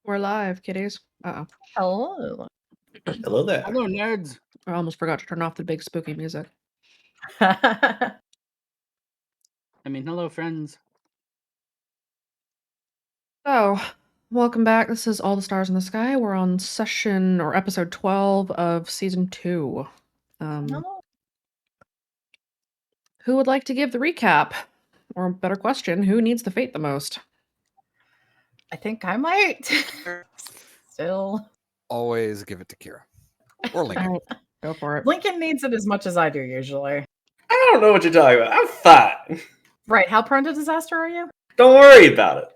We're live, kiddies. Uh-oh. Hello. Hello there. Hello, nerds. I almost forgot to turn off the big spooky music. I mean, hello, friends. So, welcome back. This is All the Stars in the Sky. We're on session or episode 12 of season 2. Hello. Who would like to give the recap? Or better question, who needs the fate the most? I think I might. Still. Always give it to Kira. Or Lincoln. Alright, go for it. Lincoln needs it as much as I do usually. I don't know what you're talking about. I'm fine. Right. How prone to disaster are you? Don't worry about it.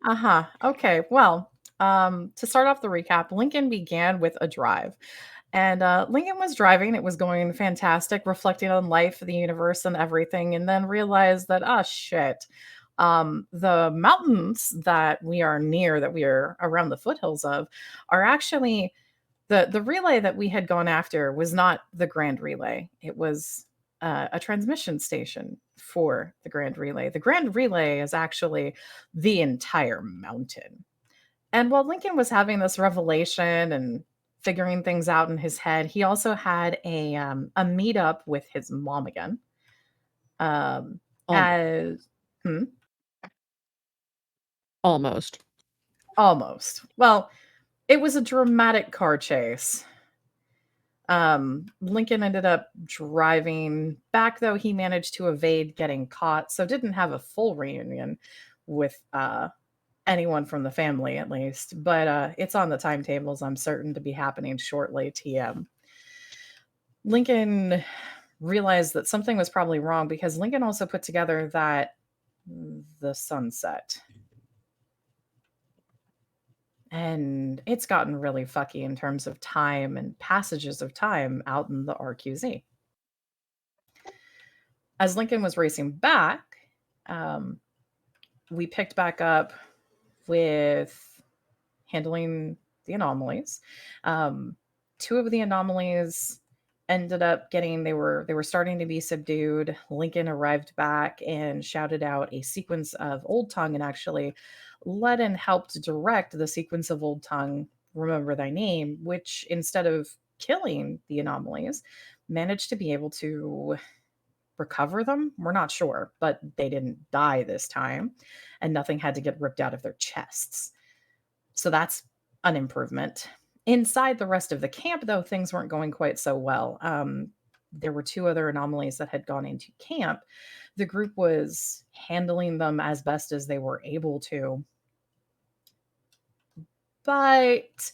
Uh-huh. Okay. Well, to start off the recap, Lincoln began with a drive. And Lincoln was driving. It was going fantastic, reflecting on life, the universe, and everything, and then realized that, shit. The mountains that we are near, that we are around the foothills of, are actually the relay that we had gone after was not the Grand Relay. It was a transmission station for the Grand Relay. The Grand Relay is actually the entire mountain. And while Lincoln was having this revelation and figuring things out in his head, he also had a meetup with his mom again. As Almost. Well, it was a dramatic car chase. Lincoln ended up driving back, though he managed to evade getting caught, so didn't have a full reunion with anyone from the family, at least. But it's on the timetables, I'm certain, to be happening shortly. TM. Lincoln realized that something was probably wrong because Lincoln also put together that the sunset. And it's gotten really fucky in terms of time and passages of time out in the RQZ. As Lincoln was racing back, we picked back up with handling the anomalies. Two of the anomalies ended up they were starting to be subdued. Lincoln arrived back and shouted out a sequence of Old Tongue, and actually led and helped direct the sequence of Old Tongue, Remember Thy Name, which instead of killing the anomalies, managed to be able to recover them. We're not sure, but they didn't die this time, and nothing had to get ripped out of their chests. So that's an improvement. Inside the rest of the camp, though, things weren't going quite so well. There were two other anomalies that had gone into camp. The group was handling them as best as they were able to. But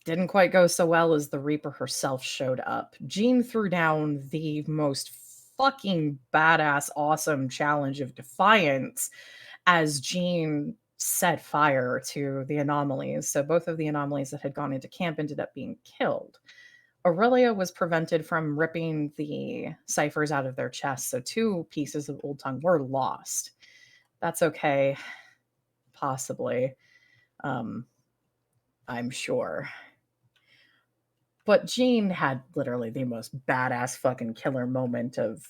didn't quite go so well as the Reaper herself showed up. Jean threw down the most fucking badass, awesome challenge of defiance as Jean set fire to the anomalies. So both of the anomalies that had gone into camp ended up being killed. Aurelia was prevented from ripping the ciphers out of their chests, so two pieces of Old Tongue were lost. That's okay. Possibly. I'm sure. But Jean had literally the most badass fucking killer moment of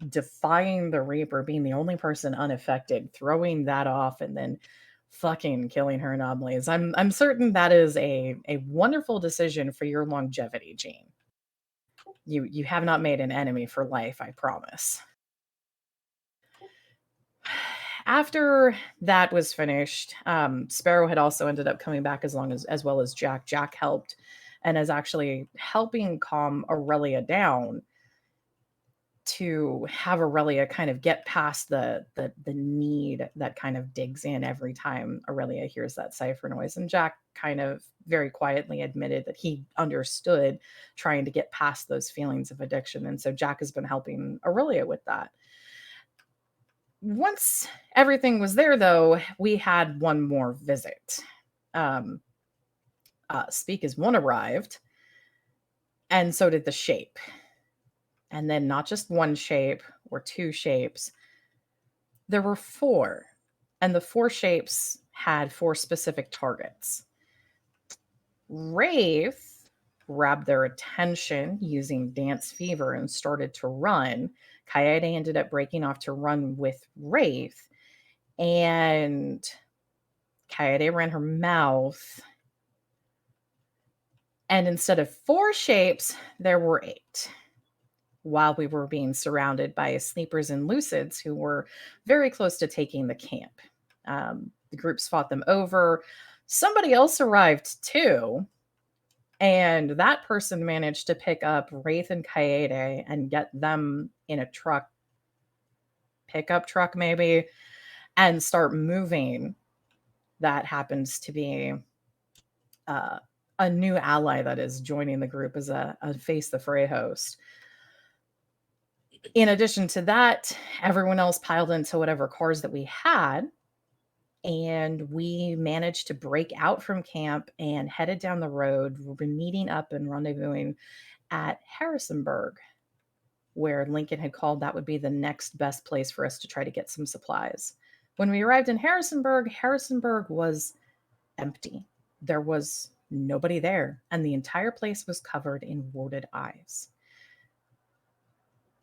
defying the Reaper, being the only person unaffected, throwing that off, and then fucking killing her anomalies. I'm certain that is a wonderful decision for your longevity, Jean. You have not made an enemy for life, I promise. After that was finished, Sparrow had also ended up coming back as well as Jack. Jack helped and is actually helping calm Aurelia down to have Aurelia kind of get past the need that kind of digs in every time Aurelia hears that cipher noise. And Jack kind of very quietly admitted that he understood trying to get past those feelings of addiction. And so Jack has been helping Aurelia with that. Once everything was there, though, we had one more visit. Speak as One arrived, and so did the shape. And then not just one shape or two shapes. There were four, and the four shapes had four specific targets. Wraith grabbed their attention using Dance Fever and started to run. Kaede ended up breaking off to run with Wraith. And Kaede ran her mouth. And instead of 4 shapes, there were 8. While we were being surrounded by sleepers and lucids who were very close to taking the camp. The groups fought them over. Somebody else arrived too. And that person managed to pick up Wraith and Kaede and get them in a truck, pickup truck maybe, and start moving. That happens to be a new ally that is joining the group as a Face the Fray host. In addition to that, everyone else piled into whatever cars that we had, and we managed to break out from camp and headed down the road. We've been meeting up and rendezvousing at Harrisonburg, where Lincoln had called that would be the next best place for us to try to get some supplies. When we arrived in Harrisonburg, Harrisonburg was empty. There was nobody there, and the entire place was covered in warded eyes.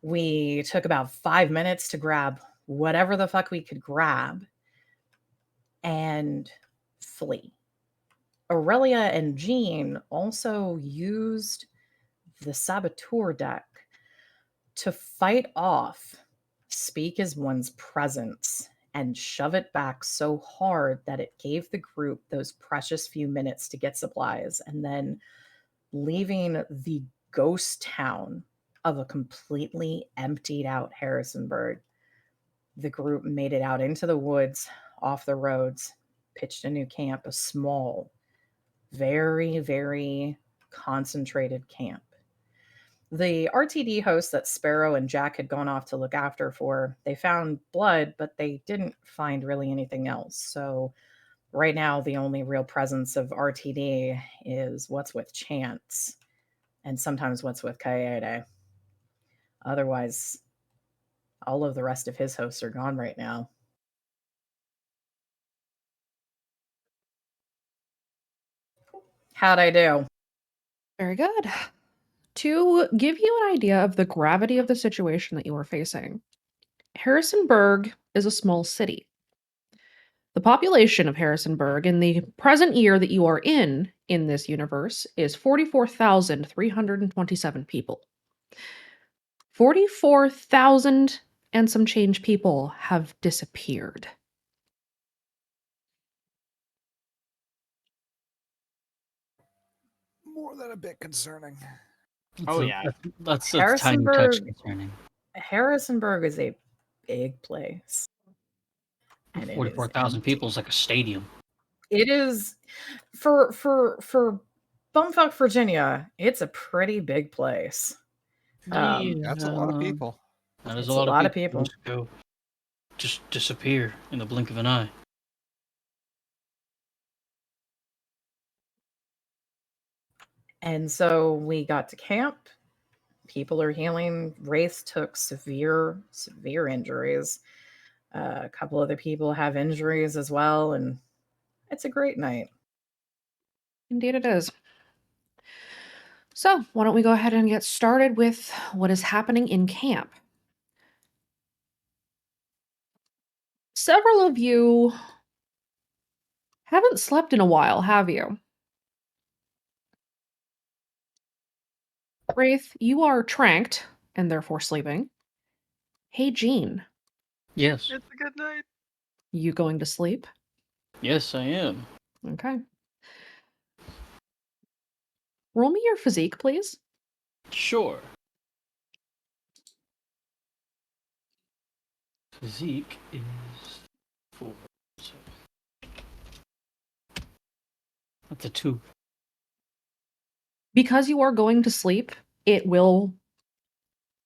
We took about 5 minutes to grab whatever the fuck we could grab and flee. Aurelia and Jean also used the saboteur deck to fight off Speak as One's presence and shove it back so hard that it gave the group those precious few minutes to get supplies, and then leaving the ghost town of a completely emptied out Harrisonburg. The group made it out into the woods, off the roads, pitched a new camp, a small, very, very concentrated camp. The RTD hosts that Sparrow and Jack had gone off to look after for, they found blood, but they didn't find really anything else. So right now, the only real presence of RTD is what's with Chance and sometimes what's with Kaede. Otherwise, all of the rest of his hosts are gone right now. How'd I do? Very good. To give you an idea of the gravity of the situation that you are facing, Harrisonburg is a small city. The population of Harrisonburg in the present year that you are in this universe is 44,327 people. 44,000 and some change people have disappeared. More than a bit concerning. Oh, So yeah. that's a tiny touch Harrisonburg, concerning. Harrisonburg is a big place. And it is 44,000 empty. people is like a stadium. It is for Bumfuck, Virginia, it's a pretty big place. That's a lot of people. That is It's a lot of people. people. Just go, just disappear in the blink of an eye. And so we got to camp. People are healing. Wraith took severe injuries. A couple other people have injuries as well, and it's a great night. Indeed it is. So, why don't we go ahead and get started with what is happening in camp? Several of you haven't slept in a while, have you? Wraith, you are tranked and therefore sleeping. Hey, Jean, Yes. It's a good night. you going to sleep? Yes, I am. Okay. Roll me your physique, please. Sure. Physique is 4. So that's a 2. Because you are going to sleep, it will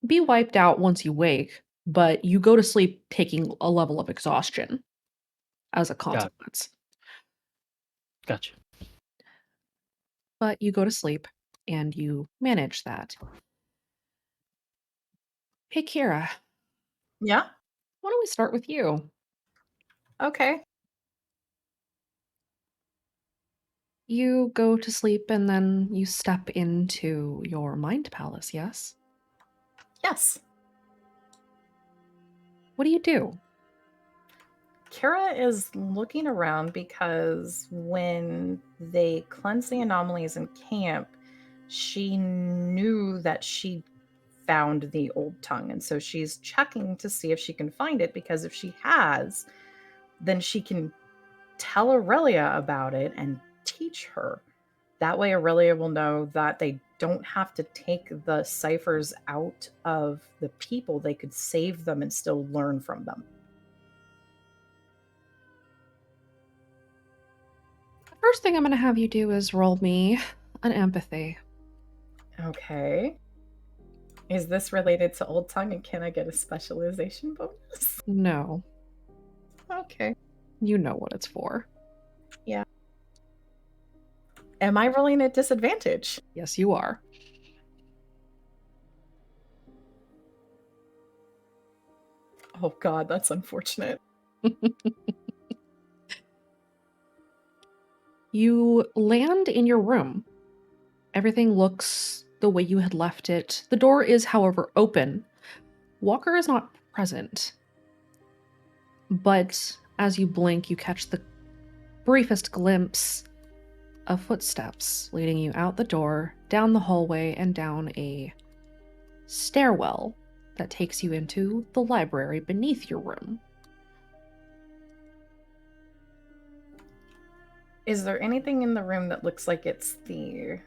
be wiped out once you wake, but you go to sleep taking a level of exhaustion as a consequence. Gotcha. But you go to sleep and you manage that. Hey, Kira, Yeah. why don't we start with you? Okay. You go to sleep and then you step into your mind palace, yes? Yes. What do you do? Kara is looking around because when they cleansed the anomalies in camp, she knew that she found the old tongue. And so she's checking to see if she can find it, because if she has, then she can tell Aurelia about it and teach her. That way, Aurelia will know that they don't have to take the ciphers out of the people. They could save them and still learn from them. The first thing I'm going to have you do is roll me an empathy. Okay. Is this related to Old Tongue, and can I get a specialization bonus? No, Okay. you know what it's for. Am I rolling at disadvantage? Yes, you are. Oh god, that's unfortunate. You land in your room. Everything looks the way you had left it. The door is, however, open. Walker is not present. But as you blink, you catch the briefest glimpse of footsteps leading you out the door, down the hallway, and down a stairwell that takes you into the library beneath your room. Is there anything in the room that looks like it's the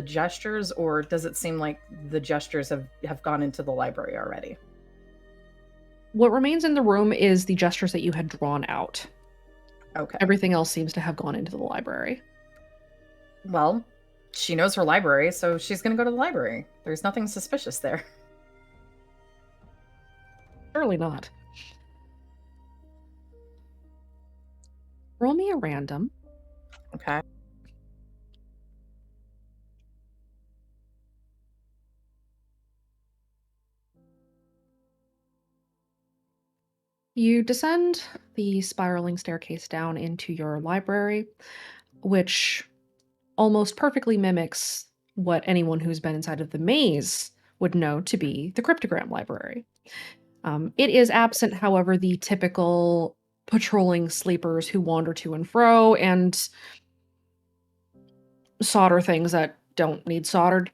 gestures, or does it seem like the gestures have gone into the library already? What remains in the room is the gestures that you had drawn out. Okay. Everything else seems to have gone into the library. Well, she knows her library, so she's going to go to the library. There's nothing suspicious there. Surely not. Roll me a random. Okay. You descend the spiraling staircase down into your library, which almost perfectly mimics what anyone who's been inside of the maze would know to be the cryptogram library. It is absent, however, the typical patrolling sleepers who wander to and fro and solder things that don't need soldered.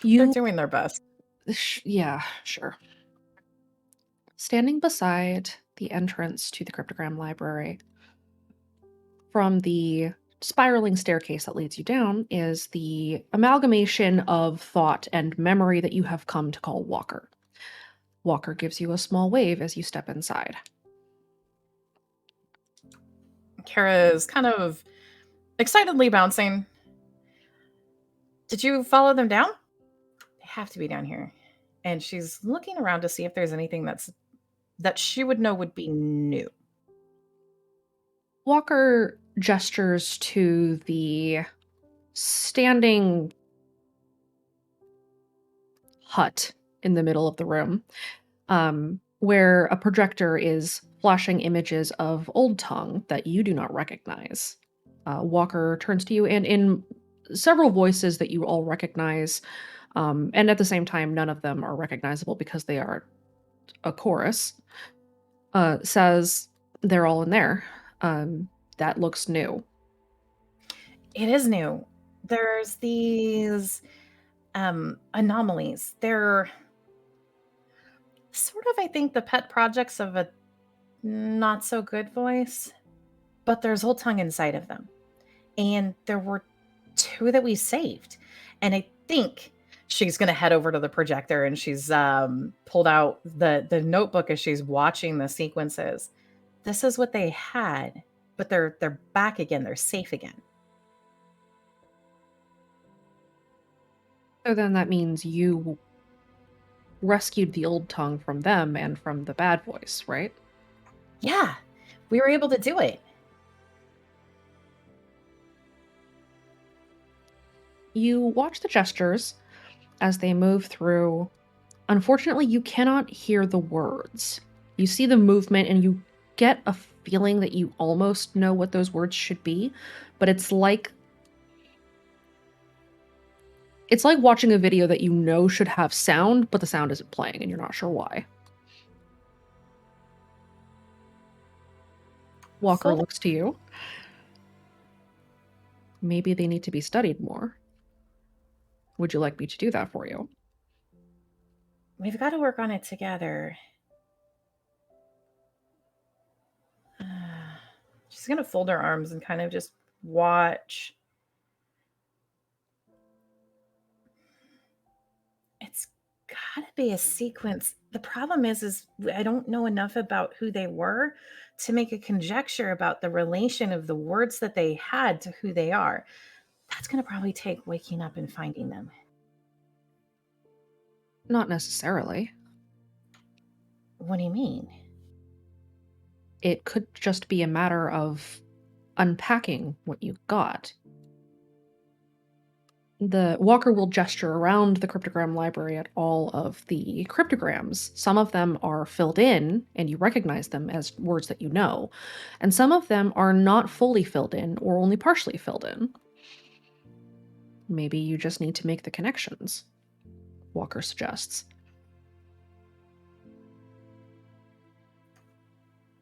They're doing their best. Yeah, sure. Standing beside the entrance to the cryptogram library, from the spiraling staircase that leads you down, is the amalgamation of thought and memory that you have come to call Walker. Walker gives you a small wave as you step inside. Kara is kind of excitedly bouncing. Did you follow them down? They have to be down here. And she's looking around to see if there's anything that she would know would be new. Walker gestures to the standing hut in the middle of the room, where a projector is flashing images of Old Tongue that you do not recognize. Walker turns to you, and in several voices that you all recognize, and at the same time, none of them are recognizable because they are a chorus, says, "They're all in there. That looks new." It is new. There's these anomalies. They're sort of, I think, the pet projects of a not so good voice, but there's Old Tongue inside of them. And there were 2 that we saved. And I think she's going to head over to the projector, and she's pulled out the notebook as she's watching the sequences. This is what they had, but they're back again. They're safe again. So then that means you rescued the Old Tongue from them and from the bad voice, right? Yeah, we were able to do it. You watch the gestures as they move through. Unfortunately, you cannot hear the words. You see the movement and you get a feeling that you almost know what those words should be, but it's like watching a video that you know should have sound, but the sound isn't playing and you're not sure why. Walker So looks to you. Maybe they need to be studied more. Would you like me to do that for you? we've got to work on it together. She's going to fold her arms and kind of just watch. It's got to be a sequence. The problem is I don't know enough about who they were to make a conjecture about the relation of the words that they had to who they are. That's going to probably take waking up and finding them. Not necessarily. What do you mean? It could just be a matter of unpacking what you got. The Walker will gesture around the cryptogram library at all of the cryptograms. Some of them are filled in, and you recognize them as words that you know, and some of them are not fully filled in or only partially filled in. Maybe you just need to make the connections, Walker suggests.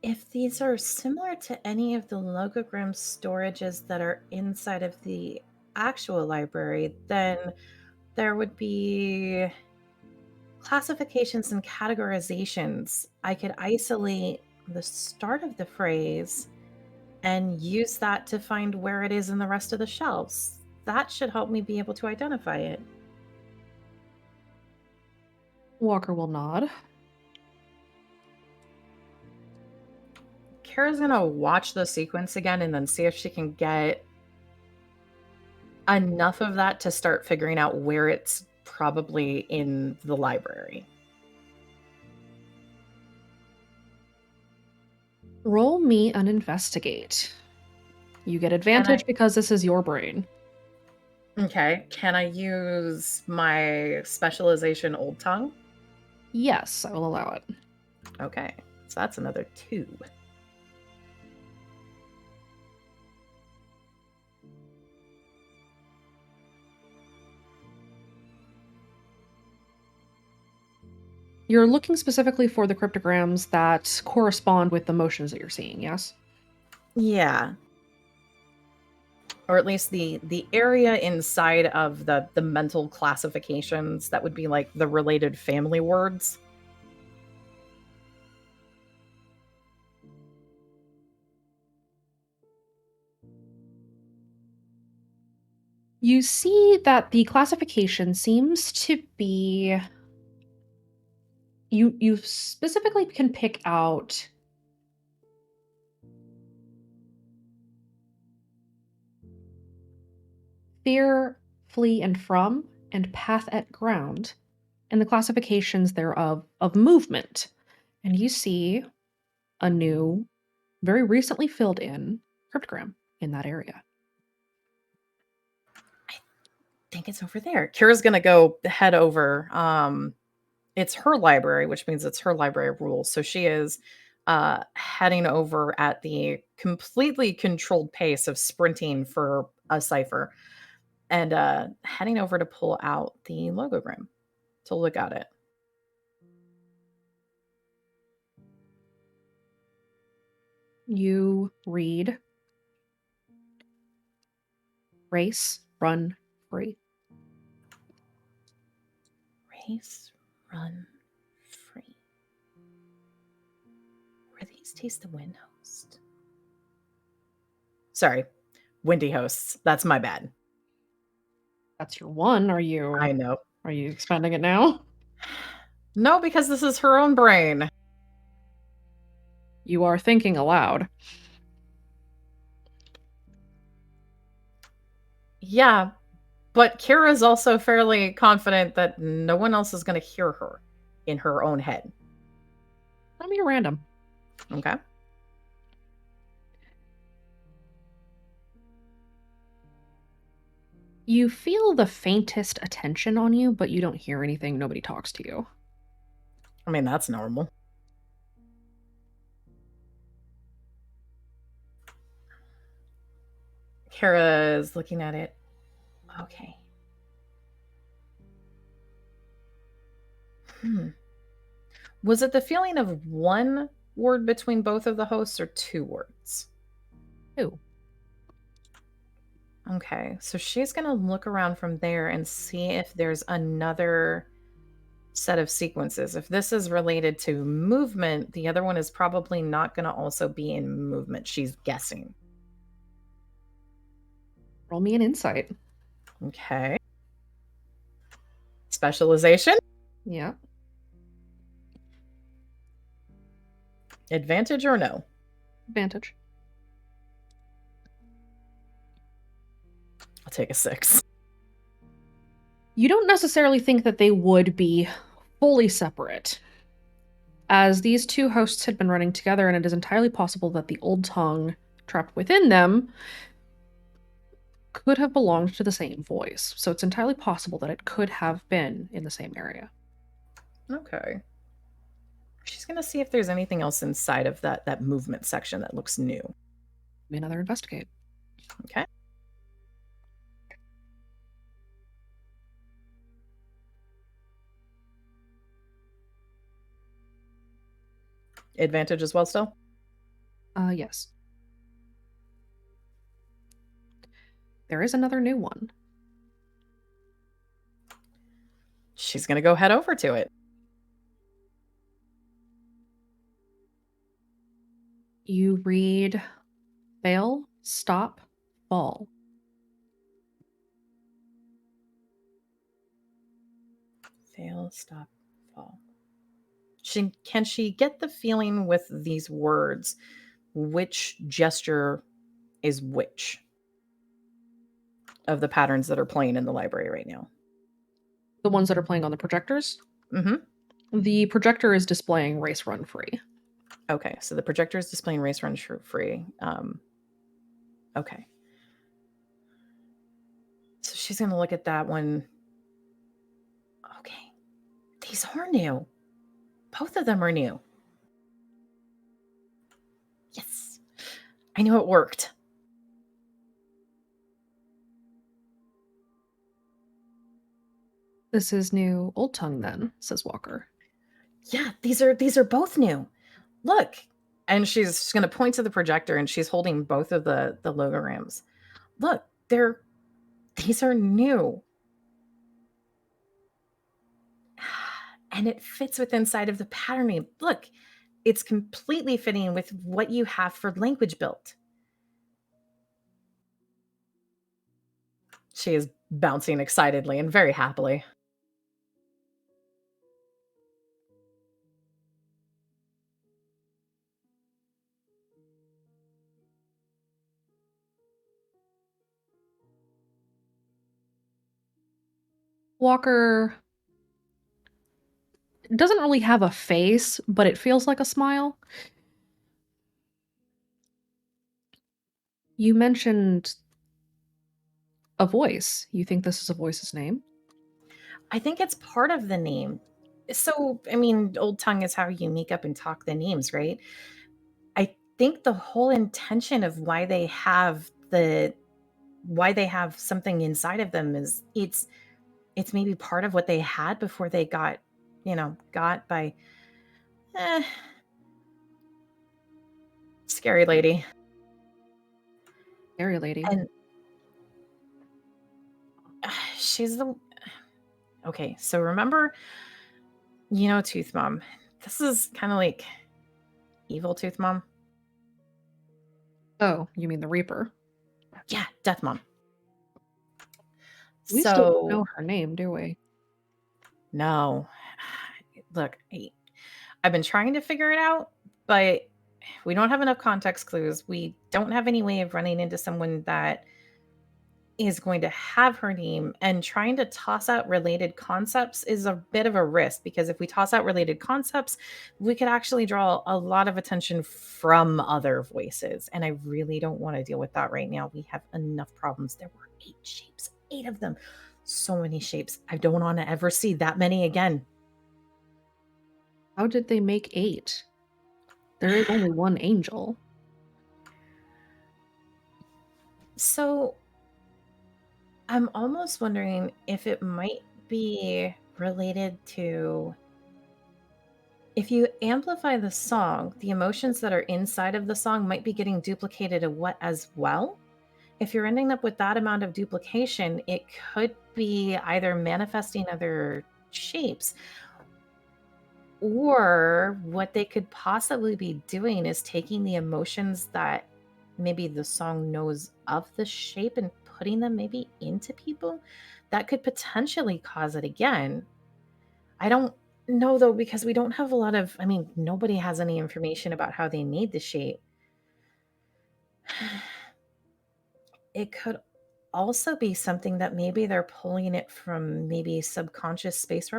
If these are similar to any of the logogram storages that are inside of the actual library, then there would be classifications and categorizations. I could isolate the start of the phrase and use that to find where it is in the rest of the shelves. That should help me be able to identify it. Walker will nod. Kara's gonna watch the sequence again and then see if she can get enough of that to start figuring out where it's probably in the library. Roll me an investigate. You get advantage because this is your brain. Okay, can I use my specialization Old Tongue? Yes, I will allow it. Okay, so that's another 2. You're looking specifically for the cryptograms that correspond with the motions that you're seeing, yes? Yeah. Or at least the area inside of the mental classifications that would be like the related family words. You see that the classification seems to be... You specifically can pick out fear, flee and from, and path at ground, and the classifications thereof of movement. And you see a new, very recently filled in cryptogram in that area. I think it's over there. Kira's gonna go head over. It's her library, which means it's her library of rules. So she is heading over at the completely controlled pace of sprinting for a cipher and heading over to pull out the logogram to look at it. You read race, run, free. Race, run, free. Were these taste the wind host? Sorry, windy hosts. That's my bad. That's your one. I know. Are you expanding it now? No, because this is her own brain. You are thinking aloud. Yeah, but Kira's also fairly confident that no one else is going to hear her in her own head. Let me random. Okay. You feel the faintest attention on you, but you don't hear anything. Nobody talks to you. I mean, that's normal. Kara is looking at it. Okay. Was it the feeling of one word between both of the hosts or 2 words? Two. Okay, so she's going to look around from there and see if there's another set of sequences. If this is related to movement, the other one is probably not going to also be in movement. She's guessing. Roll me an insight. Okay. Specialization? Yeah. Advantage or no? Advantage. I'll take a 6. You don't necessarily think that they would be fully separate, as these two hosts had been running together, and it is entirely possible that the old tongue trapped within them could have belonged to the same voice. So it's entirely possible that it could have been in the same area. Okay. She's going to see if there's anything else inside of that movement section that looks new. Give me another investigate. Okay. Advantage as well still? Yes. There is another new one. She's going to go head over to it. You read fail, stop, fall. Fail, stop, fall. Can she get the feeling with these words which gesture is which of the patterns that are playing in the library right now? The ones that are playing on the projectors? Mm-hmm. The projector is displaying race run free. Okay, so the projector is displaying race run free. Okay. So she's going to look at that one. Okay. These are new. Both of them are new. Yes. I knew it worked. This is new Old Tongue then, says Walker. Yeah, these are both new. Look. And she's going to point to the projector, and she's holding both of the logograms. Look, these are new. And it fits with inside of the patterning. Look, it's completely fitting with what you have for language built. She is bouncing excitedly and very happily. Walker doesn't really have a face, but it feels like a smile. You mentioned a voice. You think this is a voice's name? I think it's part of the name. So, I mean, Old Tongue is how you make up and talk the names, right? I think the whole intention of why they have something inside of them is it's maybe part of what they had before they got by scary lady. Scary lady. And she's the okay. So remember, Tooth Mom. This is kind of like evil Tooth Mom. Oh, you mean the Reaper? Yeah, Death Mom. We still don't know her name, do we? No. Look, I've been trying to figure it out, but we don't have enough context clues. We don't have any way of running into someone that is going to have her name, and trying to toss out related concepts is a bit of a risk, because if we toss out related concepts, we could actually draw a lot of attention from other voices. And I really don't want to deal with that right now. We have enough problems. There were 8 shapes, 8 of them. So many shapes. I don't want to ever see that many again. How did they make 8? There is only one angel. So I'm almost wondering if it might be related to if you amplify the song, the emotions that are inside of the song might be getting duplicated as well. If you're ending up with that amount of duplication, it could be either manifesting other shapes, or what they could possibly be doing is taking the emotions that maybe the song knows of the shape and putting them maybe into people. That could potentially cause it again. I don't know though, because we don't have a lot of, I mean, nobody has any information about how they made the shape. It could also be something that maybe they're pulling it from maybe subconscious space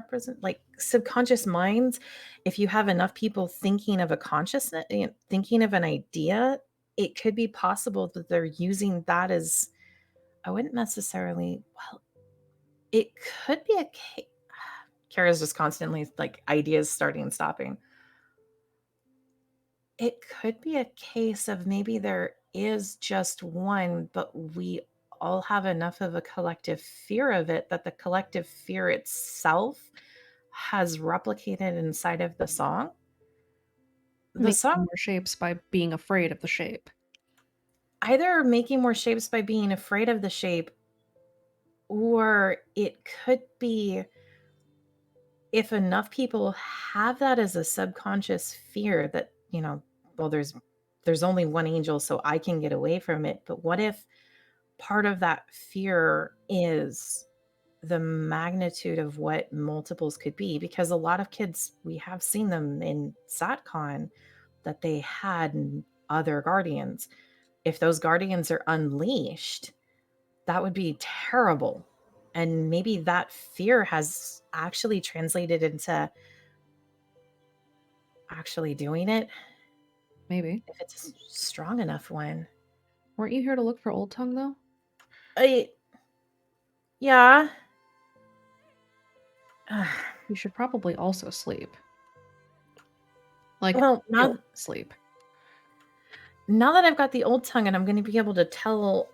like subconscious minds. If you have enough people thinking of a consciousness, thinking of an idea, it could be possible that they're using that as, I wouldn't necessarily, well, it could be a case. Kara's just constantly like ideas starting and stopping. It could be a case of maybe there is just one, but we all have enough of a collective fear of it that the collective fear itself has replicated inside of the song. The Making song more shapes by being afraid of the shape. either making more shapes by being afraid of the shape, or it could be if enough people have that as a subconscious fear that, well, there's only one angel, so I can get away from it. But what if part of that fear is the magnitude of what multiples could be? Because a lot of kids, we have seen them in SatCon, that they had other guardians. If those guardians are unleashed, that would be terrible. And maybe that fear has actually translated into actually doing it, Maybe. if it's a strong enough one. Weren't you here to look for Old Tongue, though? Yeah. You should probably also sleep. Like, Well, now sleep. that I've got the Old Tongue and I'm going to be able to tell,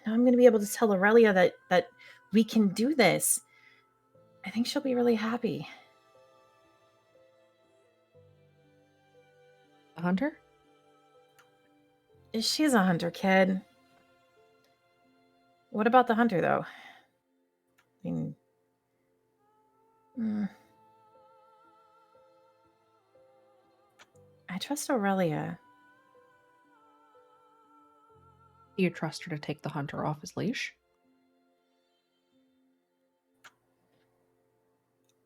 now I'm going to be able to tell Aurelia that we can do this, I think she'll be really happy. The hunter? She's a hunter, kid. What about the hunter, though? I mean, I trust Aurelia. Do you trust her to take the hunter off his leash?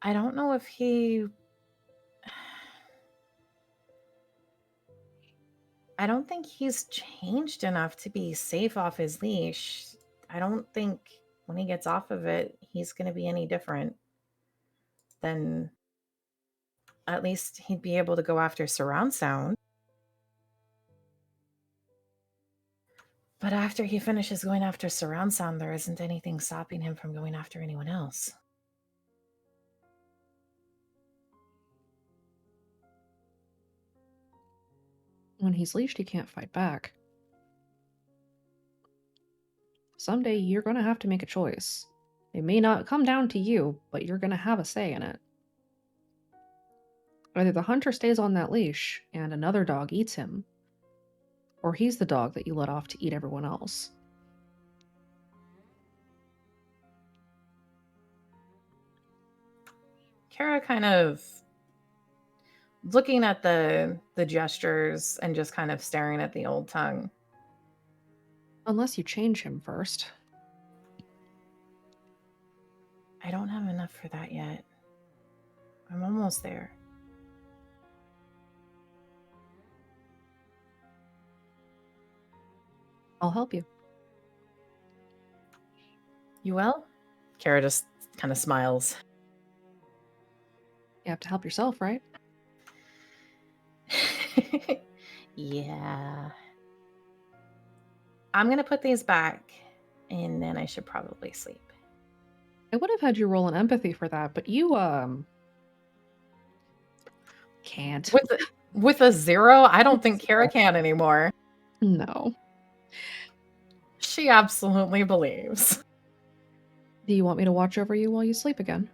I don't know if he... I don't think he's changed enough to be safe off his leash. I don't think when he gets off of it, he's going to be any different. Then at least he'd be able to go after surround sound. But after he finishes going after surround sound, there isn't anything stopping him from going after anyone else. When he's leashed, he can't fight back. Someday you're going to have to make a choice. It may not come down to you, but you're going to have a say in it. Either the hunter stays on that leash and another dog eats him, or he's the dog that you let off to eat everyone else. Kara kind of looking at the gestures and just kind of staring at the Old Tongue. Unless you change him first. I don't have enough for that yet. I'm almost there. I'll help you. You will? Kara just kind of smiles. You have to help yourself, right? Yeah. I'm going to put these back, and then I should probably sleep. I would have had you roll an empathy for that, but you, can't. With a 0, I don't think Kara can anymore. No. She absolutely believes. Do you want me to watch over you while you sleep again?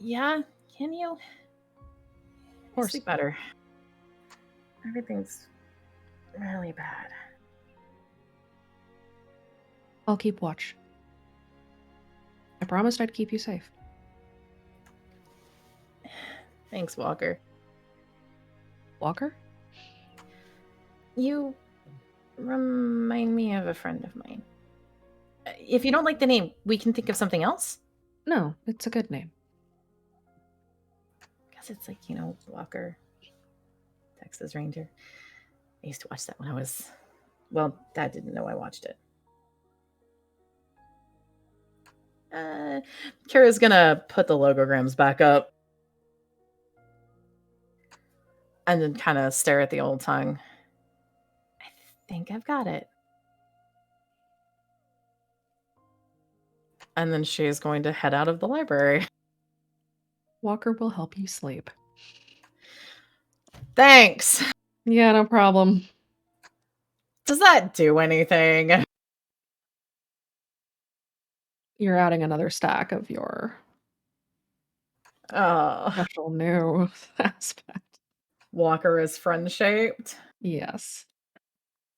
Yeah, can you? Of course. Sleep better. Everything's really bad. I'll keep watch. I promised I'd keep you safe. Thanks, Walker. Walker? You remind me of a friend of mine. If you don't like the name, we can think of something else. No, it's a good name. Because it's like, Walker, Texas Ranger. I used to watch that when I was. Well, Dad didn't know I watched it. Kira's gonna put the logograms back up. And then kind of stare at the old tongue. I think I've got it. And then she is going to head out of the library. Walker will help you sleep. Thanks. Yeah, no problem. Does that do anything? You're adding another stack of your Oh, special new aspect. Walker is friend shaped. Yes.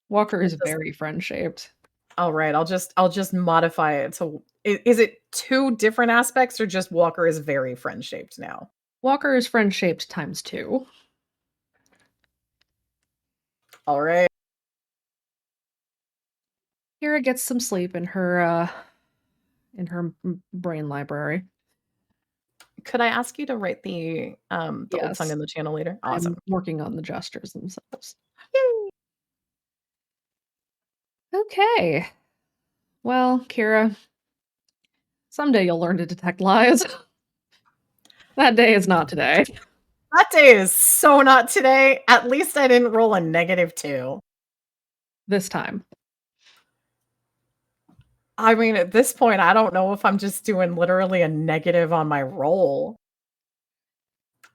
Walker is Just- very friend-shaped. All right, I'll just modify it to. Is it two different aspects or just Walker is very friend shaped now? Walker is friend-shaped times 2. All right. Kira gets some sleep in her brain library. Could I ask you to write the old Yes. tongue in the channel later? Awesome. I'm working on the gestures themselves. Okay. Well, Kira, someday you'll learn to detect lies. That day is not today. That day is so not today. At least I didn't roll a -2. This time. I mean, at this point, I don't know if I'm just doing literally a negative on my roll.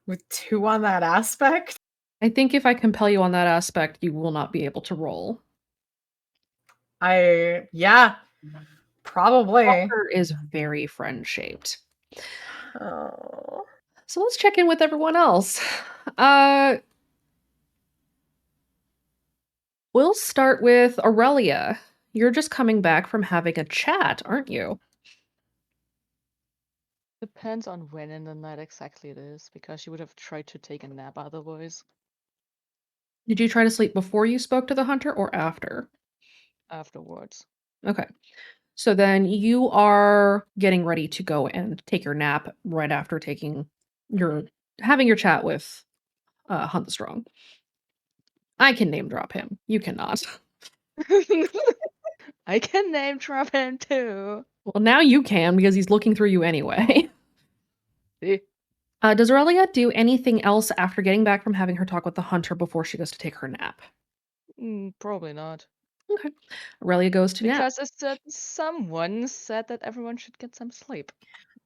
With 2 on that aspect? I think if I compel you on that aspect, you will not be able to roll. Yeah, probably. Walker is very friend-shaped. Oh. So let's check in with everyone else. We'll start with Aurelia. You're just coming back from having a chat, aren't you? Depends on when in the night exactly it is, because she would have tried to take a nap otherwise. Did you try to sleep before you spoke to the hunter or after? Afterwards. Okay. So then you are getting ready to go and take your nap right after having your chat with Hunt the Strong. I can name drop him. You cannot. I can name drop him too. Well, now you can because he's looking through you anyway. See? Does Aurelia do anything else after getting back from having her talk with the hunter before she goes to take her nap? Probably not. Okay. Aurelia goes to nap. Because it said someone said that everyone should get some sleep.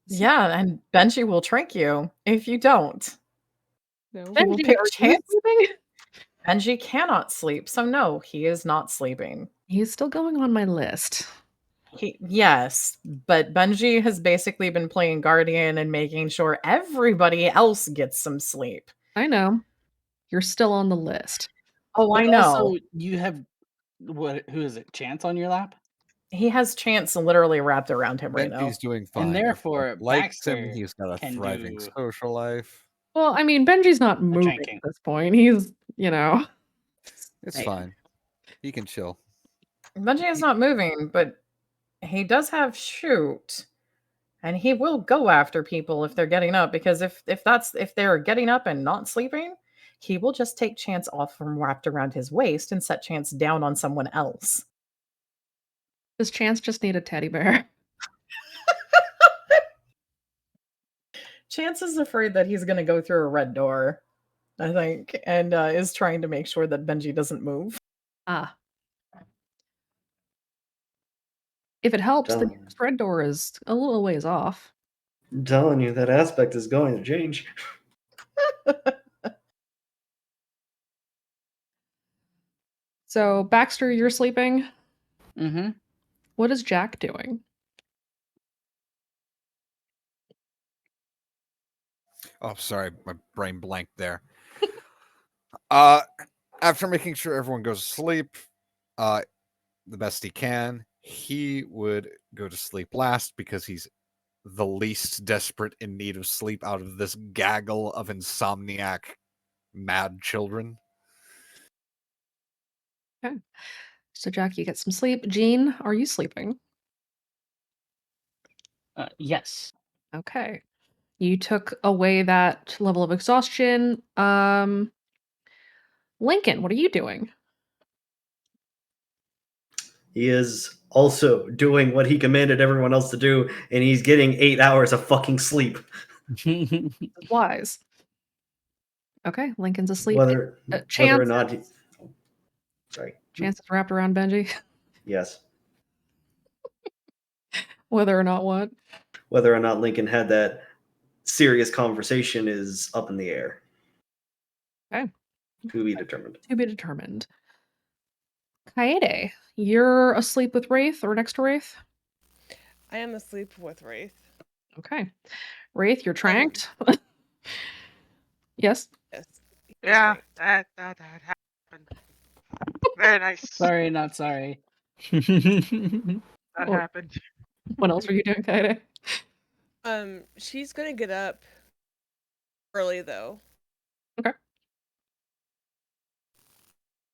Yeah, and Benji will trick you if you don't. No. He will Benji, pick are you chance. sleeping? Benji cannot sleep, so no, he is not sleeping. He's still going on my list. Yes, but Benji has basically been playing Guardian and making sure everybody else gets some sleep. I know. You're still on the list. Oh, I But know. Also, you have who is it? Chance on your lap? He has Chance literally wrapped around him right now. Benji's doing fine. And If therefore, Mark likes him. Baxter He's got a can thriving do social life. Well, I mean, Benji's not moving drinking. at this point. He's, It's Right. fine. He can chill. Benji is not moving, but he does have shoot. And he will go after people if they're getting up, because if they're getting up and not sleeping, he will just take Chance off from wrapped around his waist and set Chance down on someone else. Does Chance just need a teddy bear? Chance is afraid that he's going to go through a red door, I think, and is trying to make sure that Benji doesn't move. Ah. If it helps, the Done. nearest red door is a little ways off. I'm telling you, that aspect is going to change. So, Baxter, you're sleeping. Mm-hmm. What is Jack doing? Oh, sorry, my brain blanked there. Uh, after making sure everyone goes to sleep, the best he can, he would go to sleep last because he's the least desperate in need of sleep out of this gaggle of insomniac mad children. So, Jack, you get some sleep. Jean, are you sleeping? Yes. Okay. You took away that level of exhaustion. Lincoln, what are you doing? He is also doing what he commanded everyone else to do, and he's getting 8 hours of fucking sleep. Wise. Okay, Lincoln's asleep. Whether or Chance, not he, sorry. Chance is wrapped around Benji. Yes. Whether or not what? Whether or not Lincoln had that serious conversation is up in the air. Okay. To be determined. To be determined. Kaede, you're asleep with Wraith or next to Wraith? I am asleep with Wraith. Okay. Wraith, you're tranked. Yes. Yes. he's Yeah, tranked. that happened. Very nice. Sorry, not sorry. That Well, happened. what else are you doing, Kaede? She's gonna get up early though.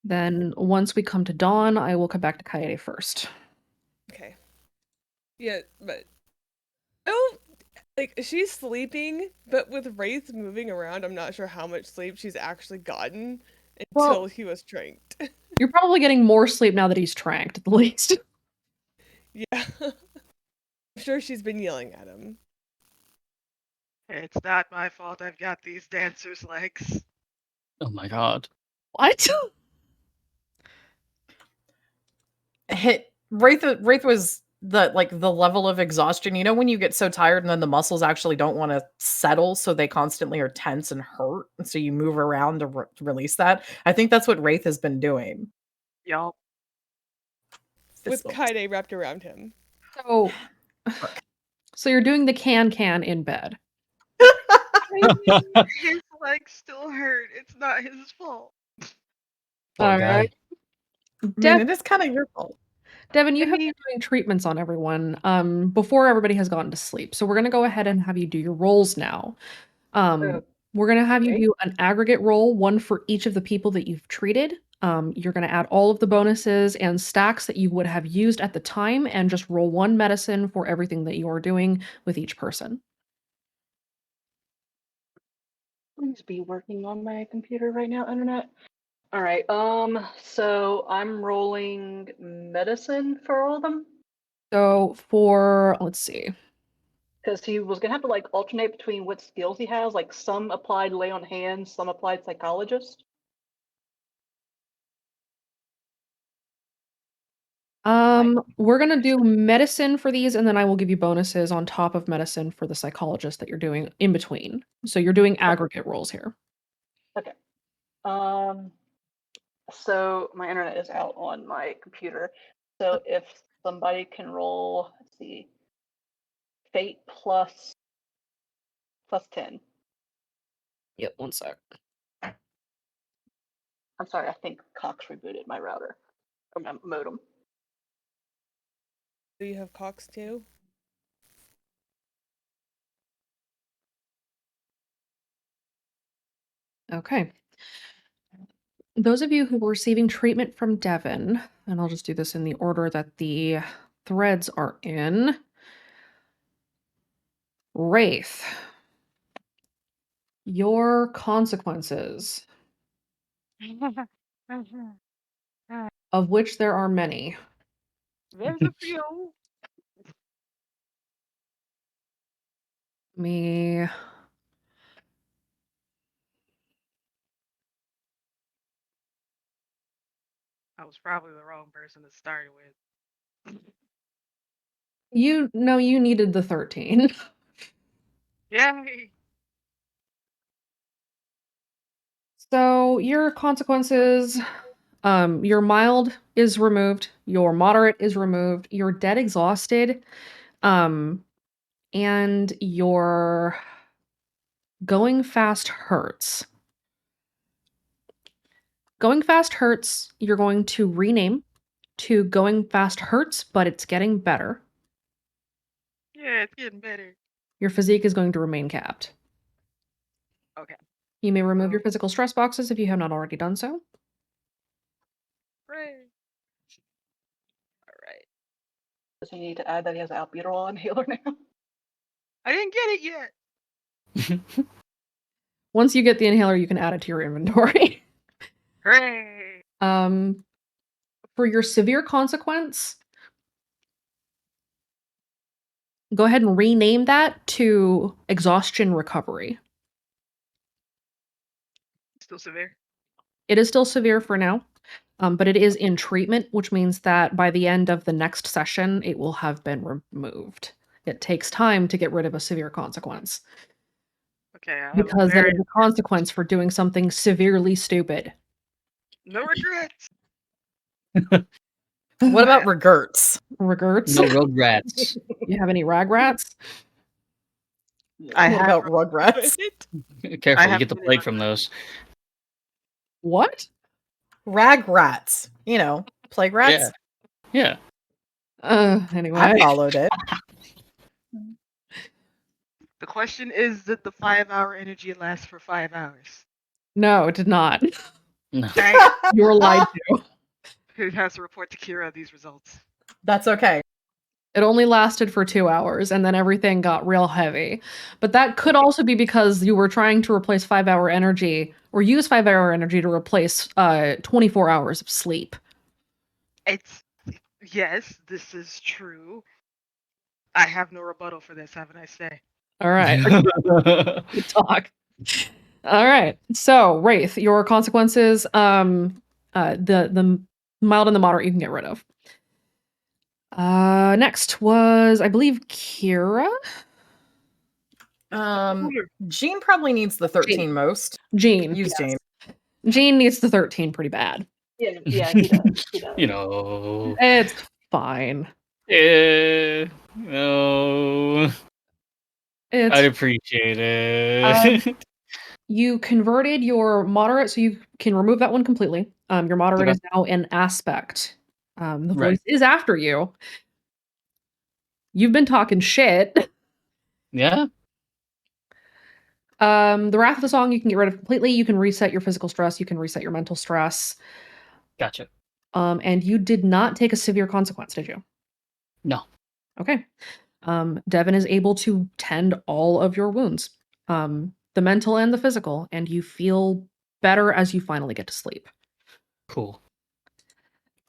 Then once we come to dawn, I will come back to Kaede first. Okay. Yeah, but oh, like she's sleeping, but with Wraith moving around, I'm not sure how much sleep she's actually gotten until Well- he was tranked. You're probably getting more sleep now that he's tranked, at the least. Yeah. I'm sure she's been yelling at him. It's not my fault I've got these dancer's legs. Oh my god. What? Wraith was the level of exhaustion. You know when you get so tired and then the muscles actually don't want to settle, so they constantly are tense and hurt, and so you move around to release that. I think that's what Wraith has been doing. Y'all. With Fist bumps. Kaide wrapped around him. So, so you're doing the can in bed. His legs still hurt. It's not his fault. Poor All guy. right. I mean, Dev- it is kind of your fault. Devin, you I have been mean- doing treatments on everyone before everybody has gotten to sleep. So we're going to go ahead and have you do your rolls now. We're going to have you Okay. do an aggregate roll, one for each of the people that you've treated. You're going to add all of the bonuses and stacks that you would have used at the time and just roll one medicine for everything that you are doing with each person. Please be working on my computer right now, internet. All right. So I'm rolling medicine for all of them So for, let's see. because he was gonna have to like alternate between what skills he has. Like some applied lay on hands, some applied psychologist. We're going to do medicine for these, and then I will give you bonuses on top of medicine for the psychologist that you're doing in between. So you're doing aggregate rolls here. So my internet is out on my computer. So if somebody can roll, let's see, fate plus 10. Yep, one sec. I'm sorry, I think Cox rebooted my router or my modem. Do you have Cox too? Okay. Those of you who were receiving treatment from Devin, and I'll just do this in the order that the threads are in. Wraith. Your consequences, of which there are many. There's a few. Me. I was probably the wrong person to start with. You needed the 13. Yay! So your consequences, your mild is removed, your moderate is removed, your dead exhausted, and your Going fast hurts. Going fast hurts, you're going to rename to going fast hurts, but it's getting better. Yeah, it's getting better. Your physique is going to remain capped. Okay. You may remove your physical stress boxes if you have not already done so. Hooray. All right. Does he need to add that he has an albuterol inhaler now? I didn't get it yet. Once you get the inhaler, you can add it to your inventory. Hooray. For your severe consequence, go ahead and rename that to exhaustion recovery. Still severe. It is still severe for now, but it is in treatment, which means that by the end of the next session, it will have been removed. It takes time to get rid of a severe consequence Okay, I have because that very is a consequence for doing something severely stupid. no regrets. What about regrets? Regrets? No rugrats. You have any ragrats? I What have about Rugrats? Careful, you have get the been plague on from those. What? Ragrats. You know, plague rats. Yeah. Anyway. I followed it. The question is, did the 5-hour energy last for 5 hours? No, it did not. No. Dang. You were lied to. Who has to report to Kira these results? That's okay. It only lasted for 2 hours and then everything got real heavy. But that could also be because you were trying to replace 5-hour energy or use 5-hour energy to replace 24 hours of sleep. It's yes, this is true. I have no rebuttal for this. Have a nice day. All right. Good talk. All right. So, Wraith, your consequences, the mild and the moderate you can get rid of. Next was, I believe, Kira. Jean probably needs the 13 Jean. most. Jean. Use Jean. Jean needs the 13 pretty bad. Yeah, he does. He does. You know. It's fine. No. It's I'd appreciate it. you converted your moderate, so you can remove that one completely. Your moderate Okay. is now an aspect. The Right. voice is after you. You've been talking shit. Yeah. The Wrath of the Song you can get rid of completely. You can reset your physical stress. You can reset your mental stress. Gotcha. And you did not take a severe consequence, did you? No. Okay. Devin is able to tend all of your wounds, the mental and the physical, and you feel better as you finally get to sleep. Cool.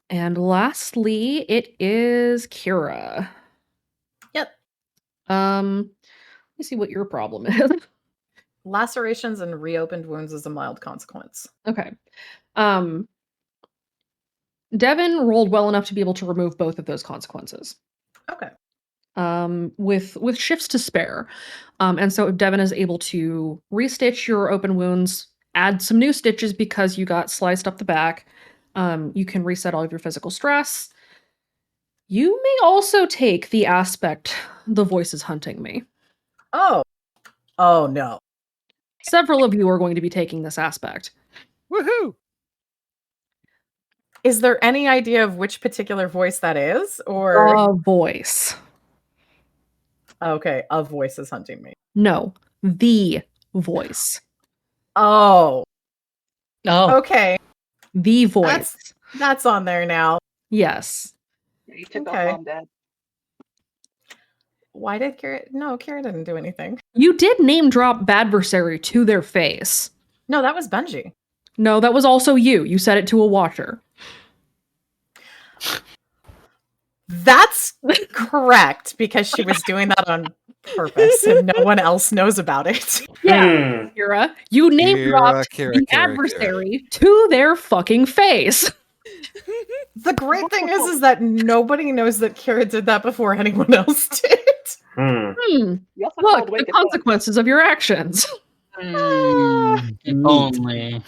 And lastly, it is Kira. Yep. Let me see what your problem is. Lacerations and reopened wounds is a mild consequence. Okay. Devin rolled well enough to be able to remove both of those consequences. Okay. With shifts to spare. And so Devin is able to restitch your open wounds, add some new stitches because you got sliced up the back. You can reset all of your physical stress. You may also take the aspect, the voice is hunting me. Oh. Oh no. Several of you are going to be taking this aspect. Woohoo! Is there any idea of which particular voice that is? Or A voice. okay, a voice is hunting me. No, the voice. Oh. Oh. Okay. The voice. That's on there now. Yes. He took Okay. off Mom, Dad. Why did Kira? No, Kira didn't do anything. You did name drop Badversary to their face. No, that was Benji. No, that was also you. You said it to a watcher. That's correct because she was doing that on purpose and no one else knows about it. Yeah, Kira. You name dropped Kira, the Kira. adversary to their fucking face. The great thing is that nobody knows that Kira did that before anyone else did. Hmm. You also Look, called the Wake Up. consequences of your actions. If only.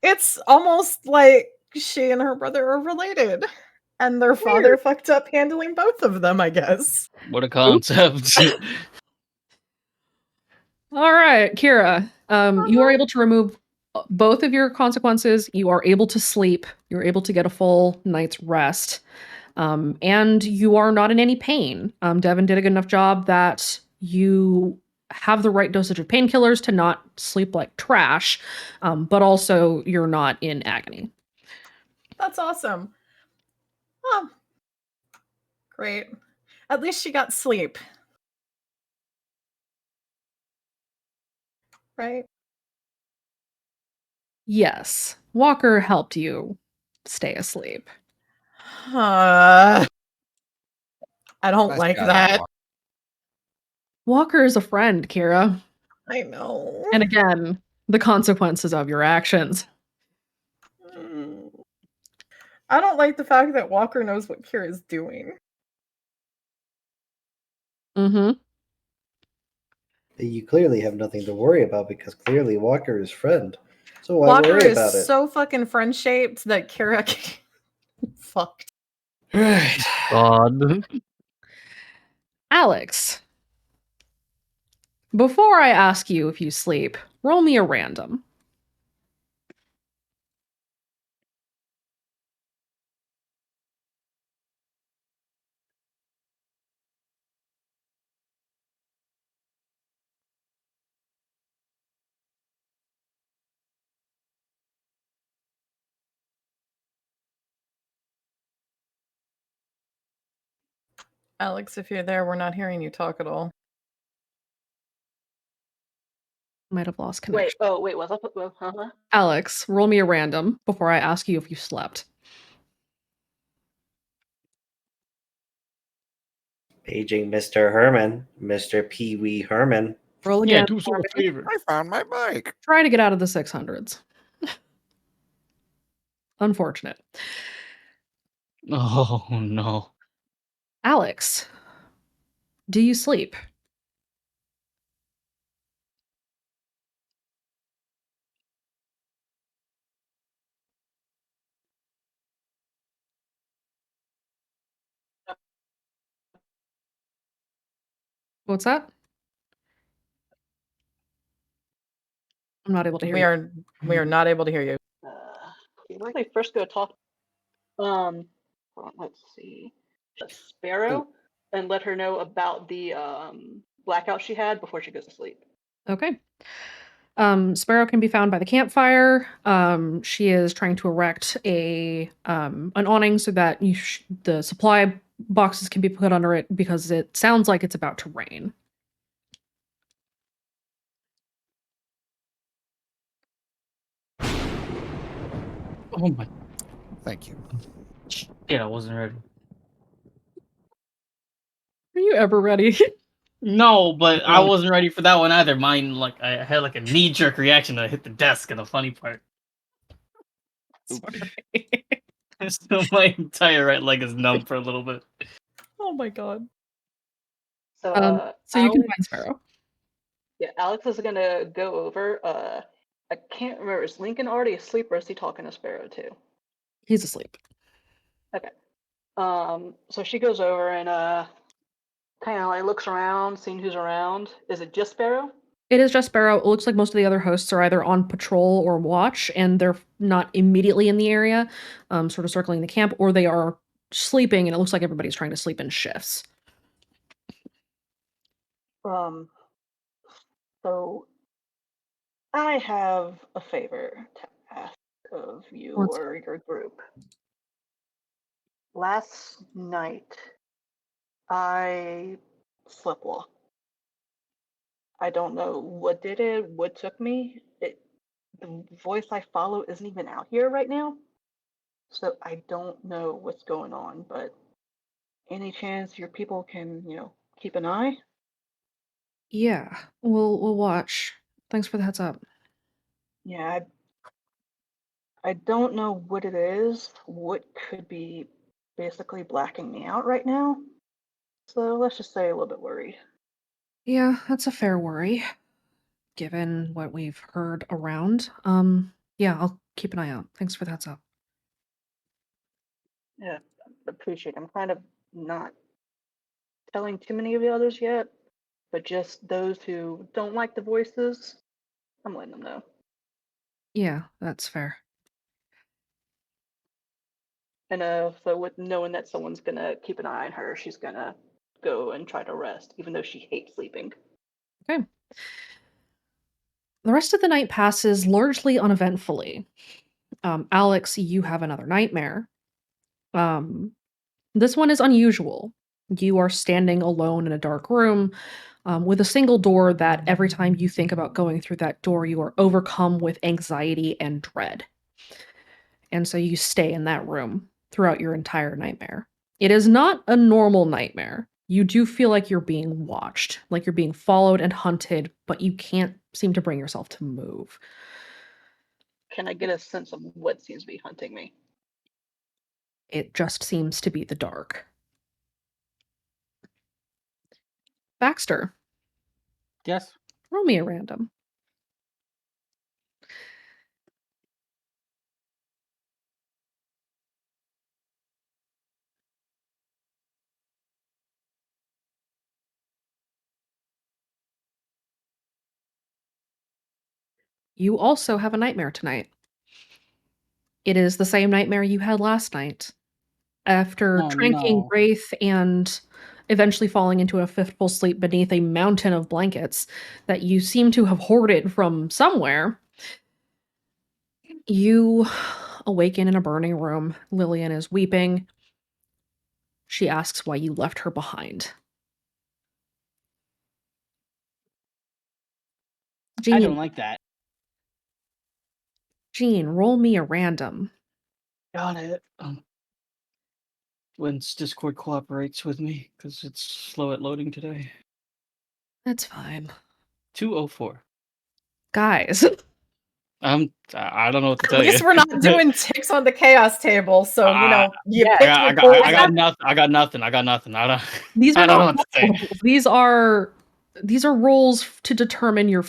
It's almost like she and her brother are related. And their father fucked up handling both of them, I guess. What a concept. All right, Kira. You are able to remove both of your consequences. You are able to sleep. You're able to get a full night's rest. And you are not in any pain. Devin did a good enough job that you have the right dosage of painkillers to not sleep like trash, but also you're not in agony. That's awesome. Oh, great. At least she got sleep. Right? Yes, Walker helped you stay asleep. I don't Nice like guy, that. Walker. Walker is a friend, Kira. I know. And again, the consequences of your actions. Mm. I don't like the fact that Walker knows what Kira's doing. Mm-hmm. You clearly have nothing to worry about because clearly Walker is friend. So why Walker worry is about it? so fucking friend shaped that Kira fucked. Right. God. Alex, before I ask you if you sleep, roll me a random. Alex, if you're there, we're not hearing you talk at all. Might have lost Wait, connection. wait, was I? Huh? Alex, roll me a random before I ask you if you slept. Paging Mr. Herman, Mr. Pee Wee Herman. Roll Yeah, again. do us for all a me. favor. I found my bike. Try to get out of the 600s. Unfortunate. Oh no. Alex, do you sleep? What's that? I'm not able to hear We you. are not able to hear you. Where did I first go talk? Hold on, let's see. Sparrow, and let her know about the blackout she had before she goes to sleep. Okay. Sparrow can be found by the campfire. She is trying to erect an awning so that the supply boxes can be put under it because it sounds like it's about to rain. Oh my. Thank you. Yeah, I wasn't ready. Are you ever ready? No, but I Um, wasn't ready for that one either. Mine, like, I had like a knee jerk reaction that hit the desk. And the funny part, so my entire right leg is numb for a little bit. Oh my god. So, So you can Alex, find Sparrow. yeah, Alex is gonna go over. I can't remember. Is Lincoln already asleep, or is he talking to Sparrow too? He's asleep. Okay. So she goes over and kind of like looks around, seeing who's around. Is it just Sparrow? It is just Sparrow. It looks like most of the other hosts are either on patrol or watch, and they're not immediately in the area, sort of circling the camp, or they are sleeping, and it looks like everybody's trying to sleep in shifts. So I have a favor to ask of you What's or your group. Last night, I sleptwalked. I don't know what did it, what took me. The voice I follow isn't even out here right now, so I don't know what's going on. But any chance your people can, keep an eye? Yeah, we'll watch. Thanks for the heads up. Yeah, I don't know what it is. What could be basically blacking me out right now? So let's just say a little bit worried. Yeah, that's a fair worry, given what we've heard around. Yeah, I'll keep an eye out. Thanks for the heads up. Yeah, appreciate it. I'm kind of not telling too many of the others yet. but just those who don't like the voices, I'm letting them know. Yeah, that's fair. And so with knowing that someone's gonna keep an eye on her, she's gonna go and try to rest, even though she hates sleeping. Okay. The rest of the night passes largely uneventfully. Alex, you have another nightmare. This one is unusual. You are standing alone in a dark room with a single door that every time you think about going through that door, you are overcome with anxiety and dread. And so you stay in that room throughout your entire nightmare. It is not a normal nightmare. You do feel like you're being watched, like you're being followed and hunted, but you can't seem to bring yourself to move. Can I get a sense of what seems to be hunting me? It just seems to be the dark. Baxter, Yes. roll me a random. You also have a nightmare tonight. It is the same nightmare you had last night. After Oh, tranking no. Wraith and eventually falling into a fitful sleep beneath a mountain of blankets that you seem to have hoarded from somewhere, you awaken in a burning room. Lillian is weeping. She asks why you left her behind. I don't like that. Jean, roll me a random. Got it. When's Discord cooperates with me because it's slow at loading today. That's fine. 204. Guys, I don't know what to At tell least you. we're not doing ticks on the chaos table, so you know you yeah, pick I your got poison. nothing. I got nothing. I got nothing. I don't. these are I don't know not what to say. rolls. These are rolls to determine your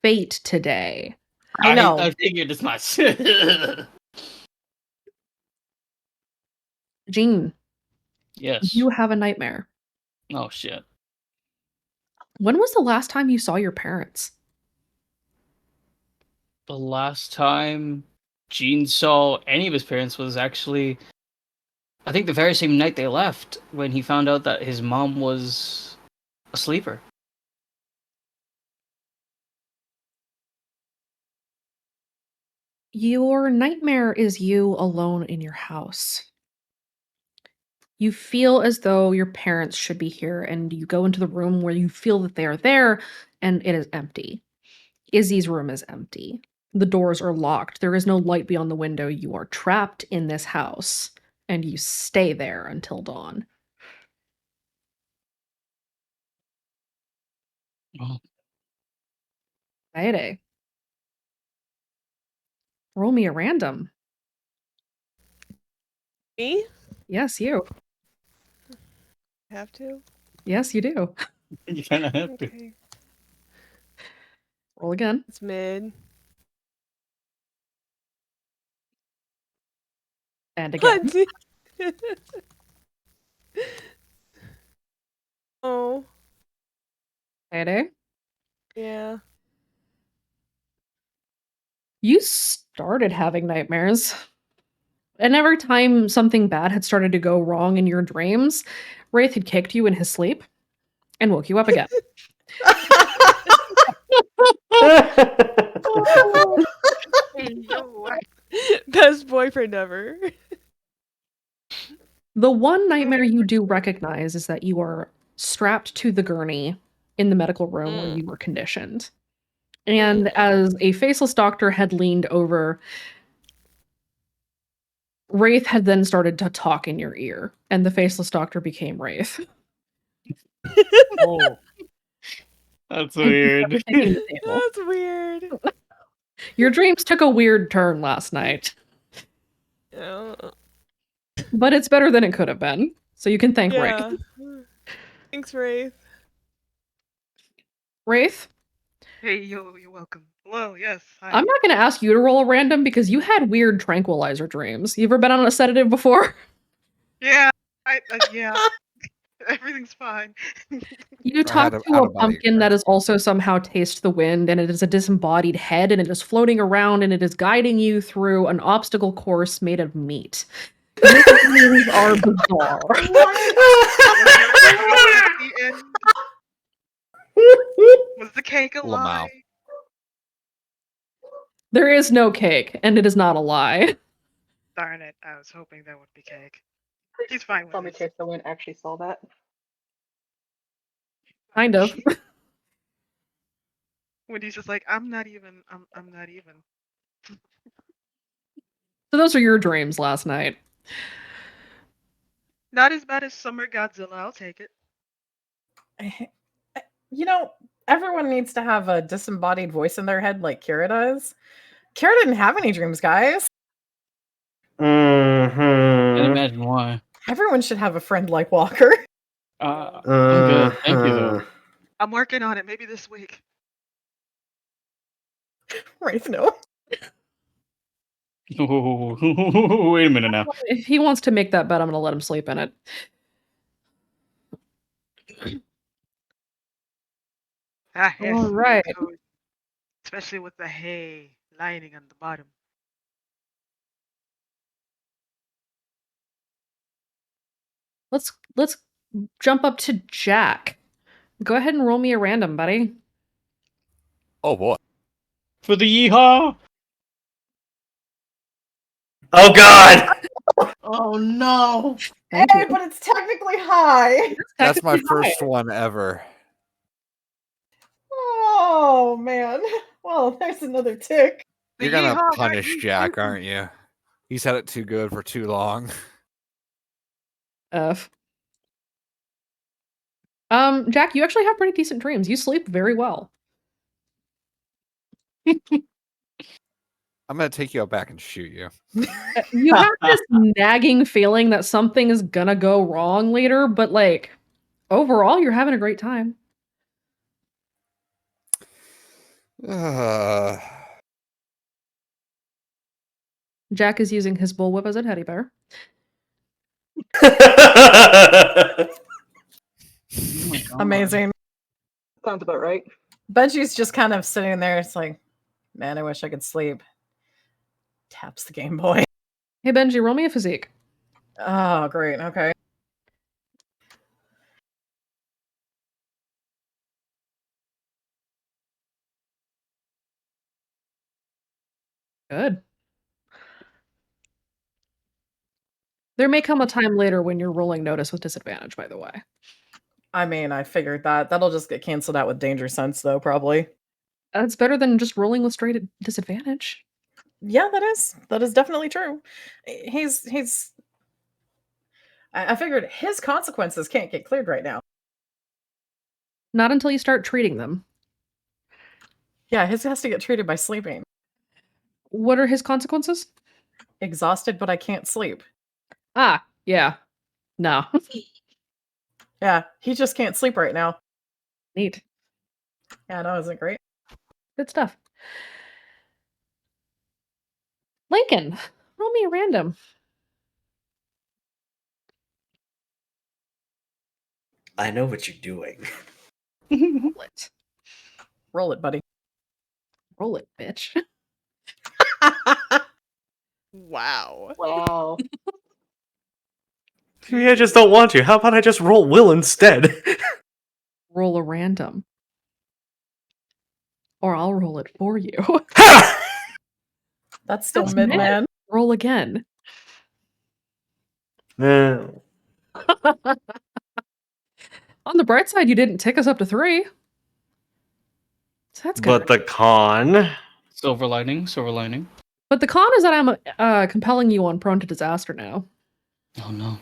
fate today. I know. I figured as much. Jean, Yes. you have a nightmare. Oh shit. When was the last time you saw your parents? The last time Gene saw any of his parents was actually, I think, the very same night they left when he found out that his mom was a sleeper. Your nightmare is you alone in your house. You feel as though your parents should be here, and you go into the room where you feel that they are there, and it is empty. Izzy's room is empty. The doors are locked. There is no light beyond the window. You are trapped in this house, and you stay there until dawn. Oh. Friday. Roll me a random. Me? Yes, you. Have to? Yes, you do. You kind of have to. Okay. Roll again. It's mid. And again. Oh, Friday. yeah. You started having nightmares. And every time something bad had started to go wrong in your dreams, Wraith had kicked you in his sleep and woke you up again. Best boyfriend ever. The one nightmare you do recognize is that you are strapped to the gurney in the medical room where you were conditioned. And as a faceless doctor had leaned over, Wraith had then started to talk in your ear, and the faceless doctor became Wraith. Oh. That's weird. That's weird. Your dreams took a weird turn last night, Yeah. but it's better than it could have been. So you can thank Wraith. Yeah. Thanks, Wraith. Wraith, Hey, yo, you're welcome. Hello, yes. Hi. I'm not going to ask you to roll a random because you had weird tranquilizer dreams. You ever been on a sedative before? Yeah, yeah. Everything's fine. You I talk had to out a of body pumpkin that experience. is also somehow taste the wind, and it is a disembodied head, and it is floating around, and it is guiding you through an obstacle course made of meat. These dreams are bizarre. The end. Was the cake a Lamau. lie? There is no cake, and it is not a lie. Darn it! I was hoping there would be cake. He's fine with Tell me this. Chase the Wind actually saw that. Kind of. When he's just like, I'm not even. I'm not even. So those are your dreams last night. Not as bad as Summer Godzilla. I'll take it. You know, everyone needs to have a disembodied voice in their head like Kira does. Kira didn't have any dreams, guys. Can't Mhm. imagine why. Everyone should have a friend like Walker. I'm good. Thank you, though. I'm working on it. Maybe this week. Wraith, no. Wait a minute now. If he wants to make that bet, I'm going to let him sleep in it. Ah, yes, All right. so- especially with the hay lining on the bottom. Let's jump up to Jack. Go ahead and roll me a random, buddy. Oh boy. For the yeehaw! Oh God! Oh no! Thank Hey, you. but it's technically high. That's my Technically high. first one ever. Oh man. Well, there's another tick. The You're gonna yeehaw got punish you Jack, too. aren't you? He's had it too good for too long. F. Jack, you actually have pretty decent dreams. You sleep very well. I'm gonna take you out back and shoot you. You have this nagging feeling that something is gonna go wrong later, but like overall, you're having a great time. Jack is using his bullwhip as a teddy bear. Amazing. Sounds about right. Benji's just kind of sitting there. It's like, man, I wish I could sleep. Taps the Game Boy. Hey Benji, roll me a physique. Oh, great. Okay. Good. There may come a time later when you're rolling notice with disadvantage, by the way. I mean, I figured that. That'll just get canceled out with Danger Sense, though, probably. That's better than just rolling with straight disadvantage. Yeah, that is definitely true. He's I figured his consequences can't get cleared right now. Not until you start treating them. Yeah, his has to get treated by sleeping. What are his consequences? Exhausted, but I can't sleep. Ah, yeah. No. Yeah, he just can't sleep right now. Neat. Yeah, no, isn't it great? Good stuff. Lincoln, roll me a random. I know what you're doing. Roll it. Roll it, buddy. Roll it, bitch. Wow. Wow. Maybe I just don't want to. How about I just roll will instead? Roll a random. Or I'll roll it for you. That's still That's mid, mid. man. Roll again. No. On the bright side, you didn't tick us up to 3. So that's good. But the con. Silver lining, silver lining. But the con is that I'm compelling you on Prone to Disaster now. Oh no.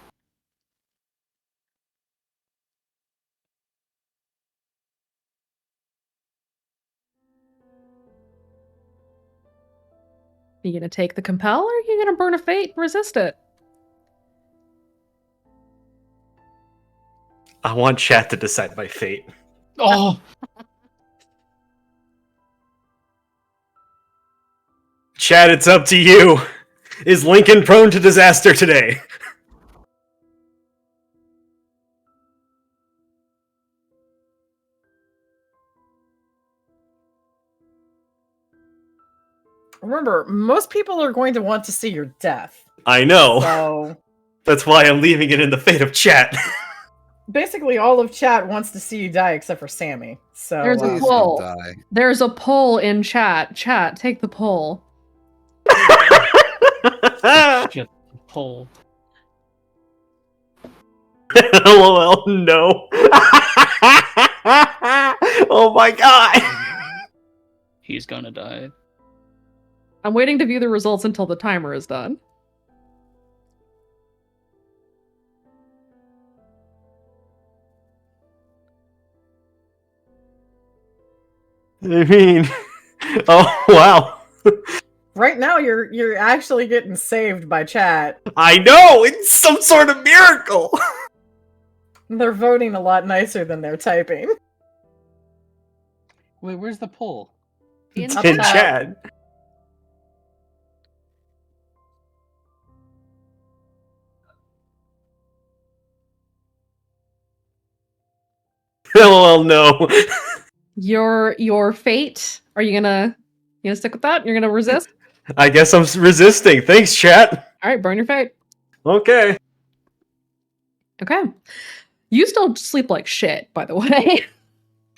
Are you gonna take the compel, or are you gonna burn a fate and resist it? I want chat to decide my fate. Oh! Chat, it's up to you. Is Lincoln prone to disaster today? Remember, most people are going to want to see your death. I know. So That's why I'm leaving it in the fate of chat. basically, all of chat wants to see you die except for Sammy. So There's a Please poll. don't die. There's a poll in chat. Chat, take the poll. Shit, pull. LOL, no. Oh my god. He's gonna die. I'm waiting to view the results until the timer is done. I mean, oh wow. right now, you're actually getting saved by chat. I know, it's some sort of miracle. They're voting a lot nicer than they're typing. Wait, where's the poll? It's In in chat. chat. LOL, no. Your fate. Are you gonna stick with that? You're gonna resist? I guess I'm resisting. Thanks, chat. All right, burn your fate. Okay. Okay. You still sleep like shit, by the way.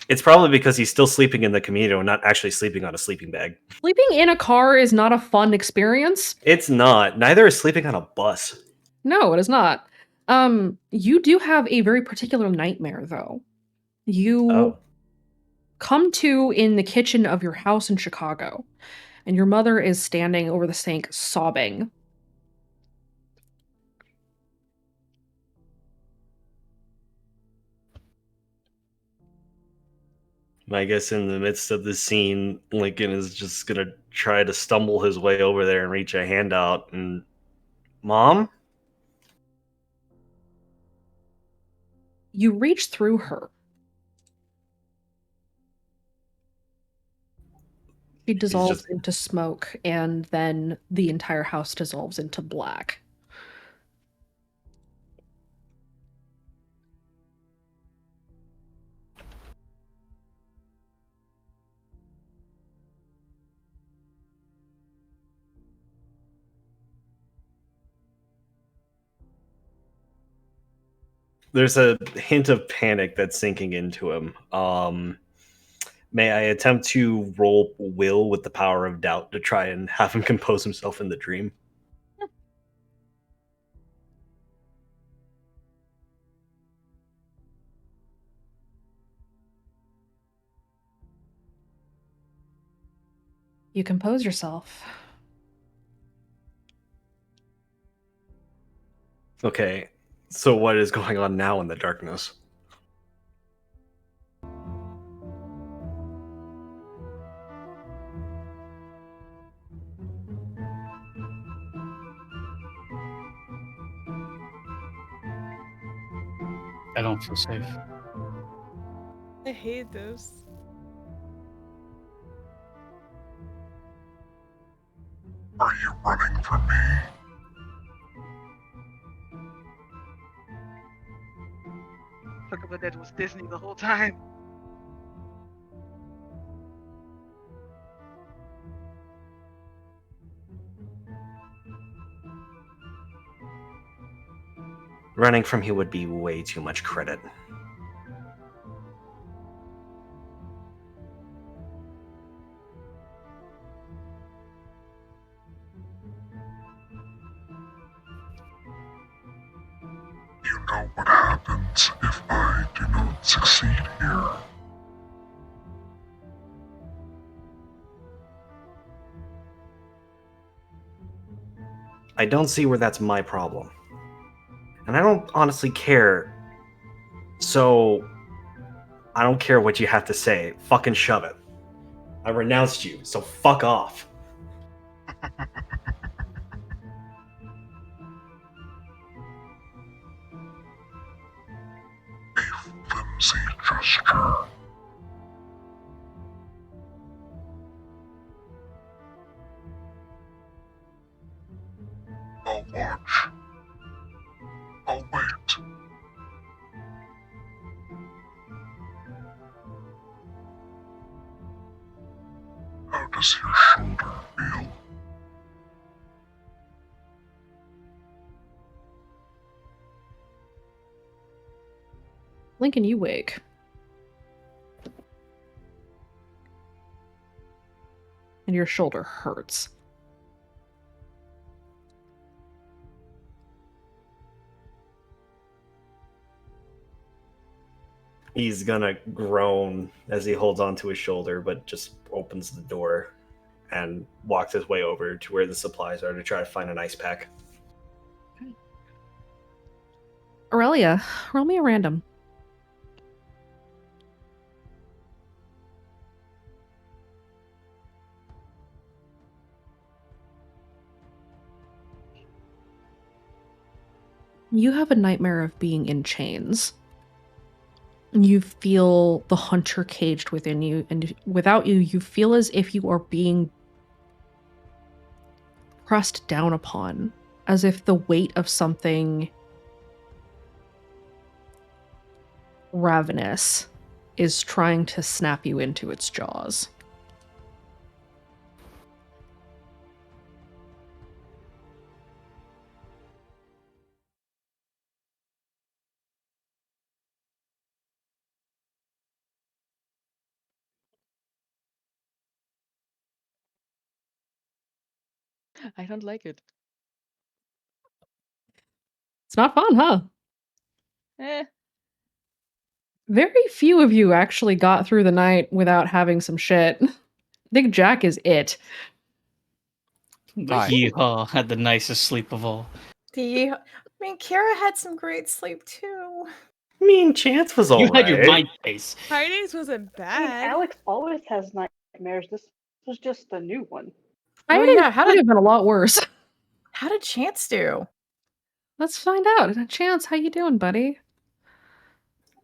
It's probably because he's still sleeping in the Camino and not actually sleeping on a sleeping bag. Sleeping in a car is not a fun experience. It's not. Neither is sleeping on a bus. No, it is not. You do have a very particular nightmare, though. You Oh. come to in the kitchen of your house in Chicago, and your mother is standing over the sink sobbing. I guess in the midst of the scene, Lincoln is just gonna try to stumble his way over there and reach a hand out and Mom? You reach through her. She dissolves just- into smoke, and then the entire house dissolves into black. There's a hint of panic that's sinking into him. May I attempt to roll will with the power of doubt to try and have him compose himself in the dream? You compose yourself. Okay, so what is going on now in the darkness? I don't feel safe. I hate this. Are you running from me? Look at that was Disney the whole time. Running from you would be way too much credit. You know what happens if I do not succeed here. I don't see where that's my problem. And I don't honestly care. So, I don't care what you have to say. Fucking shove it. I renounced you, so fuck off. A flimsy gesture. I'll watch. I'll wait. How does your shoulder feel. Lincoln, you wake. And your shoulder hurts. He's gonna groan as he holds onto his shoulder, but just opens the door and walks his way over to where the supplies are to try to find an ice pack. Aurelia, roll me a random. You have a nightmare of being in chains. You feel the hunter caged within you, and without you, you feel as if you are being pressed down upon, as if the weight of something ravenous is trying to snap you into its jaws. I don't like it. It's not fun, huh? Eh. Very few of you actually got through the night without having some shit. I think Jack is it. But Hi. Yeehaw had the nicest sleep of all. I mean, Kara had some great sleep too. I mean, Chance was You alright. had your mind space. Fridays wasn't I mean, bad. Alex always has nightmares. This was just a new one. Oh, Friday yeah, how would did- have been a lot worse. How did Chance do? Let's find out. Chance, how you doing, buddy?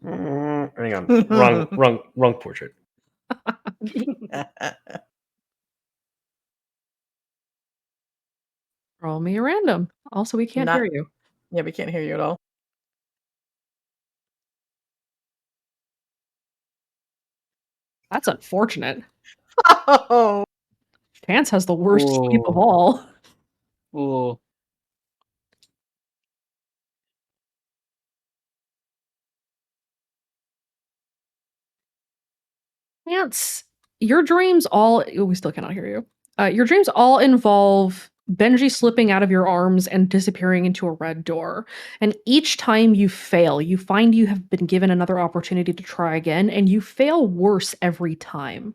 Hang on. Wrong portrait. Roll me a random. Also, we can't Not- hear you. Yeah, we can't hear you at all. That's unfortunate. Oh, Chance has the worst sleep of Whoa. all. Ooh. Chance, your dreams all. Oh, we still cannot hear you. Your dreams all involve Benji slipping out of your arms and disappearing into a red door. And each time you fail, you find you have been given another opportunity to try again, and you fail worse every time.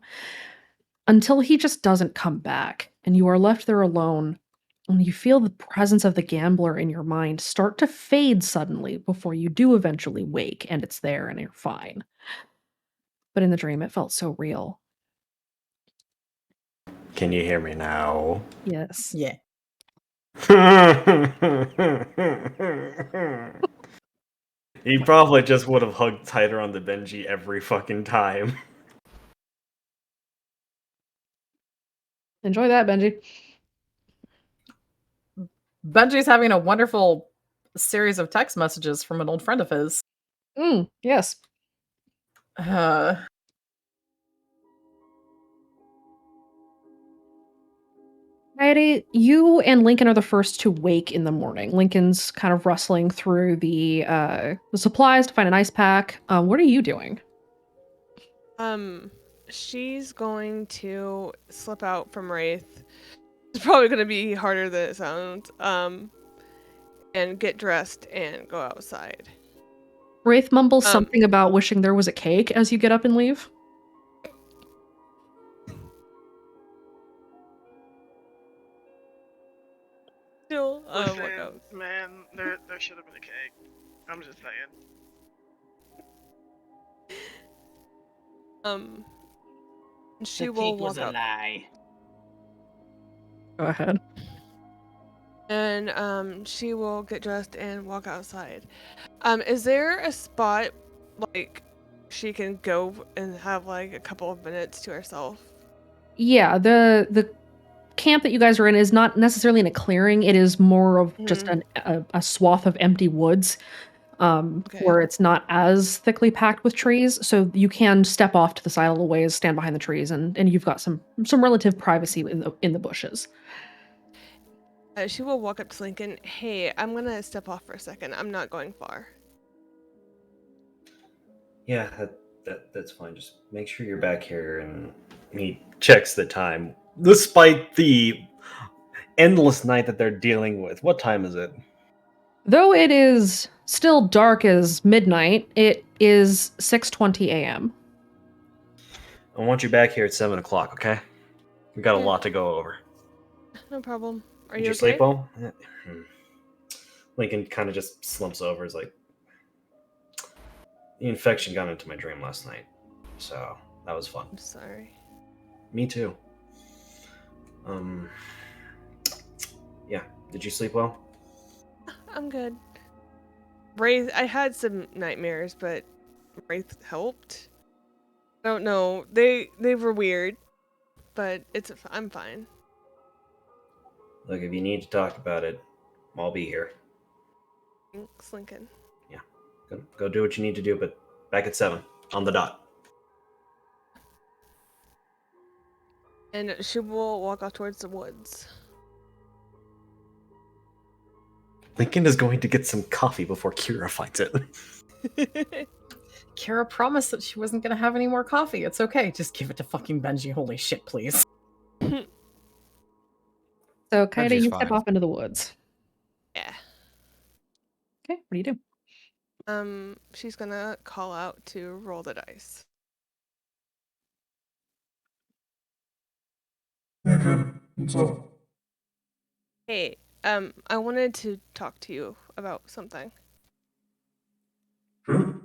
Until he just doesn't come back, and you are left there alone, and you feel the presence of the gambler in your mind start to fade suddenly before you do eventually wake, and it's there and you're fine. But in the dream, it felt so real. Can you hear me now? Yes. yeah. He probably just would have hugged tighter on the Benji every fucking time. Enjoy that, Benji. Benji's having a wonderful series of text messages from an old friend of his. Yes. Heidi, you and Lincoln are the first to wake in the morning. Lincoln's kind of rustling through the supplies to find an ice pack. What are you doing? She's going to slip out from Wraith. It's probably going to be harder than it sounds. And get dressed and go outside. Wraith mumbles something about wishing there was a cake as you get up and leave. Still, Listen, what goes? man, there should have been a cake. I'm just saying. She will walk out. lie. Go ahead. And she will get dressed and walk outside. Is there a spot like she can go and have like a couple of minutes to herself? Yeah, the camp that you guys are in is not necessarily in a clearing. It is more of just a swath of empty woods. Okay. where it's not as thickly packed with trees, so you can step off to the side a little ways, stand behind the trees, and you've got some relative privacy in the bushes. She will walk up to Lincoln. Hey, I'm gonna step off for a second. I'm not going far. Yeah, that's fine. Just make sure you're back here. And he checks the time, despite the endless night that they're dealing with. What time is it? Though it is still dark as midnight, it is 6:20 a.m. I want you back here at 7 o'clock. Okay, we got a Yeah. lot to go over. No problem. Are Did you you okay? sleep well? Lincoln kind of just slumps over. Is like, the infection got into my dream last night, so that was fun. I'm sorry. Me too. Yeah. Did you sleep well? I'm good. Wraith, I had some nightmares, but Wraith helped. I don't know. They were weird, but I'm fine. Look, if you need to talk about it, I'll be here. Thanks, Lincoln. Go do what you need to do, but back at 7 on the dot. And she will walk off towards the woods. Lincoln is going to get some coffee before Kira finds it. Kara promised that she wasn't gonna have any more coffee. It's okay. Just give it to fucking Benji. Holy shit, please. So, Kaida, Benji's you step fine. off into the woods. Yeah. Okay, what do you do? She's gonna call out to roll the dice. Hey, kid. What's up? Hey, I wanted to talk to you about something. Sure.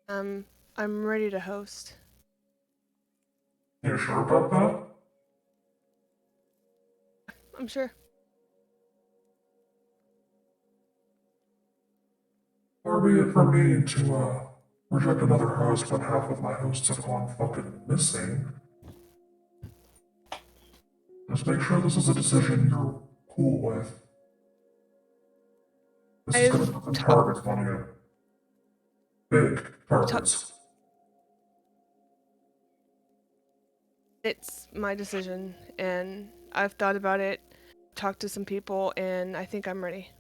I'm ready to host. You sure about that? I'm sure. Far be it from me to, reject another host when half of my hosts have gone fucking missing. Just make sure this is a decision you're cool with. This is gonna put some targets on you. Big targets. It's my decision, and I've thought about it, talked to some people, and I think I'm ready.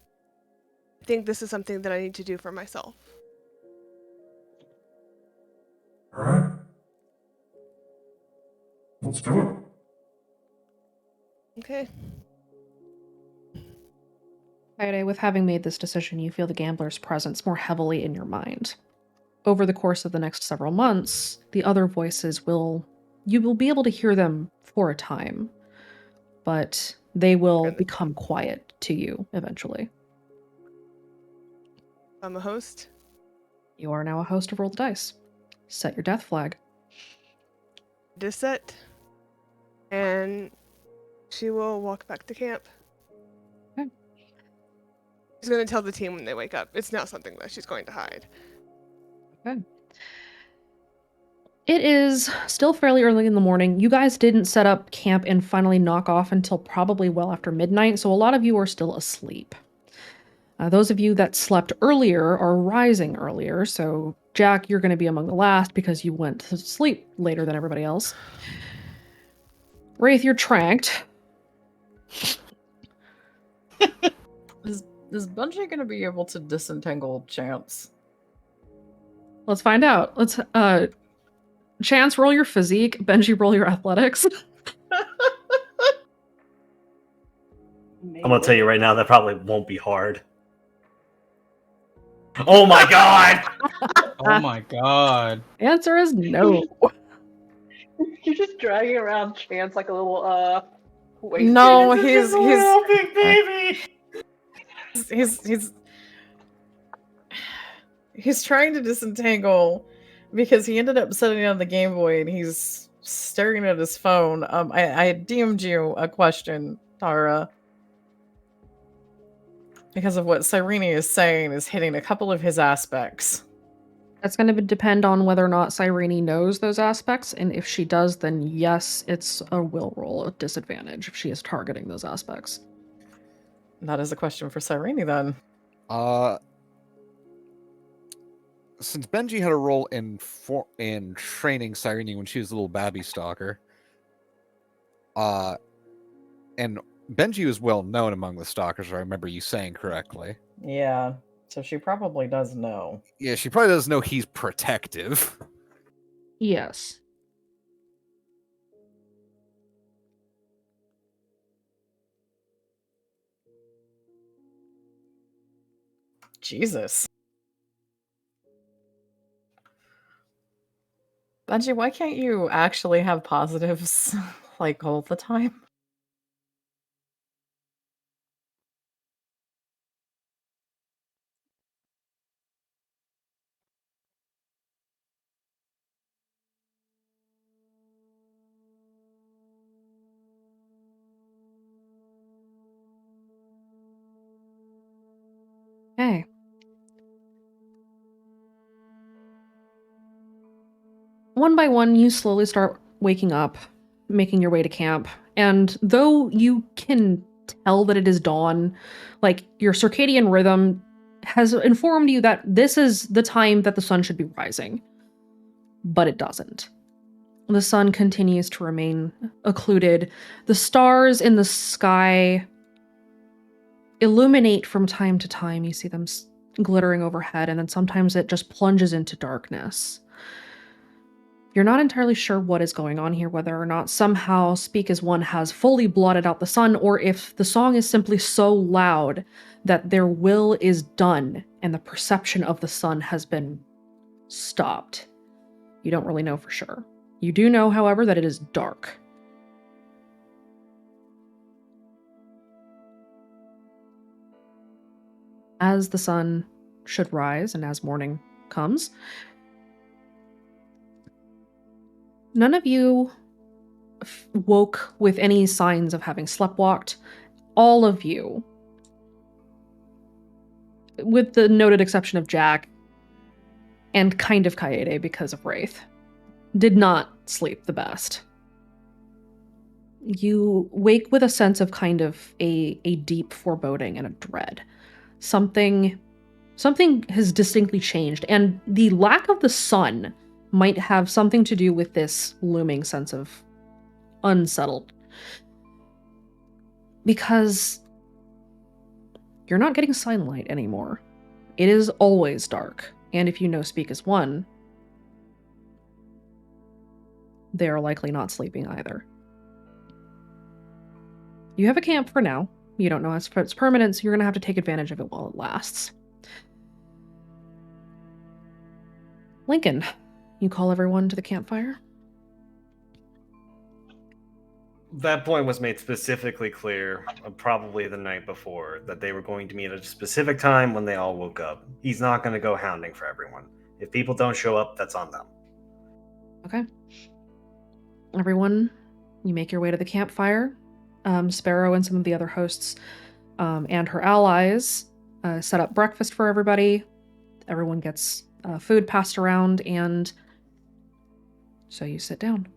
I think this is something that I need to do for myself. Alright? Let's do it. Okay. Kaide, with having made this decision, you feel the gambler's presence more heavily in your mind. Over the course of the next several months, the other voices you will be able to hear them for a time, but they will become quiet to you eventually. I'm a host. You are now a host of Roll the Dice. Set your death flag. Set. And she will walk back to camp. Okay. She's going to tell the team when they wake up. It's not something that she's going to hide. Okay. It is still fairly early in the morning. You guys didn't set up camp and finally knock off until probably well after midnight, so a lot of you are still asleep. Those of you that slept earlier are rising earlier, so Jack, you're going to be among the last because you went to sleep later than everybody else. Wraith, you're tranked. Is Bungie gonna be able to disentangle Chance? Let's find out. Let's Chance, roll your physique. Benji, roll your athletics. I'm gonna tell you right now, that probably won't be hard. Oh my god! Oh my god. Answer is no. You're just dragging around Chance like a little waste. No, This is a little big baby. He's trying to disentangle because he ended up setting down the Game Boy and he's staring at his phone. I DM'd you a question, Tara. Because of what Cyrene is saying is hitting a couple of his aspects. That's going to depend on whether or not Cyrene knows those aspects, and if she does, then yes, it's a will roll at disadvantage if she is targeting those aspects. That is a question for Cyrene then. since Benji had a role in training Cyrene when she was a little babby stalker, and Benji was well known among the stalkers, if I remember you saying correctly. Yeah, so she probably does know. Yeah, she probably doesn't know he's protective. Yes. Jesus. Benji, why can't you actually have positives like all the time? Hey. One by one, you slowly start waking up, making your way to camp. And though you can tell that it is dawn, like your circadian rhythm has informed you that this is the time that the sun should be rising. But it doesn't. The sun continues to remain occluded. The stars in the sky illuminate from time to time. You see them glittering overhead, and then sometimes it just plunges into darkness. You're not entirely sure what is going on here, whether or not somehow Speak as One has fully blotted out the sun, or if the song is simply so loud that their will is done and the perception of the sun has been stopped. You don't really know for sure. You do know, however, that it is dark. As the sun should rise and as morning comes, none of you woke with any signs of having sleptwalked. All of you, with the noted exception of Jack and kind of Kaede because of Wraith, did not sleep the best. You wake with a sense of kind of a deep foreboding and a dread. Something has distinctly changed, and the lack of the sun might have something to do with this looming sense of unsettled. Because you're not getting sunlight anymore. It is always dark. And if you know Speak as One, they are likely not sleeping either. You have a camp for now. You don't know if it's permanent, so you're going to have to take advantage of it while it lasts. Lincoln, you call everyone to the campfire? That point was made specifically clear, probably the night before, that they were going to meet at a specific time when they all woke up. He's not going to go hounding for everyone. If people don't show up, that's on them. Okay. Everyone, you make your way to the campfire. Sparrow and some of the other hosts and her allies set up breakfast for everybody. Everyone gets food passed around, and so you sit down.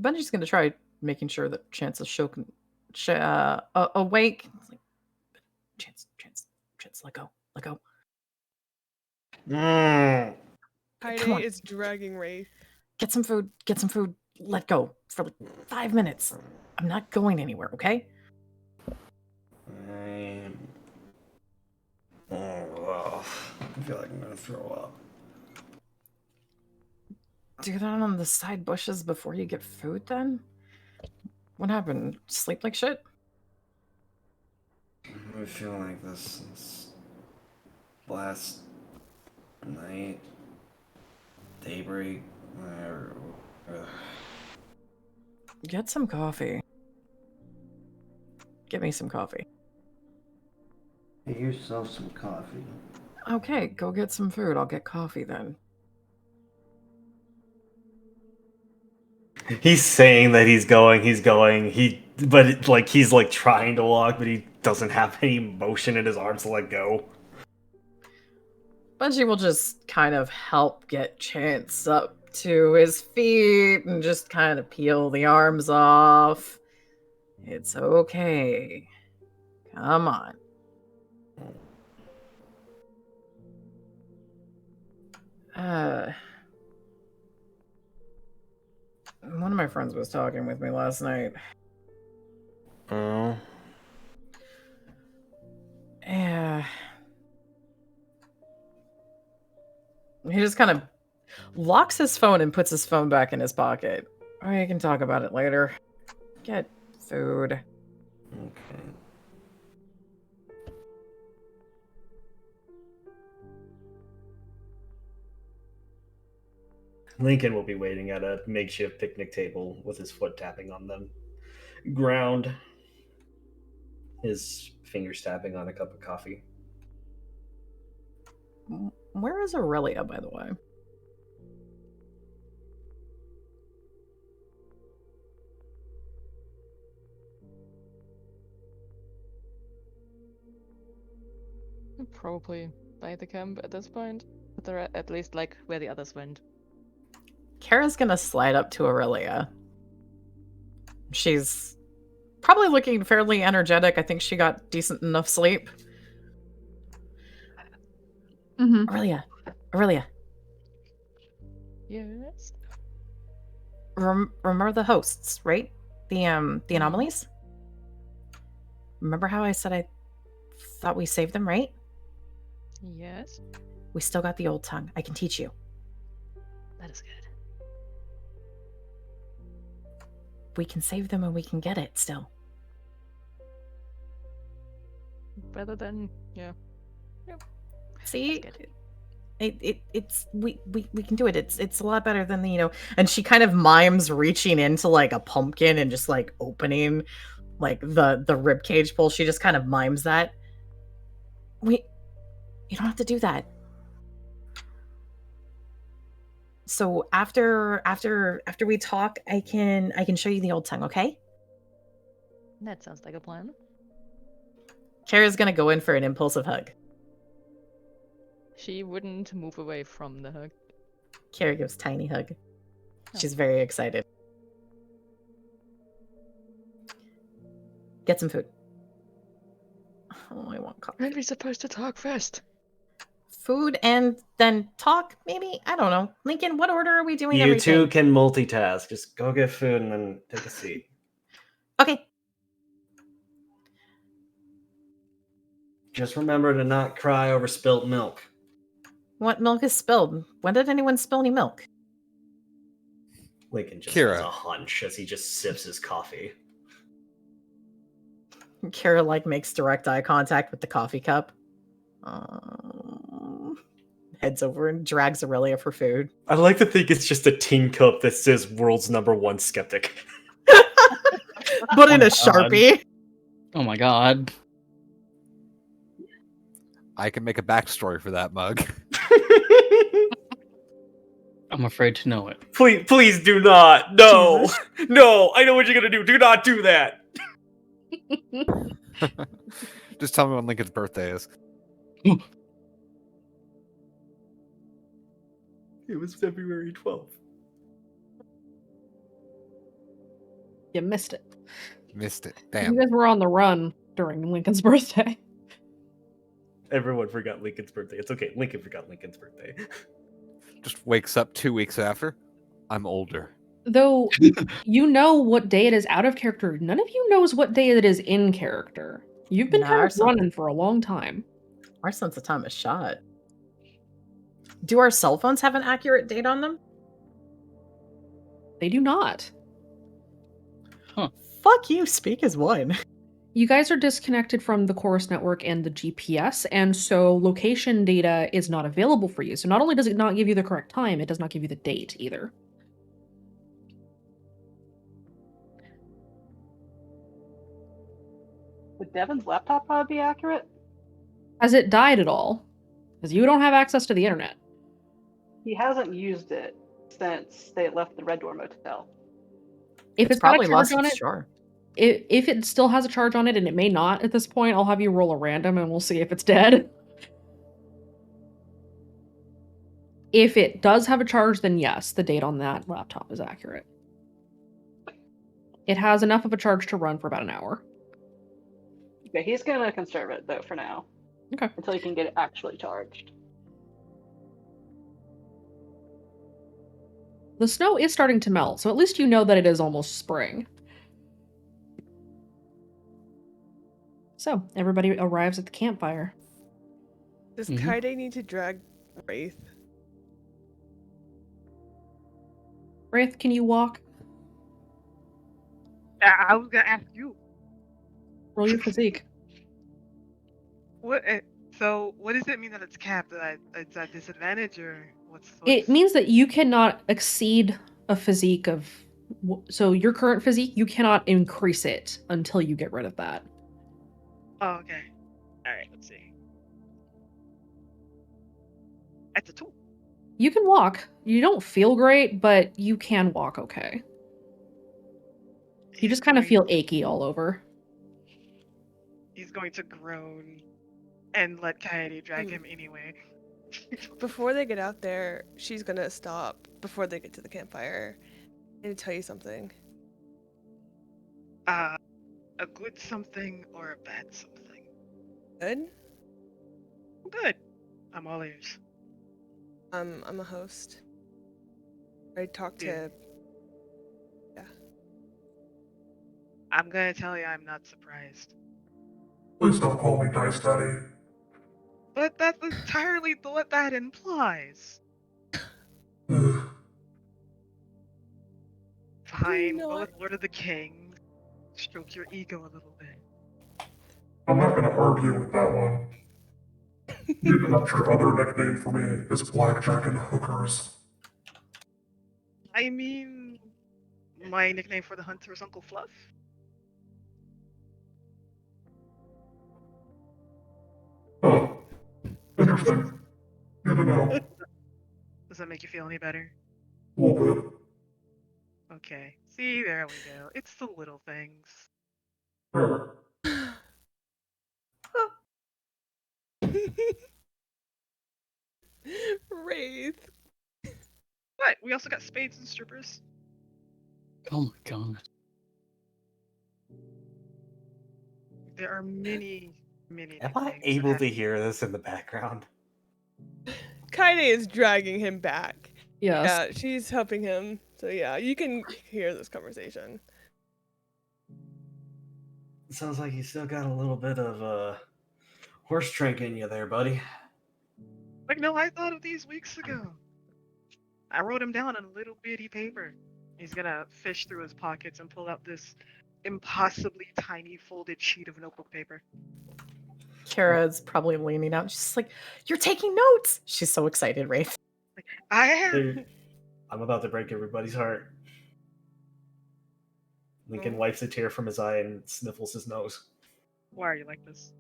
Benji's gonna try making sure that Chance is awake. It's like, Chance, let go. Mm. Come Kaede on. is dragging Wraith. Get some food. Let go for like 5 minutes. I'm not going anywhere, okay? I feel like I'm gonna throw up. Do that on the side bushes before you get food then? What happened? Sleep like shit? I feel like this since last night, daybreak, whatever. Get some coffee. Get me some coffee. Get yourself some coffee. Okay, go get some food. I'll get coffee then. He's saying that he's going. But he's like trying to walk, but he doesn't have any motion in his arms to let go. Benji will just kind of help get Chance up to his feet and just kind of peel the arms off. It's okay. Come on. One of my friends was talking with me last night. Oh. Yeah. He just kind of locks his phone and puts his phone back in his pocket. We can talk about it later. Get food. Okay. Lincoln will be waiting at a makeshift picnic table with his foot tapping on the ground, his fingers tapping on a cup of coffee. Where is Aurelia, by the way? Probably by the camp at this point. But they're at least like where the others went. Kara's gonna slide up to Aurelia. She's probably looking fairly energetic. I think she got decent enough sleep. Mm-hmm. Aurelia, Yes. remember the hosts, right? The anomalies? Remember how I said I thought we saved them, right? Yes. We still got the old tongue. I can teach you. That is good. We can save them and we can get it still. Better than See? That's good. It's we can do it. It's a lot better than the. And she kind of mimes reaching into like a pumpkin and just like opening like the rib cage pull. She just kind of mimes that. You don't have to do that. So after we talk, I can show you the old tongue, okay? That sounds like a plan. Kara's gonna go in for an impulsive hug. She wouldn't move away from the hug. Kara gives tiny hug. Oh. She's very excited. Get some food. Oh, I want coffee. Aren't we supposed to talk first? Food and then talk, maybe? I don't know. Lincoln, what order are we doing You everything? two can multitask. Just go get food and then take a seat. Okay. Just remember to not cry over spilt milk. What milk is spilled? When did anyone spill any milk? Lincoln just Kira. has a hunch as he just sips his coffee. Kara like makes direct eye contact with the coffee cup. Heads over and drags Aurelia for food. I like to think it's just a tin cup that says "World's #1 Skeptic." But in a God. Sharpie. Oh my god. I can make a backstory for that mug. I'm afraid to know it. Please do not. No. No, I know what you're gonna do. Do not do that. Just tell me when Lincoln's birthday is. It was February 12th. You missed it. Missed it. You Damn. guys were on the run during Lincoln's birthday. Everyone forgot Lincoln's birthday. It's okay. Lincoln forgot Lincoln's birthday. Just wakes up 2 weeks after. I'm older. Though you know what day it is out of character, none of you knows what day it is in character. You've been Nah, kind our of son- running for a long time. Our sense of time is shot. Do our cell phones have an accurate date on them? They do not. Fuck you, speak as one. You guys are disconnected from the Chorus network and the GPS, and so location data is not available for you. So not only does it not give you the correct time, it does not give you the date either. Would Devin's laptop probably be accurate? Has it died at all? Because you don't have access to the internet. He hasn't used it since they left the Red Door Motel. If it's got a probably charge lost on its it, charge. if it still has a charge on it, and it may not at this point, I'll have you roll a random and we'll see if it's dead. If it does have a charge, then yes, the date on that laptop is accurate. It has enough of a charge to run for about an hour. Okay, he's gonna conserve it though for now. Okay. Until he can get it actually charged. The snow is starting to melt, so at least you know that it is almost spring. So, everybody arrives at the campfire. Does Mhm. Kaide need to drag Wraith? Wraith, can you walk? I was gonna ask you. Roll your physique. What? So, what does it mean that it's capped? That it's at disadvantage, or what's? It means that you cannot exceed a physique of. So, your current physique, you cannot increase it until you get rid of that. Oh, okay. All right. Let's see. That's a 2. You can walk. You don't feel great, but you can walk okay. You just kind of feel achy all over. He's going to groan and let Coyote drag him anyway. Before they get out there, she's gonna stop before they get to the campfire. I need to tell you something. A good something or a bad something? Good? Good. I'm all ears. I'm a host. I talked to. Yeah. I'm gonna tell you, I'm not surprised. Please don't call me Dice Daddy. But that's entirely what that implies. Ugh. Fine, know go what? with Lord of the Kings. Stroke your ego a little bit. I'm not gonna argue with that one. Even if your other nickname for me is Blackjack and Hookers. I mean, my nickname for the hunter is Uncle Fluff. Oh, interesting. Good to know. Does that make you feel any better? A little bit. Okay. See, there we go. It's the little things. Sure. Wraith. But we also got spades and strippers. Oh my god. There are many, many. Am I able to hear this in the background? Kaide is dragging him back. Yes. Yeah, she's helping him. So yeah, you can hear this conversation. It sounds like you still got a little bit of horse drink in you there, buddy. Like, no, I thought of these weeks ago. I wrote him down on a little bitty paper. He's gonna fish through his pockets and pull out this impossibly tiny folded sheet of notebook paper. Kara's probably leaning out. She's like, "You're taking notes." She's so excited, Wraith. I am. Dude, I'm about to break everybody's heart. Lincoln wipes a tear from his eye and sniffles his nose. Why are you like this?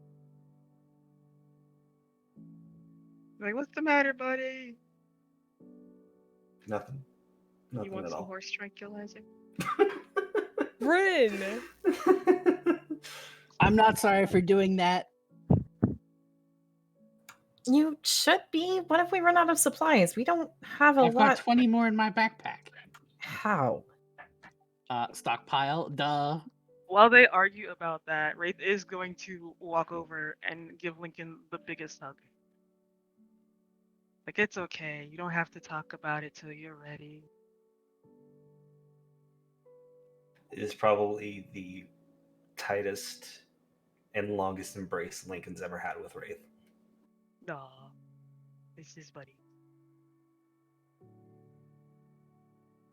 Like, what's the matter, buddy? Nothing. You Nothing want at some all. horse tranquilizer? Bryn! I'm not sorry for doing that. You should be. What if we run out of supplies? We don't have a I've got lot. 20 more in my backpack. How? Stockpile, duh. While they argue about that, Wraith is going to walk over and give Lincoln the biggest hug. Like, it's okay. You don't have to talk about it till you're ready. It is probably the tightest and longest embrace Lincoln's ever had with Wraith. Aw, it's his buddy.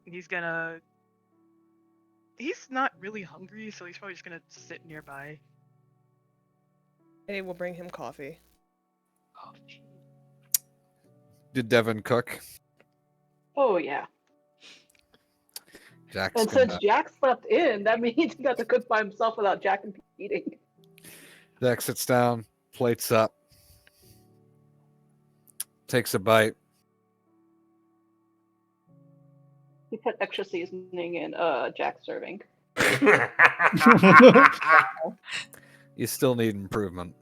He's gonna... He's not really hungry, so he's probably just gonna sit nearby. Kaide will bring him coffee. Did Devin cook? Oh yeah. Jack's And since gonna, Jack slept in, that means he got to cook by himself without Jack competing. Jack sits down, plates up, takes a bite. He put extra seasoning in Jack's serving. You still need improvement.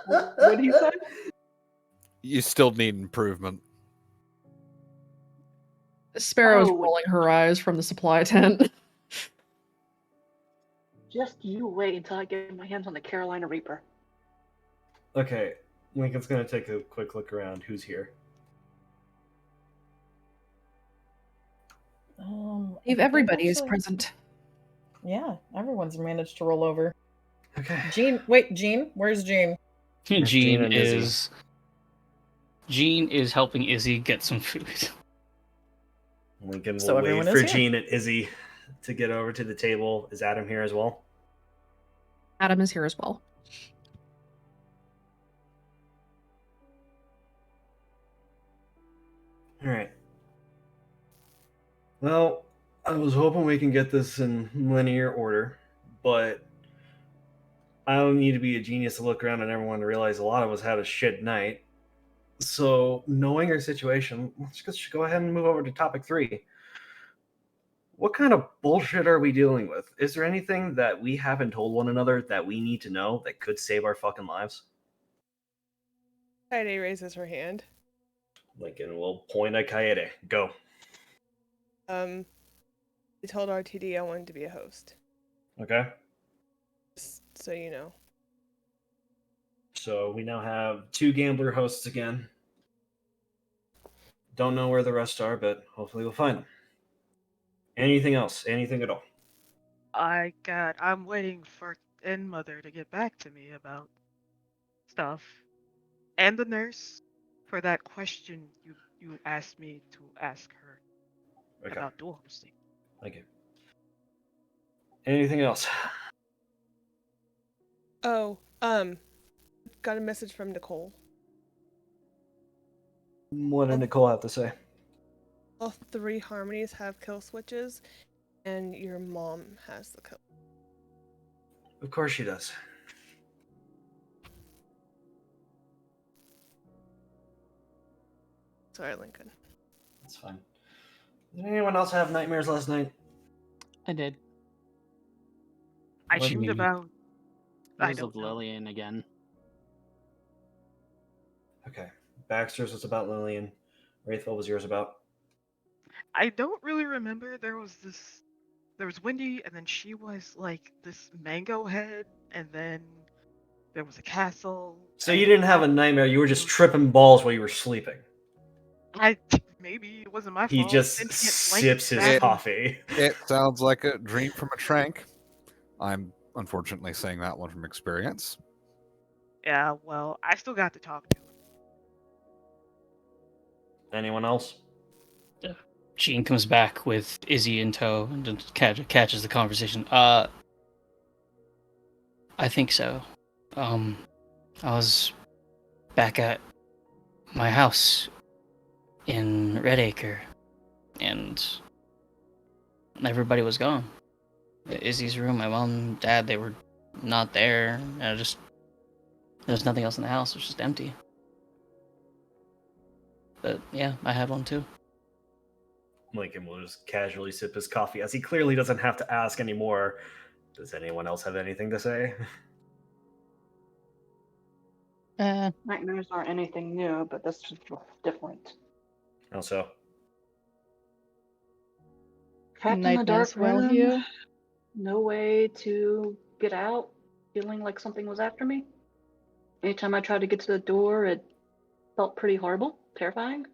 What do you say? You still need improvement. Sparrow's Oh. rolling her eyes from the supply tent. Just you wait until I get my hands on the Carolina Reaper. Okay, Lincoln's gonna take a quick look around. Who's here? If I think everybody is actually- present. Yeah, everyone's managed to roll over. Okay. Gene, where's Gene? Gene Gene and Izzy. is helping Izzy get some food. Lincoln will So wait everyone for is here. Gene and Izzy to get over to the table. Is Adam here as well? Adam is here as well. All right. Well, I was hoping we can get this in linear order, but I don't need to be a genius to look around and everyone to realize a lot of us had a shit night. So, knowing our situation, let's just go ahead and move over to topic 3. What kind of bullshit are we dealing with? Is there anything that we haven't told one another that we need to know that could save our fucking lives? Kaede raises her hand. Lincoln will point at Kaede. Go. I told RTD I wanted to be a host. Okay. Just so you know. So we now have 2 gambler hosts again. Don't know where the rest are, but hopefully we'll find them. Anything else? Anything at all? I'm waiting for Mother to get back to me about stuff. And the nurse for that question you asked me to ask her Okay. about dual hosting. Thank you. Anything else? Oh, got a message from Nicole. What did Nicole have to say? All 3 harmonies have kill switches, and your mom has the kill. Of course she does. Sorry, Lincoln. That's fine. Did anyone else have nightmares last night? I did. I What do you dreamed mean? about. It I was of don't know. Lillian again. Okay. Baxter's was about Lillian. Wraith, what was yours about? I don't really remember. There was Wendy, and then she was like this mango head, and then there was a castle. So you and didn't have a nightmare, you were just tripping balls while you were sleeping. Maybe it wasn't my He fault. just Sentient sips his blanket coffee. It sounds like a dream from a trank. I'm unfortunately saying that one from experience. Yeah, well, I still got to talk to him. Anyone else? Gene comes back with Izzy in tow and just catches the conversation. I think so. I was back at my house in Redacre, and everybody was gone. Izzy's room, my mom, dad, they were not there. There's nothing else in the house. It was just empty. But yeah, I had one too. Lincoln will just casually sip his coffee as he clearly doesn't have to ask anymore. Does anyone else have anything to say? Nightmares aren't anything new, but this is different. Also, Trapped in the Nightmares dark well room, here. no way to get out, feeling like something was after me. Anytime I tried to get to the door, it felt pretty horrible, terrifying.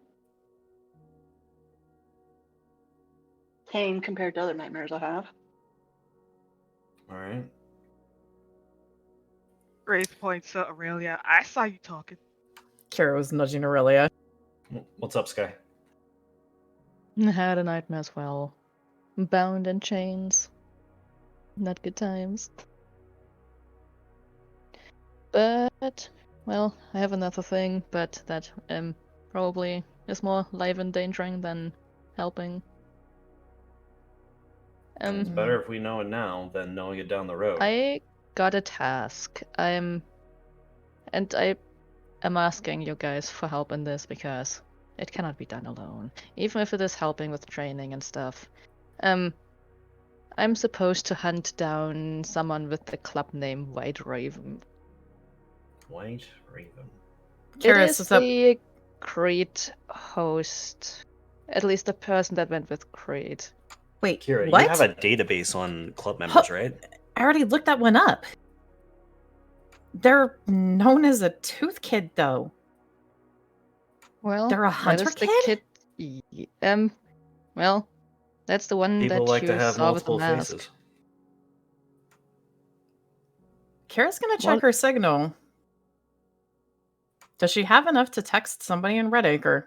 Tame compared to other nightmares I have. all right. Wraith points to Aurelia. I saw you talking. Kira was nudging Aurelia. What's up, Sky? Had a nightmare as well. Bound in chains. Not good times. But, well, I have another thing, but that probably is more life endangering than helping. It's better if we know it now than knowing it down the road. I got a task. And I am asking you guys for help in this because it cannot be done alone. Even if it is helping with training and stuff. I'm supposed to hunt down someone with the club name White Raven. White Raven. Kira, It is is that the Creed host. At least the person that went with Creed. wait? Kira, what? you have a database on club members, right? I already looked that one up. They're known as a tooth kid, though. Well, They're a that hunter is the kid? well, that's the one People that like you to have saw with the multiple mask. faces. Kara's gonna check Well- her signal. Does she have enough to text somebody in Redacre?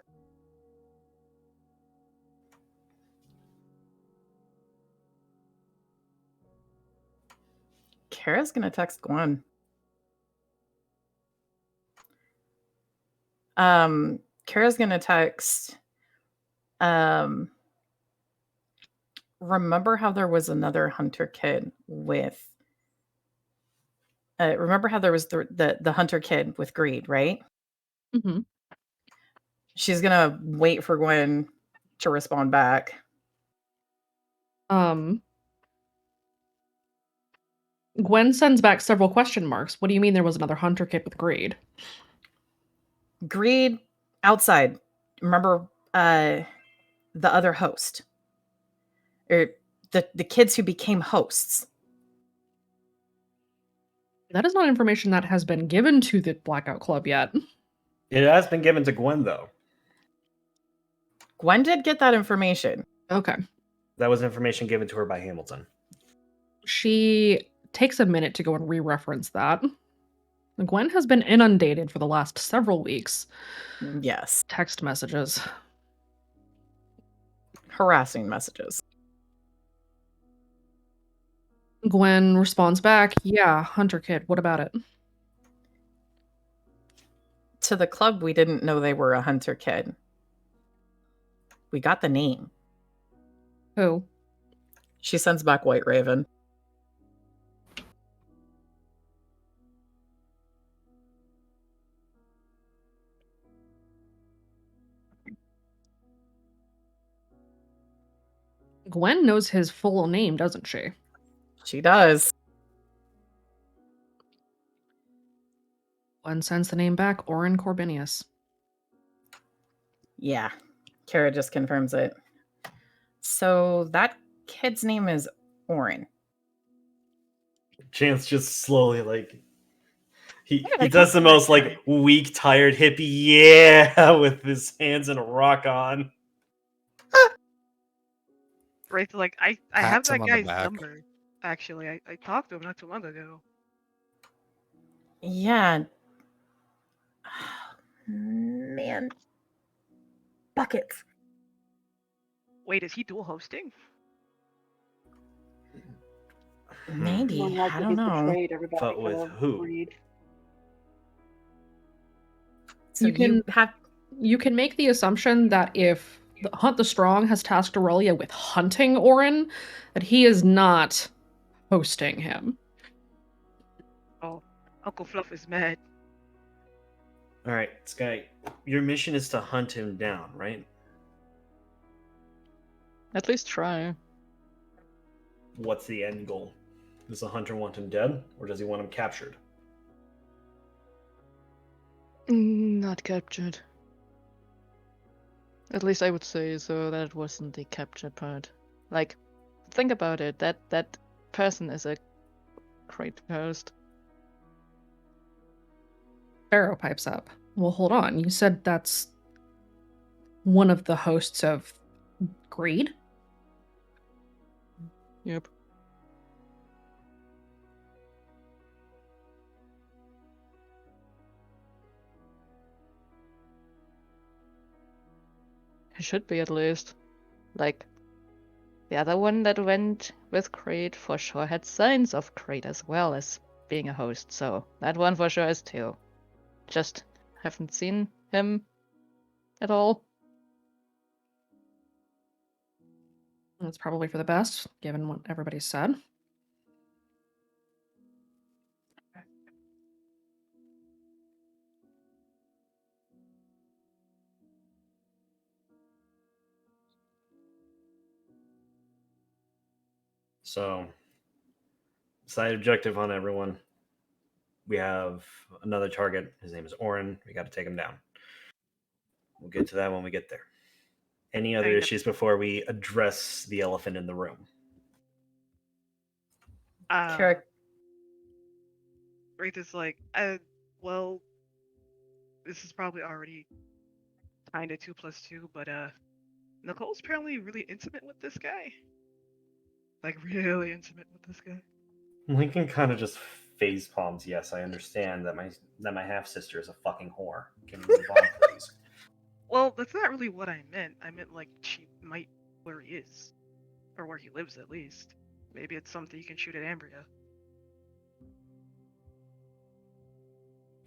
Kara's gonna text Gwen. Kara's gonna text. Remember how there was another hunter kid with. Remember how there was the hunter kid with greed, right? Mm-hmm. She's gonna wait for Gwen to respond back. Gwen sends back several question marks. What do you mean there was another hunter kid with greed? Greed outside. Remember the other host. Or the kids who became hosts. That is not information that has been given to the Blackout Club yet. It has been given to Gwen, though. Gwen did get that information. Okay. That was information given to her by Hamilton. She takes a minute to go and re-reference that. Gwen has been inundated for the last several weeks. Yes. Text messages. Harassing messages. Gwen responds back, yeah, hunter kid, what about it? To the club, we didn't know they were a hunter kid. We got the name. Who? She sends back White Raven. Gwen knows his full name, doesn't she? She does. Gwen sends the name back, Orin Corbinius. Yeah. Kara just confirms it. So that kid's name is Orin. Chance just slowly, like, he did I does come the from most, like, weak, tired hippie, yeah, with his hands in a rock on. Right, like I have Pats that him on the guy's back. number. Actually, I talked to him not too long ago. Yeah. Man. Buckets. Wait, is he dual hosting? Maybe. More I likely don't he's know. betrayed everybody But for with the who? greed. So You can make the assumption that if Hunt the Strong has tasked Aurelia with hunting Orin, that he is not hosting him. Oh, Uncle Fluff is mad. All right, Sky, your mission is to hunt him down, right? At least try. What's the end goal? Does the hunter want him dead, or does he want him captured? Not captured. At least I would say so. That wasn't the captured part. Like, think about it. That person is a great host. Pharaoh pipes up. Well, hold on. You said that's one of the hosts of Greed? Yep. He should be at least. Like, the other one that went with Creed for sure had signs of Creed as well as being a host, so that one for sure is too. Just haven't seen him at all. That's probably for the best, given what everybody said. So, side objective on everyone. We have another target. His name is Orin. We got to take him down. We'll get to that when we get there. Any other Kind of. issues before we address the elephant in the room? Kara, Wraith is like, well, this is probably already kind of 2 + 2, but Nicole's apparently really intimate with this guy. Like, really intimate with this guy. Lincoln kind of just face palms. Yes, I understand that my half sister is a fucking whore. Can we move on, please? Well, that's not really what I meant. I meant like she might where he is, or where he lives at least. Maybe it's something you can shoot at Ambria.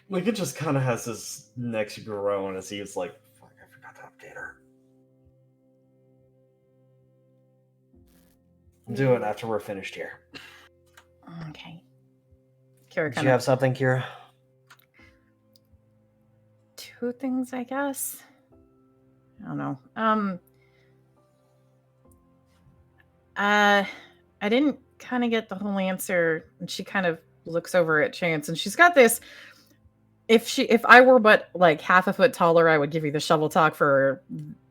Lincoln just kind of has his neck grown as he's like, "Fuck, I forgot to update her." I'll do it after we're finished here. okay. Kara Do kind you of have something, Kira? 2 things, I guess. I don't know. I didn't kind of get the whole answer, and she kind of looks over at Chance, and she's got this. If I were but like half a foot taller, I would give you the shovel talk for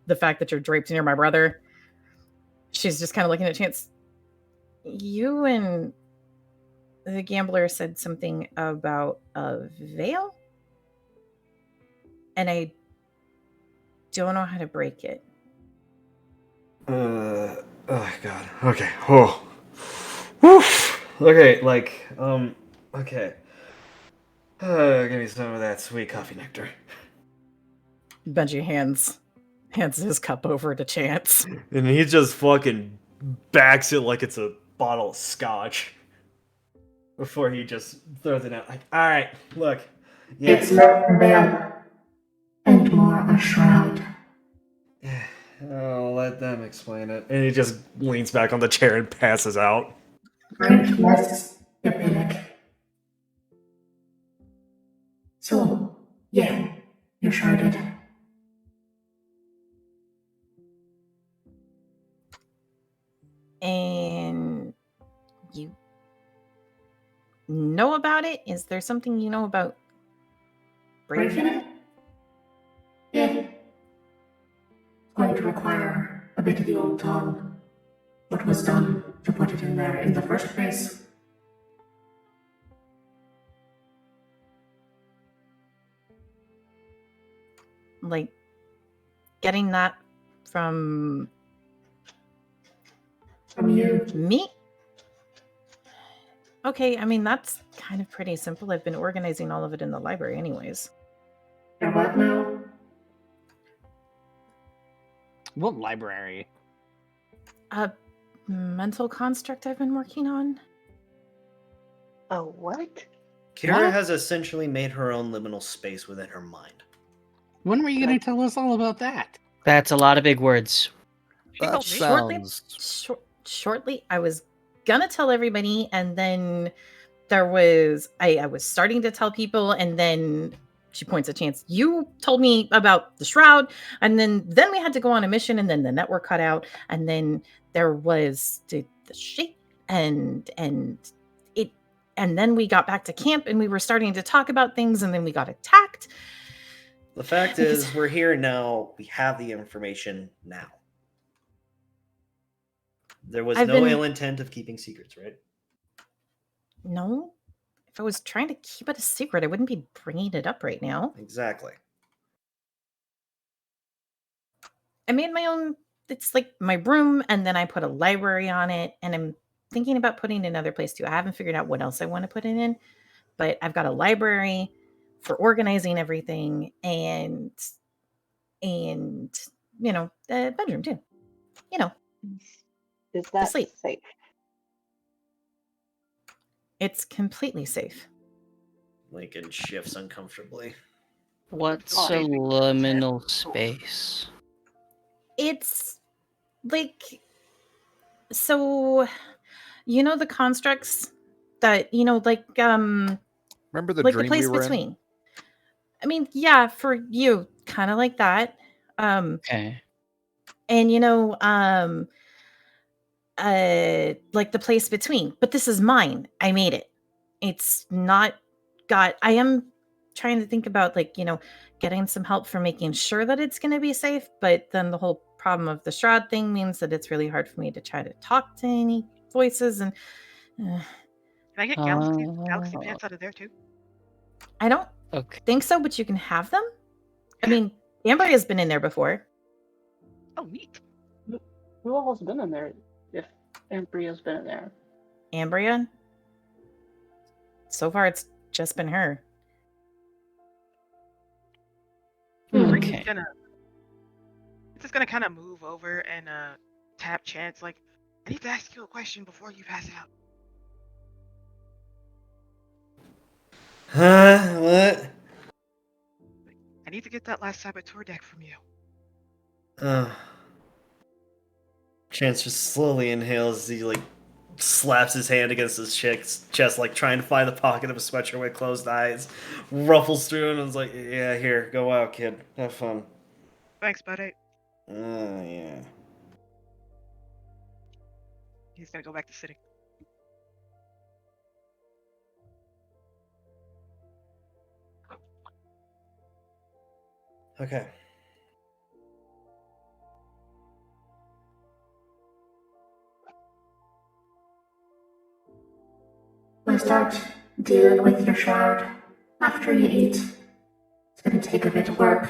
the fact that you're draped near my brother. She's just kind of looking at Chance. You and the gambler said something about a veil, and I don't know how to break it. Oh god. Okay. Oh. Woof. Okay, like, okay. Give me some of that sweet coffee nectar. Benji hands his cup over to Chance. And he just fucking backs it like it's a bottle of scotch. Before he just throws it out. Like, alright, look. It's not a veil, and more a shroud. I'll let them explain it. And he just leans back on the chair and passes out. Drink less, Epic. So, yeah, you're sharded. And you know about it? Is there something you know about Breaking it? Yeah. It's going to require a bit of the old tongue. What was done to put it in there in the first place? Like getting that from you? Me? Okay, I mean, that's kind of pretty simple. I've been organizing all of it in the library anyways. You're what now? What library? A mental construct I've been working on. A what? Kira What? has essentially made her own liminal space within her mind. When were you going to tell us all about that? That's a lot of big words. That Shortly, sounds. shortly, I was gonna tell everybody, and then there was I was starting to tell people, and then she points at Chance. You told me about the shroud, and then we had to go on a mission, and then the network cut out, and then there was the shit, and it, and then we got back to camp, and we were starting to talk about things, and then we got attacked. The fact is, we're here now. We have the information now. There was no ill intent of keeping secrets, right? No. If I was trying to keep it a secret, I wouldn't be bringing it up right now. Exactly. I made my own, it's like my room, and then I put a library on it, and I'm thinking about putting another place too. I haven't figured out what else I want to put it in, but I've got a library for organizing everything, and you know, the bedroom too. You know. Is that sleep. safe? It's completely safe. Lincoln shifts uncomfortably. What's Oh, a liminal space? It's like, so, you know, the constructs that, you know, like, Remember the like dream the place we were between. in? I mean, yeah, for you, kind of like that. Okay. And you know, like the place between, but this is mine. I made it. It's not got, I am trying to think about, like, you know, getting some help for making sure that it's going to be safe, but then the whole problem of the shroud thing means that it's really hard for me to try to talk to any voices, and Can I get galaxy pants out of there too? I don't Okay. think so, but you can have them. I mean, Amber has been in there before. Oh, neat. Who all has been in there? If Ambria's been in there. Ambria? So far, it's just been her. Ray's Okay. just gonna kind of move over and tap Chance like, I need to ask you a question before you pass out. Huh? What? I need to get that last saboteur deck from you. Chance just slowly inhales as he like slaps his hand against his chest, like trying to find the pocket of a sweatshirt with closed eyes, ruffles through and is like, "Yeah, here, go out, kid, have fun." Thanks, buddy. Yeah. He's gonna go back to sitting. Okay. We'll start dealing with your shroud after you eat. It's gonna take a bit of work.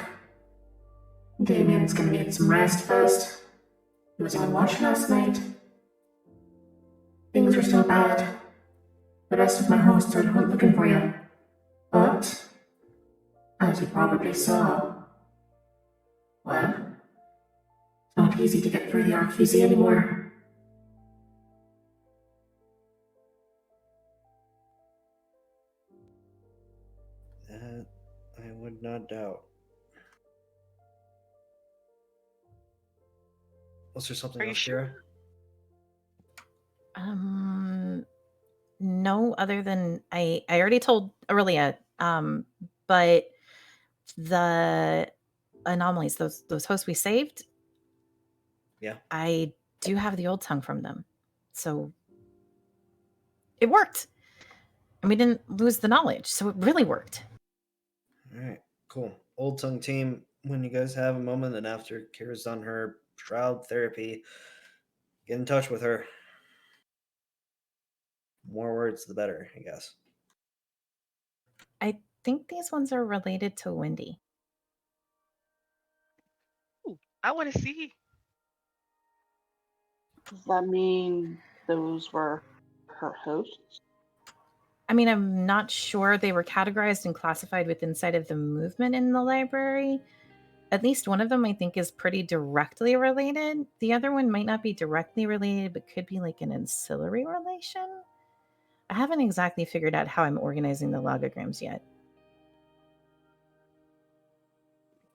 Damien's gonna need some rest first. He was on watch last night. Things are still bad. The rest of my hosts are looking for you. But, as you probably saw, well, it's not easy to get through the RQZ anymore. That I would not doubt. Was there something Are you else, sure? Kira? No, other than I already told Aurelia, but the anomalies, those hosts we saved, Yeah. I do have the old tongue from them. So it worked. And we didn't lose the knowledge, so it really worked. All right, cool. Old tongue team, when you guys have a moment and after Kira's done her shroud therapy, get in touch with her. More words, the better, I guess. I think these ones are related to Wendy. Ooh, I want to see. Does that mean those were her hosts? I mean, I'm not sure they were categorized and classified with inside of the movement in the library. At least one of them, I think, is pretty directly related. The other one might not be directly related, but could be like an ancillary relation. I haven't exactly figured out how I'm organizing the logograms yet.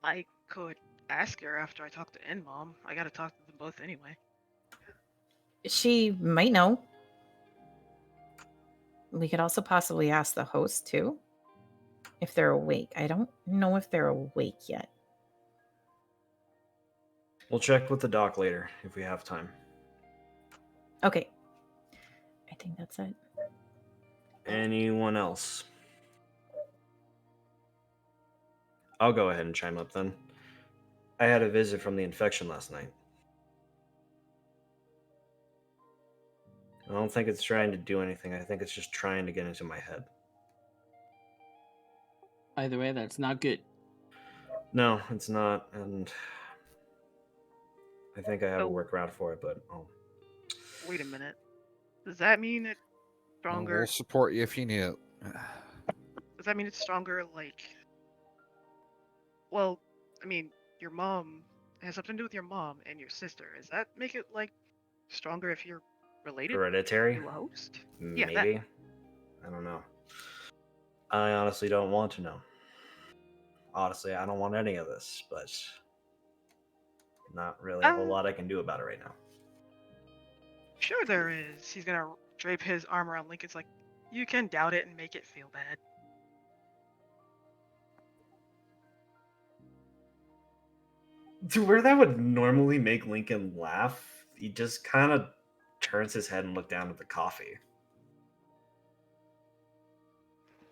I could ask her after I talk to N-Mom. I gotta talk to them both anyway. She might know. We could also possibly ask the host, too, if they're awake. I don't know if they're awake yet. We'll check with the doc later if we have time. Okay. I think that's it. Anyone else? I'll go ahead and chime up then. I had a visit from the infection last night. I don't think it's trying to do anything. I think it's just trying to get into my head. Either way, that's not good. No, it's not, and I think I have a Oh. workaround for it, but Wait a minute. Does that mean it's Well, stronger? we'll support you if you need it. Does that mean it's stronger, like... Well, I mean, your mom... It has something to do with your mom and your sister. Does that make it, like, stronger if you're related hereditary? to a host? Yeah, Maybe. I don't know. I honestly don't want to know. Honestly, I don't want any of this, but not really a whole lot I can do about it right now. Sure there is. He's gonna drape his arm around Lincoln's like, you can doubt it and make it feel bad. To where that would normally make Lincoln laugh, he just kind of turns his head and looks down at the coffee.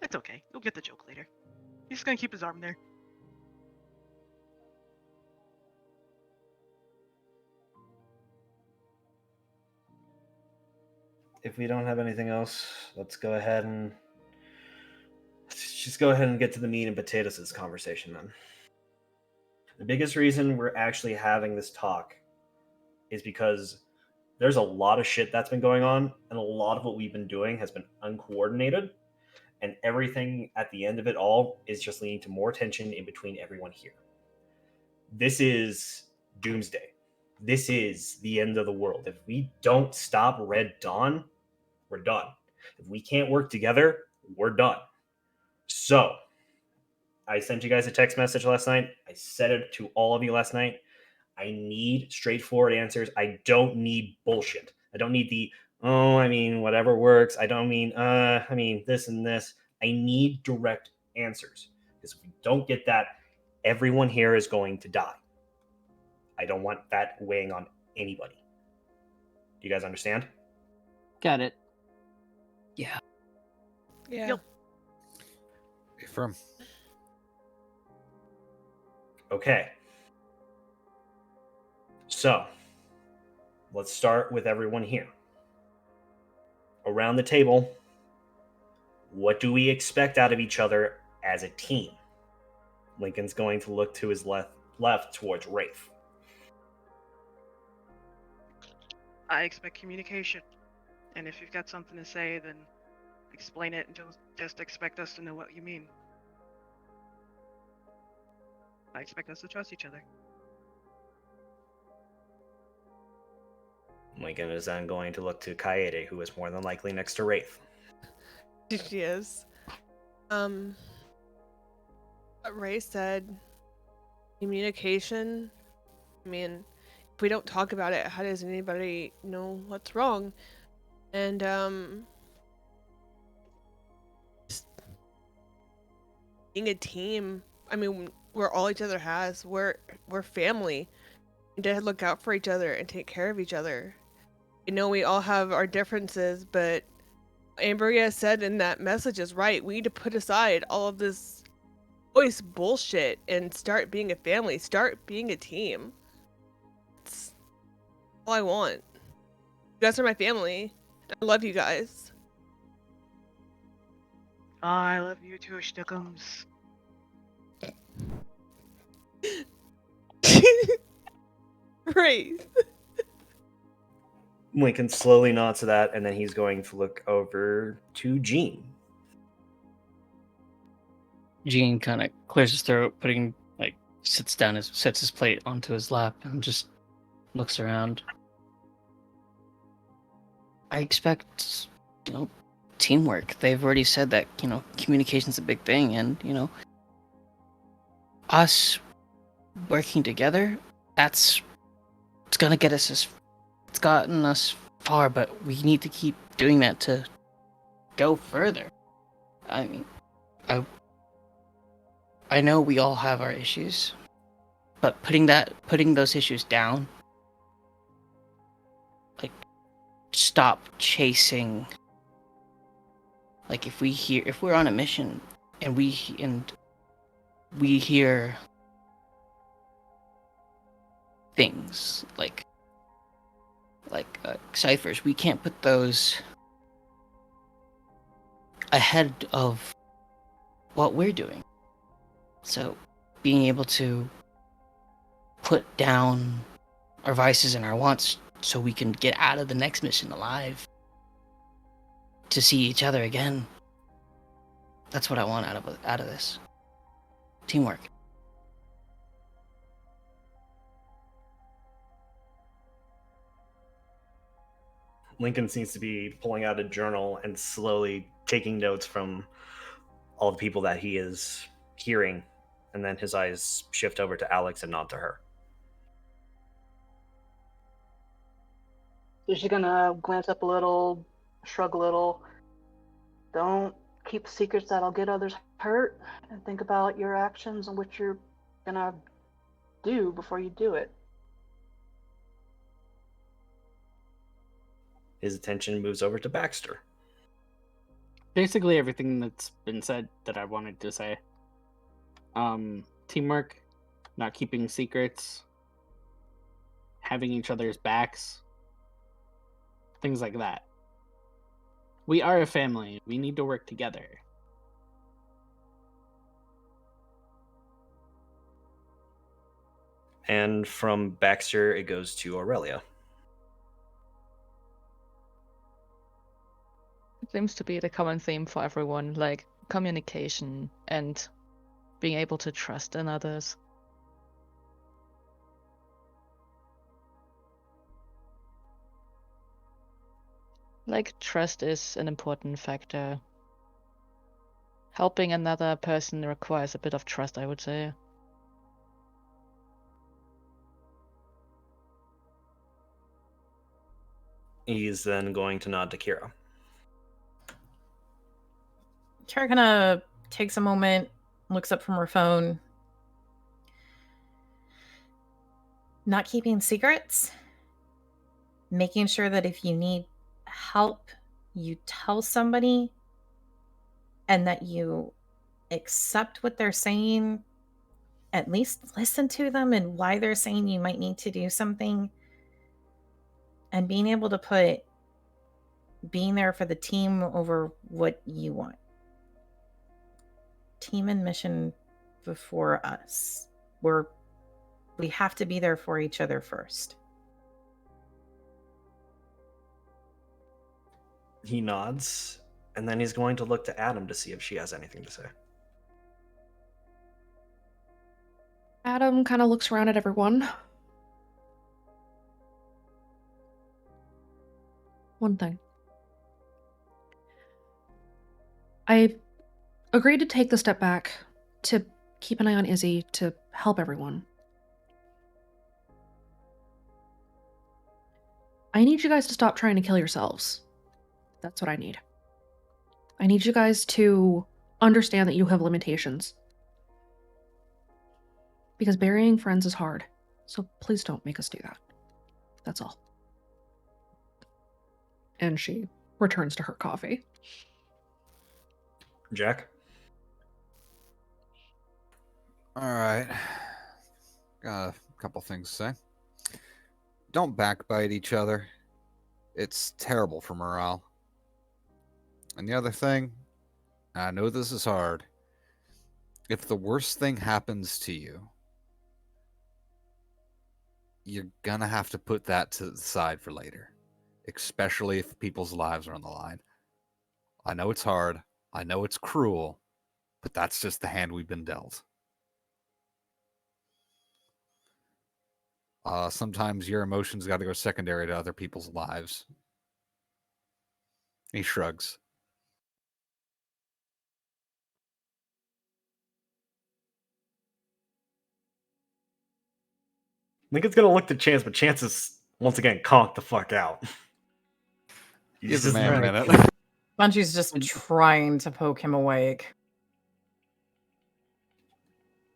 It's okay. You'll get the joke later. He's just gonna keep his arm there. if we don't have anything else, let's go ahead and get to the meat and potatoes of this conversation then. The biggest reason we're actually having this talk is because there's a lot of shit that's been going on, and a lot of what we've been doing has been uncoordinated, and everything at the end of it all is just leading to more tension in between everyone here. This is doomsday. This is the end of the world. If we don't stop Red Dawn, we're done. If we can't work together, we're done. So, I sent you guys a text message last night. I said it to all of you last night. I need straightforward answers. I don't need bullshit. I don't need the, whatever works. I don't mean, this and this. I need direct answers. Because if we don't get that, everyone here is going to die. I don't want that weighing on anybody. Do you guys understand? Got it. Yeah. Yeah. Yep. Affirm. Okay. So, let's start with everyone here. Around the table, what do we expect out of each other as a team? Lincoln's going to look to his left towards Rafe. I expect communication. And if you've got something to say, then explain it and don't just expect us to know what you mean. I expect us to trust each other. Lincoln is then going to look to Kaede, who is more than likely next to Rafe. She is. Ray said communication. I mean, if we don't talk about it, how does anybody know what's wrong? And just being a team. I mean, we're all each other has. We're family. We need to look out for each other and take care of each other. You know, we all have our differences, but Ambria said in that message is right. We need to put aside all of this voice bullshit and start being a family. Start being a team. That's all I want. You guys are my family. I love you guys. I love you too, Stickums. Right. Lincoln slowly nods to that, and then he's going to look over to Jean. Gene kind of clears his throat, sets his plate onto his lap, and just looks around. I expect, teamwork. They've already said that, communication's a big thing, and, us working together, it's gonna get us it's gotten us far, but we need to keep doing that to go further. I mean, I know we all have our issues, but putting those issues down, stop chasing. If we're on a mission and we hear things like ciphers, we can't put those ahead of what we're doing. So being able to put down our vices and our wants so we can get out of the next mission alive, to see each other again. That's what I want out of this. Teamwork. Lincoln seems to be pulling out a journal and slowly taking notes from all the people that he is hearing, and then his eyes shift over to Alex and nod to her. So she's gonna glance up a little, shrug a little. Don't keep secrets that'll get others hurt, and think about your actions and what you're gonna do before you do it. His attention moves over to Baxter. Basically everything that's been said that I wanted to say. Teamwork, not keeping secrets, having each other's backs, things like that. We are a family. We need to work together. And from Baxter, it goes to Aurelia. It seems to be the common theme for everyone, like communication and being able to trust in others. Like, trust is an important factor. Helping another person requires a bit of trust, I would say. He's then going to nod to Kira. Kara kind of takes a moment, looks up from her phone. Not keeping secrets. Making sure that if you need help, you tell somebody and that you accept what they're saying. At least listen to them and why they're saying you might need to do something. And being able to put being there for the team over what you want. Team and mission before us. We have to be there for each other first. He nods, and then he's going to look to Adam to see if she has anything to say. Adam kind of looks around at everyone. One thing. I agreed to take the step back to keep an eye on Izzy to help everyone. I need you guys to stop trying to kill yourselves. That's what I need. I need you guys to understand that you have limitations. Because burying friends is hard. So please don't make us do that. That's all. And she returns to her coffee. Jack? All right. Got a couple things to say. Don't backbite each other. It's terrible for morale. And the other thing, I know this is hard. If the worst thing happens to you, you're gonna have to put that to the side for later, especially if people's lives are on the line. I know it's hard. I know it's cruel, but that's just the hand we've been dealt. Sometimes your emotions got to go secondary to other people's lives. He shrugs. Lincoln's gonna look to Chance, but Chance is once again conked the fuck out. Give the man a minute. Bungie's just trying to poke him awake.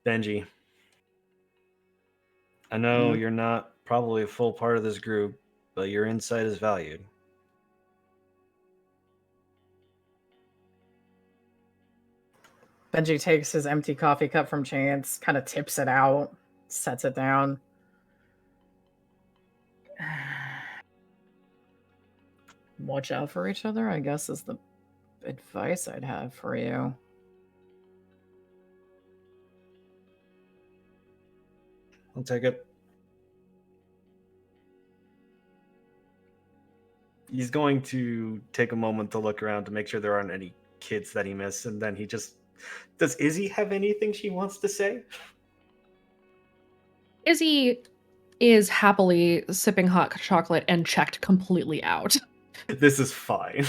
Benji, I know you're not probably a full part of this group, but your insight is valued. Benji takes his empty coffee cup from Chance, kind of tips it out, sets it down. Watch out for each other, I guess, is the advice I'd have for you. I'll take it. He's going to take a moment to look around to make sure there aren't any kids that he missed, and then he just... Does Izzy have anything she wants to say? Izzy is happily sipping hot chocolate and checked completely out. This is fine.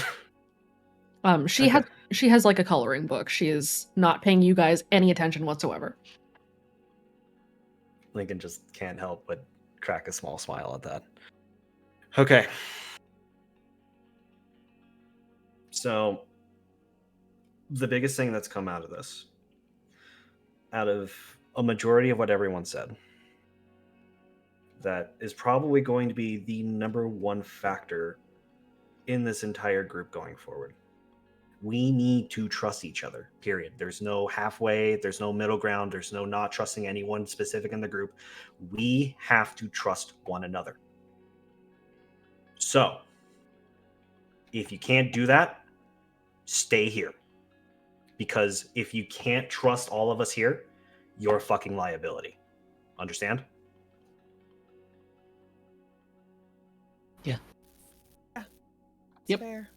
She has like a coloring book. She is not paying you guys any attention whatsoever. Lincoln just can't help but crack a small smile at that. Okay. So, the biggest thing that's come out of this, out of a majority of what everyone said, that is probably going to be the number one factor in this entire group going forward. We need to trust each other, period. There's no halfway, there's no middle ground, there's no not trusting anyone specific in the group. We have to trust one another. So, if you can't do that, stay here. Because if you can't trust all of us here, you're a fucking liability. Understand? It's Yep. fair.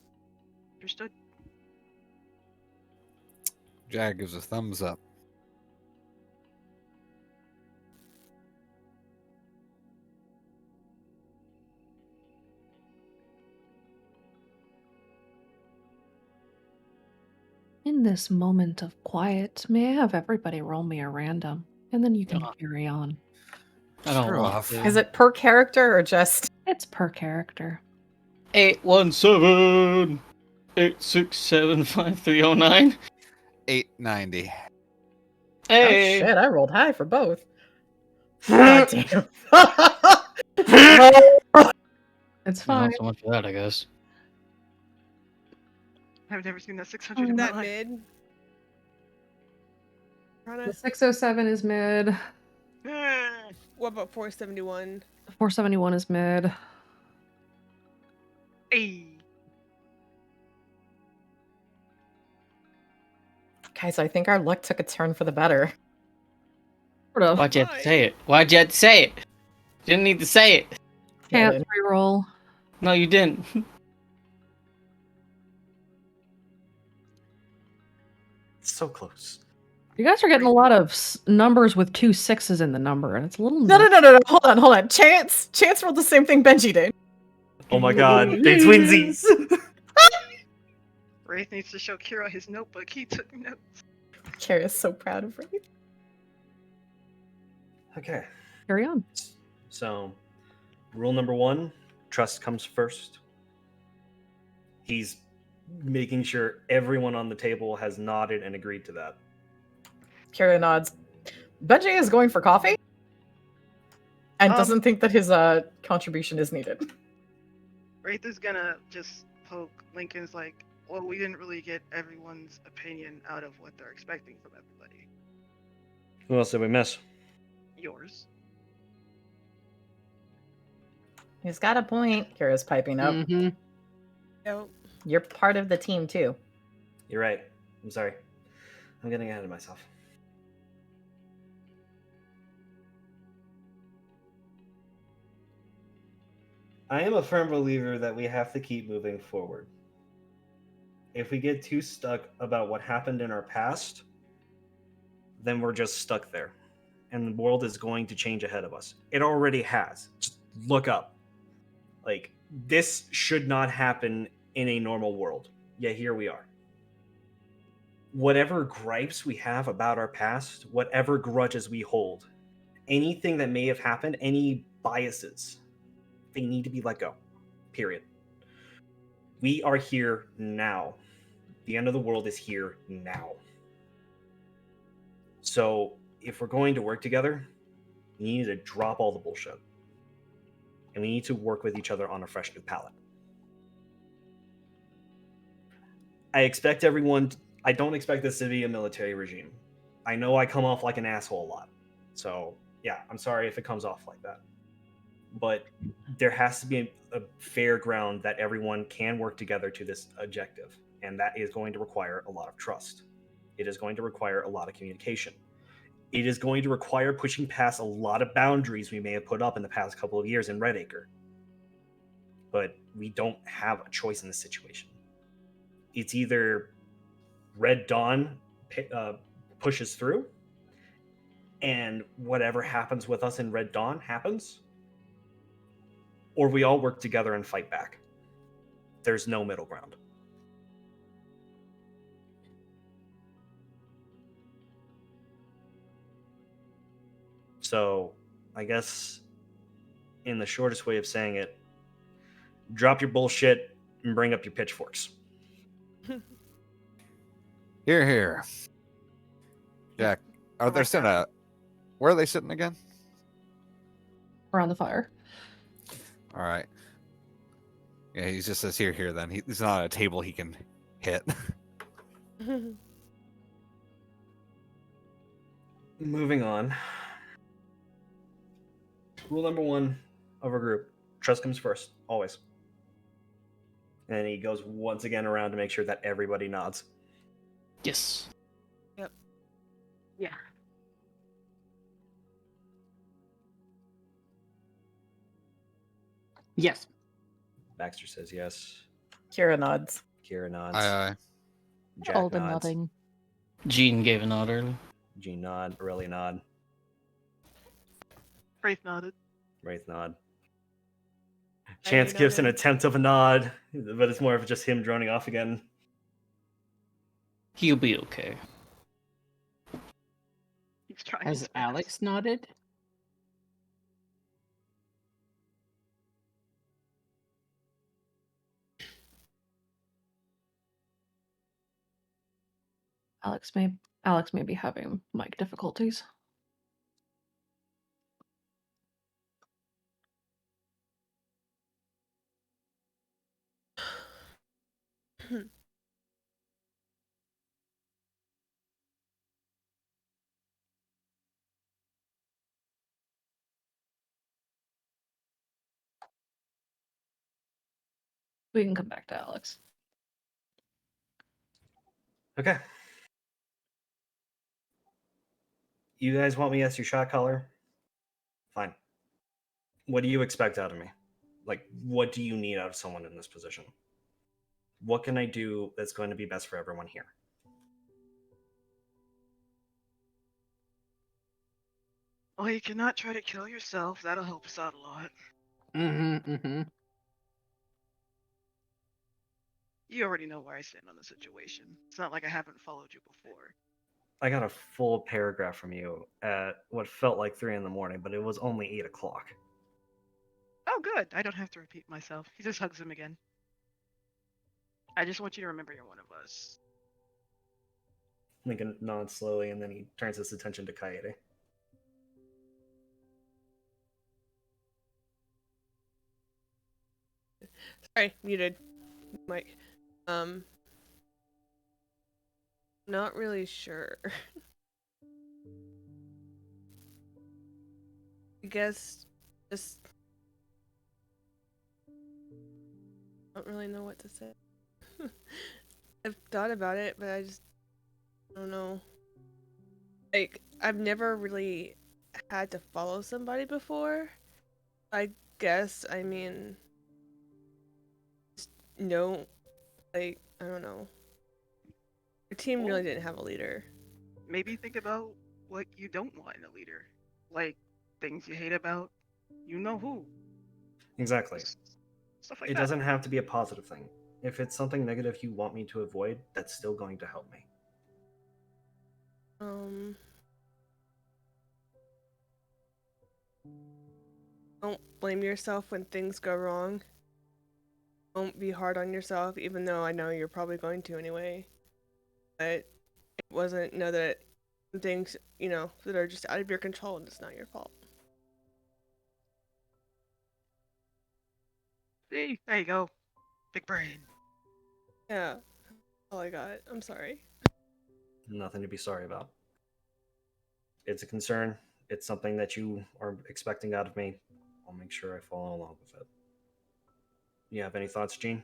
Understood. Jag gives a thumbs up. In this moment of quiet, may I have everybody roll me a random, and then you can Uh, carry on. I don't Screw want off. to. Is it per character or just? It's per character. 817 867 5309. 890. Hey. Oh shit! I rolled high for both. God damn. It's Well, fine. not so much for that, I guess. I've never seen that Is 600 in my that life. mid? The Rana? 607 is mid. What about 471? 471 is mid. Hey. Guys, I think our luck took a turn for the better. Sort of. Why'd you have to say it? Why'd you have to say it? Didn't need to say it. Chance reroll. No, you didn't. It's so close. You guys are getting a lot of numbers with 2 6s in the number, and it's a little. No. Hold on. Chance rolled the same thing Benji did. Oh my god, they twinsies! Wraith needs to show Kira his notebook. He took notes. Kira's so proud of Wraith. Okay. Carry on. So, rule number 1, trust comes first. He's making sure everyone on the table has nodded and agreed to that. Kira nods. Benji is going for coffee and doesn't think that his contribution is needed. Wraith is gonna just poke Lincoln's like, well, we didn't really get everyone's opinion out of what they're expecting from everybody. Who else did we miss? Yours. He's got a point. Kira's piping up. Mm-hmm. Yep. You're part of the team too. You're right. I'm sorry. I'm getting ahead of myself. I am a firm believer that we have to keep moving forward. If we get too stuck about what happened in our past, then we're just stuck there. And the world is going to change ahead of us. It already has. Just look up. Like, this should not happen in a normal world. Yet here we are. Whatever gripes we have about our past, whatever grudges we hold, anything that may have happened, any biases, they need to be let go. Period. We are here now. The end of the world is here now. So, if we're going to work together, we need to drop all the bullshit. And we need to work with each other on a fresh new palette. I don't expect this to be a military regime. I know I come off like an asshole a lot. So, yeah, I'm sorry if it comes off like that. But there has to be a fair ground that everyone can work together to this objective. And that is going to require a lot of trust. It is going to require a lot of communication. It is going to require pushing past a lot of boundaries we may have put up in the past couple of years in Redacre. But we don't have a choice in this situation. It's either Red Dawn pushes through, and whatever happens with us in Red Dawn happens, or we all work together and fight back. There's no middle ground. So, I guess in the shortest way of saying it, drop your bullshit and bring up your pitchforks. Here. Jack, are they sitting at? Where are they sitting again? Around the fire. All right. Yeah, he just says here. Then he's not at a table he can hit. Moving on. Rule number 1 of our group: trust comes first, always. And he goes once again around to make sure that everybody nods. Yes. Yep. Yeah. Yes. Baxter says yes. Kira nods. Kira nods. Aye, aye. Jack All the nods. nodding. Jean gave a nod early. Gene nod. Aurelia nod. Wraith nodded. Wraith nod. I Chance gives an nodded. attempt of a nod, but it's more of just him droning off again. He'll be okay. He's trying. Has his best. Alex nodded? Alex may be having mic difficulties. We can come back to Alex. Okay. You guys want me as your shot caller? Fine. What do you expect out of me? Like, what do you need out of someone in this position? What can I do that's going to be best for everyone here? Well, you cannot try to kill yourself. That'll help us out a lot. Mm-hmm. You already know where I stand on the situation. It's not like I haven't followed you before. I got a full paragraph from you at what felt like 3 in the morning, but it was only 8 o'clock. Oh, good. I don't have to repeat myself. He just hugs him again. I just want you to remember you're one of us. Lincoln nods slowly, and then he turns his attention to Kaede. Sorry, muted. Mike. Not really sure. I guess just don't really know what to say. I've thought about it, but I just don't know. Like, I've never really had to follow somebody before. I guess, I mean, just no, like, I don't know. The team really didn't have a leader. Maybe think about what you don't want in a leader. Like, things you hate about, you know who. Exactly. Stuff like It that. doesn't have to be a positive thing. If it's something negative you want me to avoid, that's still going to help me. Don't blame yourself when things go wrong. Don't be hard on yourself, even though I know you're probably going to anyway. But know that things, that are just out of your control and it's not your fault. See, there you go. Big brain. Yeah. All I got. I'm sorry. Nothing to be sorry about. It's a concern. It's something that you are expecting out of me. I'll make sure I follow along with it. You have any thoughts, Gene?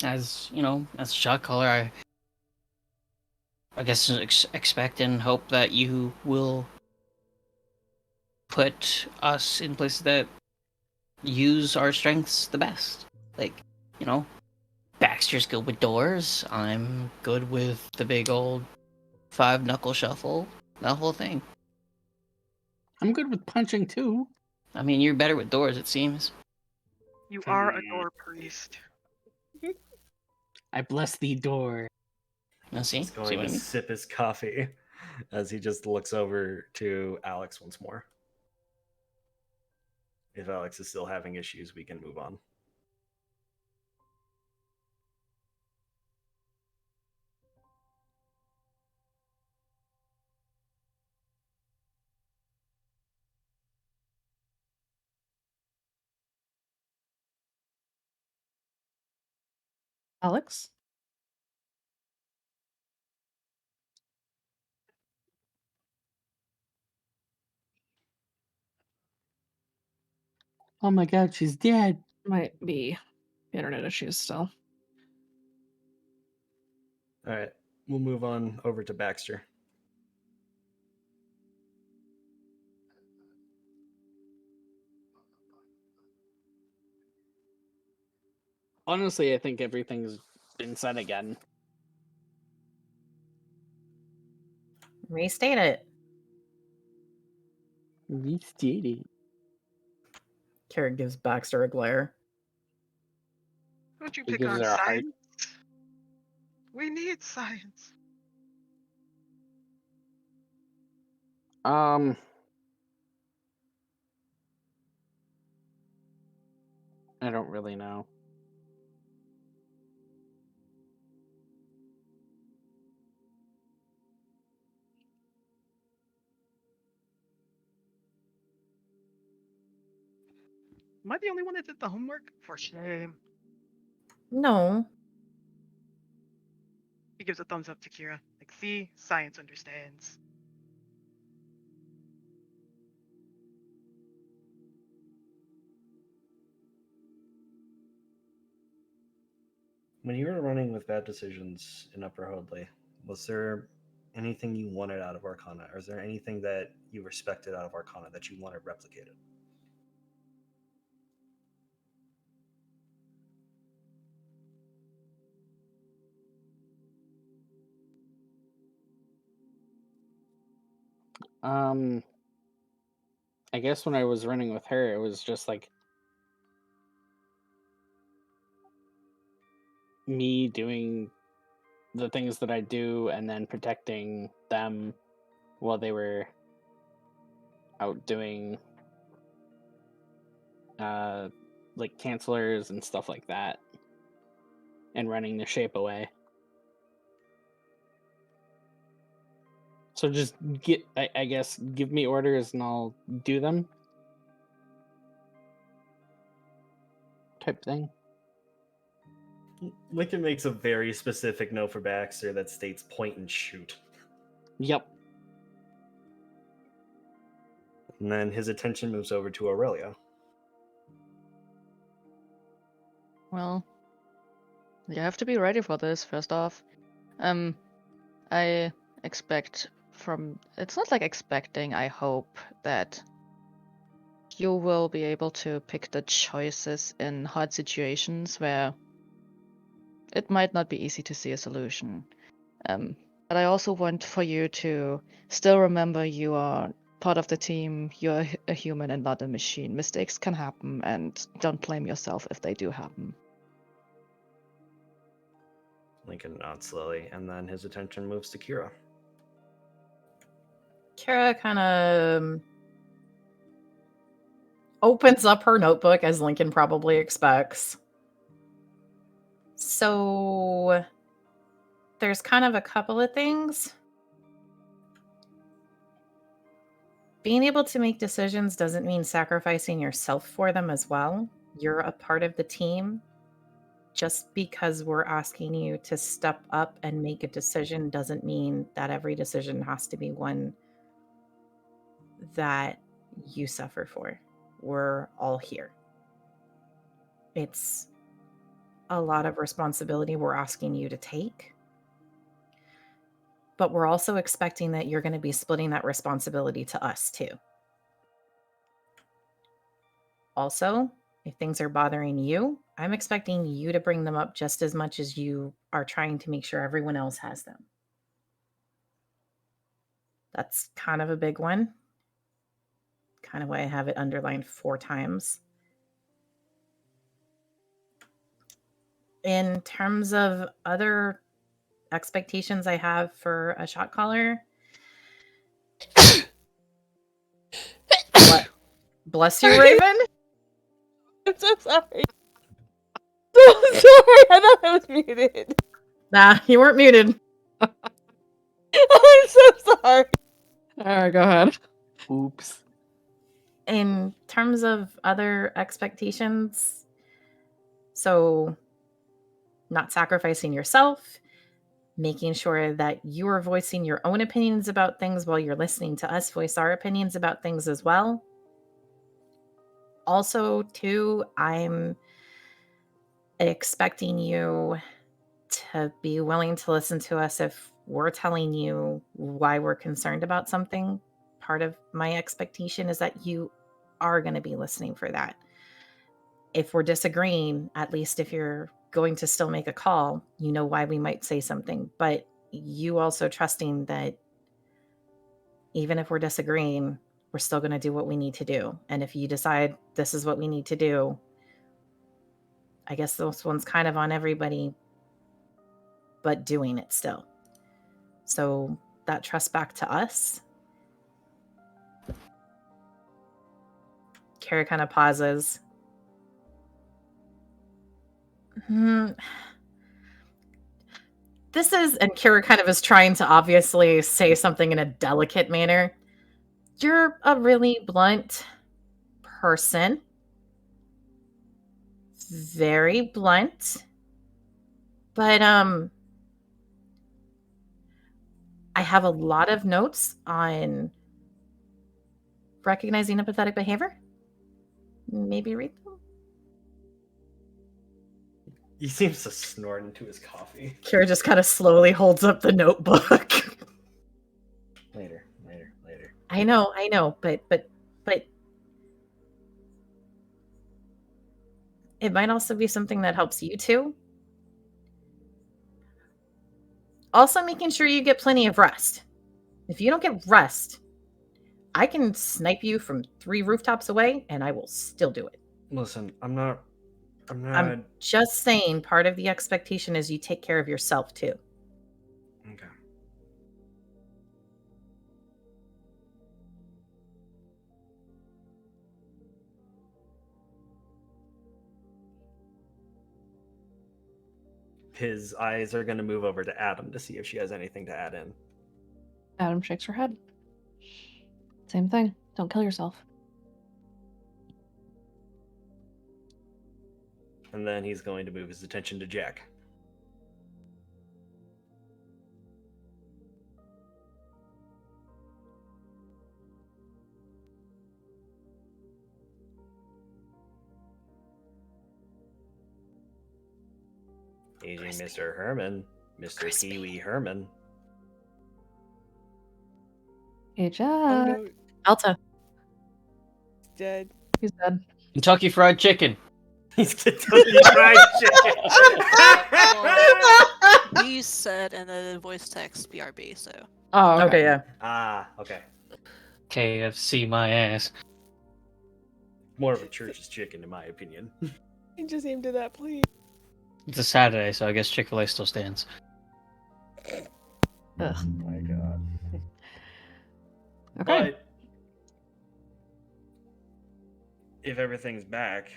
As as a shot caller, I guess expect and hope that you will put us in places that use our strengths the best. Like, Baxter's good with doors. I'm good with the big old 5-knuckle shuffle. That whole thing. I'm good with punching too. I mean, you're better with doors, it seems. You are a door priest. I bless thee door. Now see? He's See going what I to mean? sip his coffee as he just looks over to Alex once more. If Alex is still having issues, we can move on. Alex? Oh my god, she's dead. Might be internet issues still. All right, we'll move on over to Baxter. Honestly, I think everything's been said again. Restate it. Restated. Kara gives Baxter a glare. Don't you He pick gives on her a heart. science? We need science. I don't really know. Am I the only one that did the homework? For shame. No. He gives a thumbs up to Kira. Like, see, science understands. When you were running with bad decisions in Upper Hoadley, was there anything you wanted out of Arcana? Or is there anything that you respected out of Arcana that you wanted replicated? I guess when I was running with her, it was just like me doing the things that I do and then protecting them while they were out doing like cancelers and stuff like that, and running the shape away. So just I guess give me orders and I'll do them, type thing. Lincoln makes a very specific note for Baxter that states point and shoot. Yep. And then his attention moves over to Aurelia. Well, you have to be ready for this, first off. I expect from... It's not like expecting, I hope that you will be able to pick the choices in hard situations where it might not be easy to see a solution. But I also want for you to still remember you are part of the team, you're a human and not a machine. Mistakes can happen, and don't blame yourself if they do happen. Lincoln nods slowly, and then his attention moves to Kira. Kara kind of opens up her notebook, as Lincoln probably expects. So there's kind of a couple of things. Being able to make decisions doesn't mean sacrificing yourself for them as well. You're a part of the team. Just because we're asking you to step up and make a decision doesn't mean that every decision has to be one that you suffer for. We're all here. It's a lot of responsibility we're asking you to take. But we're also expecting that you're going to be splitting that responsibility to us too. Also, if things are bothering you, I'm expecting you to bring them up just as much as you are trying to make sure everyone else has them. That's kind of a big one. Kind of why I have it underlined 4 times. In terms of other expectations I have for a shot caller, bless you, Raven. I'm so sorry. So sorry. I thought I was muted. Nah, you weren't muted. I'm so sorry. All right, go ahead. Oops. In terms of other expectations, so not sacrificing yourself, making sure that you are voicing your own opinions about things while you're listening to us voice our opinions about things as well. Also, too, I'm expecting you to be willing to listen to us if we're telling you why we're concerned about something. Part of my expectation is that you are going to be listening for that. If we're disagreeing, at least if you're going to still make a call, you know why we might say something. But you also trusting that even if we're disagreeing, we're still going to do what we need to do. And if you decide this is what we need to do, I guess this one's kind of on everybody, but doing it still. So that trust back to us. Kara kind of pauses. This is, and Kara kind of is trying to obviously say something in a delicate manner. You're a really blunt person. Very blunt. But I have a lot of notes on recognizing empathetic behavior. Maybe read them. He seems to snort into his coffee. Kira just kind of slowly holds up the notebook. Later. I know, but it might also be something that helps you too. Also making sure you get plenty of rest. If you don't get rest, I can snipe you from 3 rooftops away and I will still do it. Listen, I'm just saying part of the expectation is you take care of yourself too. Okay. His eyes are going to move over to Adam to see if she has anything to add in. Adam shakes her head. Same thing. Don't kill yourself. And then he's going to move his attention to Jack. Aging Mr. Herman. Mr. Pee Wee Herman. Hey, Oh Jack. no, Alta. he's dead. He's dead. Kentucky Fried Chicken. He's Kentucky Fried Chicken. You said in the voice text BRB, so. Oh, okay. Okay, yeah. Ah, okay. KFC my ass. More of a church's chicken, in my opinion. He just aimed at that plate. It's a Saturday, so I guess Chick-fil-A still stands. Ugh. Oh my god. Okay. But if everything's back,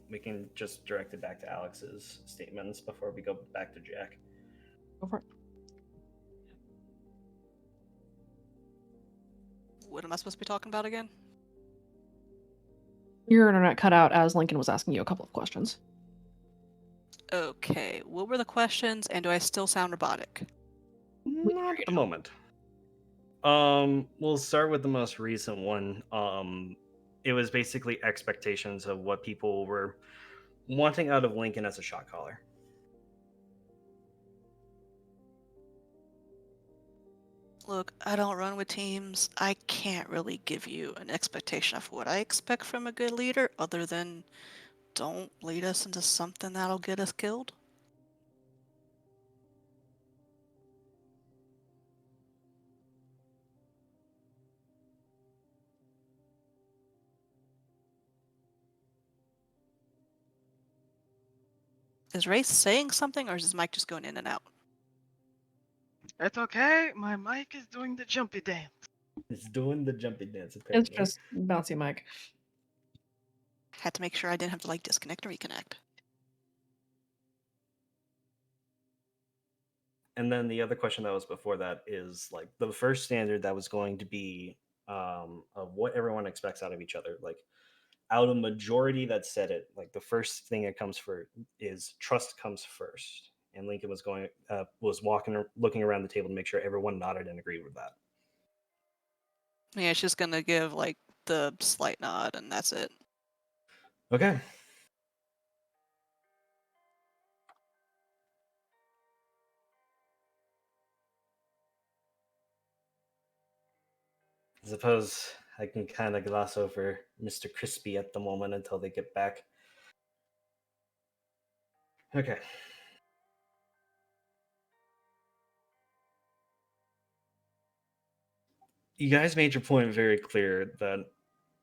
we can just direct it back to Alex's statements before we go back to Jack. Go for it. What am I supposed to be talking about again? Your internet cut out as Lincoln was asking you a couple of questions. Okay, what were the questions, and do I still sound robotic? Not at the moment. We'll start with the most recent one. It was basically expectations of what people were wanting out of Lincoln as a shot caller. Look, I don't run with teams. I can't really give you an expectation of what I expect from a good leader other than don't lead us into something that'll get us killed. Is Ray saying something or is his mic just going in and out? That's okay. My mic is doing the jumpy dance. It's doing the jumpy dance. It's Apparently. just bouncy mic. Had to make sure I didn't have to like disconnect or reconnect. And then the other question that was before that is like the first standard that was going to be of what everyone expects out of each other. Like out of majority that said it, like the first thing that comes for is trust comes first. And Lincoln was looking around the table to make sure everyone nodded and agreed with that. Yeah, she's gonna give like the slight nod and that's it. Okay. suppose I can kind of gloss over Mr. Crispy at the moment until they get back. Okay. You guys made your point very clear that,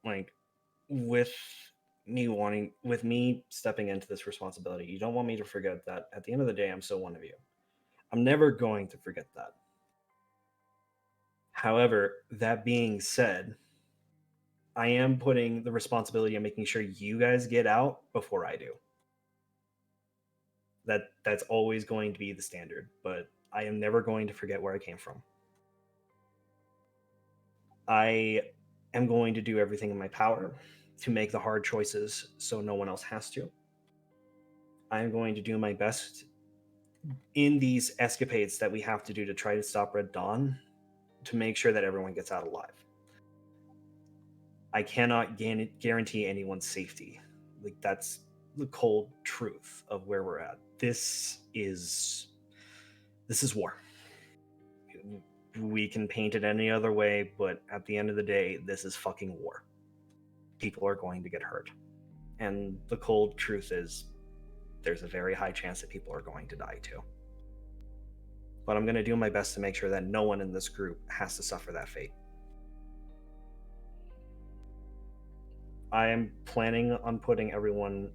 like, with me stepping into this responsibility, you don't want me to forget that at the end of the day, I'm still one of you. I'm never going to forget that. However, that being said, I am putting the responsibility of making sure you guys get out before I do. That's always going to be the standard, but I am never going to forget where I came from. I am going to do everything in my power to make the hard choices so no one else has to. I am going to do my best in these escapades that we have to do to try to stop Red Dawn to make sure that everyone gets out alive. I cannot guarantee anyone's safety. Like, that's the cold truth of where we're at. This is war. We can paint it any other way, but at the end of the day, this is fucking war. People are going to get hurt. And the cold truth is, there's a very high chance that people are going to die too. But I'm going to do my best to make sure that no one in this group has to suffer that fate. I am planning on putting everyone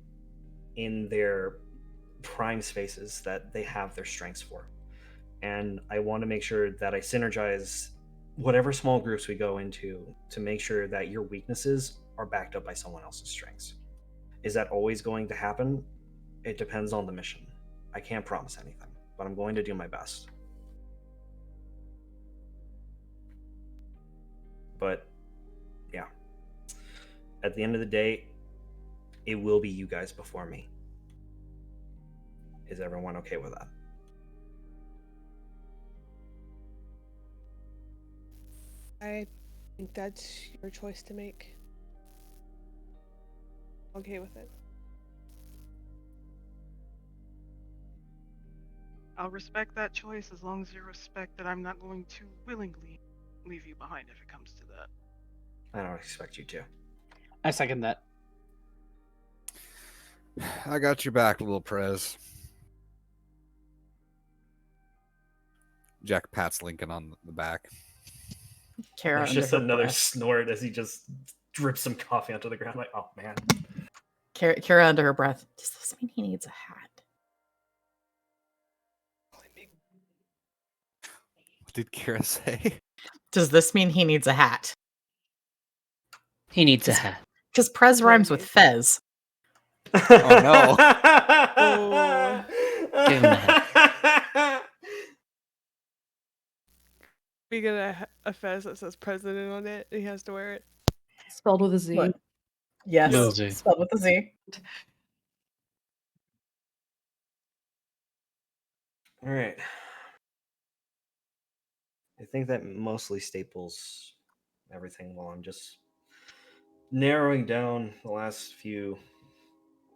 in their prime spaces that they have their strengths for. And I want to make sure that I synergize whatever small groups we go into to make sure that your weaknesses are backed up by someone else's strengths. Is that always going to happen? It depends on the mission. I can't promise anything, but I'm going to do my best. But yeah, at the end of the day, it will be you guys before me. Is everyone okay with that? I think that's your choice to make. Okay with it. I'll respect that choice as long as you respect that I'm not going to willingly leave you behind if it comes to that. I don't expect you to. I second that. I got your back, little Prez. Jack pats Lincoln on the back. Kara There's under just her another breath. snort as he just drips some coffee onto the ground. Like, oh man. Kara under her breath. Does this mean he needs a hat? What did Kara say? Does this mean he needs a hat? He needs a hat. Because Prez rhymes with Fez. Oh no. Oh. Give him the hat. We get a fez that says president on it. He has to wear it. Spelled with a Z. What? Yes. No Z. Spelled with a Z. All right. I think that mostly staples everything while I'm just narrowing down the last few,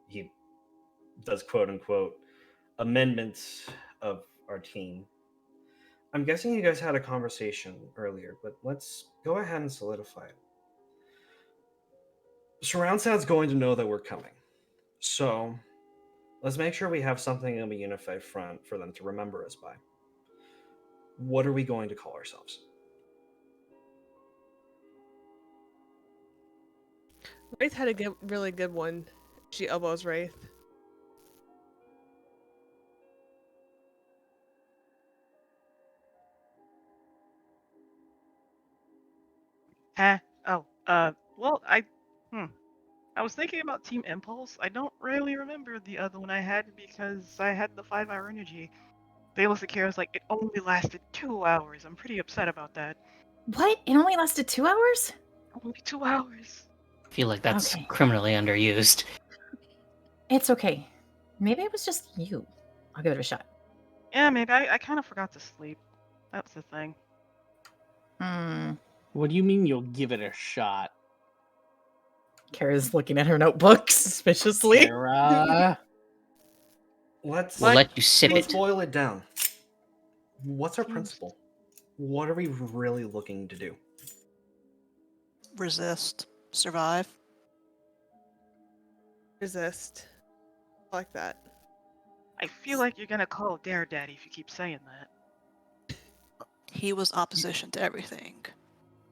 he does quote unquote, amendments of our team. I'm guessing you guys had a conversation earlier, but let's go ahead and solidify it. Surround Sound's going to know that we're coming. So let's make sure we have something of a unified front for them to remember us by. What are we going to call ourselves? Wraith had a really good one. She elbows Wraith. Huh? Oh, well, I was thinking about Team Impulse. I don't really remember the other one I had because I had the 5-hour energy. They looked at Kara's like, it only lasted 2 hours. I'm pretty upset about that. What? It only lasted 2 hours? Only 2 hours. I feel like that's Okay. criminally underused. It's okay. Maybe it was just you. I'll give it a shot. Yeah, maybe I kind of forgot to sleep. That's the thing. What do you mean you'll give it a shot? Kara's looking at her notebook suspiciously. Sarah? Let's We'll let you sip let's it. boil it down. What's our principle? What are we really looking to do? Resist. Survive. Resist. I like that. I feel like you're gonna call Dare Daddy if you keep saying that. He was opposition to everything.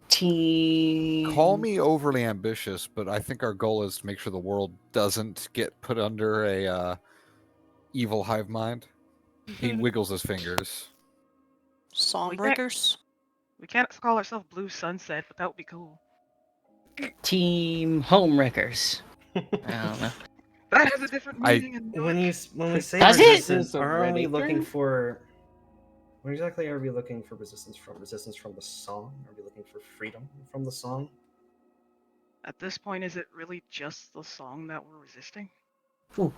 Team. Call me overly ambitious, but I think our goal is to make sure the world doesn't get put under a evil hive mind. He wiggles his fingers. Songbreakers? We can't call ourselves Blue Sunset, but that would be cool. Team Homewreckers. I don't know. That has a different meaning. When we say Does it? resistance, Is a are we Redditor? looking for? What exactly are we looking for resistance from? Resistance from the song? Are we looking for freedom from the song? At this point, is it really just the song that we're resisting?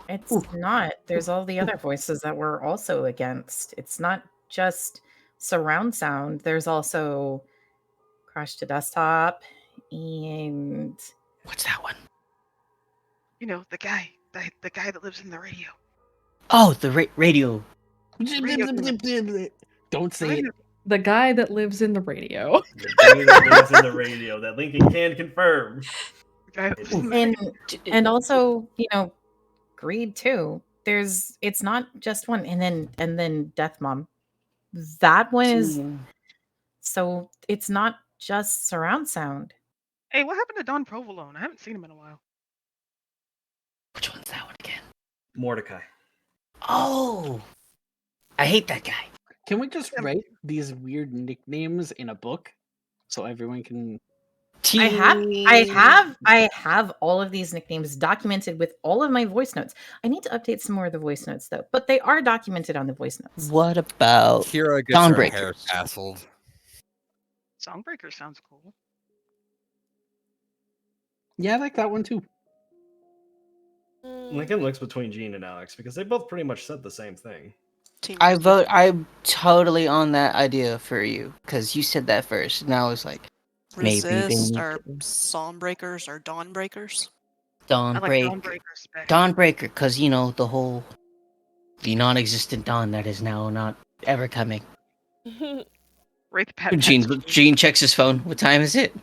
It's not. There's all the other voices that we're also against. It's not just surround sound. There's also Crash to Desktop and What's that one? You know, the guy that lives in the radio. Oh, the radio. Don't say it. The guy that lives in the radio. The guy that lives in the radio that Lincoln can confirm. and also, you know, Greed too. It's not just one, and then Death Mom. That one is so it's not just surround sound. Hey, what happened to Don Provolone? I haven't seen him in a while. Which one's that one again? Mordecai. Oh, I hate that guy. Can we just write these weird nicknames in a book so everyone can? I have all of these nicknames documented with all of my voice notes. I need to update some more of the voice notes though, but they are documented on the voice notes. What about Kira gets her Dawnbreakers? hair tasseled. Songbreaker sounds cool. Yeah, I like that one too. Lincoln looks between Gene and Alex because they both pretty much said the same thing. I'm totally on that idea for you because you said that first, and I was like, maybe they Resist need or Songbreakers or Dawnbreakers. Dawnbreaker. Dawnbreaker, because you know the non-existent dawn that is now not ever coming. Gene checks his phone. What time is it?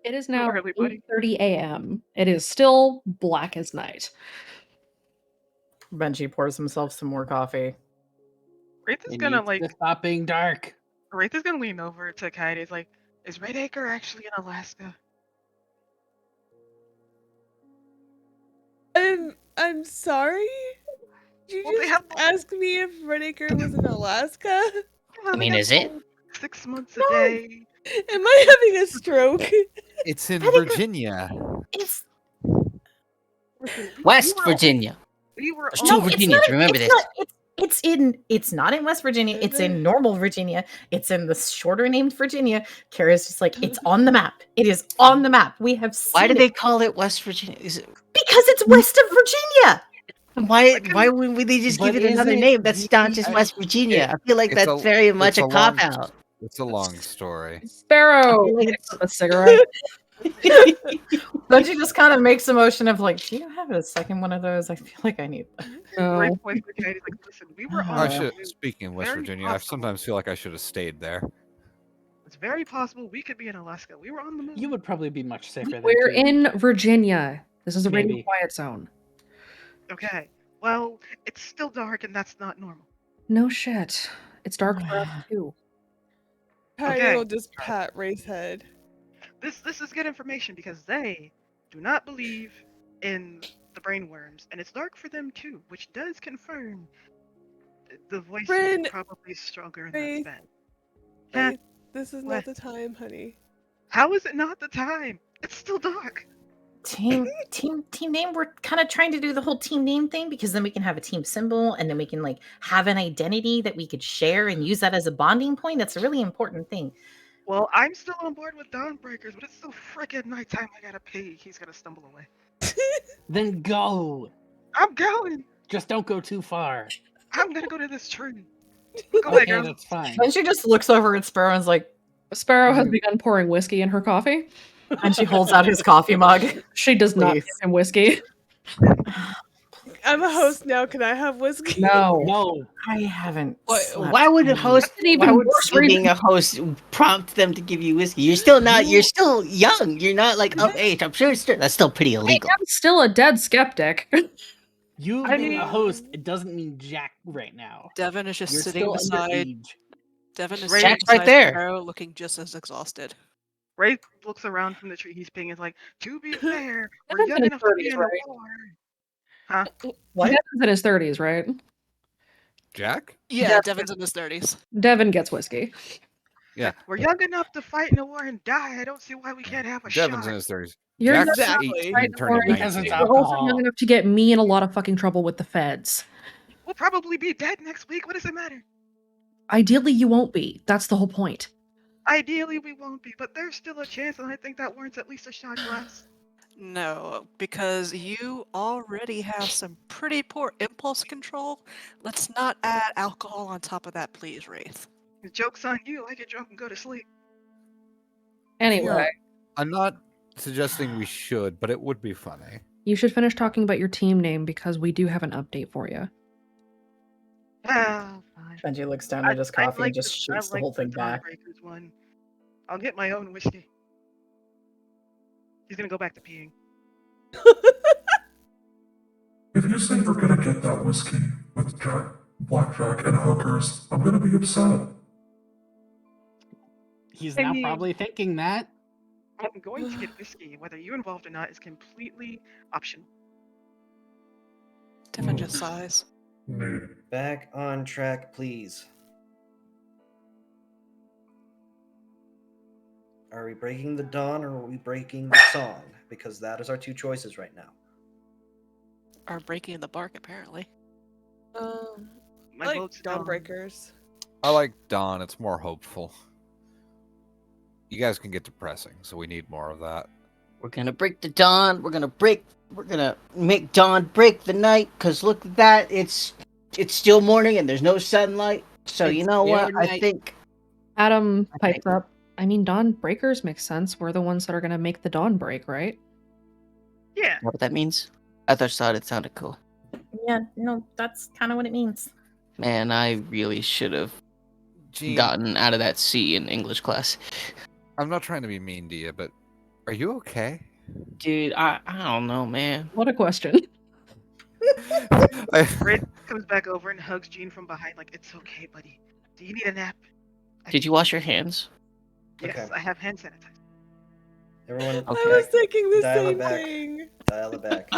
It is now 8:30 a.m. It is still black as night. Benji pours himself some more coffee. Wraith is gonna stop being dark. Wraith is gonna lean over to Kaede. He's like, "Is Redacre actually in Alaska?" I'm sorry. Did you just ask me if Redacre was in Alaska? I mean, is it? 6 months a day. Am I having a stroke? It's in Virginia. West Virginia. There's two Virginias. Remember this. It's not in West Virginia. It's in normal Virginia. It's in the shorter named Virginia. Kara's just like, it's on the map. It is on the map. We have seen Why do they call it West Virginia? Is it... Because it's west of Virginia. Why would they just give it another name? That's not just West Virginia. I feel like It's that's very much a cop out. It's a long story. Sparrow picks up a cigarette. Don't you just kind of makes a motion of like, do you have a second one of those? I feel like I need that. Wraith points to Kaede. He's like, "Listen, we were on." Speaking of West Very Virginia, I possible. sometimes feel like I should have stayed there. It's very possible we could be in Alaska. We were on the moon. You would probably be much safer there. We're too. in Virginia. This is a radio Maybe. quiet zone. Okay. Well, it's still dark, and that's not normal. No shit. It's dark for us too. Kaede will just pat Ray's head. This is good information because they do not believe in the brainworms, and it's dark for them too, which does confirm the voice Bryn, is probably stronger in Faith, that bed. Faith, this is What? not the time, honey. How is it not the time? It's still dark. Team name. We're kind of trying to do the whole team name thing because then we can have a team symbol and then we can like have an identity that we could share and use that as a bonding point. That's a really important thing. Well, I'm still on board with Dawnbreakers, but it's so frickin' nighttime. I gotta pee. He's gonna stumble away. Then go. I'm going. Just don't go too far. I'm gonna go to this tree. Go away, Okay, girl. that's fine. Then she just looks over at Sparrow and is like, Sparrow has begun pouring whiskey in her coffee. and she holds out his coffee mug. She does not Please. give him whiskey. I'm a host now. Can I have whiskey? No. No. I haven't. Why would a slept host? That's an even Why would worse you being reason. a host prompt them to give you whiskey? You're still not. You're You- still young. You're not like of age. I'm sure that's still pretty I illegal. am still a dead skeptic. You I being a mean- host, it doesn't mean jack right now. Devin is just You're sitting still beside. underage. Devin is Ray- sitting Jack's right beside there. Sparrow, looking just as exhausted. Ray looks around from the tree he's picking. Is like, to be fair, we're Devin's young in his enough to be 30s, in the right? war. Huh? What? Devin's in his 30s, right? Jack? Yeah, Devin's in his 30s. Devin gets whiskey. Yeah. We're young enough to fight in a war and die. I don't see why we can't have a Devin's shot. in his 30s. You're Jack's young enough to 18 fight the turning war, 19. Because it's You're also alcohol. young enough to get me in a lot of fucking trouble with the feds. We'll probably be dead next week. What does it matter? Ideally, you won't be. That's the whole point. Ideally, we won't be, but there's still a chance, and I think that warrants at least a shot glass. No, because you already have some pretty poor impulse control. Let's not add alcohol on top of that, please, Wraith. The joke's on you. I get drunk and go to sleep. Anyway, I'm not suggesting we should, but it would be funny. you should finish talking about your team name because we do have an update for you. Ah, fine. Benji looks down at his coffee like and just shoots the whole thing back. Dawnbreakers one. I'll get my own whiskey. He's gonna go back to peeing. If you say you're gonna get that whiskey with Jack, blackjack, and hookers, I'm gonna be upset. He's I now mean- probably thinking that. I'm going to get whiskey. Whether you're involved or not is completely optional. Devin just sighs. Back on track, please. Are we breaking the dawn or are we breaking the song? Because that is our two choices right now. Are breaking the bark, apparently. My like vote's Dawn. Dawnbreakers. I like Dawn. It's more hopeful. You guys can get depressing, so we need more of that. We're gonna break the dawn. We're gonna make dawn break the night. Cause look at that. It's still morning and there's no sunlight. So you It's know what? still I night. think Adam Okay. pipes up. I mean, dawn breakers make sense. We're the ones that are going to make the dawn break, right? Yeah. what that means. I just thought it sounded cool. Yeah, no, that's kind of what it means. Man, I really should have Gene, gotten out of that C in English class. I'm not trying to be mean to you, but are you okay? Dude, I don't know, man. What a question. Ray comes back over and hugs Gene from behind, like, it's okay, buddy. Do you need a nap? Did you wash your hands? Yes, Okay. I have hand sanitizer. Everyone, I was thinking the dial it same back. thing. Dial it back.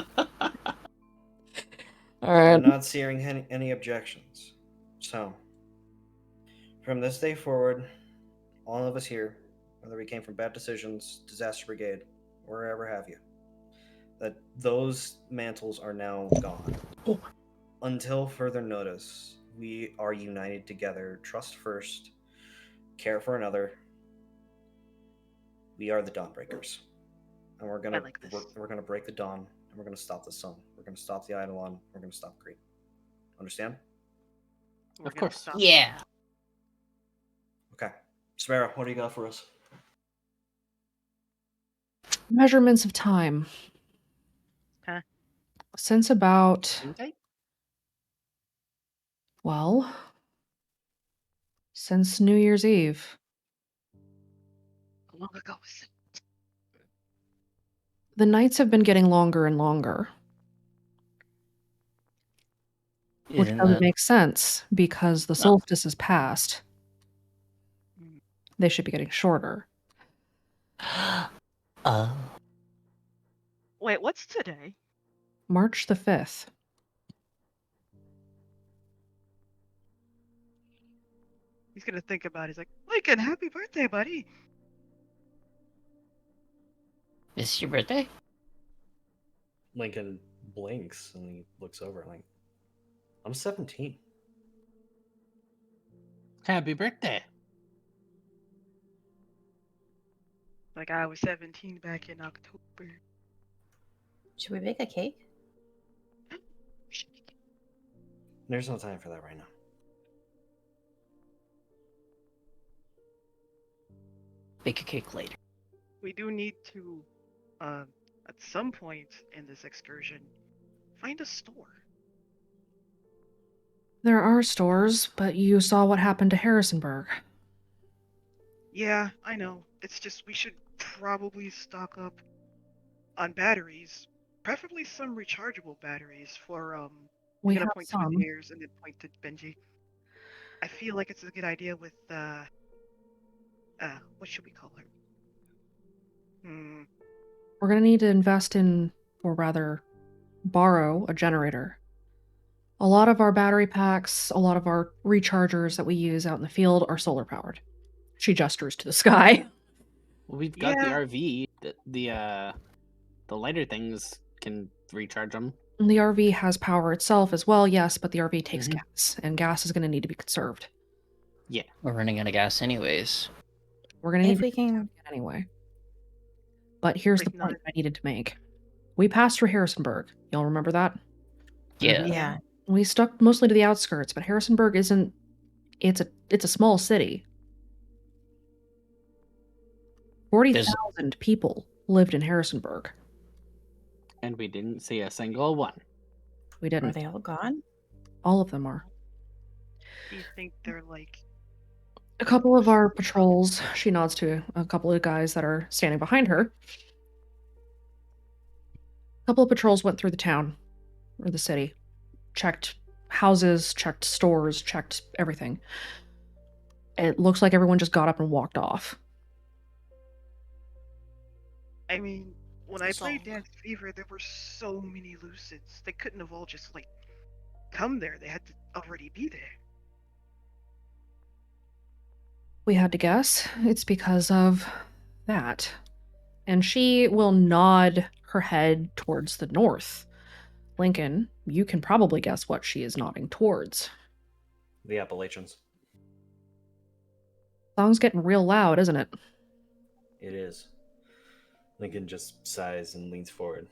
All right. I'm not seeing any objections. So, from this day forward, all of us here, whether we came from bad decisions, disaster brigade, wherever have you, that those mantles are now gone. Until further notice, we are united together. Trust first, care for another. We are the Dawnbreakers, and we're gonna I like this. we're gonna break the dawn, and we're gonna stop the sun. We're gonna stop the Eidolon. We're gonna stop greed. Understand? We're Of gonna course. stop. Yeah. Okay. Samara, what do you got for us? Measurements of time. Huh? Since about, Okay. well, since New Year's Eve. How long ago was it? The nights have been getting longer and longer, which Isn't doesn't that- make sense because the solstice is past. They should be getting shorter. Wait, what's today? March the 5th. He's gonna think about it. He's like, Lincoln, happy birthday, buddy. Is your birthday? Lincoln blinks and he looks over like, I'm 17. Happy birthday. Like I was 17 back in October. Should we make a cake? There's no time for that right now. Bake a cake later. We do need to, at some point in this excursion, find a store. There are stores, but you saw what happened to Harrisonburg. Yeah, I know. It's just we should probably stock up on batteries, preferably some rechargeable batteries for We You're gonna have point to some. Adair's and then point to Benji. I feel like it's a good idea with what should we call her? We're gonna need to invest in, or rather, borrow a generator. A lot of our battery packs, a lot of our rechargers that we use out in the field are solar powered. She gestures to the sky. Well, we've got the Yeah. RV. The lighter things can recharge them. And the RV has power itself as well, yes, but the RV takes Mhm. gas, and gas is going to need to be conserved. Yeah. We're running out of gas anyways. We're going to need If to we can, anyway. But here's the Like, point not- I needed to make. We passed through Harrisonburg. Y'all remember that? Yeah. yeah. We stuck mostly to the outskirts, but Harrisonburg isn't. It's a small city. 40,000 people lived in Harrisonburg. And we didn't see a single one. We Are didn't. they all gone? All of them are. Do you think they're like? A couple of our patrols, she nods to a couple of guys that are standing behind her. A couple of patrols went through the town, or the city, checked houses, checked stores, checked everything. It looks like everyone just got up and walked off. I mean, when I played Song. Dance Fever, there were so many Lucids. They couldn't have all just like come there. They had to already be there. We had to guess. It's because of that. And she will nod her head towards the north. Lincoln, you can probably guess what she is nodding towards. The Appalachians. Song's getting real loud, isn't it? It is. Lincoln just sighs and leans forward.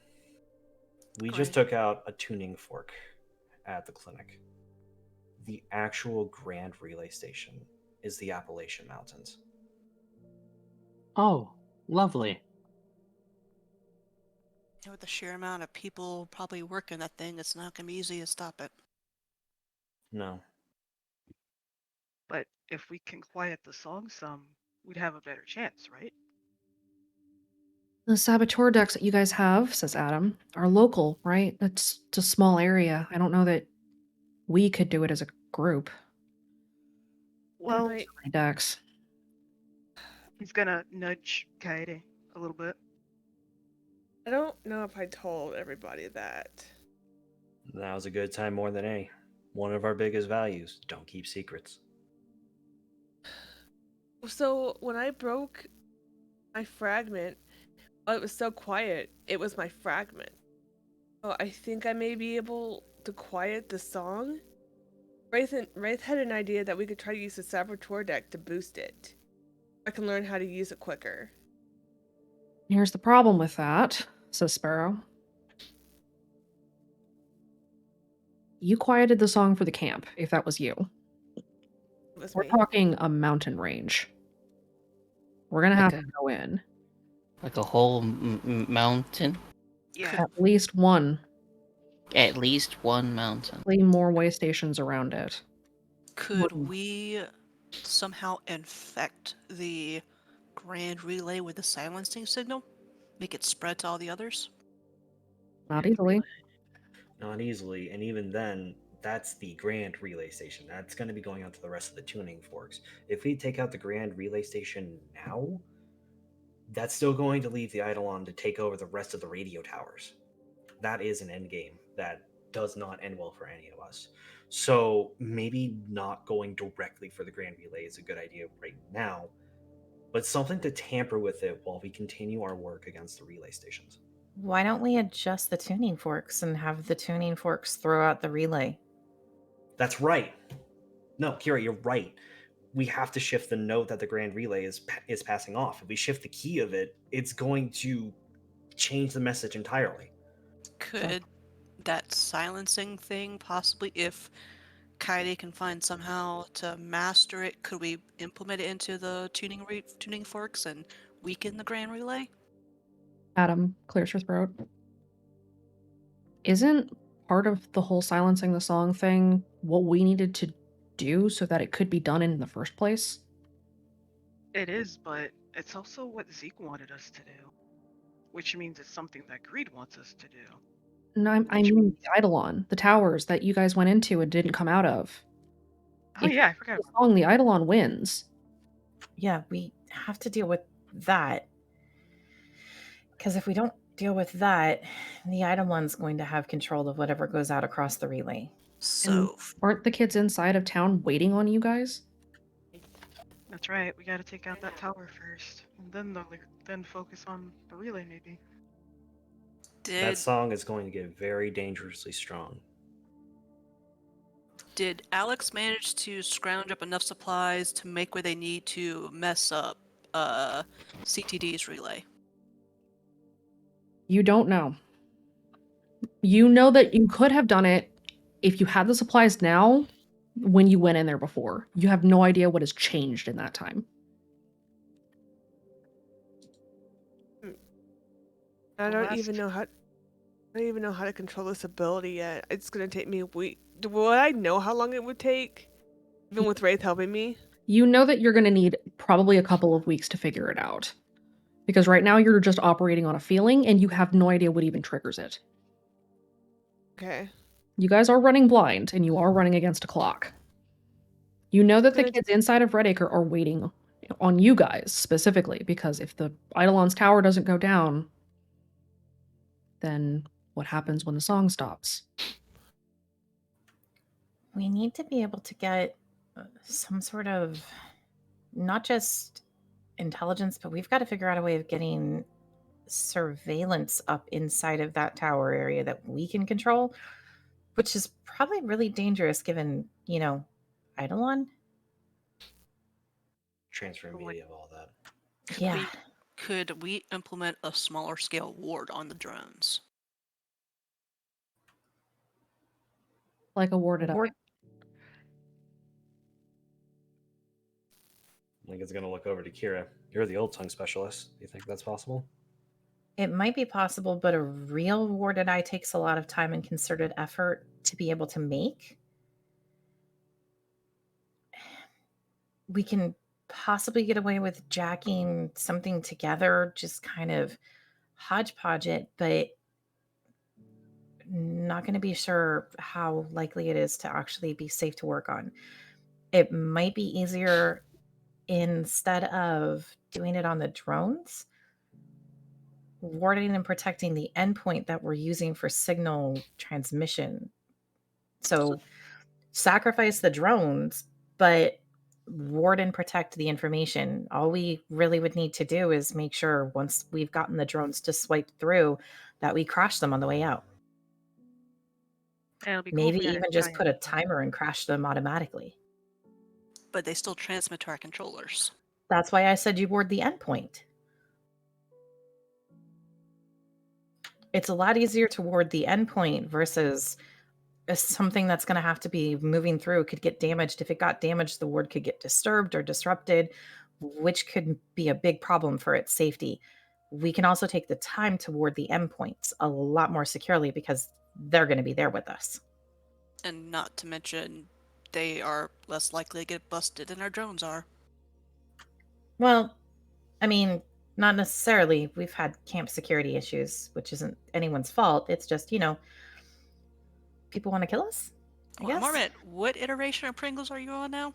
We Great. just took out a tuning fork at the clinic. The actual Grand Relay Station is the Appalachian Mountains. Oh, lovely. And with the sheer amount of people probably working that thing, it's not gonna be easy to stop it. No. But if we can quiet the song some, we'd have a better chance, right? The saboteur decks that you guys have, says Adam, are local, right? It's a small area. I don't know that we could do it as a group. Well, Right. Decks. he's gonna nudge Kaede a little bit. I don't know if I told everybody that. Now's a good time more than any. One of our biggest values, don't keep secrets. So when I broke my fragment, it was so quiet. It was my fragment. Oh, I think I may be able to quiet the song. Wraith had an idea that we could try to use the saboteur deck to boost it. I can learn how to use it quicker. Here's the problem with that, says Sparrow. You quieted the song for the camp, if that was you. It was We're me. talking a mountain range. We're gonna have Okay. to go in. Like a whole mountain? Yeah. At least one. At least one mountain. Probably more way stations around it. Could we somehow infect the Grand Relay with the silencing signal? Make it spread to all the others? Not easily. Not easily, and even then, that's the Grand Relay Station. That's going to be going out to the rest of the tuning forks. If we take out the Grand Relay Station now, that's still going to leave the Eidolon to take over the rest of the radio towers. That is an end game that does not end well for any of us. So maybe not going directly for the Grand Relay is a good idea right now, but something to tamper with it while we continue our work against the relay stations. Why don't we adjust the tuning forks and have the tuning forks throw out the relay? That's right. No, Kira, you're right. We have to shift the note that the Grand Relay is passing off. If we shift the key of it, it's going to change the message entirely. Could that silencing thing possibly, if Kaede can find somehow to master it, could we implement it into the tuning forks and weaken the Grand Relay? Adam clears her throat. Isn't part of the whole silencing the song thing what we needed to do so that it could be done in the first place? It is, but it's also what Zeke wanted us to do, which means it's something that Greed wants us to do. No, I mean the Eidolon, the towers that you guys went into and didn't come out of. Oh yeah, I forgot. The song, the Eidolon wins. Yeah, we have to deal with that. Because if we don't deal with that, the Eidolon's going to have control of whatever goes out across the relay. So, aren't the kids inside of town waiting on you guys? That's right. We got to take out that tower first, and then focus on the relay maybe. That song is going to get very dangerously strong. Did Alex manage to scrounge up enough supplies to make what they need to mess up CTD's relay? You don't know. You know that you could have done it if you had the supplies now when you went in there before. You have no idea what has changed in that time. I don't even know how to control this ability yet. It's gonna take me a week. Will I know how long it would take? Even with Wraith helping me? You know that you're going to need probably a couple of weeks to figure it out. Because right now you're just operating on a feeling and you have no idea what even triggers it. Okay. You guys are running blind and you are running against a clock. You know that the kids inside of Redacre are waiting on you guys specifically because if the Eidolon's tower doesn't go down, then what happens when the song stops? We need to be able to get some sort of, not just intelligence, but we've got to figure out a way of getting surveillance up inside of that tower area that we can control, which is probably really dangerous given, Eidolon. Transfer media of all that. Yeah. Could we implement a smaller scale ward on the drones? Like a warded up. Lincoln's going to look over to Kira. You're the old tongue specialist. Do you think that's possible? It might be possible, but a real warded eye takes a lot of time and concerted effort to be able to make. We can possibly get away with jacking something together, just kind of hodgepodge it, but not going to be sure how likely it is to actually be safe to work on. It might be easier instead of doing it on the drones, warding and protecting the endpoint that we're using for signal transmission. So sacrifice the drones, but ward and protect the information. All we really would need to do is make sure once we've gotten the drones to swipe through that we crash them on the way out. It'll be cool Maybe if we had even a just giant- put a timer and crash them automatically. But they still transmit to our controllers. That's why I said you ward the endpoint. It's a lot easier to ward the endpoint versus something that's going to have to be moving through could get damaged. If it got damaged, the ward could get disturbed or disrupted, which could be a big problem for its safety. We can also take the time to ward the endpoints a lot more securely because they're going to be there with us. And not to mention, they are less likely to get busted than our drones are. Well, I mean, not necessarily. We've had camp security issues, which isn't anyone's fault. It's just, people want to kill us, I guess. Marmot, what iteration of Pringles are you on now?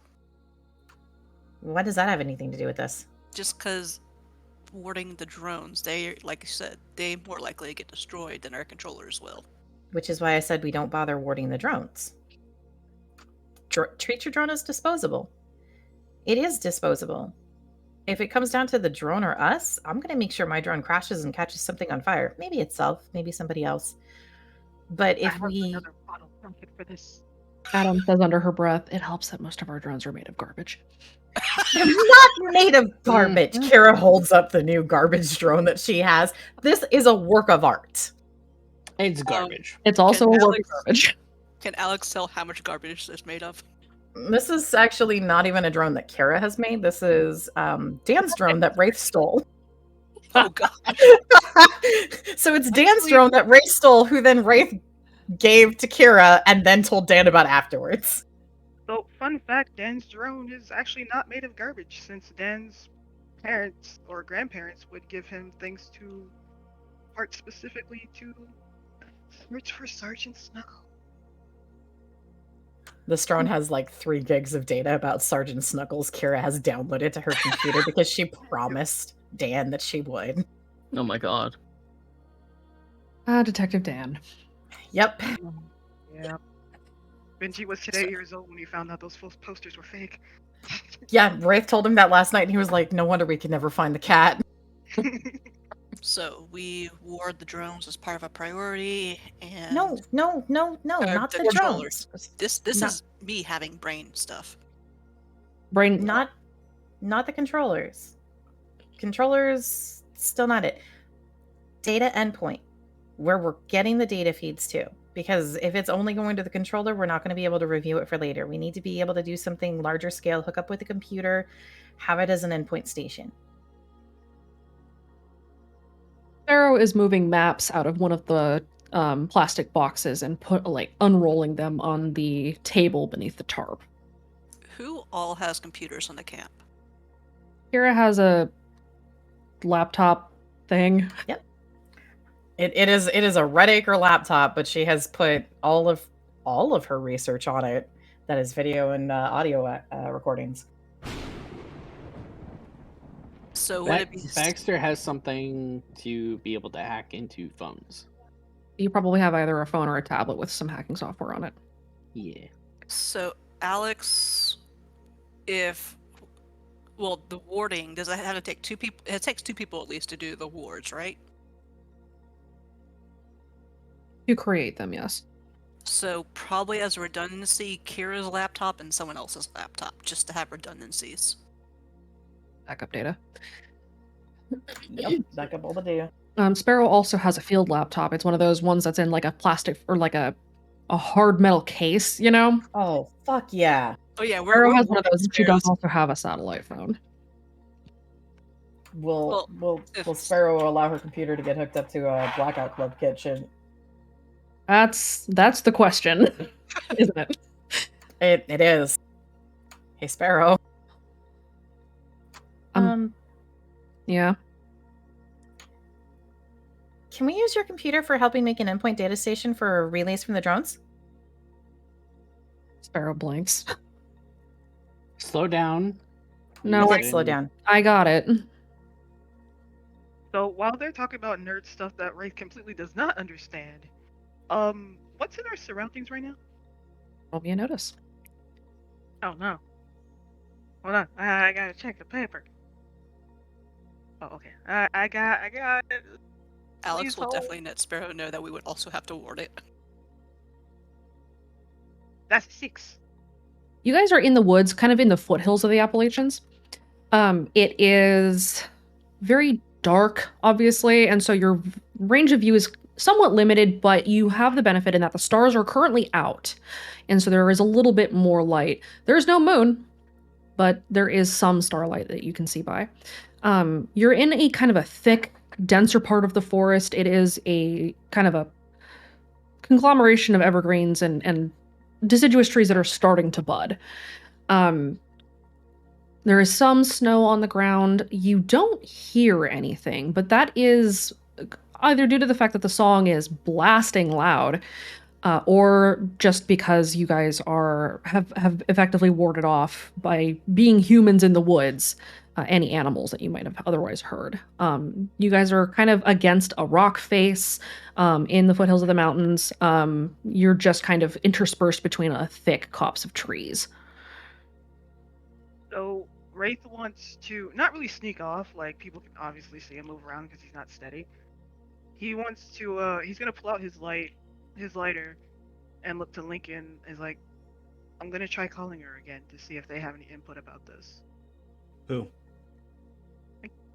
Why does that have anything to do with this? Just because warding the drones, they, like you said, they more likely to get destroyed than our controllers will. Which is why I said we don't bother warding the drones. Treat your drone as disposable. It is disposable. If it comes down to the drone or us, I'm going to make sure my drone crashes and catches something on fire. Maybe itself, maybe somebody else. But if we... another bottle rocket for this. Adam says under her breath, it helps that most of our drones are made of garbage. They're not made of garbage. Kara holds up the new garbage drone that she has. This is a work of art. It's garbage. It's also a work of garbage. Can Alex tell how much garbage it's made of? This is actually not even a drone that Kara has made. This is Dan's drone that Wraith stole. Oh god. So it's Dan's drone that Wraith stole, who then Wraith gave to Kira, and then told Dan about afterwards. So, fun fact, Dan's drone is actually not made of garbage, since Dan's parents or grandparents would give him things to part specifically to search for Sergeant Snuckle. This drone has like 3 gigs of data about Sergeant Snuggles Kira has downloaded to her computer because she promised Dan that she would. Oh my god. Detective Dan. Yep. Yeah. Benji was today 8 years old when he found out those posters were fake. Yeah, Wraith told him that last night, and he was like, no wonder we could never find the cat. So we ward the drones as part of a priority, and No, not the controllers. drones. This Not- is me having brain stuff. Brain. Not the controllers. Controllers, still not it. Data endpoint, where we're getting the data feeds to. Because if it's only going to the controller, we're not going to be able to review it for later. We need to be able to do something larger scale, hook up with a computer, have it as an endpoint station. Sparrow is moving maps out of one of the plastic boxes and unrolling them on the table beneath the tarp. Who all has computers in the camp? Kira has a laptop thing. Yep. It is a Red Acre laptop, but she has put all of her research on it. That is video and audio recordings. So would it be Baxter has something to be able to hack into phones. You probably have either a phone or a tablet with some hacking software on it. Yeah. So Alex, the warding, does it have to take 2 people? It takes 2 people at least to do the wards, right? You create them, yes. So probably as a redundancy, Kira's laptop and someone else's laptop, just to have redundancies. Backup data. Yep, backup all the data. Sparrow also has a field laptop. It's one of those ones that's in like a plastic or like a hard metal case, you know? Oh, fuck yeah. Oh yeah, Sparrow has one of those, and she does also have a satellite phone. Will Sparrow allow her computer to get hooked up to a Blackout Club kitchen? That's the question, isn't it? It is. Hey, Sparrow. Yeah. Can we use your computer for helping make an endpoint data station for relays from the drones? Sparrow blinks. Slow down. No, Let's slow down. I got it. So while they're talking about nerd stuff that Wraith completely does not understand, what's in our surroundings right now? Roll me a notice. Oh no. Hold on, I gotta check the paper. Oh, okay. I got it. Alex Please will hold. definitely let Sparrow know that we would also have to ward it. That's 6. You guys are in the woods, kind of in the foothills of the Appalachians. It is very dark, obviously, and so your range of view is somewhat limited, but you have the benefit in that the stars are currently out, and so there is a little bit more light. There's no moon, but there is some starlight that you can see by. You're in a kind of a thick, denser part of the forest. It is a kind of a conglomeration of evergreens and deciduous trees that are starting to bud. There is some snow on the ground. You don't hear anything, but that is either due to the fact that the song is blasting loud, or just because you guys have effectively warded off by being humans in the woods any animals that you might have otherwise heard. You guys are kind of against a rock face in the foothills of the mountains. You're just kind of interspersed between a thick copse of trees. So Wraith wants to not really sneak off, like people can obviously see him move around because he's not steady. He wants to he's gonna pull out his lighter and look to Lincoln as like, I'm gonna try calling her again to see if they have any input about this. Who?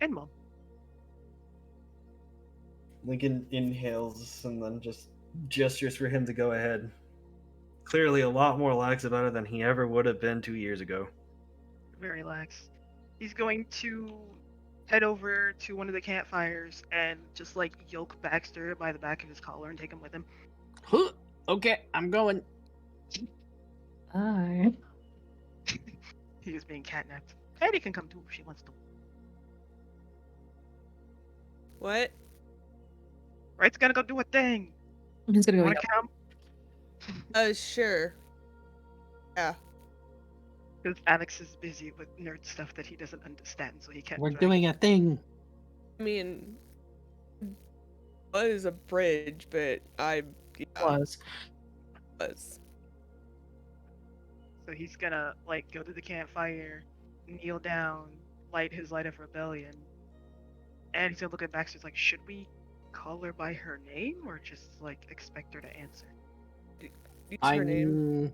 And Mom. Lincoln inhales and then just gestures for him to go ahead. Clearly a lot more lax about it than he ever would have been 2 years ago. Very lax. He's going to head over to one of the campfires and just like yoke Baxter by the back of his collar and take him with him. Okay, I'm going. Bye. He is being catnapped. Eddie can come too if she wants to. What? Right's gonna go do a thing. He's gonna go. Wanna Yep. come? Sure. Yeah. Because Alex is busy with nerd stuff that he doesn't understand, so he can't. We're drag doing it. a thing. I mean, was a bridge, but I Was. So he's gonna like go to the campfire, kneel down, light his light of rebellion, and he's gonna look at Baxter like, should we call her by her name or just like expect her to answer? Use her name.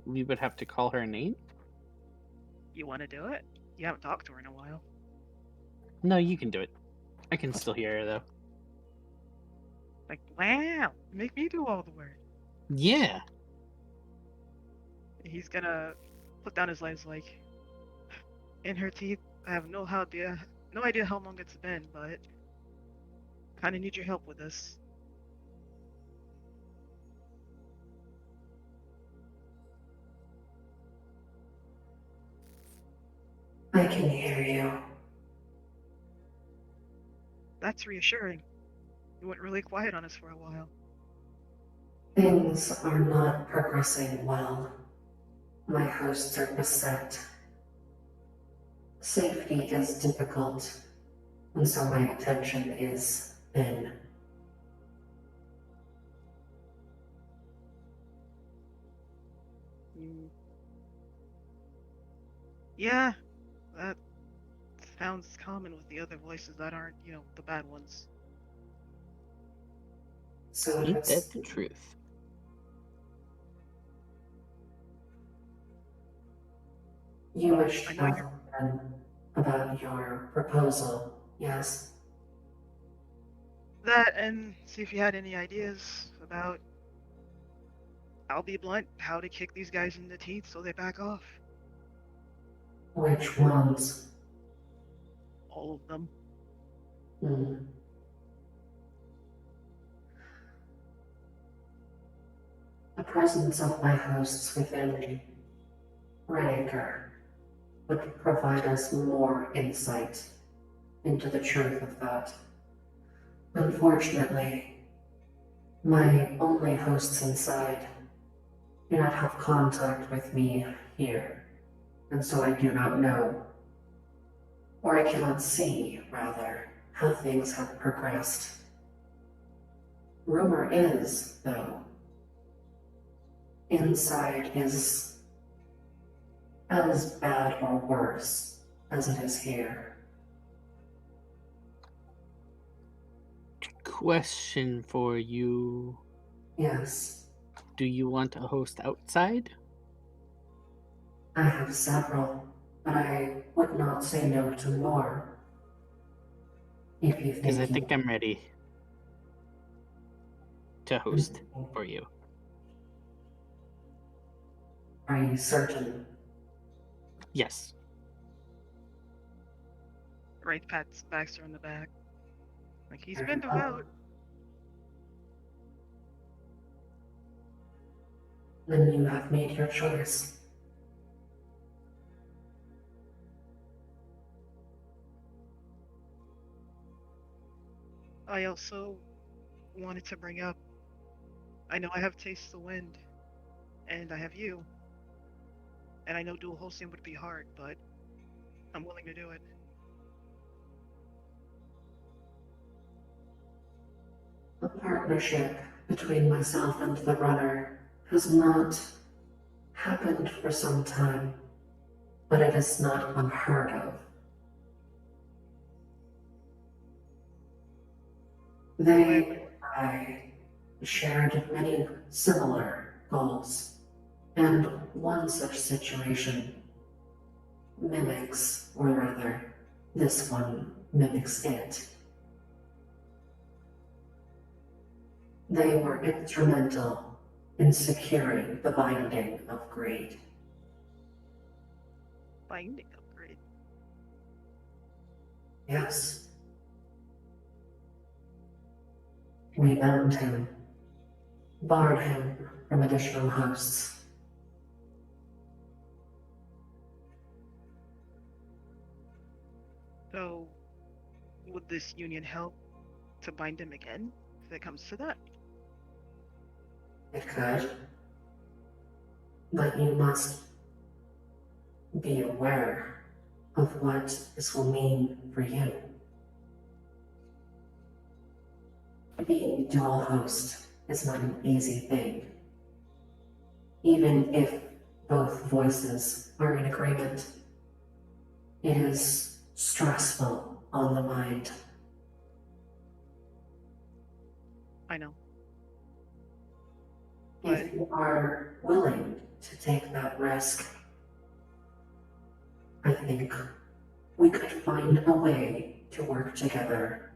We would have to call her name? You want to do it? You haven't talked to her in a while. No, you can do it. I can still hear her, though. Like, wow, make me do all the work. Yeah. He's gonna put down his lights like, in her teeth. I have no idea how long it's been, but kind of need your help with this. I can hear you. That's reassuring. You went really quiet on us for a while. Things are not progressing well. My hosts are beset. Safety is difficult, and so my attention is thin. Yeah, that sounds common with the other voices that aren't, the bad ones. So Ain't it's that the truth? you wish to know then about your proposal, yes? That, and see if you had any ideas about, I'll be blunt, how to kick these guys in the teeth so they back off. Which ones? All of them. The presence of my hosts within Redacre would provide us more insight into the truth of that. Unfortunately, my only hosts inside do not have contact with me here, and so I do not know, or I cannot see, rather, how things have progressed. Rumor is, though, inside is as bad or worse as it is here. Question for you. Yes, Do you want a host outside? I have several, but I would not say no to more. If you Because I think think I'm ready to host for you. Are you certain? Yes. Right pats Baxter on the back. Like, he's been devout. Then you have made your choice. I also wanted to bring up, I know I have Taste the Wind, and I have you. And I know dual hosting would be hard, but I'm willing to do it. A partnership between myself and the runner has not happened for some time, but it is not unheard of. They and I shared many similar goals, and one such situation mimics, or rather, this one mimics it. They were instrumental in securing the binding of greed. Binding of greed? Yes. We bound him. barred him from additional hosts. So, would this union help to bind him again if it comes to that? It could. But you must be aware of what this will mean for you. Being dual host is not an easy thing. Even if both voices are in agreement, it is stressful on the mind. I know. If you are willing to take that risk, I think we could find a way to work together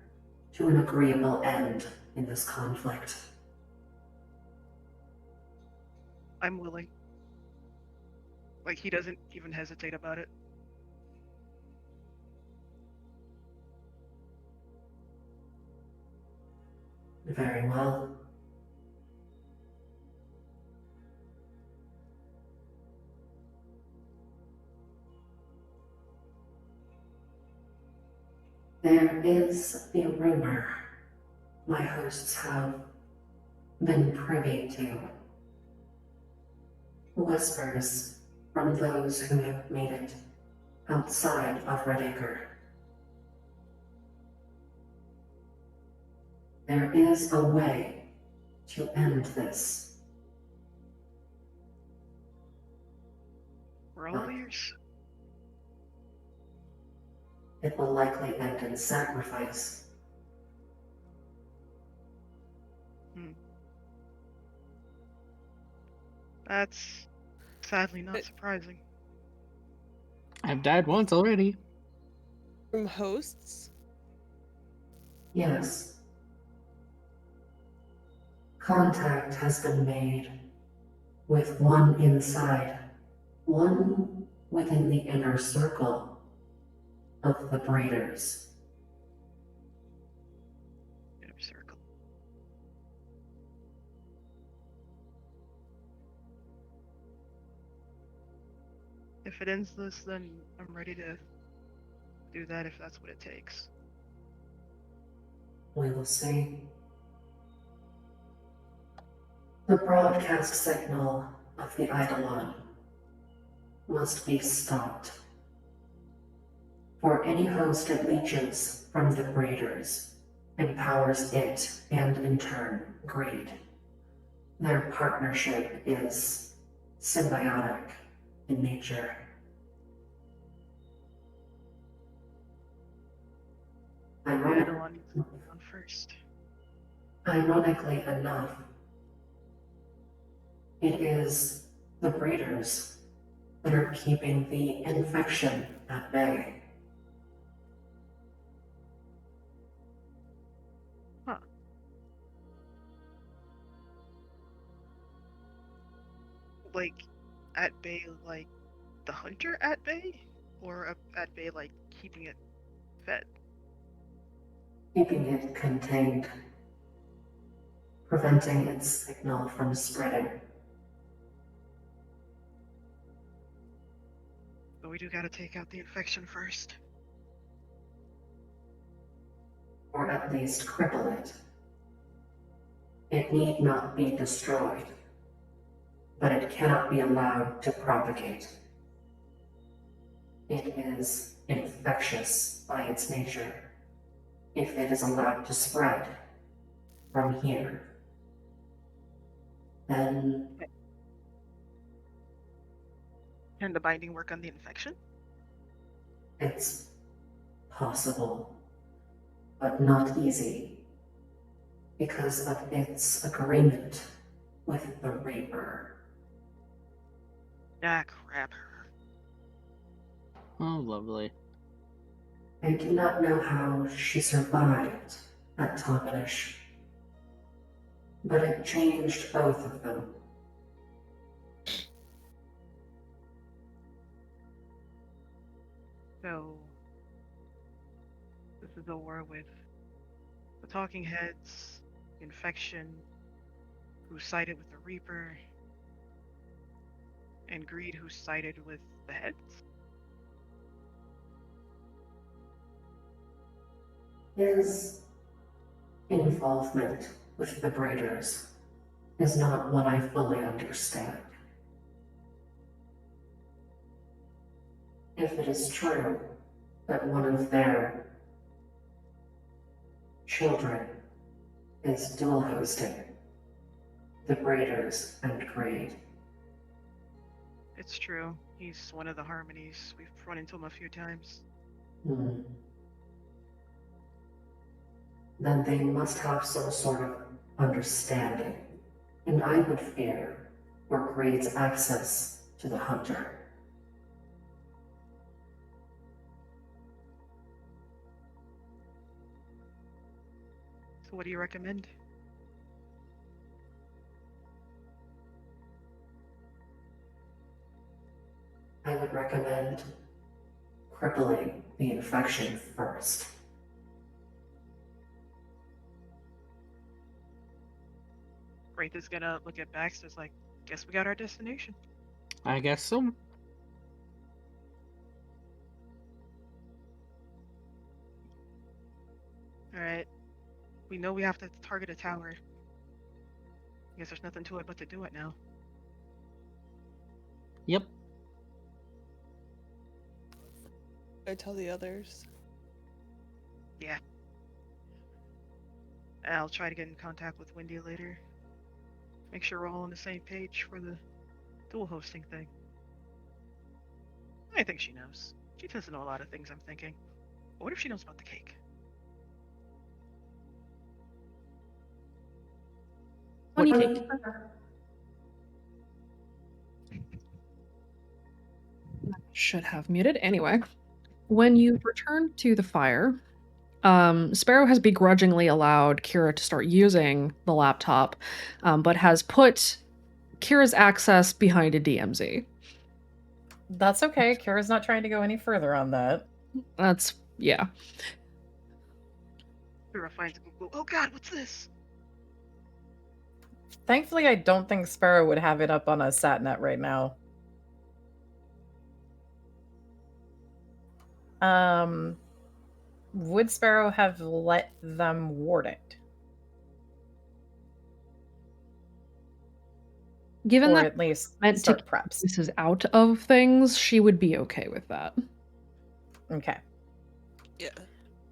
to an agreeable end in this conflict. I'm willing. Like, he doesn't even hesitate about it. Very well. There is a rumor my hosts have been privy to. Whispers from those who have made it outside of Redacre. There is a way to end this. We're all ears. It will likely end in sacrifice. That's sadly not surprising. I've died once already. From hosts? Yes. Contact has been made with one inside, one within the inner circle of the Breeders. Inner circle. If it ends this, then I'm ready to do that if that's what it takes. We will see. The broadcast signal of the Eidolon must be stopped. For any host it leeches from the Breeders, empowers it and in turn greed. Their partnership is symbiotic in nature. Ironically enough, it is the Breeders that are keeping the infection at bay. Huh. Like, at bay, like the hunter at bay? Or at bay, like keeping it fed? Keeping it contained, preventing its signal from spreading. But we do gotta take out the infection first. Or at least cripple it. It need not be destroyed, but it cannot be allowed to propagate. It is infectious by its nature. If it is allowed to spread from here, then... Can the binding work on the infection? It's possible, but not easy, because of its agreement with the Reaper. Ah, crap. Oh, lovely. I do not know how she survived at Topanish, but it changed both of them. So, this is a war with the Talking Heads, infection, who sided with the Reaper, and Greed, who sided with the Heads? His involvement with the Braiders is not what I fully understand. If it is true that one of their children is dual hosting the Braiders and Greed, It's true. He's one of the Harmonies. We've run into him a few times. then they must have some sort of understanding, and I would fear were Greed's access to the Hunter. So what do you recommend? I would recommend crippling the infection first. Wraith is gonna look at Baxter's like, guess we got our destination. I guess so. Alright. We know we have to target a tower. I guess there's nothing to it but to do it now. Yep. I tell the others. Yeah. I'll try to get in contact with Wendy later. Make sure we're all on the same page for the dual hosting thing. I think she knows. She doesn't know a lot of things I'm thinking. But what if she knows about the cake? Honey cake. Should have muted. Anyway, when you return to the fire, Sparrow has begrudgingly allowed Kira to start using the laptop, but has put Kira's access behind a DMZ. That's okay. Kira's not trying to go any further on that. That's, yeah. Kira finds Google. Oh god, what's this? Thankfully, I don't think Sparrow would have it up on a satnet right now. Would Sparrow have let them ward it? Given Or that at least meant to start keep preps. this is out of things, she would be okay with that. Okay. Yeah.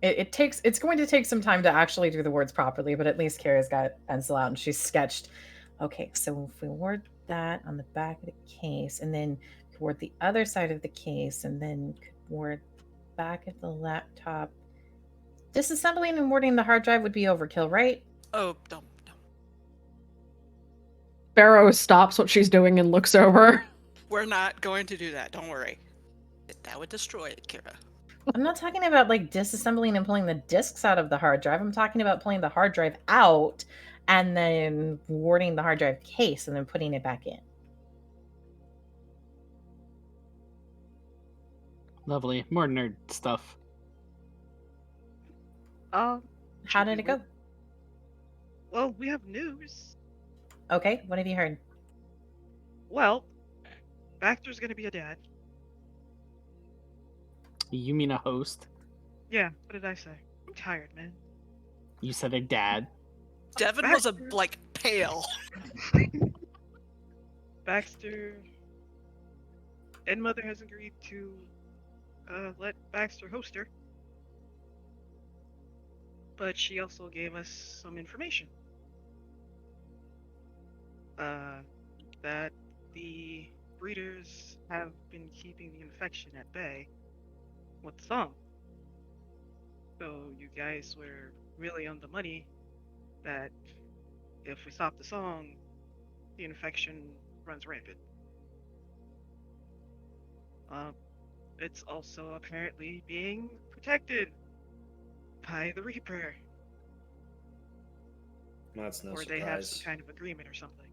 It's going to take some time to actually do the words properly, but at least Kira's got pencil out and she's sketched. Okay, so if we word that on the back of the case, and then word the other side of the case, and then word back of the laptop. Disassembling and wording the hard drive would be overkill, right? Oh, no. Sparrow stops what she's doing and looks over. We're not going to do that. Don't worry. That would destroy it, Kira. I'm not talking about like disassembling and pulling the disks out of the hard drive. I'm talking about pulling the hard drive out and then wording the hard drive case and then putting it back in. Lovely. More nerd stuff. How did it go? Well, we have news. Okay, what have you heard? Well, Baxter's gonna be a dad. You mean a host? Yeah, what did I say? I'm tired, man. You said a dad. Devin was pale. Baxter and Mother has agreed to let Baxter host her. But she also gave us some information. That the breeders have been keeping the infection at bay with the song. So you guys were really on the money that if we stop the song, the infection runs rampant. It's also apparently being protected by the Reaper. That's no or surprise. they have some kind of agreement or something.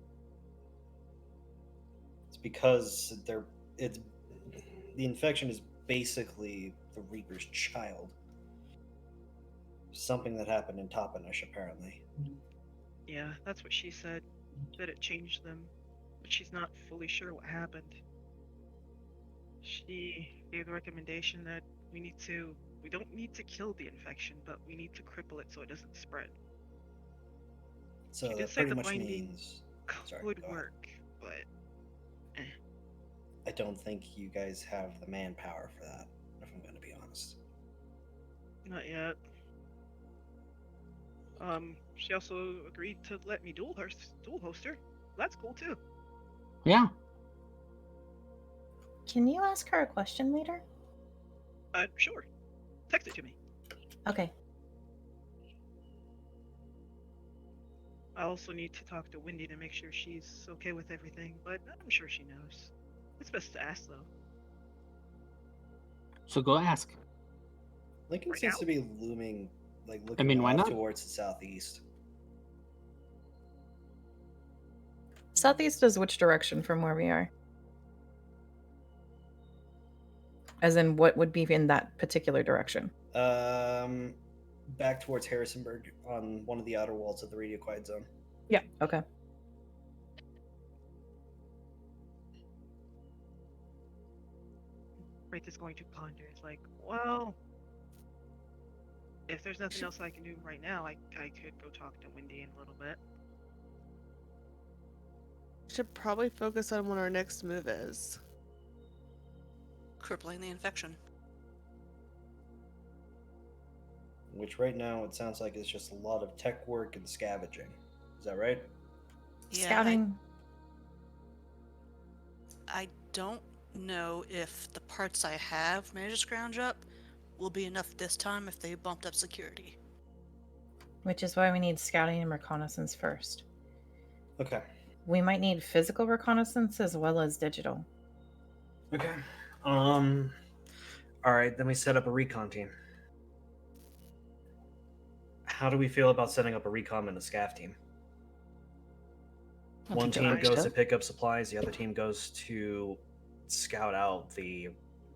It's because the infection is basically the Reaper's child. Something that happened in Toppenish, apparently. Yeah, that's what she said. that it changed them, but she's not fully sure what happened. She gave the recommendation that we don't need to kill the infection, but we need to cripple it so it doesn't spread. So She that did say pretty the much binding means. Sorry, would go ahead. work, but I don't think you guys have the manpower for that, if I'm going to be honest. not yet. She also agreed to let me dual host her. That's cool too. Yeah. Can you ask her a question later? Sure. Text it to me. Okay. I also need to talk to Wendy to make sure she's okay with everything, but I'm sure she knows. It's best to ask though. So go ask. Lincoln Right seems now? to be looming, like I looking mean, why off not? towards the southeast. Southeast is which direction from where we are? As in, what would be in that particular direction? Back towards Harrisonburg on one of the outer walls of the radio quiet zone. Yeah. Okay. Wraith is going to ponder. It's like, well, if there's nothing else I can do right now, I could go talk to Wendy in a little bit. Should probably focus on what our next move is. Crippling the infection. Which right now it sounds like it's just a lot of tech work and scavenging. Is that right? Yeah, Scouting. I don't know if the parts I have managed to scrounge up will be enough this time if they bumped up security. Which is why we need scouting and reconnaissance first. Okay. We might need physical reconnaissance as well as digital. Okay. All right, then we set up a recon team. How do we feel about setting up a recon and a scav team? One team goes to pick up supplies, the other team goes to scout out the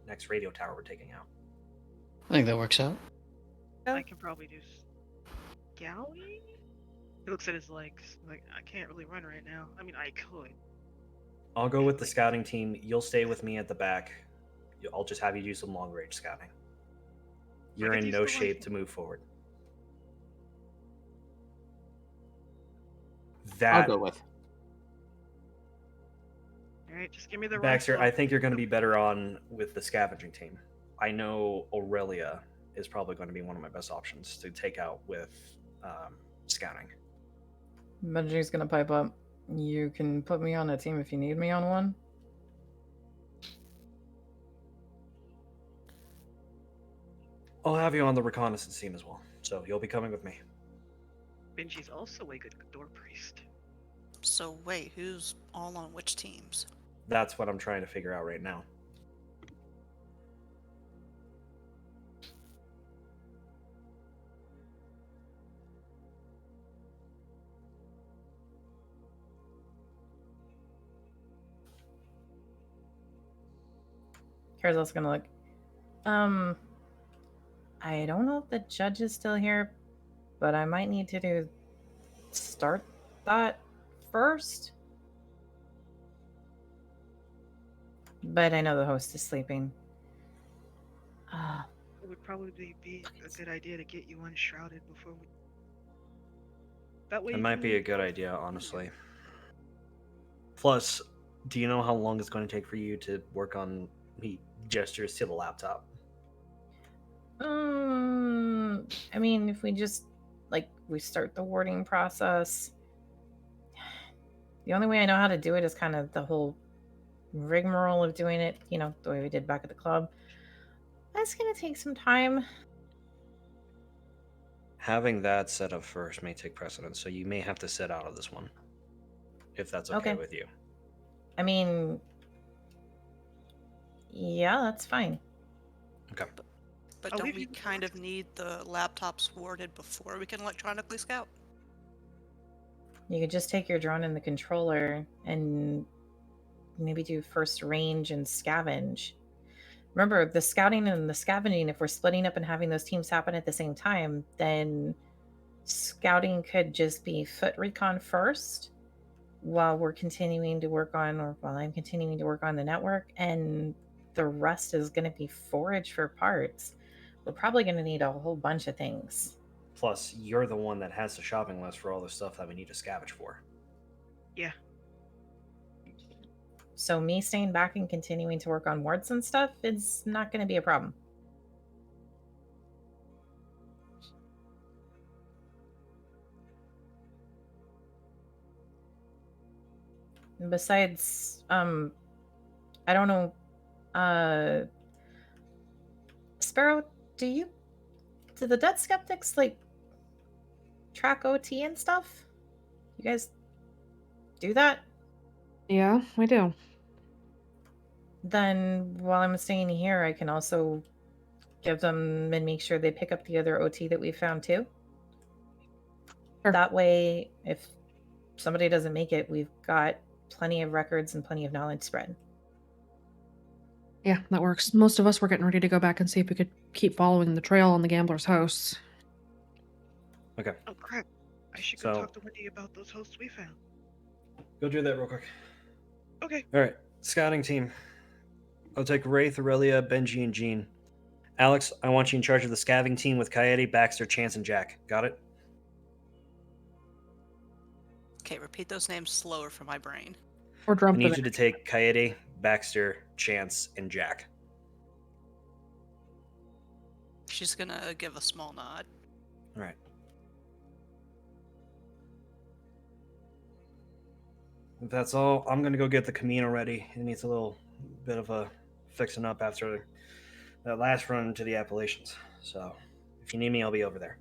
next radio tower we're taking out. I think that works out. I can probably do scouting? He looks at his legs. Like, I can't really run right now. I mean, I could. I'll go with the scouting team. You'll stay with me at the back. I'll just have you do some long range scouting. You're in no shape to move forward. I'll go with. Alright, just give me the Baxter, rifle. I think you're going to be better on with the scavenging team. I know Aurelia is probably going to be one of my best options to take out with scouting. Benji's gonna pipe up. You can put me on a team if you need me on one. I'll have you on the reconnaissance team as well, so you'll be coming with me. Benji's also a good door priest. So wait, who's all on which teams? That's what I'm trying to figure out right now. Kara's also gonna look. I don't know if the judge is still here, but I might need to start that first. But I know the host is sleeping. It would probably be a good idea to get you unshrouded before we. That way. It might be a good idea, honestly. Plus, do you know how long it's going to take for you to work on me gestures to the laptop? I mean, if we just we start the warding process. The only way I know how to do it is kind of the whole rigmarole of doing it, the way we did back at the club. That's gonna take some time. Having that set up first may take precedence, so you may have to sit out of this one, if that's okay with you. I mean, yeah, that's fine. Okay. But don't we kind of need the laptops warded before we can electronically scout? You could just take your drone and the controller and maybe do first range and scavenge. Remember, the scouting and the scavenging, if we're splitting up and having those teams happen at the same time, then scouting could just be foot recon first, while we're continuing to work on, or while I'm continuing to work on the network, and the rest is going to be forage for parts. We're probably going to need a whole bunch of things. Plus, you're the one that has the shopping list for all the stuff that we need to scavenge for. Yeah. So me staying back and continuing to work on wards and stuff is not going to be a problem. And besides, I don't know, Sparrow, do the Dead Skeptics, like, track OT and stuff? You guys do that? Yeah, we do. Then while I'm staying here, I can also give them and make sure they pick up the other OT that we found too. Sure. That way, if somebody doesn't make it, we've got plenty of records and plenty of knowledge spread. Yeah, that works. Most of us were getting ready to go back and see if we could keep following the trail on the gambler's hosts. Okay. Oh crap! I should go So- talk to Wendy about those hosts we found. Go do that real quick. Okay. All right, scouting team. I'll take Wraith, Aurelia, Benji, and Jean. Alex, I want you in charge of the scavenging team with Coyote, Baxter, Chance, and Jack. Got it? Okay, repeat those names slower for my brain. Or I drop need them. you to take Coyote, Baxter, Chance, and Jack. She's gonna give a small nod. All right. If that's all, I'm gonna go get the Camino ready. It needs a little bit of a fixing up after that last run to the Appalachians. So, if you need me, I'll be over there.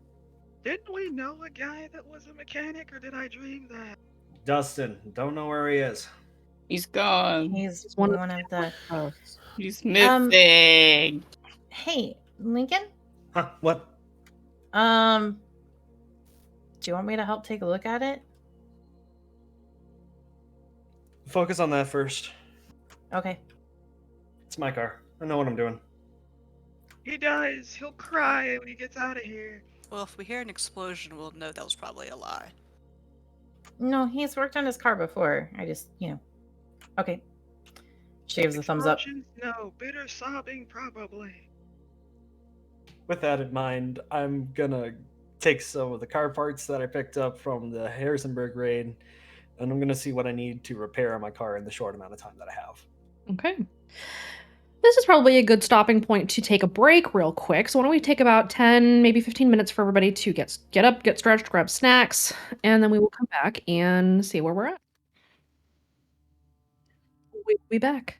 Didn't we know a guy that was a mechanic, or did I dream that? Dustin, don't know where he is. He's gone. He's one one, of of the. He's missing. Hey, Lincoln. Huh? What? Do you want me to help take a look at it? Focus on that first. Okay. It's my car. I know what I'm doing. He does. He'll cry when he gets out of here. Well, if we hear an explosion, we'll know that was probably a lie. No, he's worked on his car before. I just, Okay. She gives a thumbs up. Explosions? No. Bitter sobbing? Probably. With that in mind, I'm gonna take some of the car parts that I picked up from the Harrisonburg raid, and I'm gonna see what I need to repair on my car in the short amount of time that I have. Okay. This is probably a good stopping point to take a break real quick. So why don't we take about 10, maybe 15 minutes for everybody to get up, get stretched, grab snacks, and then we will come back and see where we're at. We'll be back.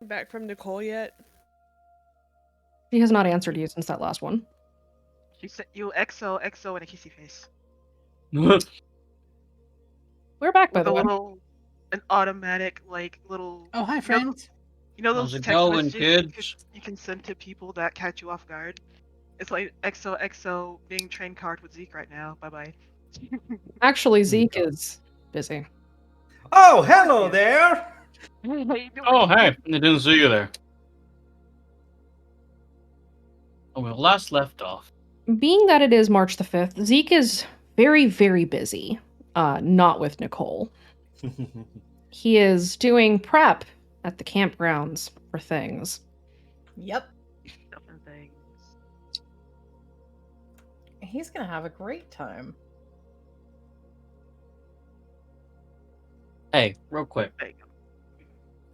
Back from Nicole yet? She has not answered you since that last one. She sent you XO, XO, and a kissy face. We're back, by With the a way. an automatic, like, little... Oh, hi, You know, friends. those How's it text going, messages kids? you can send to people that catch you off guard? It's like XO, XO, being train card with Zeke right now. Bye-bye. Actually, Zeke is busy. Oh, hello there! Oh, hey, I didn't see you there. Oh, we last left off. Being that it is March the 5th, Zeke is very, very busy. Not with Nicole. He is doing prep at the campgrounds for things. Yep. Stuff and things. He's gonna have a great time. Hey, real quick. There you go.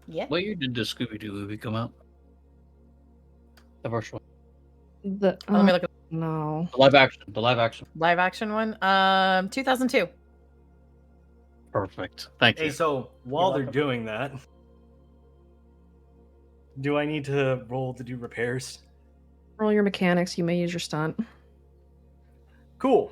Yeah. What year did the Scooby Doo movie come out? The first one. The Let me look at no. The live action. The live action. live action one. 2002. Perfect. Thank Hey, you. so while they're welcome. doing that, do I need to roll to do repairs? Roll your mechanics. You may use your stunt. Cool.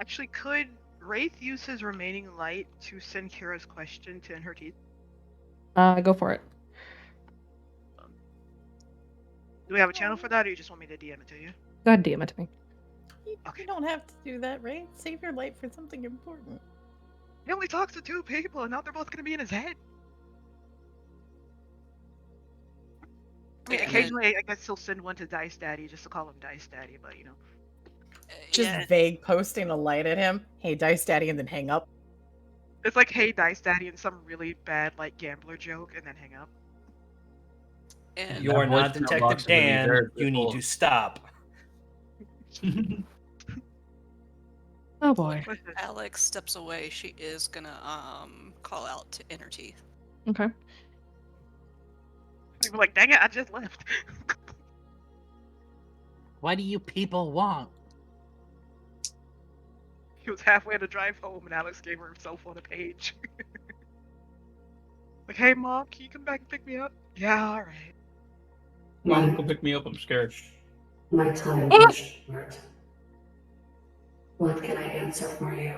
Actually, could Wraith use his remaining light to send Kira's question to in her teeth? Go for it. Do we have a channel for that, or you just want me to DM it to you? Go ahead, DM it to me. You don't have to do that, right? Save your light for something important. He only talks to 2 people, and now they're both gonna be in his head. I mean, Yeah, and occasionally, I guess he'll send one to Dice Daddy just to call him Dice Daddy, but you know. Just vague posting a light at him. Hey, Dice Daddy, and then hang up. It's like, hey, Dice Daddy, and some really bad, like, gambler joke, and then hang up. And You are that not voicemail Detective box is gonna be Dan. very You need full. to stop. Oh boy. Alex steps away. She is gonna call out to Inner Teeth. Okay. People are like, dang it, I just left. What do you people want? He was halfway to drive home, and Alex gave her himself on a page. Like, hey, Mom, can you come back and pick me up? Yeah, alright. Mom, come pick me up. I'm scared. My time is short. What can I answer for you?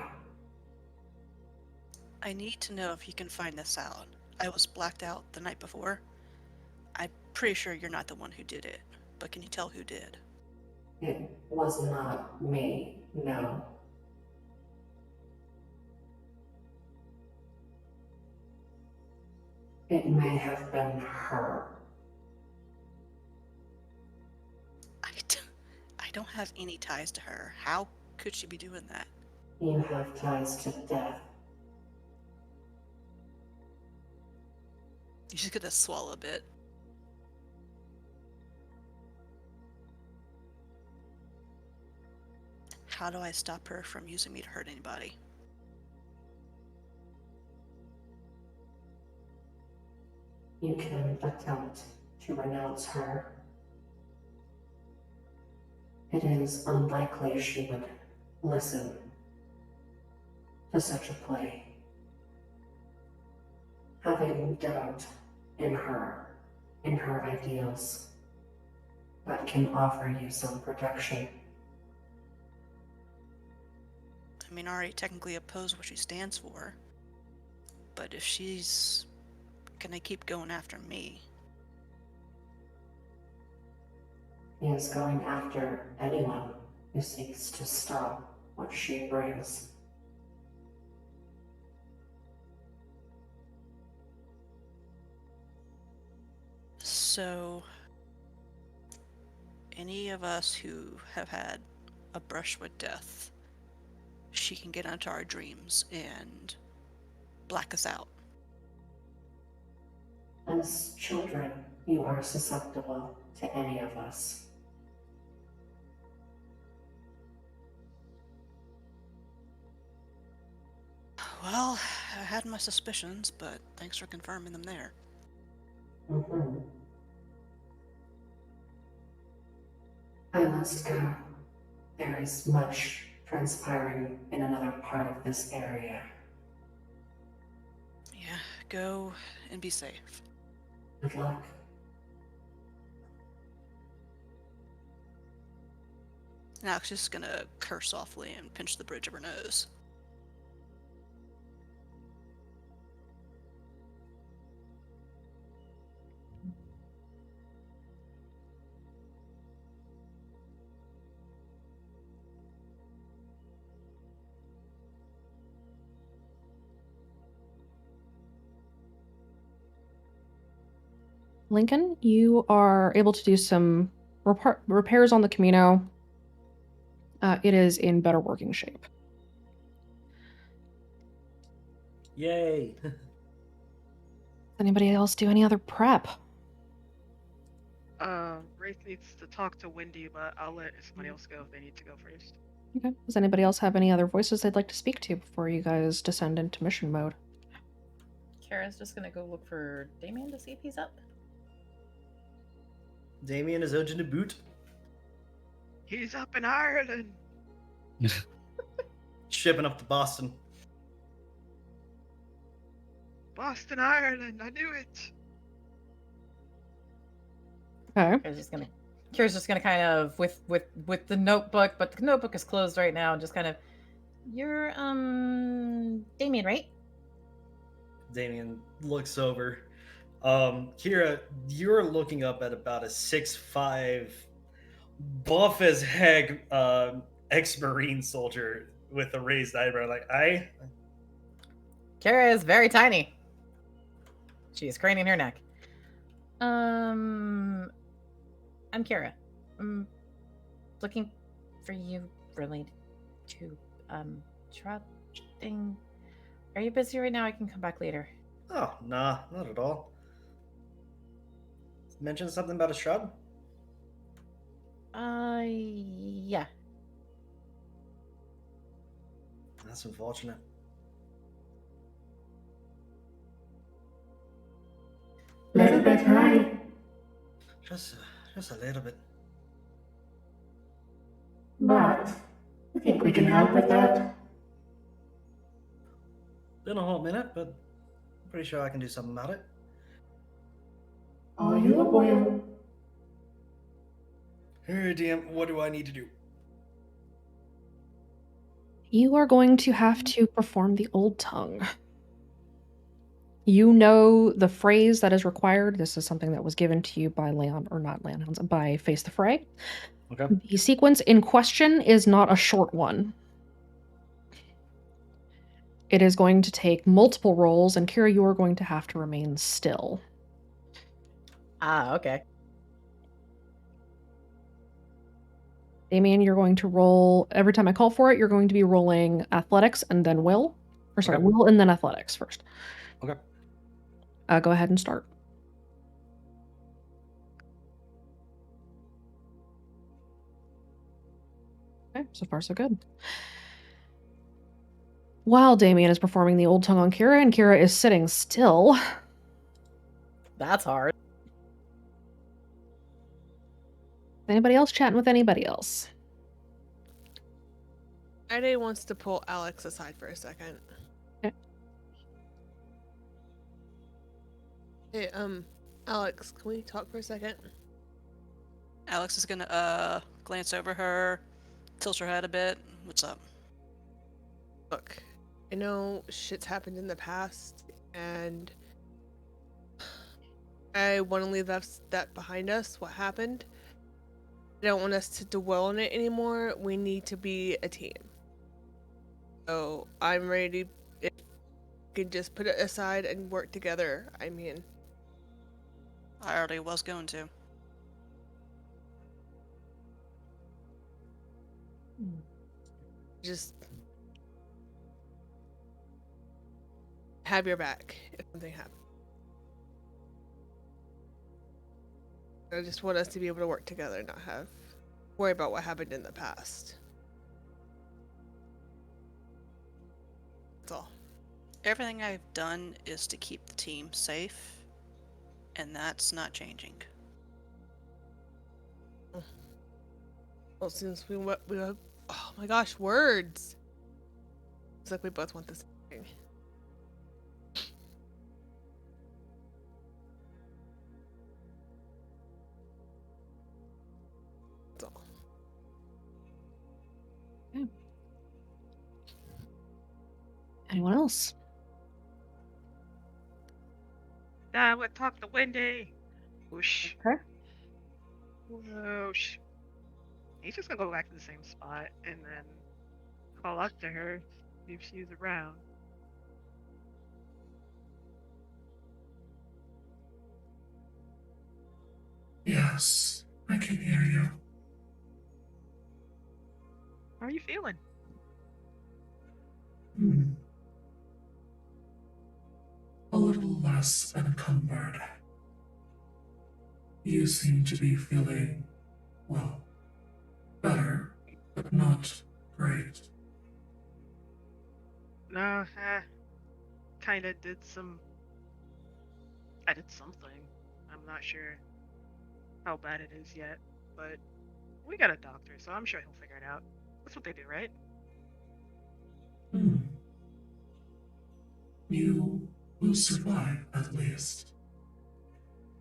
I need to know if you can find this out. I was blacked out the night before. I'm pretty sure you're not the one who did it, but can you tell who did? It was not me, no. It may have been her. I don't have any ties to her. How could she be doing that? You have ties to death. You just gotta swallow a bit. How do I stop her from using me to hurt anybody? You can attempt to renounce her. It is unlikely she would listen to such a play. Having doubt in her ideals, that can offer you some protection. I mean, I already technically oppose what she stands for, but if she's gonna keep going after me... He is going after anyone who seeks to stop what she brings. So, any of us who have had a brush with death, she can get into our dreams and black us out. As children, you are susceptible to any of us. Well, I had my suspicions, but thanks for confirming them there. I months ago. There is much transpiring in another part of this area. Yeah, go and be safe. Good luck. And Alex is just gonna curse softly and pinch the bridge of her nose. Lincoln, you are able to do some repairs on the Camino. It is in better working shape. Yay! Does anybody else do any other prep? Wraith needs to talk to Wendy, but I'll let somebody else go if they need to go first. Okay. Does anybody else have any other voices they'd like to speak to before you guys descend into mission mode? Kara's just gonna go look for Damien to see if he's up. Damien is urgent to boot. He's up in Ireland. Shipping up to Boston. Boston, Ireland. I knew it. Okay. Kira's just gonna kind of with the notebook, but the notebook is closed right now. Just kind of, you're Damien, right? Damien looks over. Kira, you're looking up at about a 6'5", buff as heck, ex-Marine soldier with a raised eyebrow. Like, Kara is very tiny. She is craning her neck. I'm Kara. I'm looking for you related to Shrub thing. Are you busy right now? I can come back later. Oh, nah, not at all. Mention something about a shrub? Yeah. That's unfortunate. Little bit high. Just a little bit. But I think we can help with that. Been a whole minute, but I'm pretty sure I can do something about it. Are you a boy? Hey, DM, what do I need to do? You are going to have to perform the Old Tongue. You know the phrase that is required. This is something that was given to you by by Face the Fray. Okay. The sequence in question is not a short one. It is going to take multiple rolls, and Kira, you are going to have to remain still. Ah, okay. Damien, you're going to roll every time I call for it. You're going to be rolling athletics and then will, or sorry, Okay. will and then athletics first. Okay. Go ahead and start. Okay, so far so good. While Damien is performing the Old Tongue on Kira, and Kira is sitting still. That's hard. Anybody else chatting with anybody else? Ide wants to pull Alex aside for a second. Okay. Hey, Alex, can we talk for a second? Alex is gonna glance over her, tilt her head a bit. What's up? Look, I know shit's happened in the past, and I want to leave that behind us, what happened. I don't want us to dwell on it anymore. We need to be a team. So I'm ready. If we can just put it aside and work together, I mean. I already was going to. Just have your back if something happens. I just want us to be able to work together and not worry about what happened in the past. That's all. Everything I've done is to keep the team safe, and that's not changing. Well, since oh my gosh, words. It's like we both want this thing. That's all. Anyone else? I would talk to Wendy. Whoosh. Okay. Whoosh. He's just gonna go back to the same spot and then call out to her, see if she's around. Yes, I can hear you. How are you feeling? A little less encumbered. You seem to be feeling, well, better, but not great. No, kinda did some. I did something. I'm not sure how bad it is yet, but we got a doctor, so I'm sure he'll figure it out. That's what they do, right? You will survive, at least.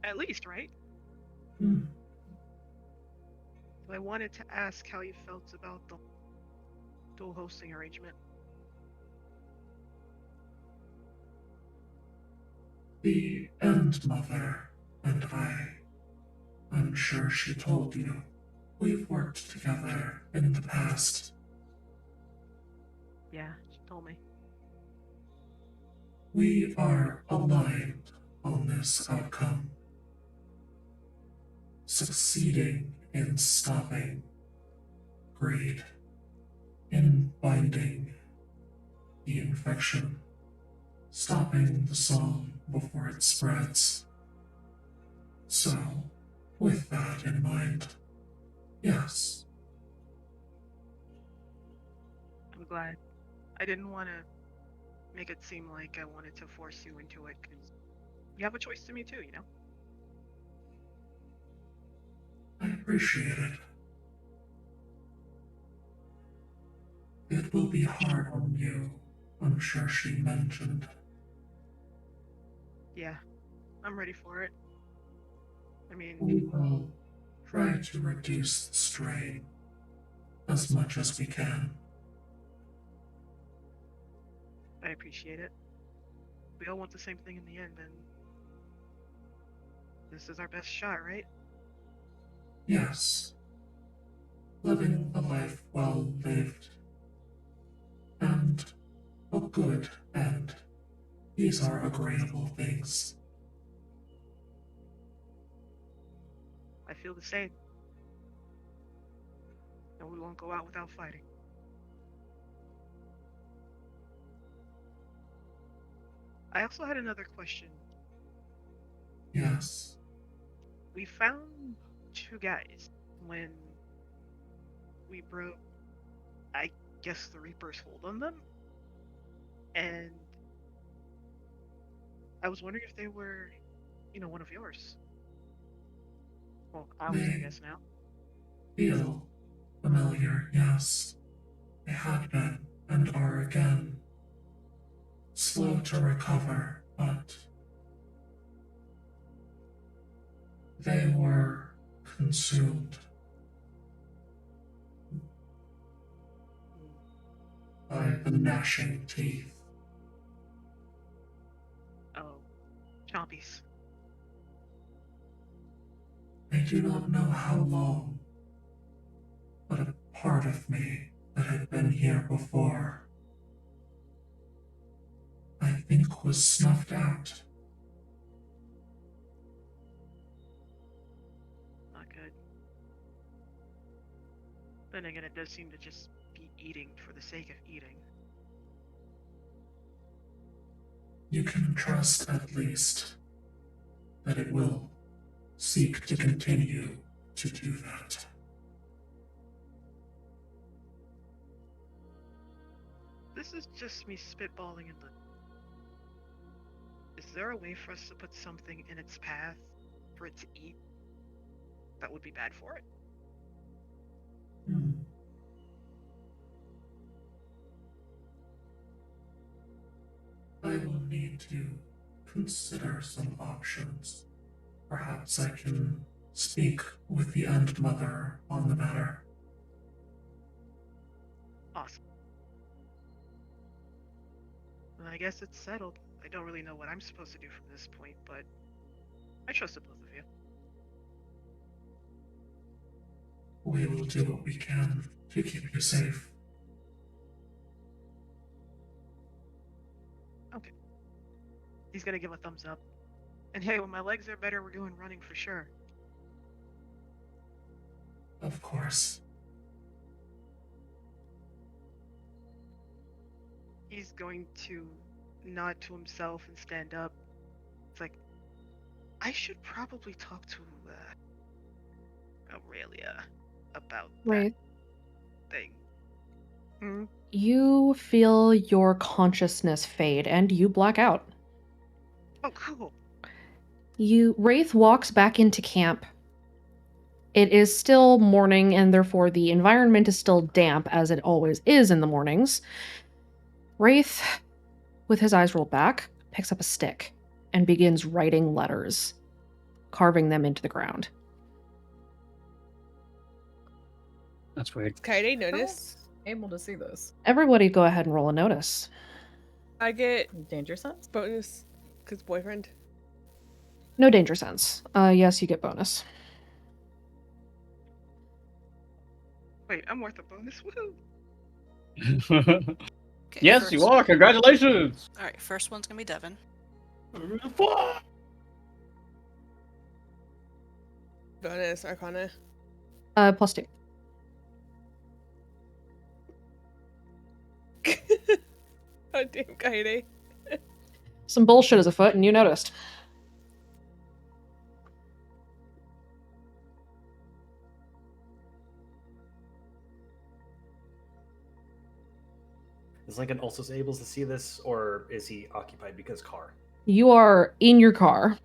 At least, right? So I wanted to ask how you felt about the dual hosting arrangement. The End Mother and I'm sure she told you, we've worked together in the past. Yeah, she told me. We are aligned on this outcome. Succeeding in stopping greed, in binding the infection, stopping the song before it spreads. So, with that in mind, yes. I'm glad. I didn't want to make it seem like I wanted to force you into it, because you have a choice to me too, you know? I appreciate it. It will be hard on you, I'm sure she mentioned. Yeah, I'm ready for it. I mean, We will try to reduce the strain as much as we can. I appreciate it. We all want the same thing in the end, and this is our best shot, right? Yes. Living a life well lived. And a good end. These are agreeable things. I feel the same. And we won't go out without fighting. I also had another question. Yes. We found 2 guys when we broke, I guess, the Reaper's hold on them. And I was wondering if they were, one of yours. Well, ours, I guess, now. Feel familiar, yes. They had been and are again. Slow to recover, but they were consumed by the gnashing teeth. Oh, chompies. I do not know how long, but a part of me that had been here before, I think, was snuffed out. Not good. Then again, it does seem to just be eating for the sake of eating. You can trust, at least, that it will seek to continue to do that. This is just me spitballing in the... Is there a way for us to put something in its path for it to eat that would be bad for it? to consider some options. Perhaps I can speak with the End Mother on the matter. Awesome. Well, I guess it's settled. I don't really know what I'm supposed to do from this point, but I trust the both of you. We will do what we can to keep you safe. Okay. He's gonna give a thumbs up. And hey, when my legs are better, we're going running for sure. Of course. He's going to nod to himself and stand up. It's like, I should probably talk to Aurelia about Right. that thing. Hmm? You feel your consciousness fade and you black out. Oh, cool. Wraith walks back into camp. It is still morning, and therefore the environment is still damp, as it always is in the mornings. Wraith, with his eyes rolled back, picks up a stick and begins writing letters, carving them into the ground. That's weird. Kaede notice. Able to see this. Everybody go ahead and roll a notice. I get danger sense bonus because boyfriend. No danger sense. Yes, you get bonus. Wait, I'm worth a bonus. Woohoo! Okay, Yes, first- you are. Congratulations. All right, first one's gonna be Devin. Bonus Arcana. +2. Oh damn, Kaede. Some bullshit is afoot, and you noticed. Is Lincoln also able to see this, or is he occupied because car? You are in your car,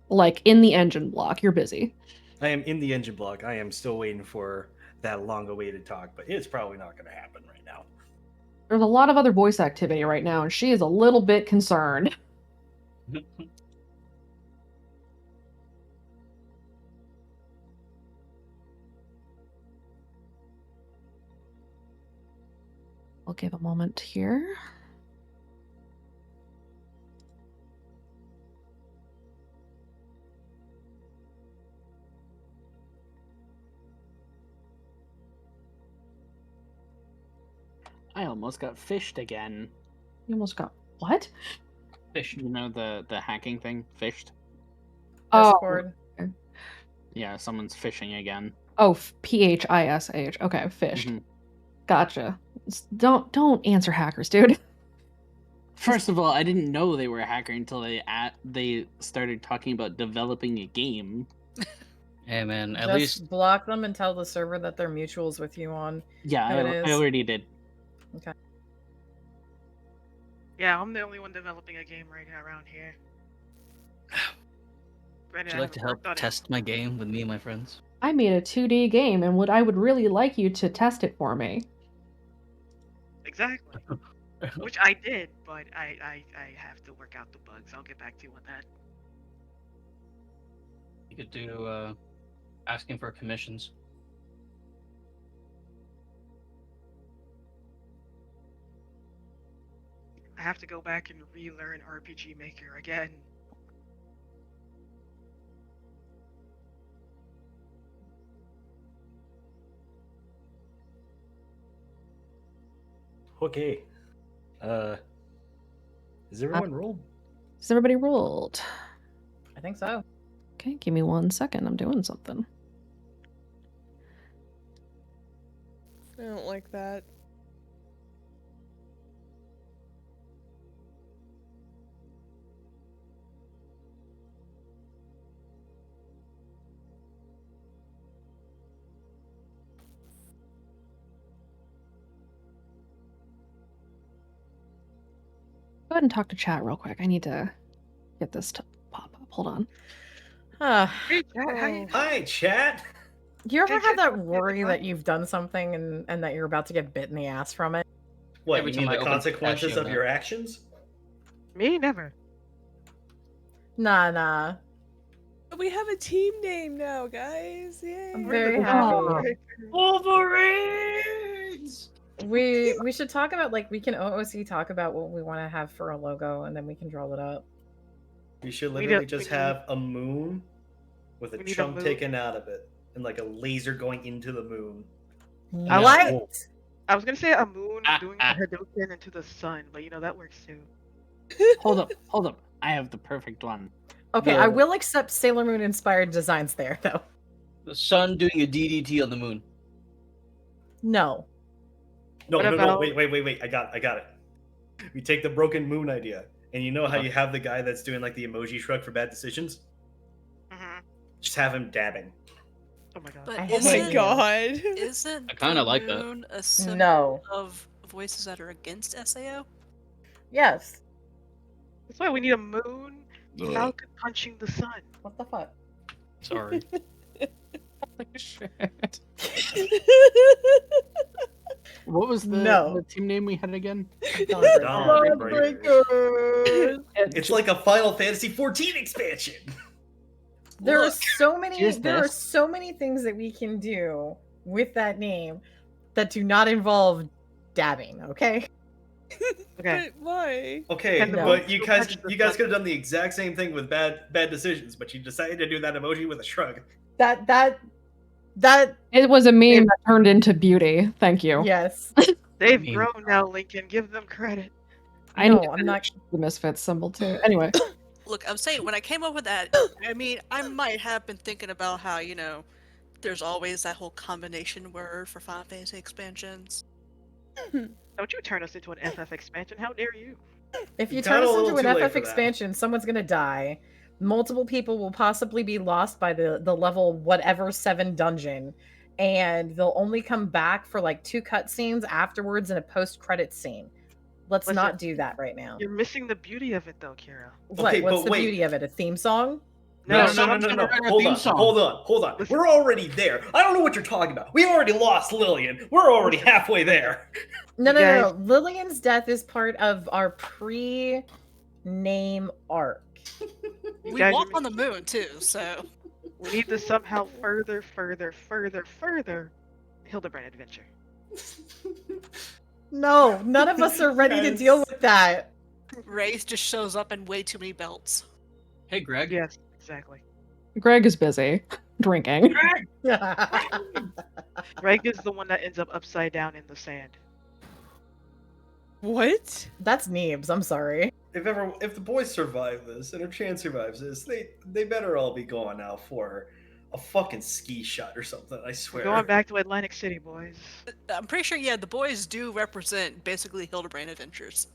like in the engine block. You're busy. I am in the engine block. I am still waiting for that long-awaited talk, but it's probably not going to happen right now. There's a lot of other voice activity right now, and she is a little bit concerned. I'll give a moment here. I almost got fished again. You almost got what? Fished. You know the hacking thing? Fished? Discord. Oh, Yeah, someone's fishing again. oh, PHISH. Okay, fished. Mhm. Gotcha. Don't answer hackers, dude. First of all, I didn't know they were a hacker until they started talking about developing a game. Hey man, at Just least block them and tell the server that they're mutuals with you on. Yeah, who it I is. already did. Okay. Yeah, I'm the only one developing a game right now around here. would you like to help test my game with me and my friends? I made a 2D game, and I would really like you to test it for me. Exactly. Which I did, but I have to work out the bugs. I'll get back to you on that. You could do asking for commissions. I have to go back and relearn RPG Maker again. Okay. Is everyone rolled? Is everybody rolled? I think so. Okay, give me 1 second. I'm doing something. I don't like that. Go ahead and talk to chat real quick. I need to get this to pop up. Hold on. Hey, chat, how you Hi, chat. Do you ever have that worry that you've done something and that you're about to get bit in the ass from it? What, Every you time mean I the open consequences Pistachio of now. your actions? Me never. Nah. We have a team name now, guys. Yay. I'm very happy. Wolverines. We should talk about, like, we can OOC talk about what we want to have for a logo, and then we can draw it up. We should We literally need- just we need- have a moon with a we need a chunk moon. taken out of it and like a laser going into the moon. I Yeah. like. Oh. I was gonna say a moon doing the Hadouken into the sun, but you know that works too. Hold up. I have the perfect one. Okay, I will accept Sailor Moon inspired designs there, though. The sun doing a DDT on the moon. No. No, What no, about- wait. I got it. We take the broken moon idea, and you know how you have the guy that's doing like the emoji shrug for bad decisions? Just have him dabbing. Oh my god. But Oh my god. Isn't I kinda the like that. moon a symbol No. of voices that are against SAO? Yes. That's why we need a moon falcon punching the sun. What the fuck? Sorry. Shit. What was No. the team name we had again? Dawnbreaker. It's like a Final Fantasy 14 expansion. There are Look, so many here's there are this. so many things that we can do with that name that do not involve dabbing, okay? Okay. But why? Okay, And the No. but moon you guys punches the could have sun. done the exact same thing with bad decisions, but you decided to do that emoji with a shrug. That It was a meme that turned into beauty. Thank you. yes. They've Meme. grown now, Lincoln. Give them credit. I No, know I'm not the Misfits symbol too. Anyway, Look, I'm saying when I came up with that, I mean, I might have been thinking about how, there's always that whole combination word for Final Fantasy expansions. Don't you turn us into an FF expansion? How dare you? If you Got turn a us little into an too late FF for that. expansion, someone's gonna die. Multiple people will possibly be lost by the level whatever 7 dungeon, and they'll only come back for like 2 cutscenes afterwards and a post-credit scene. Let's Listen, not do that right now. You're missing the beauty of it, though, Kira. What? Okay, What's but the wait. beauty of it? A theme song? No. so I'm Hold theme on, song. hold on. We're already there. I don't know what you're talking about. We already lost Lillian. We're already halfway there. No. guys- Lillian's death is part of our pre-name arc. We guys are walk on the moon, too, so. We need to somehow further Hildebrand adventure. No, none of us are ready to deal with that. Wraith just shows up in way too many belts. Hey, Greg. Yes, exactly. Greg is busy drinking. Greg is the one that ends up upside down in the sand. What? That's Neebs, I'm sorry. If the boys survive this, and if Chan survives this, they better all be going now for a fucking ski shot or something. I We're swear. going back to Atlantic City, boys. I'm pretty sure, the boys do represent basically Hildebrand adventures.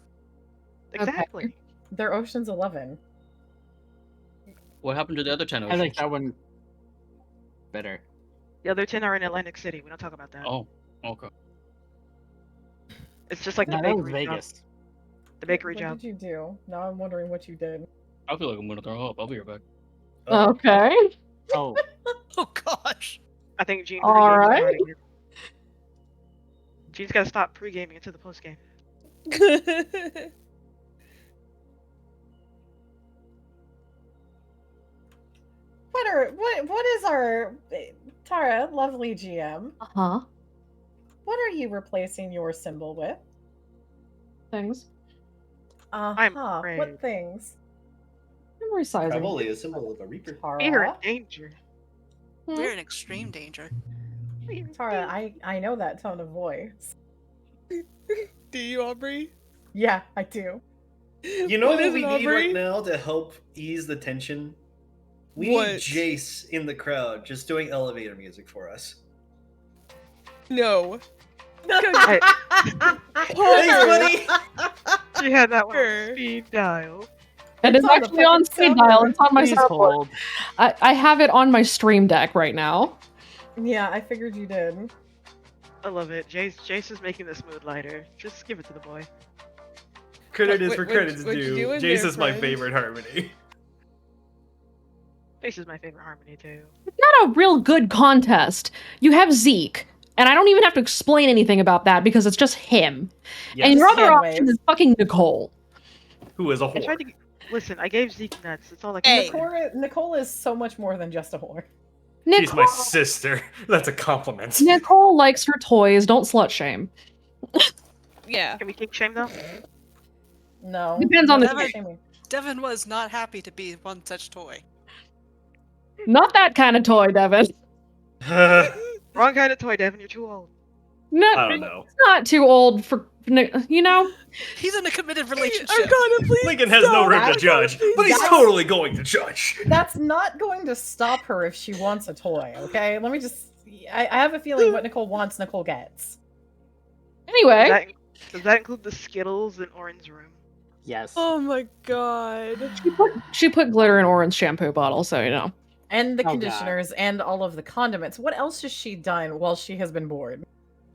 Exactly. They're Ocean's 11. What happened to the other 10 I oceans? like that one better. The other 10 are in Atlantic City. We don't talk about that. Oh, okay. It's just like No, the that was bakery job. Vegas. The bakery What job. did you do? Now I'm wondering what you did. I feel like I'm gonna throw up. I'll be right back. Okay. Oh, Oh gosh. I think Gene All pre-gamed right. already. Gene's got to stop pre-gaming into the post-game. What is our Tara, lovely GM? Uh-huh. What are you replacing your symbol with? Things. I'm Uh-huh. afraid. What things? I'm resizing. Probably a symbol of a reaper. We're in Tara. danger. We're in extreme danger. Tara, I know that tone of voice. Do you, Aubrey? Yeah, I do. You know What what is we it, need Aubrey? right now to help ease the tension? We What? need Jace in the crowd just doing elevator music for us. No. Hey, Thanks, buddy! she had that one Sure. on speed dial. It It's is on the actually on fucking speed dial. It's on my please soundboard. hold. I have it on my stream deck right now. Yeah, I figured you did. I love it. Jace is making this mood lighter. Just give it to the boy. Credit is What- for what- credit's what'd you due. do in Jace there, is my friend? favorite harmony. Jace is my favorite harmony too. Not a real good contest. You have Zeke, and I don't even have to explain anything about that because it's just him. Yes. And your other Hand option waves. is fucking Nicole. who is a I whore. tried to listen. I gave Zeke nuts. That's all I can Hey, say. Nicole is so much more than just a whore. She's my Nicole, sister. That's a compliment. Nicole likes her toys. Don't slut shame. Yeah. Can we kink shame though? No. Depends on the no toy. shaming. Devin was not happy to be one such toy. Not that kind of toy, Devin. Wrong kind of toy, Devin. You're too old. No, I don't know. it's not too old for you know. He's in a committed relationship. Arcana, please. Lincoln has no right to judge, but he's That's- totally going to judge. That's not going to stop her if she wants a toy, okay? Let me just... I have a feeling what Nicole wants, Nicole gets. Anyway, Does that include the Skittles in Orin's room? Yes. Oh my god. she put glitter in Oren's shampoo bottle, so you know. And the Oh, God. conditioners and all of the condiments. What else has she done while she has been bored?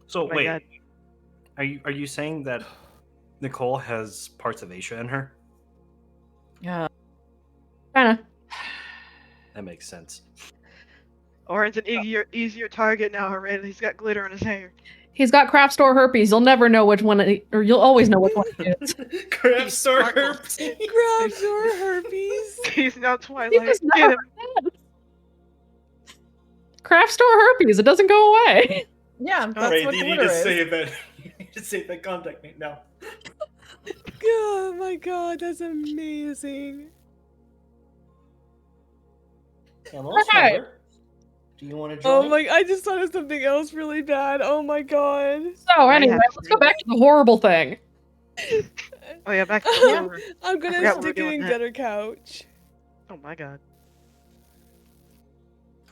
So Oh my wait, God. are you saying that Nicole has parts of Asia in her? Yeah. Kinda. That makes sense. Orin's an easier target now already. He's got glitter in his hair. He's got craft store herpes. You'll never know which one, or you'll always know which one it is. Craft store herpes. Grab your herpes. He's now You Twilight. just Get never him. forget. Craft store herpes. It doesn't go away. Yeah, that's Ray, what you need glitter to is. save that. You need to save that contact name now. Oh my god, that's amazing. Hello, Alright. Smaller. Do you want to join? Oh my, I just thought of something else really bad. Oh my god. So I anyway, have let's go back to the horrible thing. Oh yeah, back to the horror. I'm I gonna forgot we were stick it doing in that. gutter couch. Oh my god.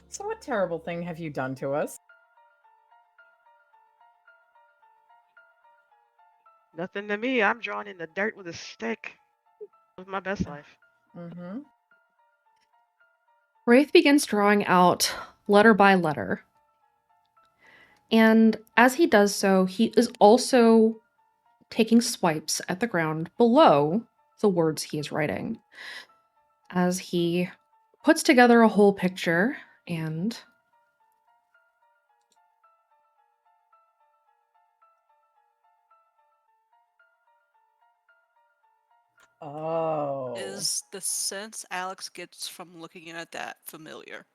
So what terrible thing have you done to us? Nothing to me. I'm drawn in the dirt with a stick. With my best life. Mm-hmm. Wraith begins drawing out letter by letter. And as he does so, he is also taking swipes at the ground below the words he is writing. As he puts together a whole picture and Oh. Is the sense Alex gets from looking at that familiar?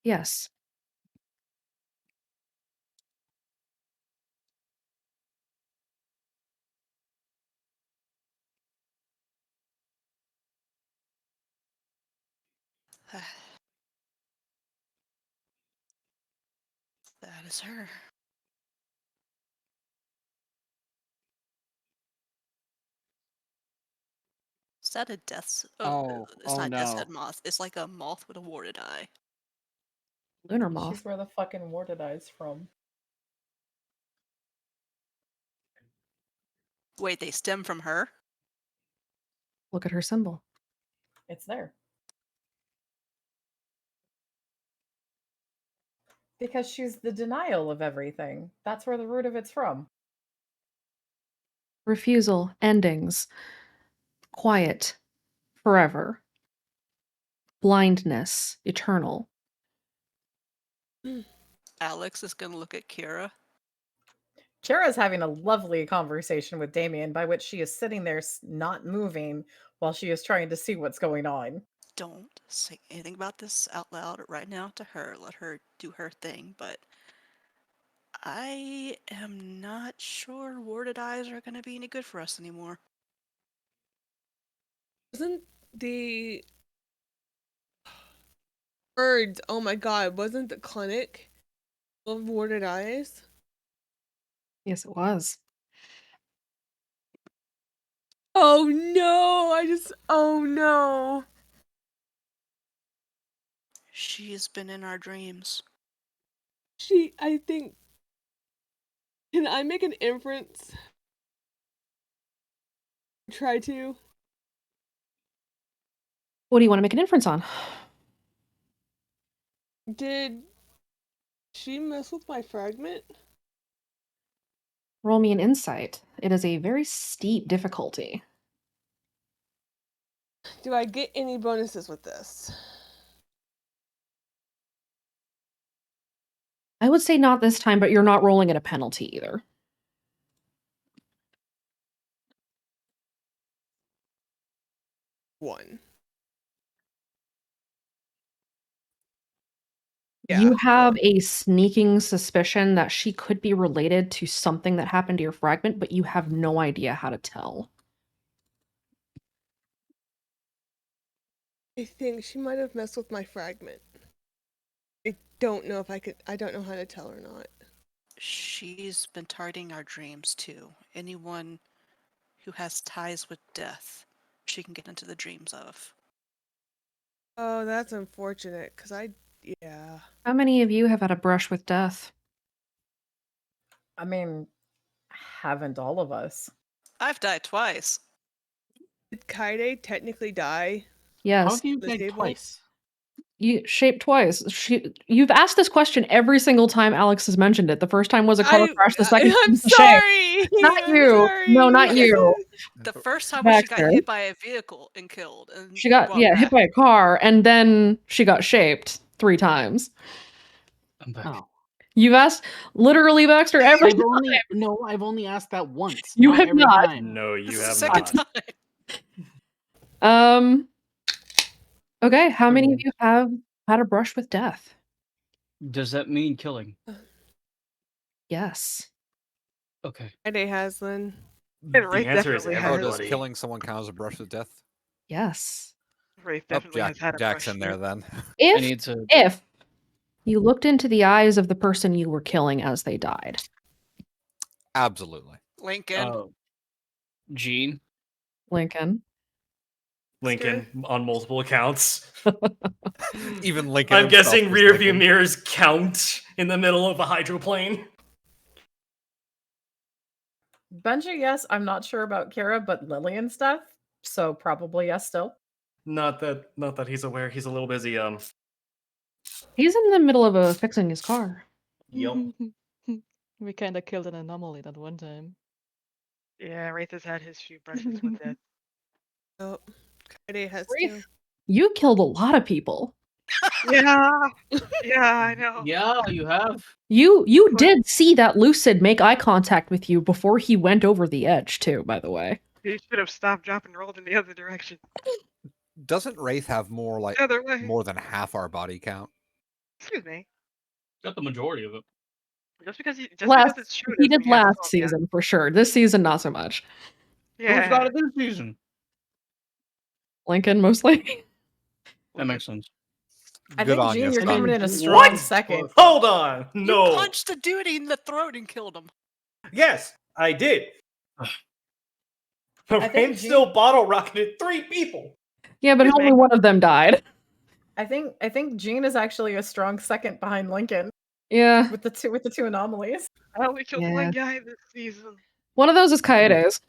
yes. That is her. Is that a death's? It's not death's head moth. It's like a moth with a warded eye. Lunar moth. She's where the fucking warded eye's from. Wait, they stem from her? Look at her symbol. It's there. Because she's the denial of everything. That's where the root of it's from. Refusal, endings, quiet, forever, blindness, eternal. Alex is gonna look at Kira. Kara's having a lovely conversation with Damien, by which she is sitting there not moving while she is trying to see what's going on. Don't say anything about this out loud right now to her. Let her do her thing, but I am not sure warded eyes are gonna be any good for us anymore. Wasn't the birds, oh my god, wasn't the clinic of warded eyes? Yes, it was. Oh no, oh no. She's been in our dreams. I think, can I make an inference? Try to. What do you want to make an inference on? Did she mess with my fragment? Roll me an insight. It is a very steep difficulty. Do I get any bonuses with this? I would say not this time, but you're not rolling at a penalty either. one. You have a sneaking suspicion that she could be related to something that happened to your fragment, but you have no idea how to tell. I think she might have messed with my fragment. I don't know if I could. I don't know how to tell or not. She's been targeting our dreams too. Anyone who has ties with death, she can get into the dreams of. Oh, that's unfortunate. Yeah. How many of you have had a brush with death? I mean, haven't all of us? I've died twice. Did Kaide technically die? Yes. you died twice? You shaped twice. You've asked this question every single time Alex has mentioned it. The first time was a car crash. The second I'm time was a shape. sorry. Not I'm you. sorry. No, not you. The first time was she got Baxter. hit by a vehicle and killed. And She got walked hit back. by a car, and then she got shaped 3 times. I'm back. Oh. You've asked literally Baxter every I've time. I've only asked that once. You have every not. Time. No, you have Second not. time. Okay, how many of you have had a brush with death? Does that mean killing? Yes. Okay. Kaide Haslin. The answer is Oh, does everybody. killing someone count as a brush with death? Yes. Wraith Oh, definitely has had a Jack's brush in there with- then. If you looked into the eyes of the person you were killing as they died. Absolutely. Lincoln. Gene. Lincoln. Lincoln on multiple accounts. Even Lincoln I'm himself guessing was rear view Lincoln. mirrors count in the middle of a hydroplane. Benji, yes. I'm not sure about Kira, but Lillian stuff. So probably yes still. Not that he's aware. He's a little busy. He's in the middle of fixing his car. Yup. We kind of killed an anomaly that one time. Yeah, Wraith has had his few brushes with death. Oh, Kaide has Wraith, too. You killed a lot of people. Yeah, yeah, I know. Yeah, you have. You did see that Lucid make eye contact with you before he went over the edge too, by the way. He should have stopped, dropped, and rolled in the other direction. Doesn't Wraith have more Other way. more than half our body count? Excuse me. Got the majority of it. Just because because it's true. He doesn't did mean you have to last call me out. season for sure. This season not so much. Yeah. Who's got it this season? Lincoln mostly. That makes sense. I Good think on Gene, you, you're Scott. coming in a strong What? second. Hold on. No. You punched the dude in the throat and killed him. Yes, I did. I But think Rain Gene- still bottle rocketed 3 people. Yeah, but only one of them died. I think Gene is actually a strong second behind Lincoln Yeah. with the two anomalies. I only killed Yeah. one guy this season. One of those is Kaede's.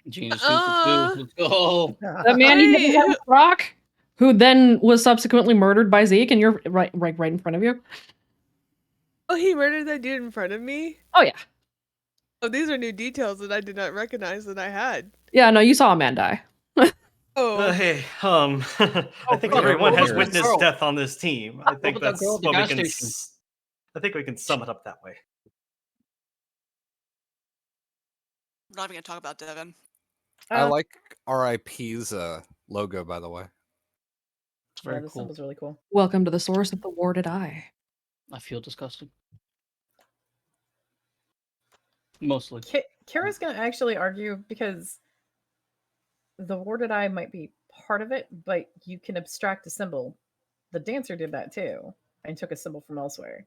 Gene is 2 for 2. Let's go. That man you hit with a rock, who then was subsequently murdered by Zeke, and you're right in front of you. Oh, he murdered that dude in front of me? Oh yeah. Oh, these are new details that I did not recognize that I had. Yeah, no, you saw a man die. Oh. Hey, I think fuck, everyone has girl. witnessed Girl. death on this team. I think about that that's girl at the what we gas can. station? I think we can sum it up that way. I'm not even gonna talk about Devin. I like RIP's logo, by the way. It's very Yeah, the cool. symbol's really cool. Welcome to the source of the warded eye. I feel disgusted. Mostly. Kira's gonna actually argue because the warded eye might be part of it, but you can abstract a symbol. The dancer did that too and took a symbol from elsewhere.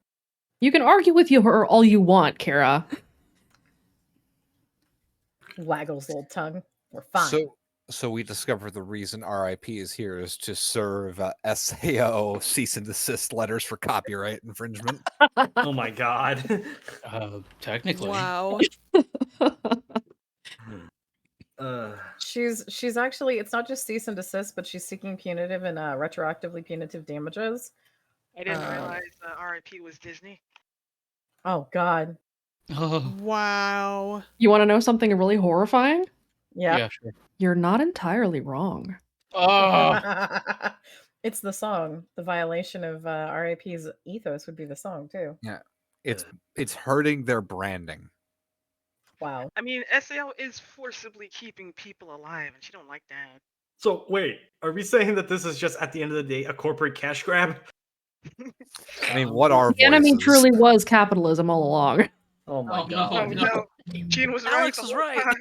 You can argue with her all you want, Kara. Waggles little tongue. We're fine. So we discovered the reason RIP is here is to serve SAO cease and desist letters for copyright infringement. Oh my god. Technically. Wow. She's actually, it's not just cease and desist, but she's seeking punitive and retroactively punitive damages. I didn't realize RIP was Disney. Oh God. Wow. You want to know something really horrifying? Yeah. Sure. You're not entirely wrong. It's the song. The violation of RIP's ethos would be the song too. Yeah. It's hurting their branding. Wow. I mean, SAO is forcibly keeping people alive, and she don't like that. So wait, are we saying that this is just at the end of the day a corporate cash grab? I mean, what are The enemy voices? truly was capitalism all along. Oh my Oh, god. Oh no, Gene was right. Alex the was whole right. time.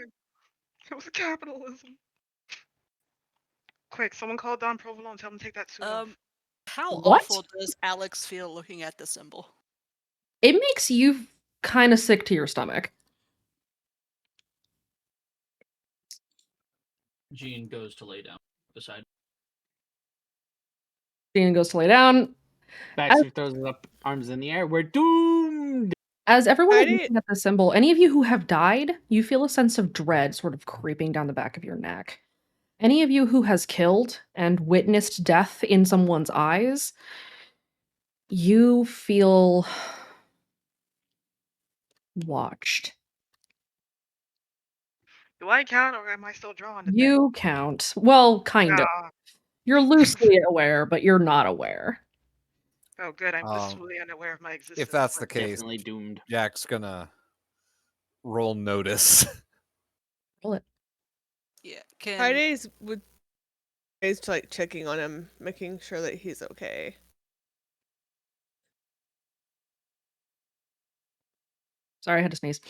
It was capitalism. Quick, someone call Don Provolone. Tell him to take that suit off. How What? awful does Alex feel looking at the symbol? It makes you kind of sick to your stomach. Jean goes to lay down beside. Dean goes to lay down. Baxter throws his up arms in the air. We're doomed. As everyone is Heidi- looking at the symbol, any of you who have died, you feel a sense of dread sort of creeping down the back of your neck. Any of you who has killed and witnessed death in someone's eyes, you feel watched. Do I count or am I still drawing the thing? You count. Well, kind of. Ah. You're loosely aware, but you're not aware. Oh, good. I'm blissfully unaware of my existence. If that's the We're case, Definitely doomed. Jack's gonna roll notice. Roll it. Yeah. Can Fridays would is like checking on him, making sure that he's okay. Sorry, I had to sneeze.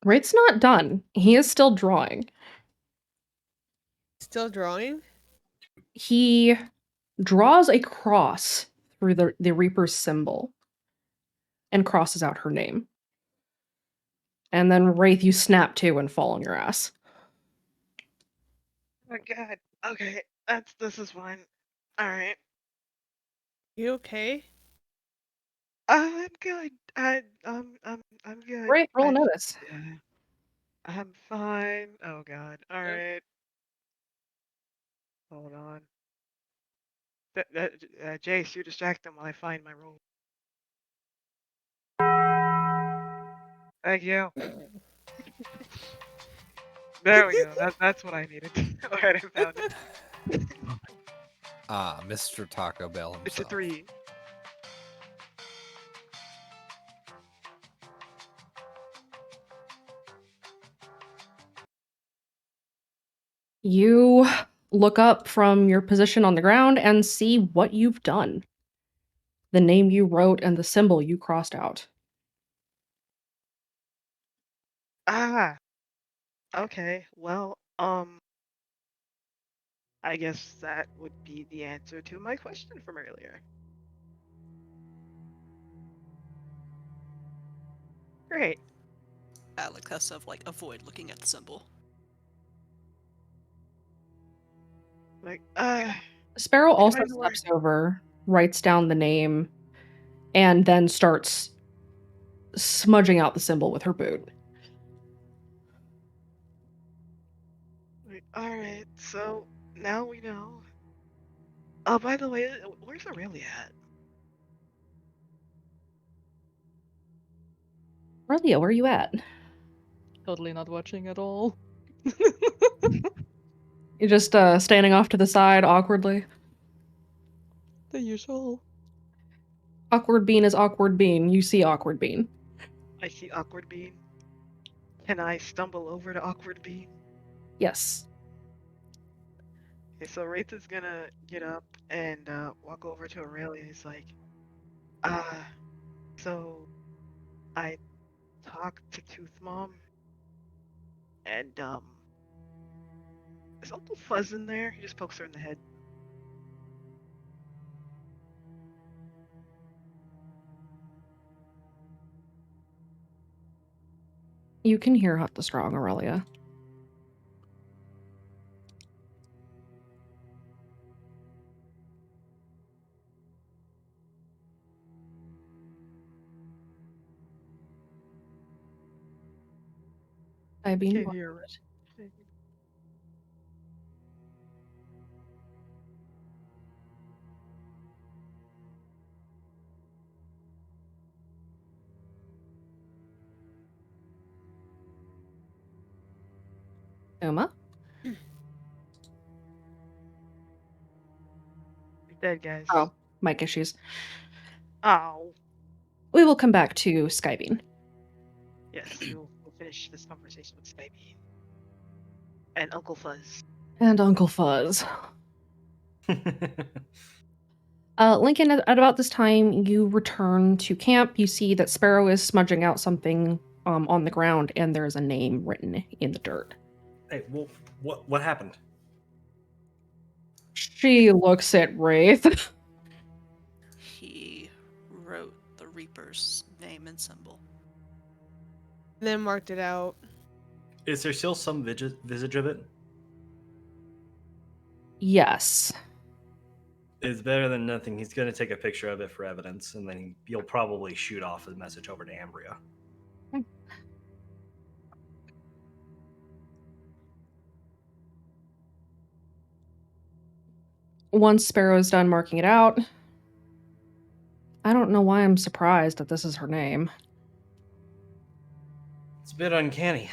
Wraith's not done. He is still drawing. Still drawing? He draws a cross through the Reaper's symbol and crosses out her name. And then Wraith, you snap to and fall on your ass. Oh God. Okay. This is fine. All right. You okay? I'm good. I'm good. Wraith, roll a notice. I'm fine. Oh God. All right. Hold on. Jace, you distract them while I find my roll. Thank you. There we go. That's what I needed. All right, I found it. Ah, Mr. Taco Bell himself. It's a 3. You look up from your position on the ground and see what you've done. The name you wrote and the symbol you crossed out. Ah. Okay. Well, I guess that would be the answer to my question from earlier. Great. Alex has to like avoid looking at the symbol? Like, Sparrow also find the word. steps over, writes down the name, and then starts smudging out the symbol with her boot. All right. So now we know. Oh, by the way, where's Aurelia at? Aurelia, where are you at? Totally not watching at all. You're just standing off to the side awkwardly. The usual. Awkward Bean is Awkward Bean. You see Awkward Bean. I see Awkward Bean. Can I stumble over to Awkward Bean? Yes. Okay, so Wraith is gonna get up and walk over to Aurelia. He's like, so I talked to Tooth Mom, and is Uncle Fuzz in there? He just pokes her in the head. You can hear Hut the Strong, Aurelia. I mean, Can't hear it. Uma? You're dead, guys. Oh, mic issues. Oh. We will come back to Skybeam. Yes, we'll finish this conversation with Skybeam. And Uncle Fuzz. And Uncle Fuzz. Lincoln, at about this time, you return to camp. You see that Sparrow is smudging out something on the ground, and there's a name written in the dirt. Hey, well, what happened? She looks at Wraith. He wrote the Reaper's name and symbol. And then marked it out. Is there still some visage of it? Yes. It's better than nothing. He's going to take a picture of it for evidence, and then you'll probably shoot off a message over to Ambria. Once Sparrow's done marking it out, I don't know why I'm surprised that this is her name. It's a bit uncanny.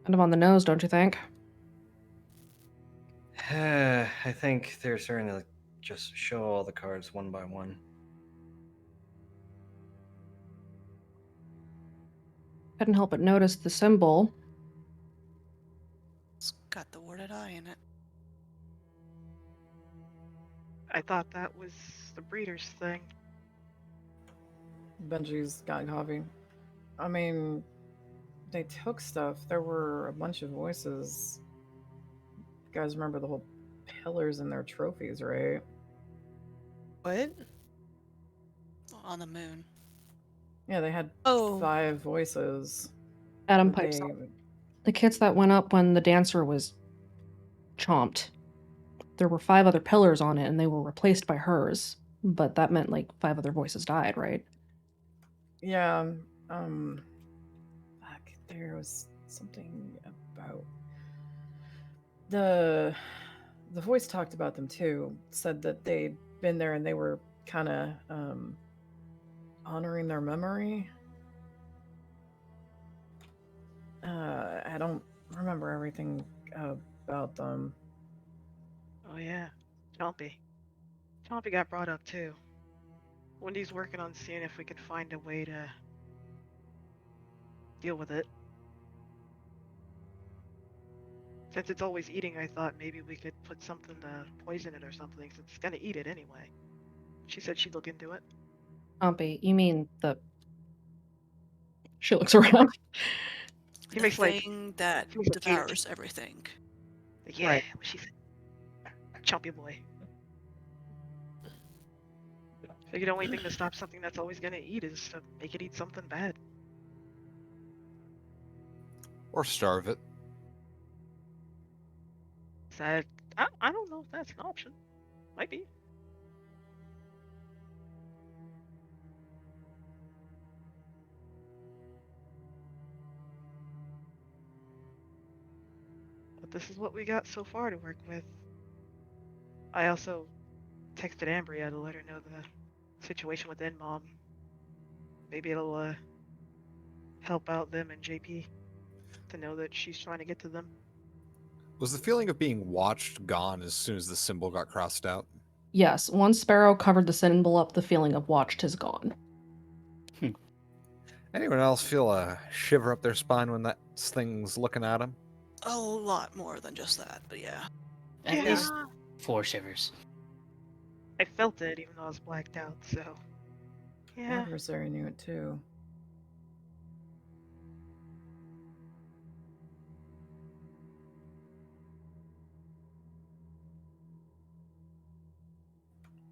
Kind of on the nose, don't you think? I think they're starting to just show all the cards one by one. Couldn't help but notice the symbol. It's got the worded I in it. I thought that was the breeder's thing. Benji's got coffee. I mean, they took stuff. There were a bunch of voices. You guys remember the whole pillars in their trophies, right? What? On the moon. Yeah, they had 5 voices. Adam that pipes they- up. The kits that went up when the dancer was chomped. There were 5 other pillars on it, and they were replaced by hers. But that meant, like, 5 other voices died, right? Yeah, fuck, there was something about the voice talked about them too. Said that they'd been there and they were kind of honoring their memory. I don't remember everything about them. Oh yeah, Chompy. Chompy got brought up too. Wendy's working on seeing if we could find a way to deal with it. Since it's always eating, I thought maybe we could put something to poison it or something, since it's gonna eat it anyway. She said she'd look into it. Pompey, you mean the... She looks around. He makes like Thing that he makes like devours everything. Yeah, Right. what she said. Chompy boy. Figured the only thing to stop something that's always gonna eat is to make it eat something bad. Or starve it. That I don't know if that's an option. Might be. But this is what we got so far to work with. I also texted Ambria to let her know the situation with Mom. Maybe it'll help out them and JP to know that she's trying to get to them. Was the feeling of being watched gone as soon as the symbol got crossed out? Yes, once Sparrow covered the symbol up, the feeling of watched is gone. Anyone else feel a shiver up their spine when that thing's looking at them? A lot more than just that, but yeah. At least 4 shivers. I felt it even though I was blacked out, so yeah. Adversary knew it too.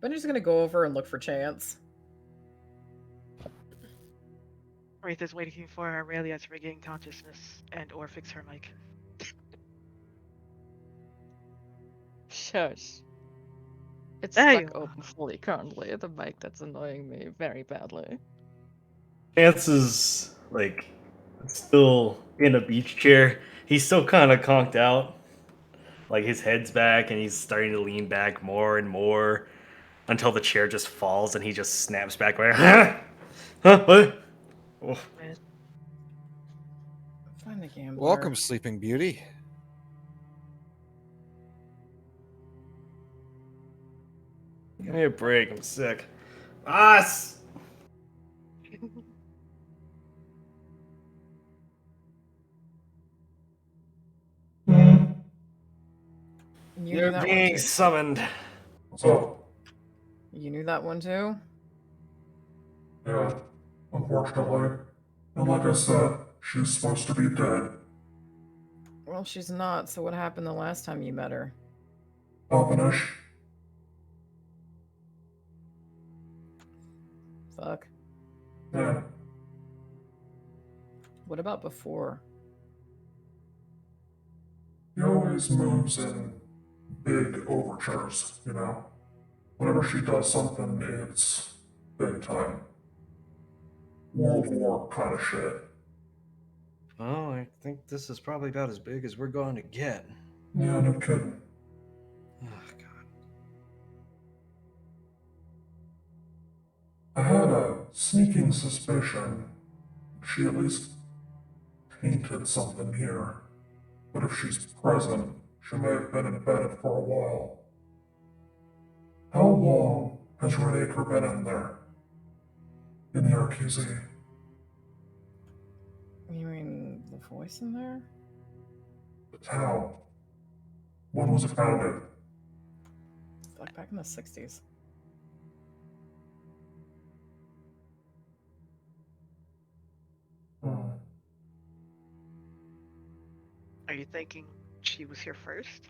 I'm just gonna go over and look for Chance. Wraith is waiting for Aurelia to regain consciousness and or fix her mic. Shush. It's There stuck you are. open fully currently. The mic that's annoying me very badly. Chance is like still in a beach chair. He's still kind of conked out. Like his head's back and he's starting to lean back more and more until the chair just falls and he just snaps back away. Huh? What? Oh. Find the game. Welcome, Sleeping Beauty. Give me a break. I'm sick. Us. You knew You're that one being too. summoned. What's up? You knew that one too? Yeah, unfortunately. And like I said, she's supposed to be dead. Well, she's not, so what happened the last time you met her? Albanish. Fuck. Yeah. What about before? He always moves in big overtures, you know? Whenever she does something, it's big time. World War kind of shit. Oh, I think this is probably about as big as we're going to get. Yeah, no kidding. Oh, God. I had a sneaking suspicion she at least painted something here. But if she's present, she may have been embedded for a while. How long has Redacre been in there? In the RQZ? You mean the voice in there? The town. When was it founded? Like back in the 60s. Hmm. Are you thinking she was here first?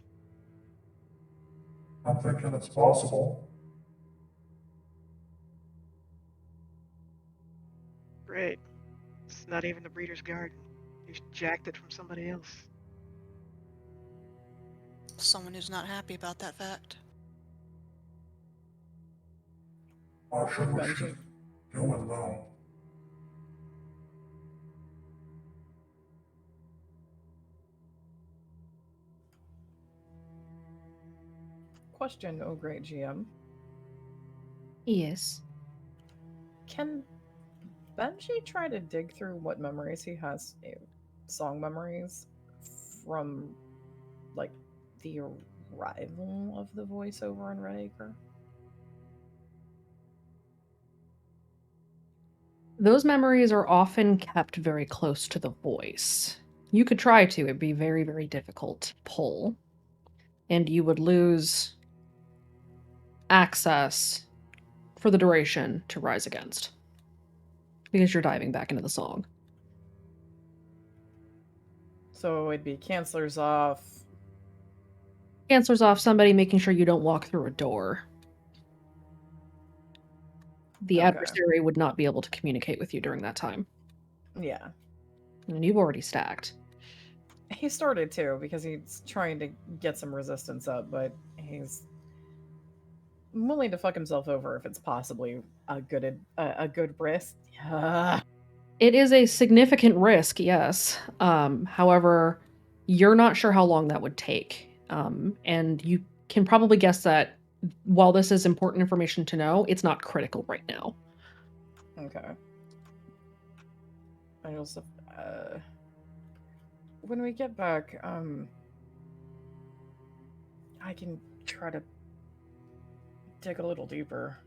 I'm thinking it's possible. Great. It's not even the breeder's garden. You jacked it from somebody else. Someone who's not happy about that fact. Not sure what Benji. she's doing though. Question, oh great GM. Yes. Can Benji try to dig through what memories he has, song memories, from, like, the arrival of the voiceover in Redacre? Those memories are often kept very close to the voice. You could try to, it'd be very, very difficult to pull. And you would lose access for the duration to Rise Against. Because you're diving back into the song. So it'd be Canceller's off. Cancel's off, somebody making sure you don't walk through a door. The Okay. adversary would not be able to communicate with you during that time. Yeah. And you've already stacked. He started to, because he's trying to get some resistance up, but he's willing to fuck himself over if it's possibly a good risk. It is a significant risk, yes. However, you're not sure how long that would take. And you can probably guess that while this is important information to know, it's not critical right now. Okay. I also, when we get back, I can try to dig a little deeper.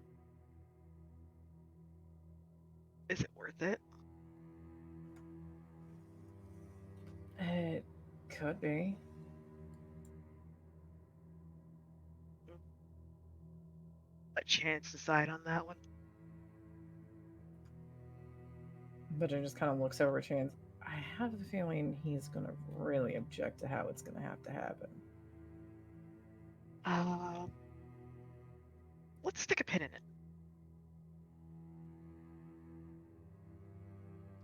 Is it worth it? It could be. Let Chance decide on that one. But it just kind of looks over Chance. I have the feeling he's gonna really object to how it's gonna have to happen. Let's stick a pin in it.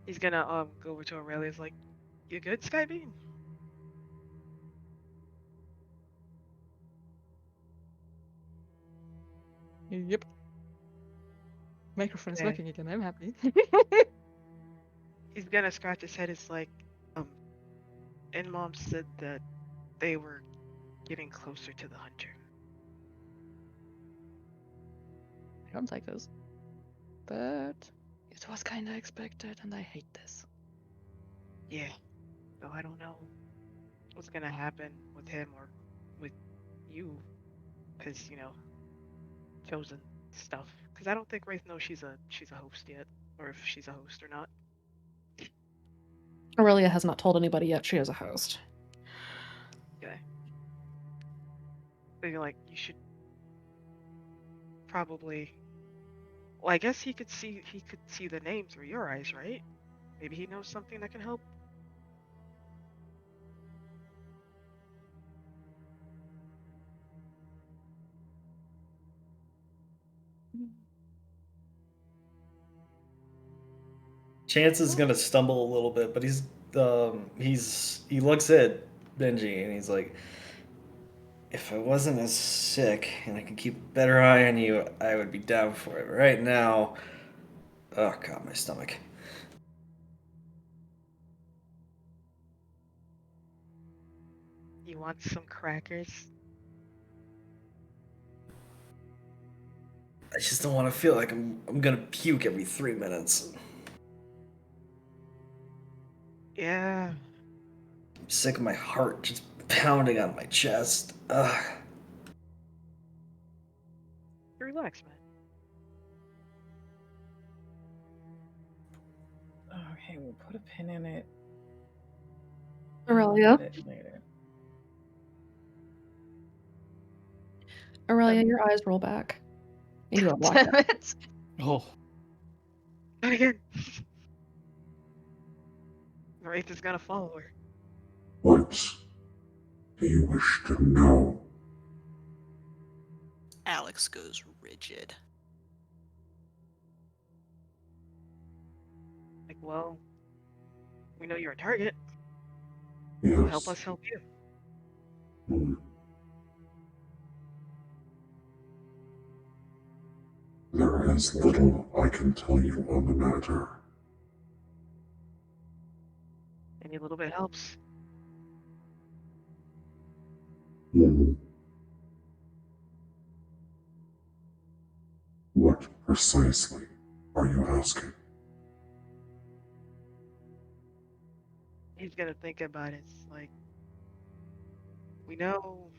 He's gonna go over to Aurelia's like, "You good, Skybeam?" Yep. Microphone's Okay. working again. I'm happy. He's gonna scratch his head. It's like, Mom said that they were getting closer to the hunter. I don't like this. But it was kinda expected and I hate this. Yeah. So I don't know what's gonna happen with him or with you, because chosen stuff. Because I don't think Wraith knows she's a host yet, or if she's a host or not. Aurelia has not told anybody yet she is a host. Okay. Maybe like you should probably. Well, I guess he could see the name through your eyes, right? Maybe he knows something that can help. Chance is gonna stumble a little bit, but he looks at Benji and he's like, if I wasn't as sick and I could keep a better eye on you, I would be down for it. Right now, oh god, my stomach. You want some crackers? I just don't want to feel like I'm gonna puke every 3 minutes. Yeah. I'm sick of my heart just pounding on my chest. Ugh. Relax, man. Okay, we'll put a pin in it. Aurelia? Later. Aurelia, your eyes roll back. And you are blacked Damn out. it. Oh. Again. Wraith is gonna follow her. What do you wish to know? Alex goes rigid. Like, well, we know you're a target. Yes. So help us help you. Hmm. There is little I can tell you on the matter. Any little bit helps. Hmm. What precisely are you asking? He's gonna think about it. It's like, we know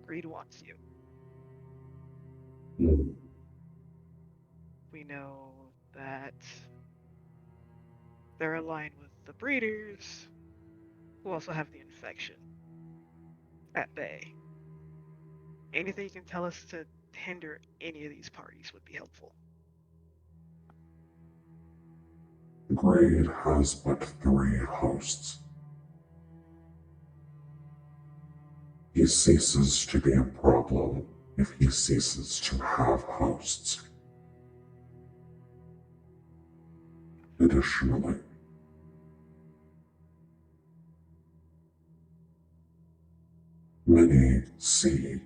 Greed wants you. Hmm. We know that they're aligned with the breeders, who also have the infection at bay. Anything you can tell us to hinder any of these parties would be helpful. Grade has but 3 hosts. He ceases to be a problem if he ceases to have hosts. Additionally, many see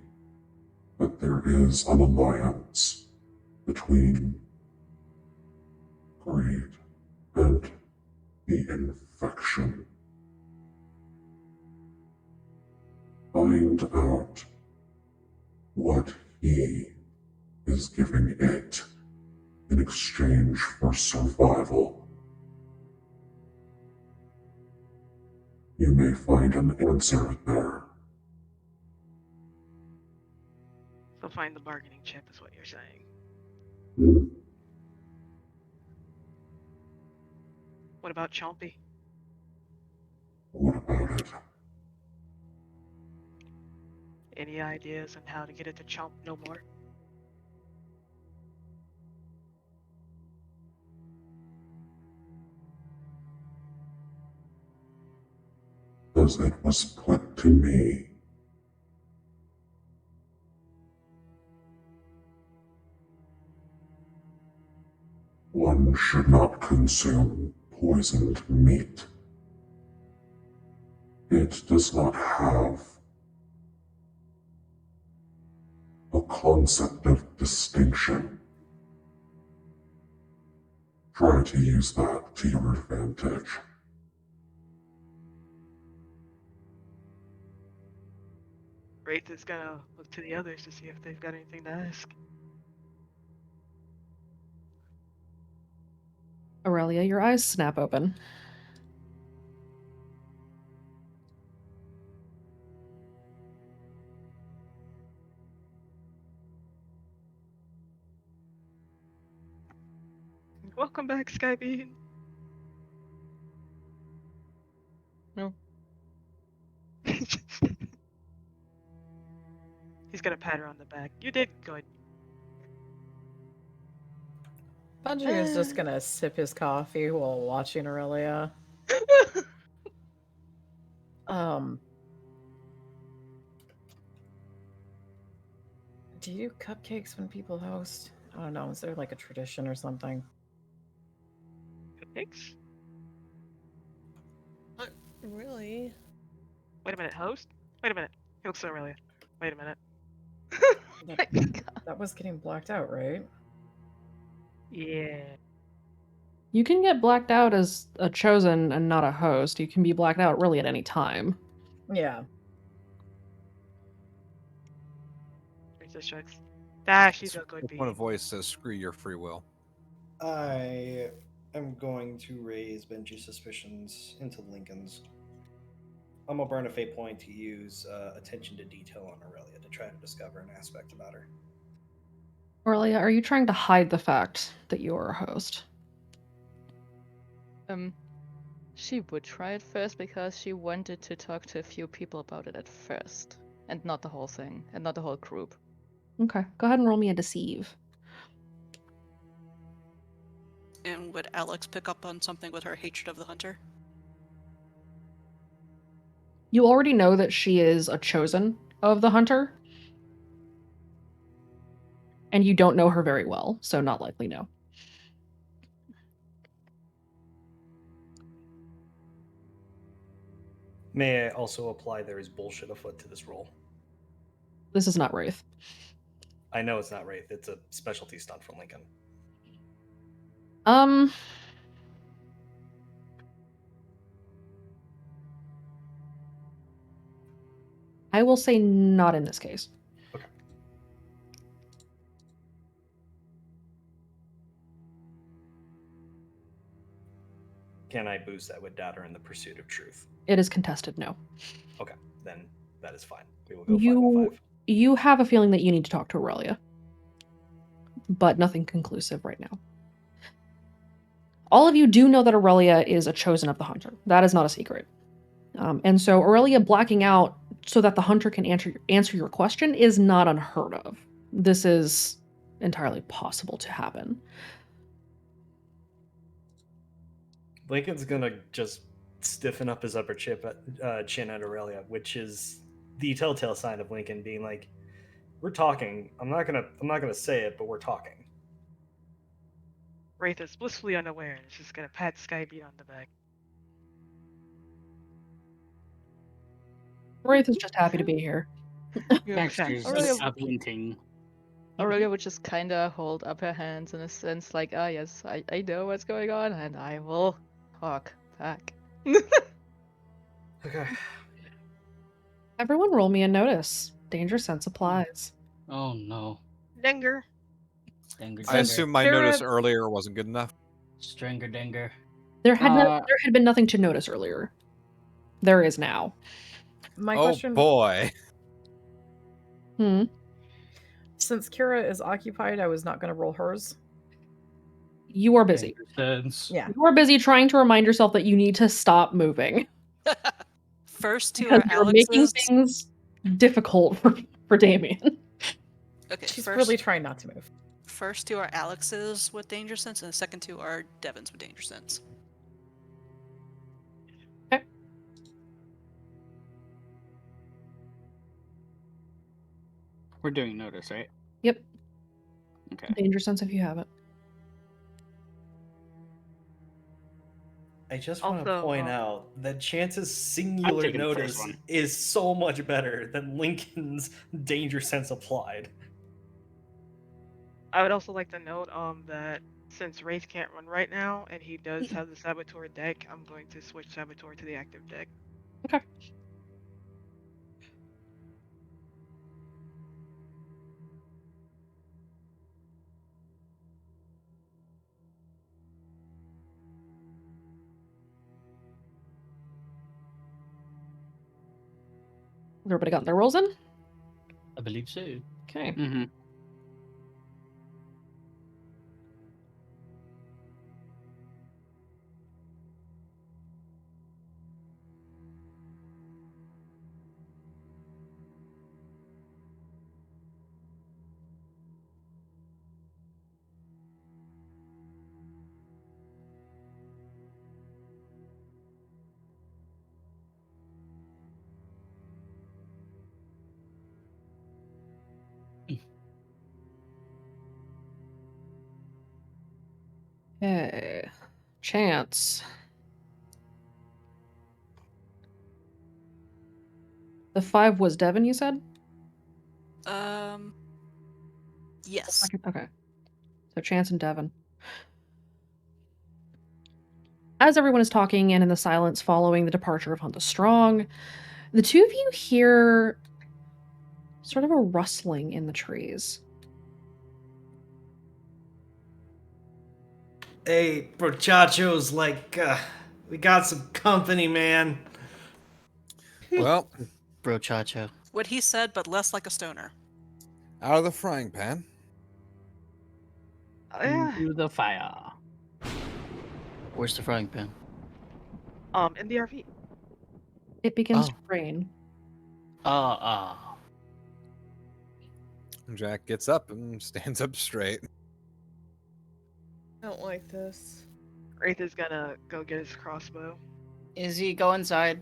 that there is an alliance between Greed and the infection. Find out what he is giving it in exchange for survival. You may find an answer there. So find the bargaining chip is what you're saying. Hmm. What about Chompy? What about it? Any ideas on how to get it to chomp no more? As it was put to me, one should not consume poisoned meat. It does not have a concept of distinction. Try to use that to your advantage. Wraith is gonna look to the others to see if they've got anything to ask. Aurelia, your eyes snap open. Welcome back, Skybean. No. gonna pat her on the back. You did good. Bungie is just gonna sip his coffee while watching Aurelia. Do you do cupcakes when people host? I don't know. Is there like a tradition or something? Cupcakes? Not really. Wait a minute, host? Wait a minute. He looks at Aurelia. Wait a minute. That was getting blacked out, right? Yeah. You can get blacked out as a chosen and not a host. You can be blacked out really at any time. Yeah. Princess Shucks. Ah, she's a good One bee. voice says, "Screw your free will." I am going to raise Benji's suspicions into Lincoln's. I'm gonna burn a fate point to use attention to detail on Aurelia to try to discover an aspect about her. Aurelia, are you trying to hide the fact that you are a host? She would try it first because she wanted to talk to a few people about it at first, and not the whole thing, and not the whole group. Okay, go ahead and roll me a deceive. And would Alex pick up on something with her hatred of the hunter? You already know that she is a chosen of the hunter. And you don't know her very well, so not likely no. May I also apply there is bullshit afoot to this roll? This is not Wraith. I know it's not Wraith. It's a specialty stunt from Lincoln. I will say not in this case. Can I boost that with data in the pursuit of truth? It is contested, no. Okay, then that is fine. We will go 5-5. You have a feeling that you need to talk to Aurelia. But nothing conclusive right now. All of you do know that Aurelia is a chosen of the hunter. That is not a secret. And so Aurelia blacking out so that the hunter can answer your question is not unheard of. This is entirely possible to happen. Lincoln's gonna just stiffen up his upper chin at Aurelia, which is the telltale sign of Lincoln being like, "We're talking. I'm not gonna say it, but we're talking." Wraith is blissfully unaware and is just gonna pat Skybeat on the back. Wraith is just happy to be here. Baxter's Aurelia- up hinting. Aurelia would just kinda hold up her hands in a sense like, ah yes, I know what's going on and I will talk back. Okay. Everyone roll me a notice. Danger sense applies. Oh no. Dinger. Dinger, I assume my Sarah- notice earlier wasn't good enough. Stringer dinger. There had been nothing to notice earlier. There is now. My Oh question. boy. Since Kira is occupied, I was not going to roll hers. You are busy. Yeah. You are busy trying to remind yourself that you need to stop moving. First two Because are you're making Alex's. things difficult for Damien. Okay, She's first, really trying not to move. First two are Alex's with danger sense, and the second two are Devin's with danger sense. We're doing notice, right? Yep. Okay. Danger sense if you have it. I just want to Also, point out that Chance's singular taking the first notice one. is so much better than Lincoln's danger sense applied. I would also like to note that since Wraith can't run right now and he does have the Saboteur deck, I'm going to switch Saboteur to the active deck. Okay. Everybody got their rolls in? I believe so. Okay. Mm-hmm. Chance. The 5 was Devin, you said? Yes. Okay. So Chance and Devin. As everyone is talking and in the silence following the departure of Hunter Strong, the two of you hear sort of a rustling in the trees. Hey, muchachos, we got some company, man. Well, Brochacho. What he said, but less like a stoner. out of the frying pan. Into the fire. Where's the frying pan? In the RV. It begins to rain. Jack gets up and stands up straight. I don't like this. Wraith is gonna go get his crossbow. Izzy, go inside.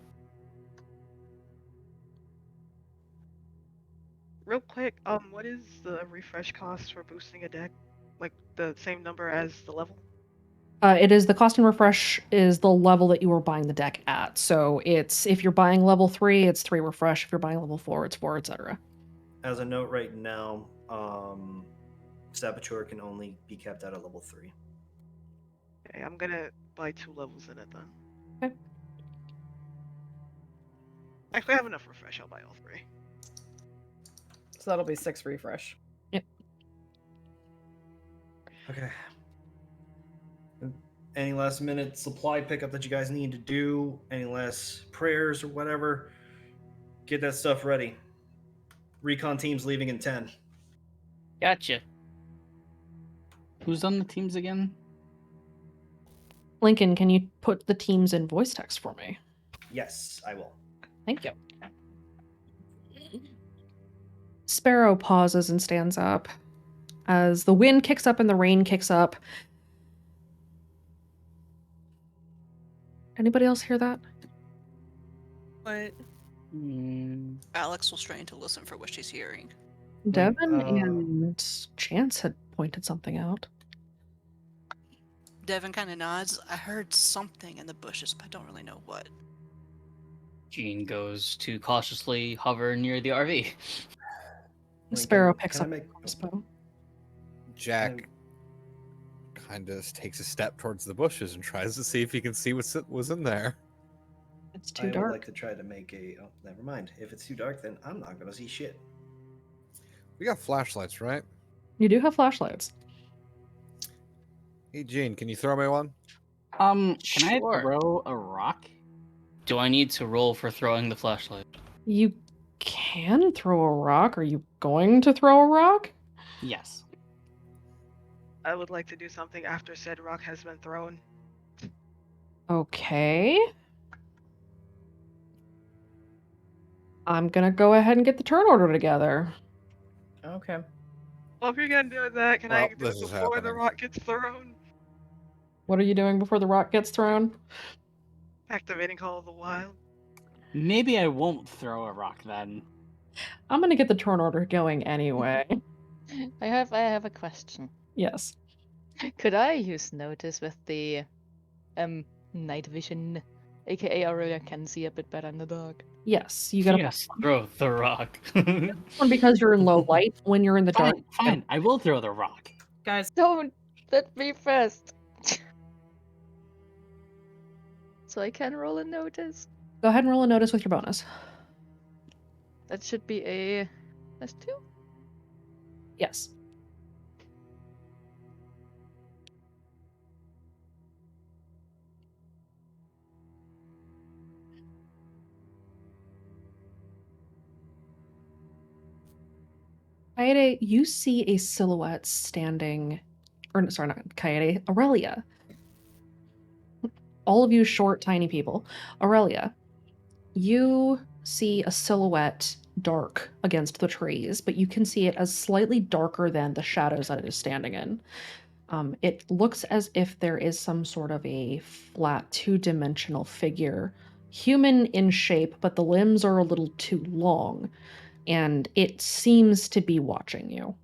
Real quick, what is the refresh cost for boosting a deck? Like the same number as the level? It is the cost and refresh is the level that you were buying the deck at. So it's if you're buying level 3, it's 3 refresh. If you're buying level 4, it's 4, etc. As a note right now, Saboteur can only be kept at a level 3. Okay, I'm gonna buy 2 levels in it then. Okay. Actually, I have enough refresh. I'll buy all 3. So that'll be 6 refresh. Yep. Okay. Any last minute supply pickup that you guys need to do? Any last prayers or whatever? Get that stuff ready. Recon team's leaving in 10. Gotcha. Who's on the teams again? Lincoln, can you put the teams in voice text for me? Yes, I will. Thank you. Sparrow pauses and stands up. As the wind kicks up and the rain kicks up. Anybody else hear that? What? Alex will strain to listen for what she's hearing. Devin and Chance had pointed something out. Devin kind of nods. I heard something in the bushes, but I don't really know what. Jean goes to cautiously hover near the RV. Sparrow picks up the crossbow. Jack kind of takes a step towards the bushes and tries to see if he can see what was in there. It's I too would dark. like to try to make a... Oh, never mind. If it's too dark, then I'm not going to see shit. We got flashlights, right? You do have flashlights. Hey, Gene, can you throw me one? Can I throw a rock? Do I need to roll for throwing the flashlight? You can throw a rock. Are you going to throw a rock? Yes. I would like to do something after said rock has been thrown. Okay. I'm gonna go ahead and get the turn order together. Okay. Well, if you're gonna do that, can I do this it is before the happening. rock gets thrown? What are you doing before the rock gets thrown? Activating Call of the Wild. Maybe I won't throw a rock then. I'm gonna get the turn order going anyway. I have a question. Yes. Could I use notice with the night vision, aka Aurelia can see a bit better in the dark? Yes, you gotta Yes, throw the rock. one because you're in low light. When you're in the dark, Fine, I will throw the rock. Guys, don't let me first. So I can roll a notice. go ahead and roll a notice with your bonus. That should be a +2. Yes. Kaede, you see a silhouette standing, or sorry, not Kaede, Aurelia. All of you short, tiny people. Aurelia, you see a silhouette dark against the trees, but you can see it as slightly darker than the shadows that it is standing in. It looks as if there is some sort of a flat, two-dimensional figure, human in shape, but the limbs are a little too long, and it seems to be watching you.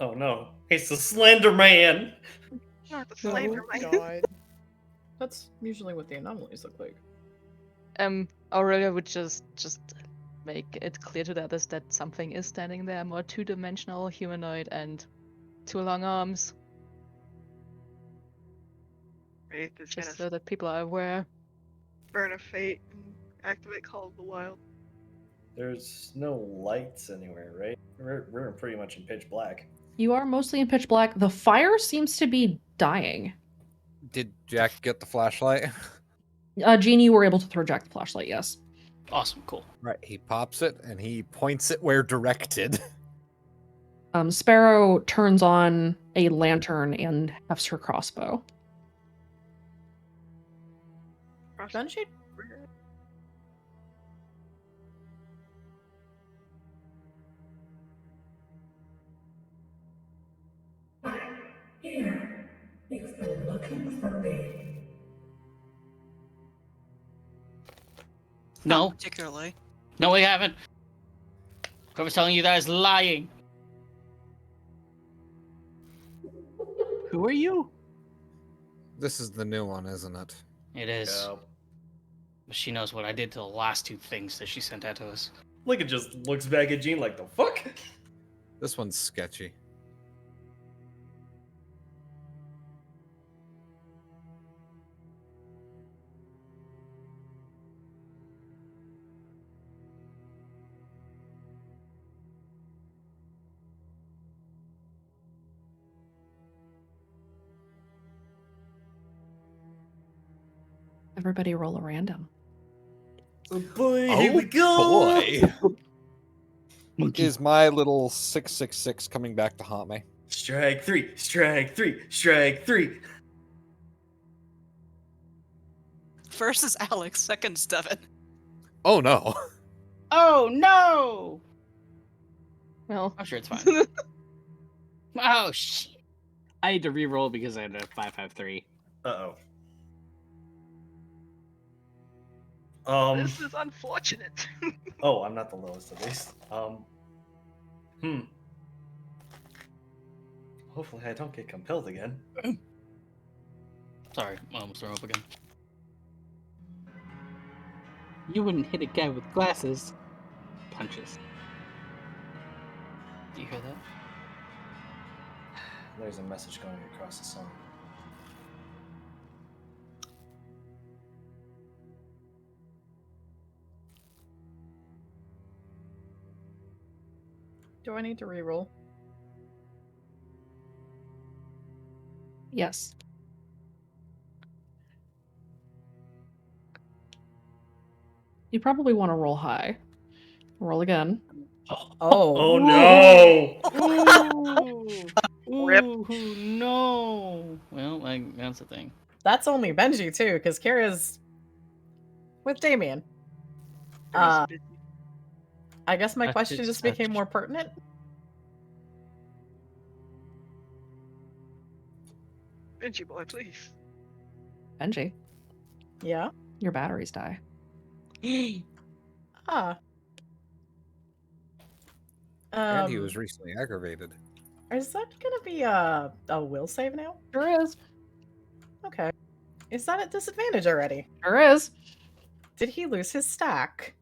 Oh no, it's the Slender Man. Not the slander, Oh, Mike. God. That's usually what the anomalies look like. Aurelia would just make it clear to the others that something is standing there, more two-dimensional humanoid and 2 long arms, Wraith is just gonna so that people are aware. burn a fate and activate Call of the Wild. There's no lights anywhere, right? We're pretty much in pitch black. You are mostly in pitch black. The fire seems to be dying. Did Jack get the flashlight? Jean, you were able to throw Jack the flashlight, yes. Awesome, cool. Right, he pops it and he points it where directed. Sparrow turns on a lantern and hefts her crossbow. Benji? Here, you've been looking for me. No. Particularly. No, we haven't. Whoever's telling you that is lying. Who are you? This is the new one, isn't it? It is. But she knows what I did to the last 2 things that she sent out to us. Lincoln just looks back at Jean like, the fuck? This one's sketchy. Everybody roll a random. Oh boy, here we go! Boy. Is my little 666 coming back to haunt me? Strike 3, strike 3, strike 3. First is Alex, second is Devin. Oh no. Oh no! Well, I'm sure it's fine. Oh shit! I had to re-roll because I had a 553. Uh-oh. This is unfortunate. Oh, I'm not the lowest at least. Hopefully I don't get compelled again. Sorry, I almost threw him up again. You wouldn't hit a guy with glasses. Punches. Do you hear that? There's a message going across the song. Do I need to reroll? Yes. You probably want to roll high. Roll again. Oh no! Rip. Ooh, no. Well, that's the thing. That's only Benji too, because Kira's with Damien. I guess my That's question just just became more pertinent. Benji boy, please. Benji, Yeah. your batteries die. Ah. And he was recently aggravated. Is that gonna be a will save now? Sure is. Okay. Is that at disadvantage already? Sure is. Did he lose his stack?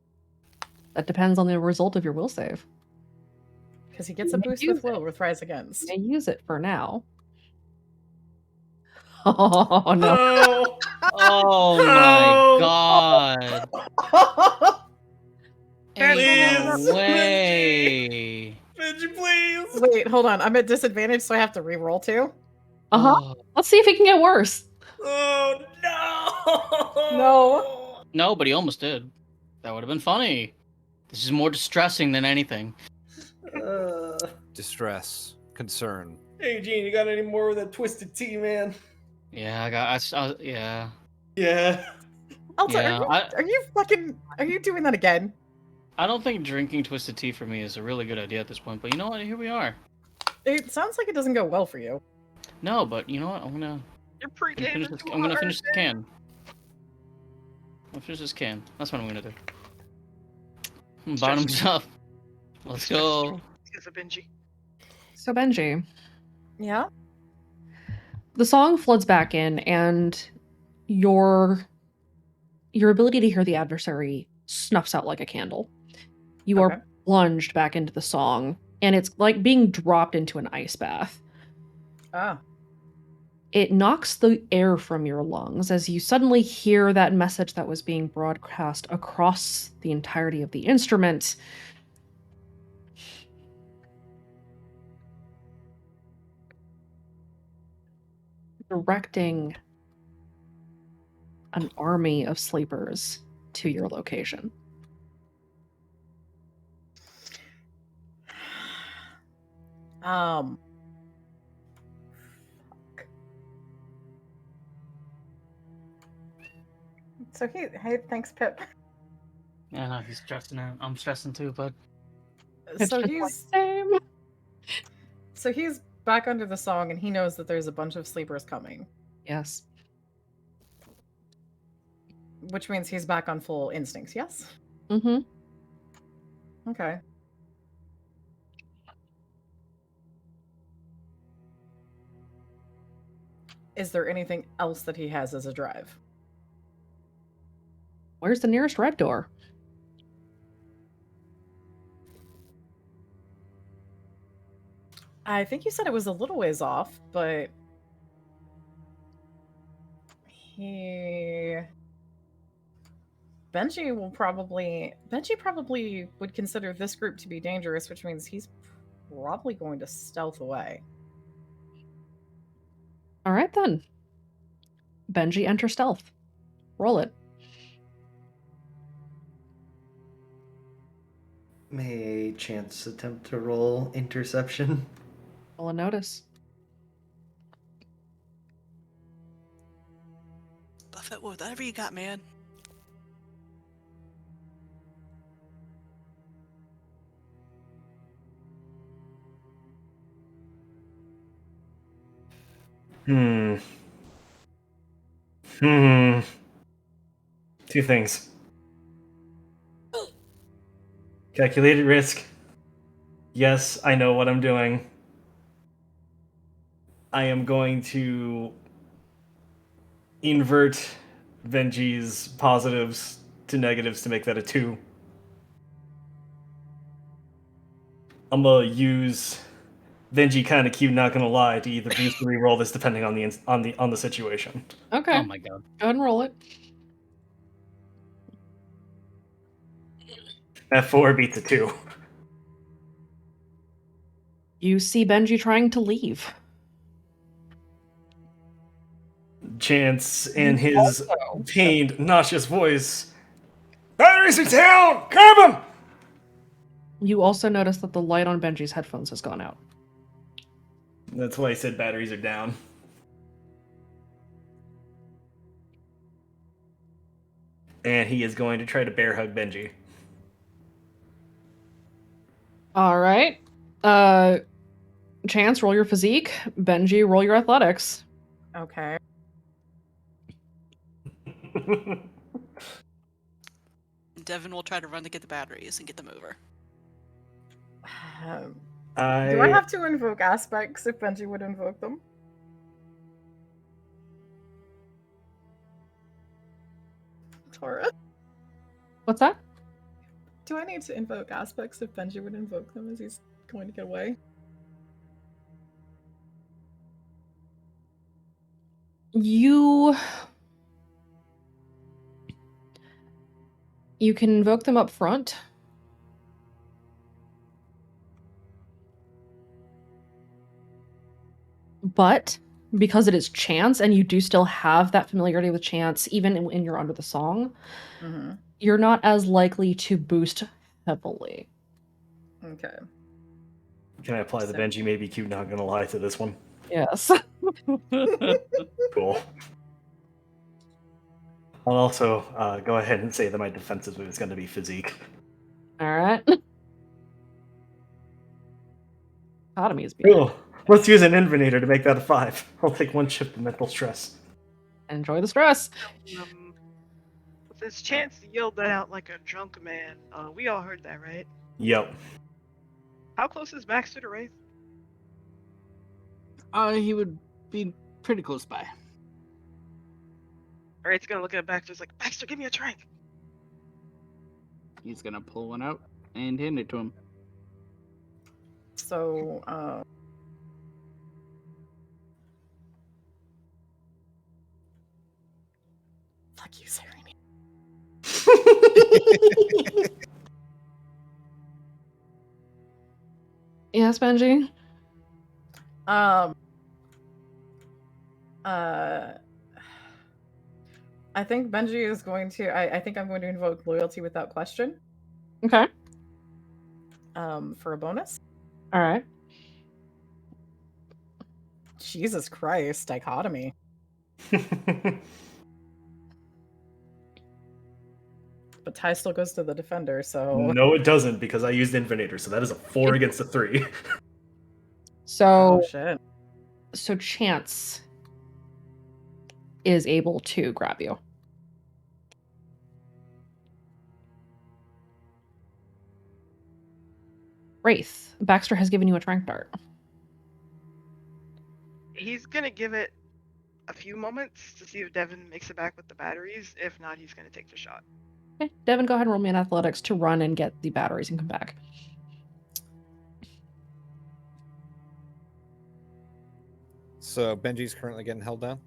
That depends on the result of your will save. Because he gets a You may boost use with will with Rise Against. You may use it for now. Oh no. Oh my god. Ain't no way. Benji, please! Wait, hold on. I'm at disadvantage, so I have to re-roll too? Uh-huh. Let's see if it can get worse. Oh no! No. No, but he almost did. That would have been funny. This is more distressing than anything. Distress, concern. Hey Gene, you got any more of that twisted tea, man? Yeah, yeah. Yeah. Also, Yeah, are you doing that again? I don't think drinking twisted tea for me is a really good idea at this point, but you know what? Here we are. It sounds like it doesn't go well for you. No, but you know what? I'm gonna You're finish this. I'm gonna finish this can. I'll finish this can. That's what I'm gonna do. Bottoms up. Let's go. Because of Benji. So Benji, Yeah. The song floods back in, and your ability to hear the adversary snuffs out like a candle. You Okay. are plunged back into the song, and it's like being dropped into an ice bath. Ah. It knocks the air from your lungs as you suddenly hear that message that was being broadcast across the entirety of the instrument. Directing an army of sleepers to your location. So hey, thanks, Pip. Yeah, no, he's stressing out. I'm stressing too, bud. So he's back under the song, and he knows that there's a bunch of sleepers coming, Yes. which means he's back on full instincts. Yes. Mm-hmm. Okay. Is there anything else that he has as a drive? Where's the nearest red door? I think you said it was a little ways off, but Benji probably would consider this group to be dangerous, which means he's probably going to stealth away. All right, then. Benji, enter stealth. Roll it. May Chance attempt to roll interception. Roll a notice. Buffett, whatever you got, man. Two things. Calculated risk. Yes, I know what I'm doing. I am going to invert Benji's positives to negatives to make that a 2. I'm gonna use Benji kind of cute, not gonna lie, to either boost or reroll this depending on the situation. Okay. Oh my god. Go ahead and roll it. F4 beats a 2. You see Benji trying to leave. Chance in his pained, nauseous voice. Batteries are down! Grab him! You also notice that the light on Benji's headphones has gone out. That's why I said batteries are down. And he is going to try to bear hug Benji. All right. Chance, roll your physique. Benji, roll your athletics. Okay. Devin will try to run to get the batteries and get them over. Do I have to invoke aspects if Benji would invoke them? Tora? What's that? Do I need to invoke aspects if Benji would invoke them as he's going to get away? You can invoke them up front. But because it is Chance and you do still have that familiarity with Chance, even when you're under the song, you're not as likely to boost heavily. Okay. Can I apply the Benji may be cute, not gonna lie to this one? Yes. Cool. I'll also go ahead and say that my defensive move is going to be physique. All right. Dichotomy is beautiful. Cool. Let's use an Invenator to make that a 5. I'll take 1 shift of mental stress. Enjoy the stress. This Chance yelled that out like a drunk man. We all heard that, right? Yep. How close is Max to the Wraith? He would be pretty close by. Wraith's gonna look at Baxter's like, Baxter, give me a drink. He's gonna pull one out and hand it to him. So, fuck you, Serene. Yes, Benji? I think Benji is going to. I think I'm going to invoke loyalty without question. Okay. For a bonus. All right. Jesus Christ, dichotomy. But tie still goes to the defender, so. No, it doesn't, because I used Invenator, so that is a 4 against a 3. So, Oh, shit. So Chance is able to grab you. Wraith, Baxter has given you a trank dart. He's gonna give it a few moments to see if Devin makes it back with the batteries. If not, he's gonna take the shot. Okay, Devin, go ahead and roll me an athletics to run and get the batteries and come back. So Benji's currently getting held down.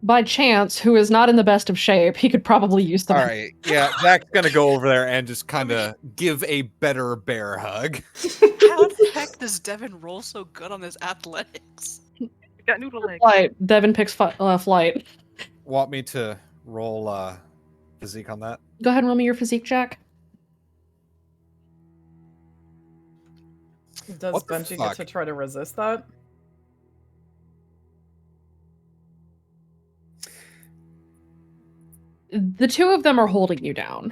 By Chance, who is not in the best of shape, he could probably use them. All right, yeah, Zach's gonna go over there and just kind of give a better bear hug. How the heck does Devin roll so good on his athletics? You got noodle legs. Flight. Devin picks flight. Want me to roll physique on that? Go ahead and roll me your physique check. Does What the Benji get fuck? to try to resist that? The two of them are holding you down.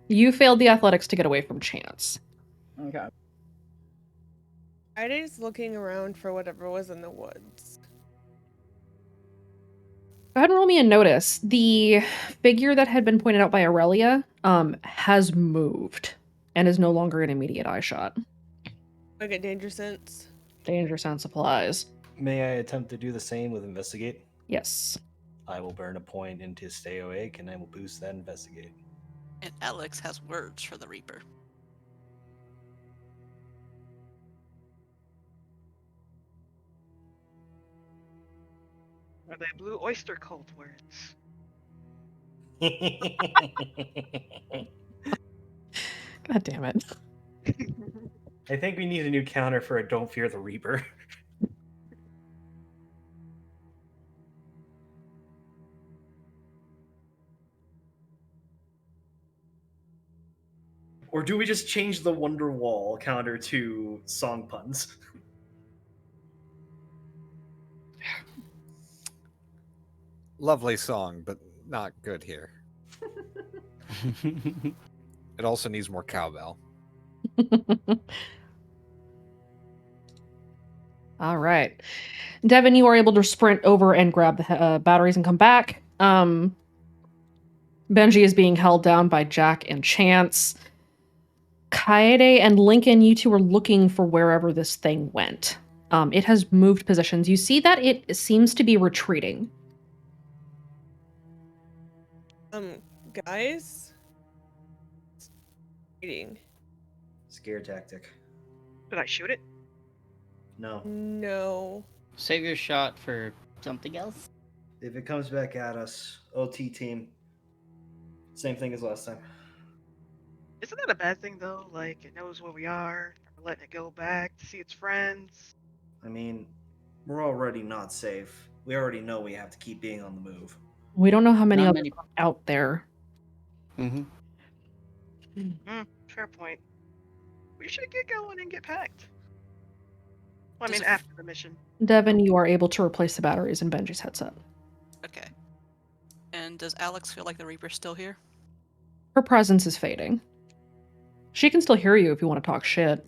You failed the athletics to get away from Chance. Okay. Friday's looking around for whatever was in the woods. Go ahead and roll me a notice. The figure that had been pointed out by Aurelia has moved and is no longer in immediate eye shot. I get danger sense. Danger sense applies. May I attempt to do the same with investigate? Yes. I will burn a point into stay awake, and I will boost that investigate. And Alex has words for the Reaper. Are they blue oyster cult words? God damn it. I think we need a new counter for a Don't Fear the Reaper. Or do we just change the Wonderwall counter to song puns? Lovely song, but not good here. It also needs more cowbell. All right. Devin, you are able to sprint over and grab the batteries and come back. Benji is being held down by Jack and Chance. Kaede and Lincoln, you two are looking for wherever this thing went. It has moved positions. You see that it seems to be retreating. Guys? Eating. Scare tactic. Did I shoot it? No. No. Save your shot for something else. If it comes back at us, OT team. Same thing as last time. Isn't that a bad thing though? Like it knows where we are. We're letting it go back to see its friends. I mean, we're already not safe. We already know we have to keep being on the move. We don't know how many Not others many. are out there. Mm-hmm. Fair point. We should get going and get packed. Well, I Does mean, it- after the mission. Devin, you are able to replace the batteries in Benji's headset. Okay. And does Alex feel like the Reaper's still here? Her presence is fading. She can still hear you if you want to talk shit.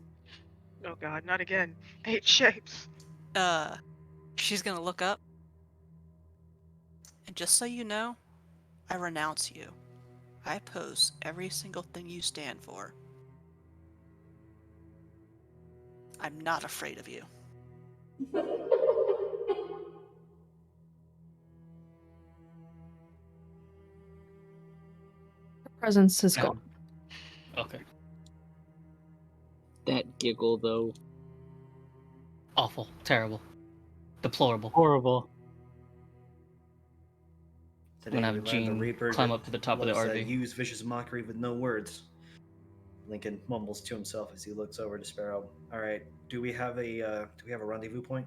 Oh god, not again. 8 shapes. She's gonna look up. And just so you know, I renounce you. I oppose every single thing you stand for. I'm not afraid of you. presence is No. gone. Okay. That giggle, though. Awful. Terrible. Deplorable. Horrible. Today gonna we have learned the Gene Reaper climb up to the top of the loves, RV. use vicious mockery with no words. Lincoln mumbles to himself as he looks over to Sparrow. All right, do we have a rendezvous point?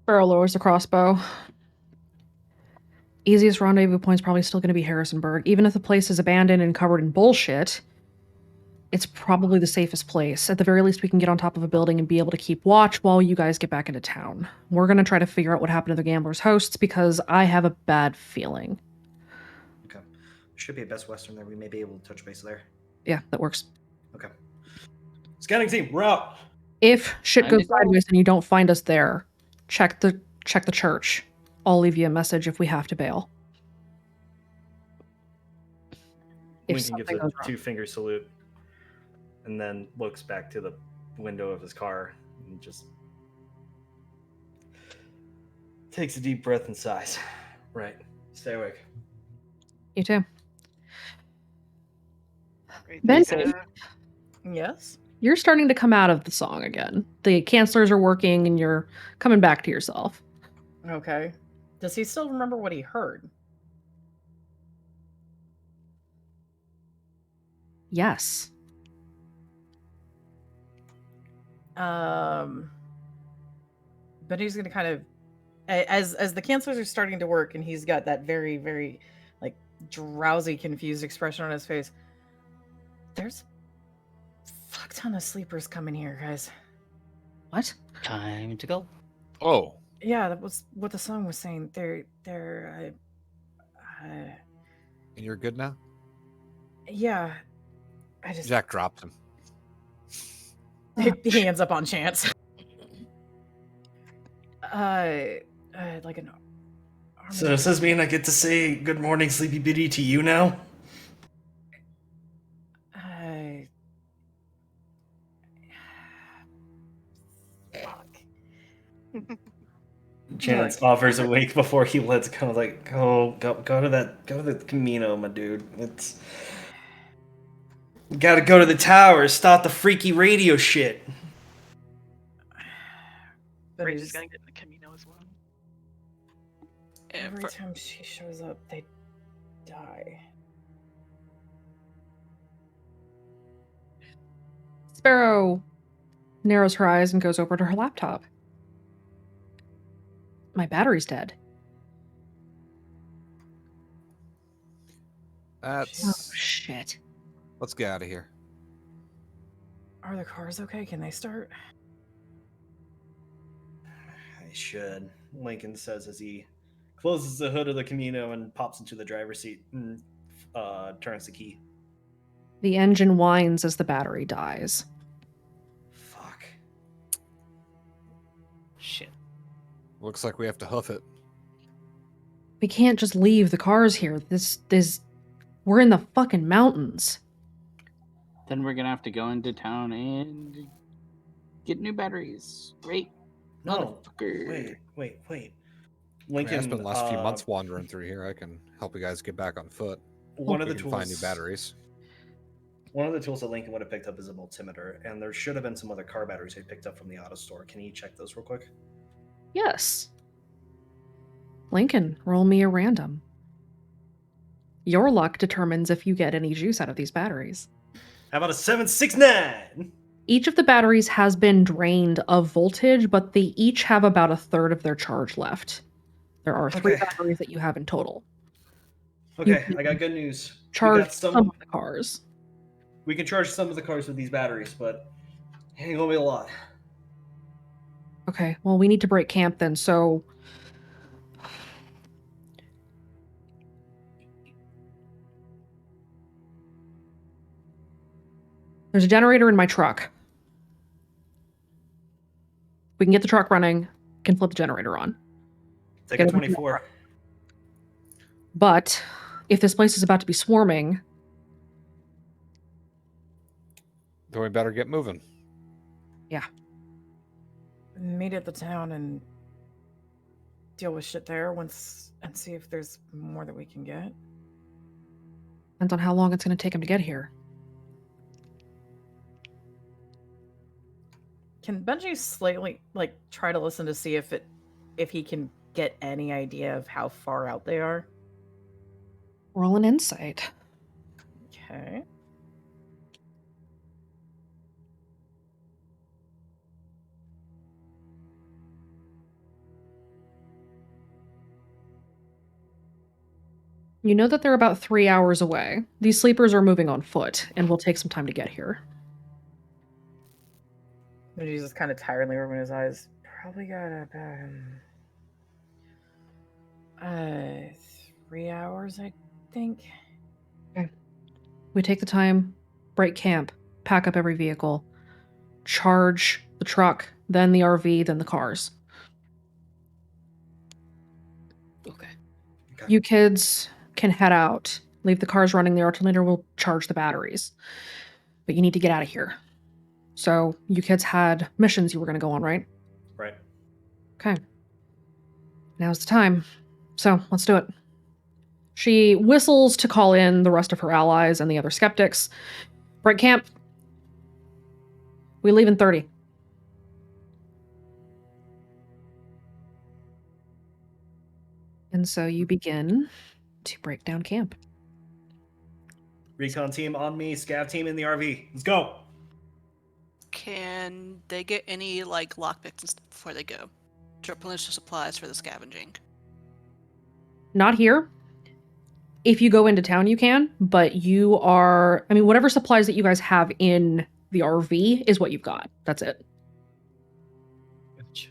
Sparrow lowers the crossbow. Easiest rendezvous point's probably still going to be Harrisonburg. Even if the place is abandoned and covered in bullshit, it's probably the safest place. At the very least, we can get on top of a building and be able to keep watch while you guys get back into town. We're going to try to figure out what happened to the gambler's hosts because I have a bad feeling. Okay. Should be a Best Western there. We may be able to touch base there. Yeah, that works. Okay. Scouting team, we're out. If shit Time goes to go. sideways and you don't find us there, check the church. I'll leave you a message if we have to bail. If Lincoln gives something a goes wrong. two-finger salute and then looks back to the window of his car and just takes a deep breath and sighs. Right. Stay awake. You too. Great, Ben, thanks, Yes. you're starting to come out of the song again. The cancelers are working and you're coming back to yourself. Okay. Does he still remember what he heard? Yes. But he's gonna kind of, as the cancelers are starting to work, and he's got that very, very, like, drowsy, confused expression on his face. There's a fuck ton of sleepers coming here, guys. What? Time to go. Oh, Yeah, that was what the song was saying. They're and you're good now? yeah. I just Jack dropped him. he ends up on chance. Like an. So does this mean I get to say good morning, Sleepy Bitty, to you now? Chance offers a wake before he lets go. Like, go to the Camino, my dude. It's gotta go to the tower. Stop the freaky radio shit. Rage is gonna get in the Camino as well. Every time she shows up, they die. Sparrow narrows her eyes and goes over to her laptop. My battery's dead. That's. Oh, shit. Let's get out of here. Are the cars okay? Can they start? I should. Lincoln says as he closes the hood of the Camino and pops into the driver's seat and turns the key. The engine whines as the battery dies. Fuck. Shit. Looks like we have to hoof it. We can't just leave the cars here. We're in the fucking mountains. Then we're gonna have to go into town and get new batteries. Right? No. Motherfucker. Wait. I mean, Lincoln. it's been the last few months wandering through here. I can help you guys get back on foot. One of We the can find new tools- batteries. One of the tools that Lincoln would have picked up is a multimeter, and there should have been some other car batteries he picked up from the auto store. Can you check those real quick? Yes. Lincoln, roll me a random. Your luck determines if you get any juice out of these batteries. How about a 769? Each of the batteries has been drained of voltage, but they each have about a third of their charge left. There are 3 Okay. batteries that you have in total. Okay, I got good news. Charge We got some of the cars. We can charge some of the cars with these batteries, but it ain't gonna be a lot. Okay, well, we need to break camp then, so... There's a generator in my truck. We can get the truck running, can flip the generator on. Take Get a it running. 24. But if this place is about to be swarming, Then we better get moving. yeah. Meet at the town and deal with shit there and see if there's more that we can get. Depends on how long it's going to take him to get here. Can Benji slightly try to listen to see if he can get any idea of how far out they are? Roll an insight. Okay. You know that they're about 3 hours away. These sleepers are moving on foot and will take some time to get here. Benji's just kind of tiredly rubbing his eyes. Probably got about 3 hours, I think. Okay. We take the time, break camp, pack up every vehicle, charge the truck, then the RV, then the cars. Okay. You kids can head out. Leave the cars running. The alternator will charge the batteries. But you need to get out of here. So you kids had missions you were going to go on, right? Right. Okay. Now's the time. So let's do it. She whistles to call in the rest of her allies and the other skeptics. Break camp. We leave in 30. And so you begin to break down camp. Recon team on me, scav team in the RV. Let's go. Can they get any lockpicks and stuff before they go to replenish the supplies for the scavenging? Not here. If you go into town, you can, but whatever supplies that you guys have in the RV is what you've got. That's it. Gotcha.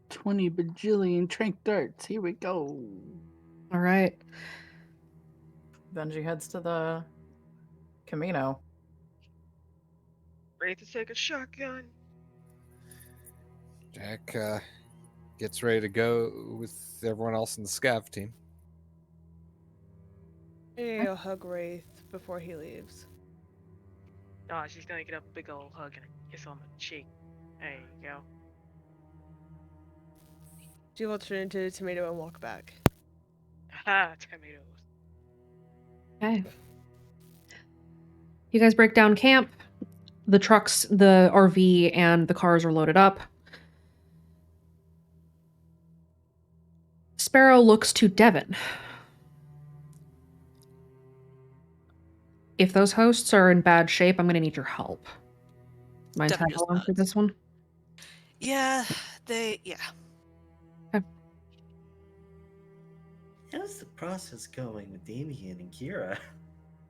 $20 bajillion trank darts. Here we go. All right. Benji heads to the Camino. Ready to take a shotgun. Jack gets ready to go with everyone else in the scav team. Maybe I'll hug Wraith before he leaves. Oh, she's gonna get a big old hug and a kiss on the cheek. There you go. She will turn into a tomato and walk back. Ha, tomatoes. Okay. You guys break down camp. The trucks, the RV, and the cars are loaded up. Sparrow looks to Devin. If those hosts are in bad shape, I'm going to need your help. Mind Devin tag just along for this one? Yeah. Okay. How's the process going with Damien and Kira?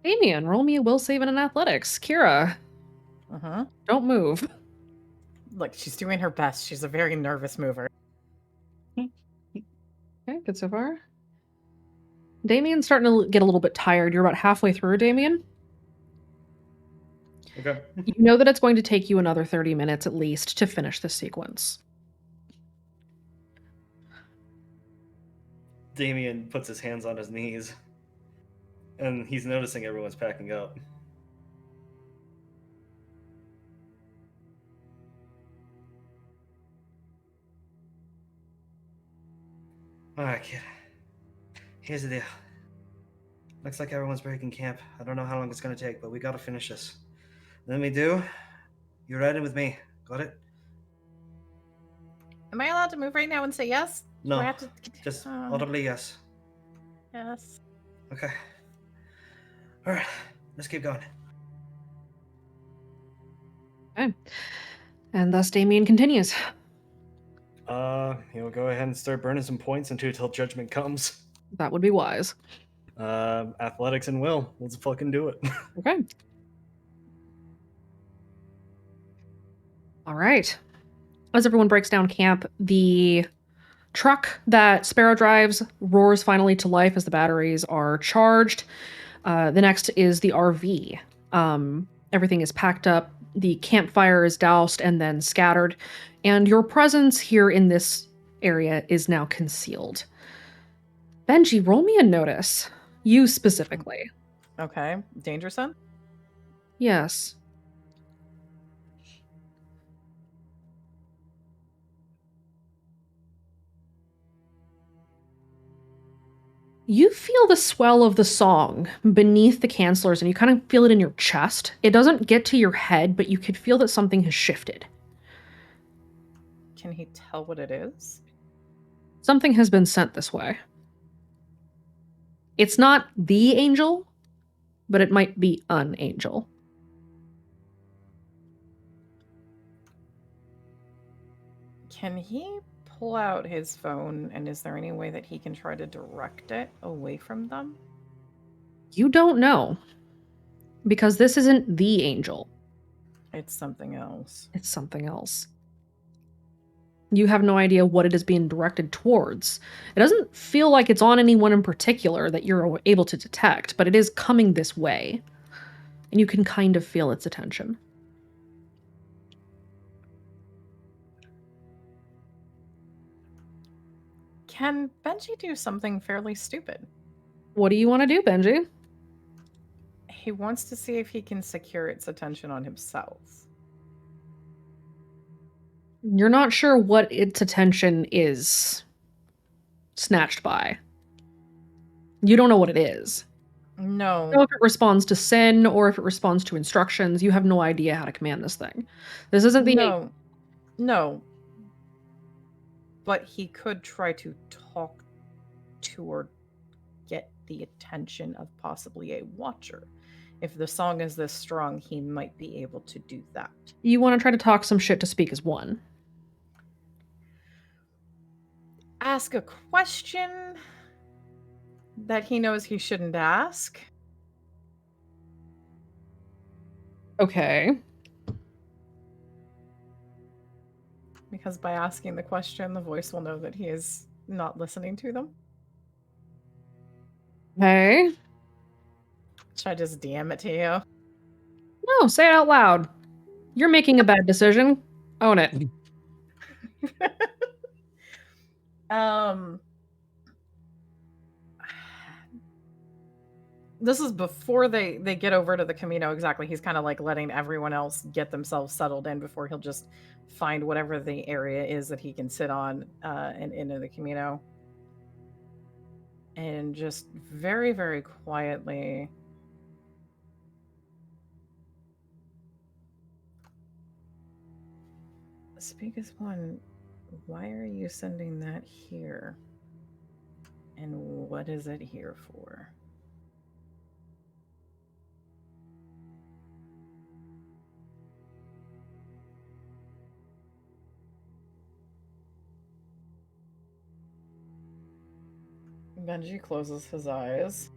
Damien, roll me a will save and an athletics. Kira, don't move. Look, she's doing her best. She's a very nervous mover. Okay, good so far. Damien's starting to get a little bit tired. You're about halfway through, Damien. Okay. You know that it's going to take you another 30 minutes at least to finish this sequence. Damien puts his hands on his knees. And he's noticing everyone's packing up. Alright, kid. Here's the deal. Looks like everyone's breaking camp. I don't know how long it's gonna take, but we gotta finish this. Then we do. You're riding with me. Got it? Am I allowed to move right now and say yes? Do No. I have to... Just audibly yes. Yes. Okay. Alright, let's keep going. Okay. And thus Damien continues. He'll go ahead and start burning some points until judgment comes. That would be wise. Athletics and will. Let's fucking do it. Okay. All right. As everyone breaks down camp, the truck that Sparrow drives roars finally to life as the batteries are charged. The next is the RV. Everything is packed up. The campfire is doused and then scattered. And your presence here in this area is now concealed. Benji, roll me a notice. You specifically. Okay. Danger Sun? Yes. You feel the swell of the song beneath the cancelers, and you kind of feel it in your chest. It doesn't get to your head, but you could feel that something has shifted. Can he tell what it is? Something has been sent this way. It's not the angel, but it might be an angel. Can he pull out his phone, and is there any way that he can try to direct it away from them? You don't know. Because this isn't the angel. It's something else. It's something else. You have no idea what it is being directed towards. It doesn't feel like it's on anyone in particular that you're able to detect, but it is coming this way. And you can kind of feel its attention. Can Benji do something fairly stupid? What do you want to do, Benji? He wants to see if he can secure its attention on himself. You're not sure what its attention is snatched by. You don't know what it is. No. You don't know if it responds to sin or if it responds to instructions. You have no idea how to command this thing. This isn't the... No. But he could try to talk to or get the attention of possibly a watcher. If the song is this strong, he might be able to do that. You want to try to talk some shit to speak as one. Ask a question that he knows he shouldn't ask. Okay. Because by asking the question, the voice will know that he is not listening to them. Okay. Should I just DM it to you? No, say it out loud. You're making a bad decision. Own it. This is before they get over to the Camino. Exactly. He's kind of like letting everyone else get themselves settled in before he'll just find whatever the area is that he can sit on and into the Camino. And just very, very quietly. Speak as one. Why are you sending that here? And what is it here for? Benji closes his eyes.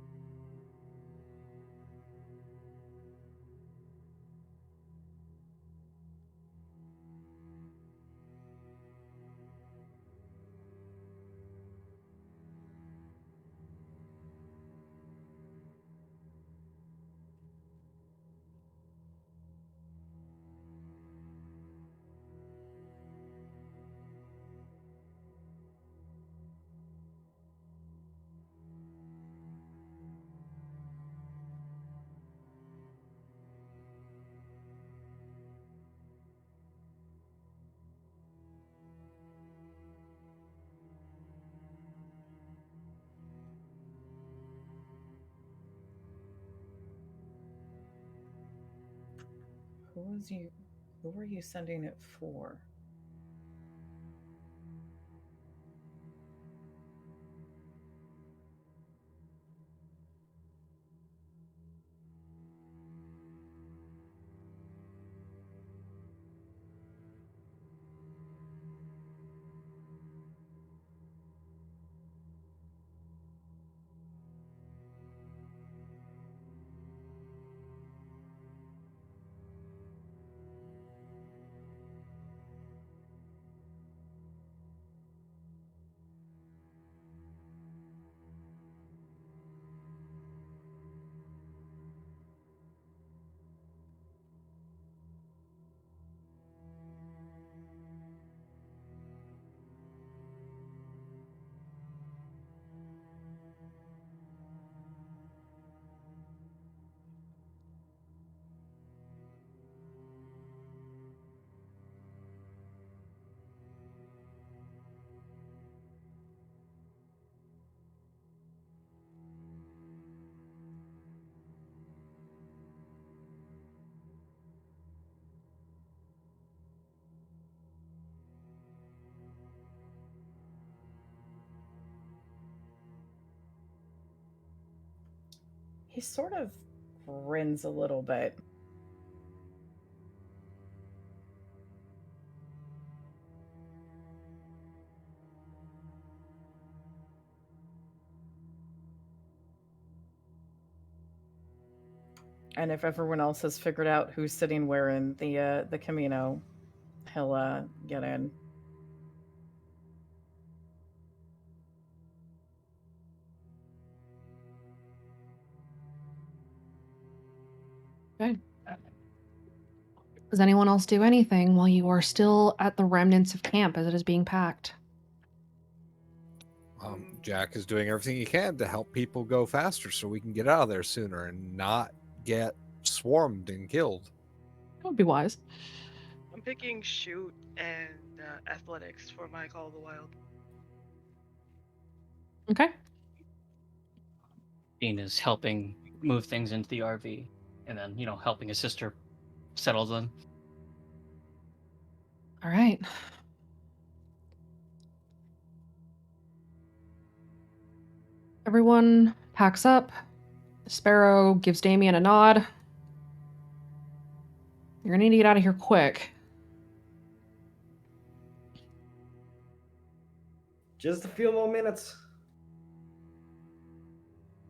Who were you sending it for? He sort of grins a little bit. And if everyone else has figured out who's sitting where in the Camino, he'll get in. Okay. Does anyone else do anything while you are still at the remnants of camp as it is being packed? Jack is doing everything he can to help people go faster so we can get out of there sooner and not get swarmed and killed. That would be wise. I'm picking shoot and athletics for my Call of the Wild. Okay. Dean is helping move things into the RV, and then helping his sister settle them. All right. Everyone packs up. Sparrow gives Damien a nod. You're gonna need to get out of here quick. Just a few more minutes.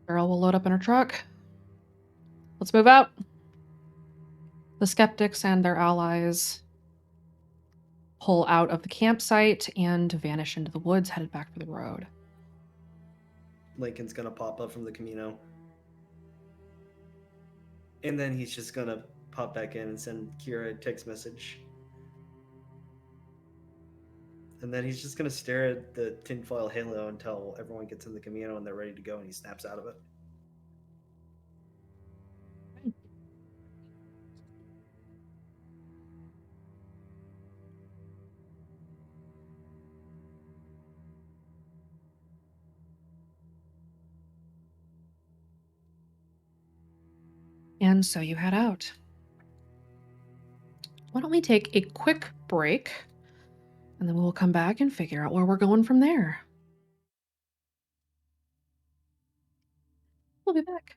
Sparrow will load up in her truck. Let's move out. The skeptics and their allies pull out of the campsite and vanish into the woods, headed back for the road. Lincoln's gonna pop up from the Camino. And then he's just gonna pop back in and send Kira a text message. And then he's just gonna stare at the tinfoil halo until everyone gets in the Camino and they're ready to go, and he snaps out of it. And so you head out. Why don't we take a quick break, and then we'll come back and figure out where we're going from there. We'll be back.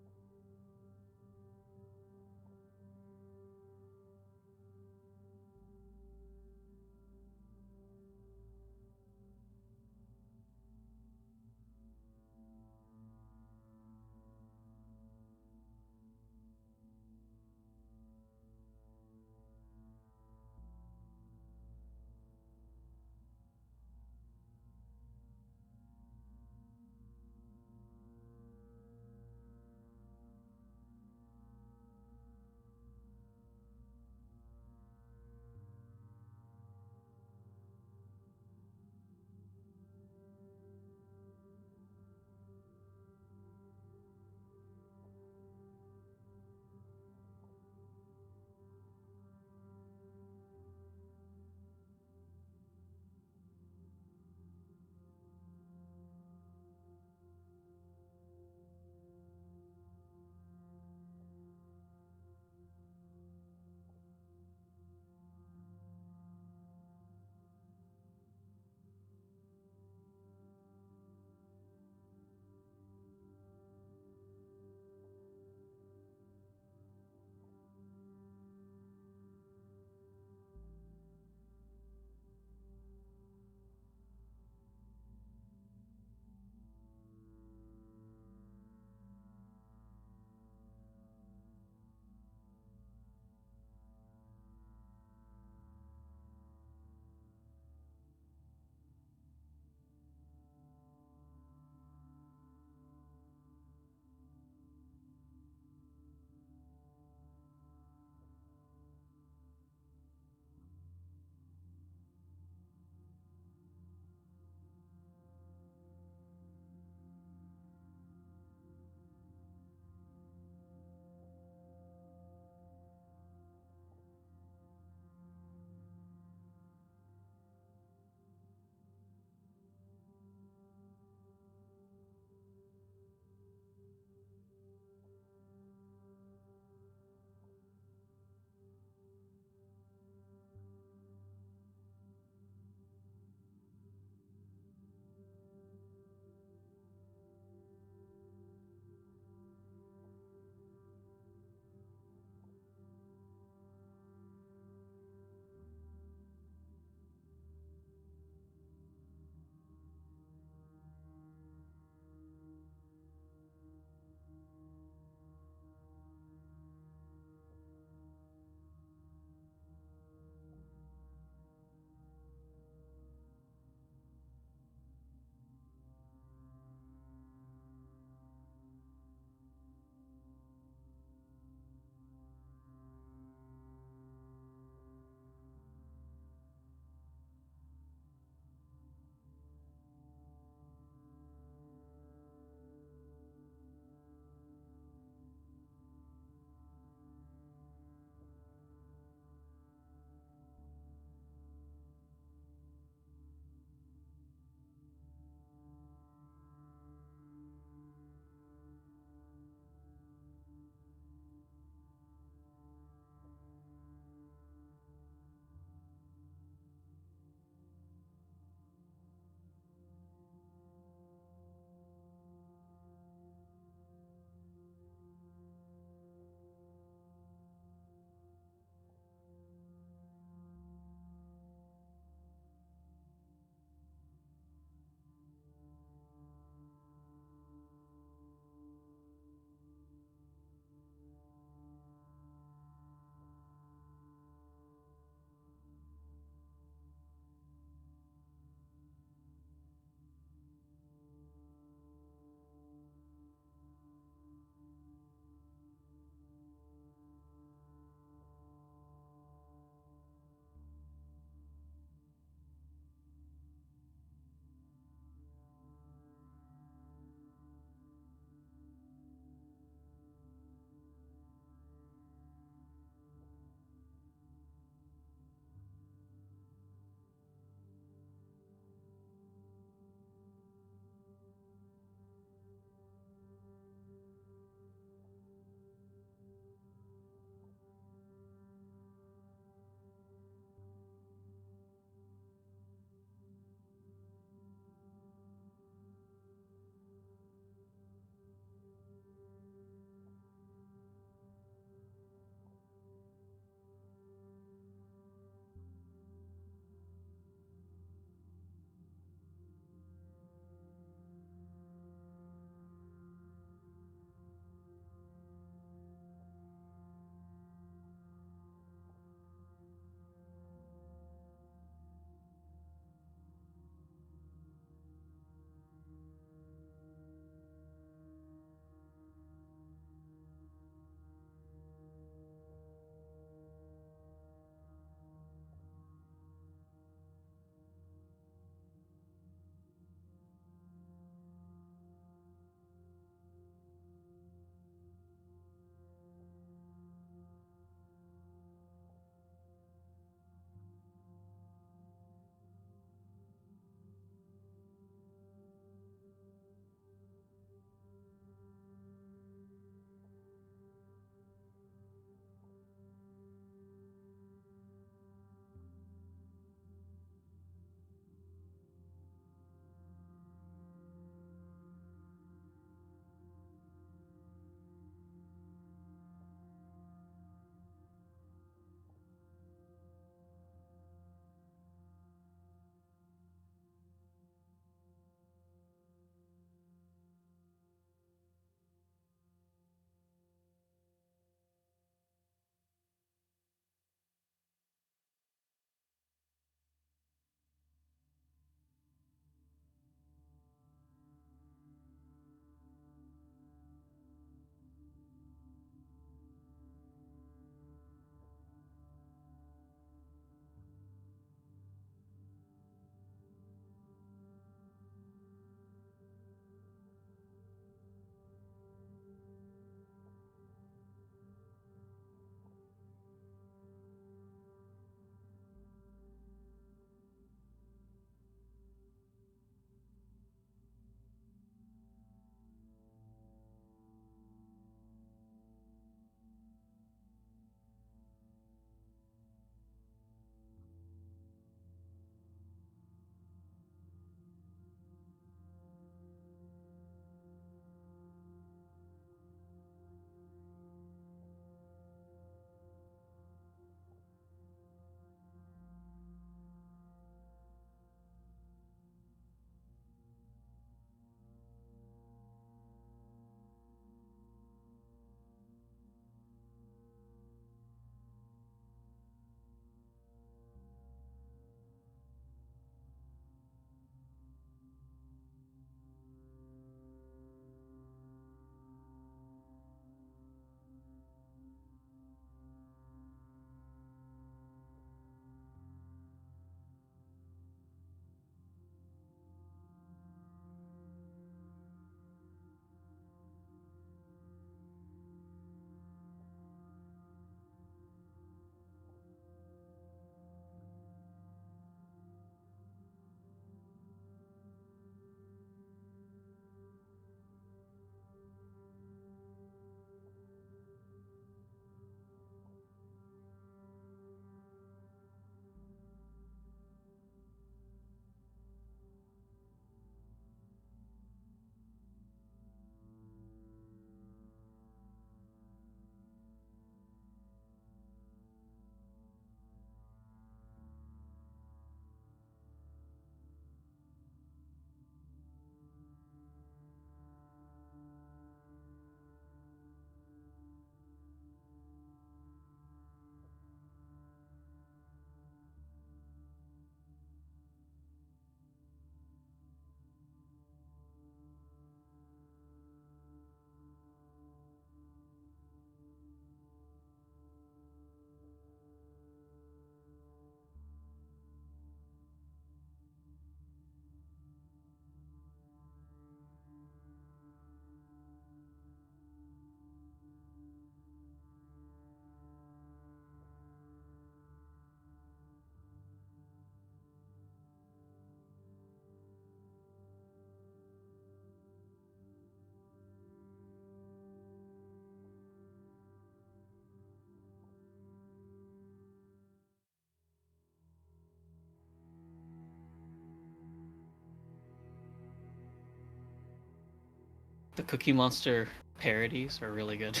The Cookie Monster parodies are really good.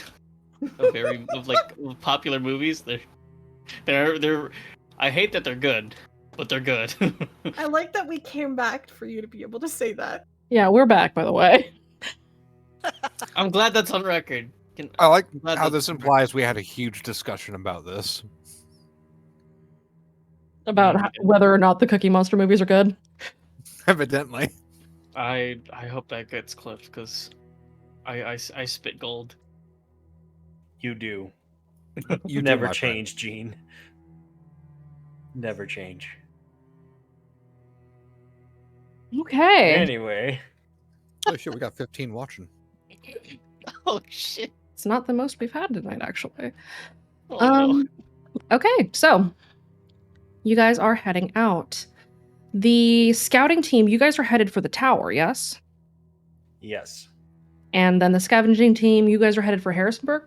of popular movies. They're. I hate that they're good, but they're good. I like that we came back for you to be able to say that. Yeah, we're back, by the way. I'm glad that's on record. I like glad how that's this implies we had a huge discussion about this. About whether or not the Cookie Monster movies are good. Evidently. I hope that gets clipped because I spit gold. You do. You do, never my friend. change, Gene. Never change. Okay. Anyway. Oh shit, we got 15 watching. Oh shit. It's not the most we've had tonight, actually. Oh, no. Okay, so you guys are heading out. The scouting team, you guys are headed for the tower, yes? Yes. And then the scavenging team, you guys are headed for Harrisonburg?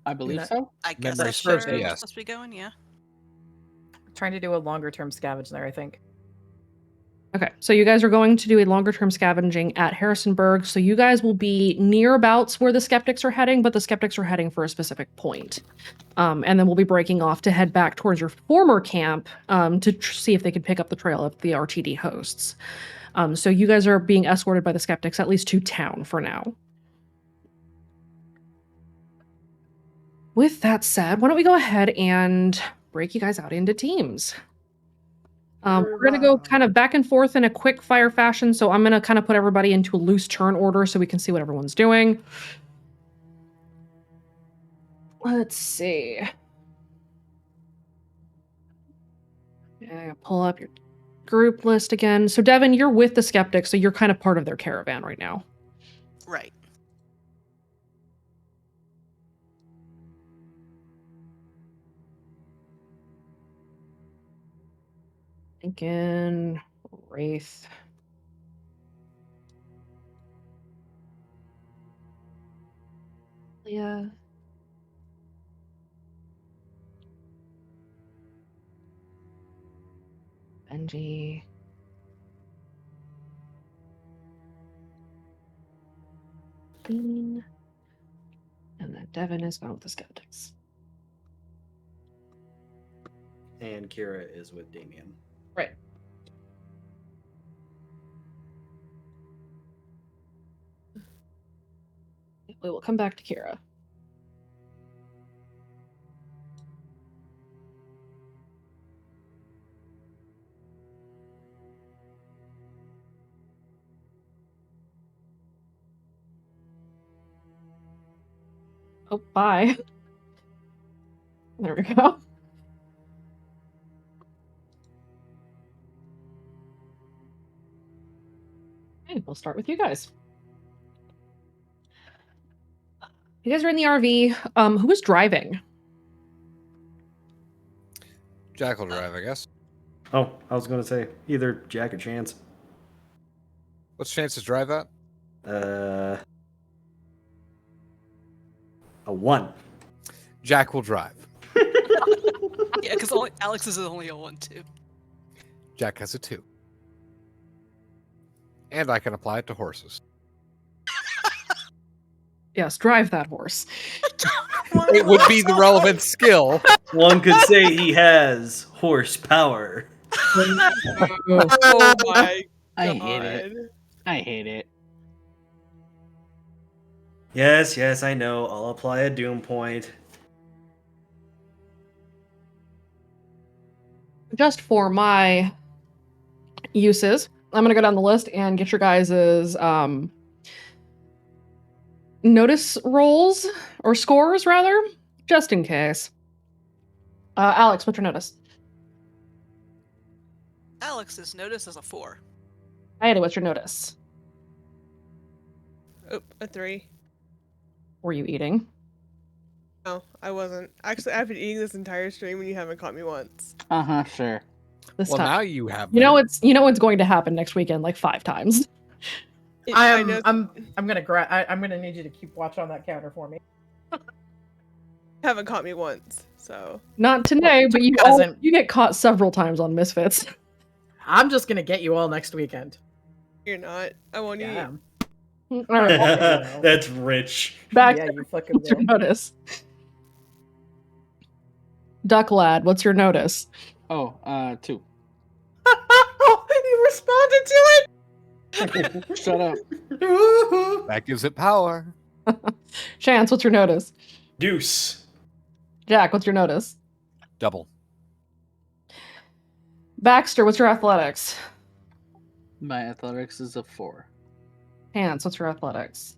I believe so. I guess Memory that's where serves, we're yes. supposed to be going, yeah. Trying to do a longer term scavenge there, I think. Okay, so you guys are going to do a longer term scavenging at Harrisonburg. So you guys will be nearabouts where the skeptics are heading, but the skeptics are heading for a specific point. And then we'll be breaking off to head back towards your former camp to see if they can pick up the trail of the RTD hosts. So you guys are being escorted by the skeptics at least to town for now. With that said, why don't we go ahead and break you guys out into teams? We're going to go kind of back and forth in a quick fire fashion. So I'm going to kind of put everybody into a loose turn order so we can see what everyone's doing. Let's see. Yeah, pull up your group list again. So Devin, you're with the skeptics, so you're kind of part of their caravan right now. Right. Lincoln, Wraith. Leah. Benji. Dean. And then Devin is gone with the skeptics. And Kira is with Damien. Right. We will come back to Kira. Oh, bye. There we go. Okay, we'll start with you guys. You guys are in the RV. Who is driving? Jack will drive, I guess. Oh, I was going to say either Jack or Chance. What's Chance's drive at? A 1. Jack will drive. Yeah, because Alex is only a 1-2. Jack has a 2. And I can apply it to horses. Yes, drive that horse. It would be the relevant skill. One could say he has horsepower. Oh my I god. hate it. I hate it. Yes, I know. I'll apply a doom point. Just for my uses, I'm going to go down the list and get your guys's notice rolls or scores, rather, just in case. Alex, what's your notice? Alex's notice is a 4. Heidi, what's your notice? Oh, a 3. Were you eating? No, I wasn't. Actually, I've been eating this entire stream and you haven't caught me once. Sure. This Well, time. now you have. You know what's going to happen next weekend like 5 times. I'm gonna need you to keep watch on that counter for me. Haven't caught me once, so. Not today, but you doesn't. you get caught several times on Misfits. I'm just gonna get you all next weekend. You're not. I want to Yeah. All right. That's rich. Back. Yeah, you fucking What's your will. notice? Duck lad, what's your notice? Oh, 2. You responded to it. Shut up. That gives it power. Chance, what's your notice? Deuce. Jack, what's your notice? Double. Baxter, what's your athletics? My athletics is a 4. Hans, what's your athletics?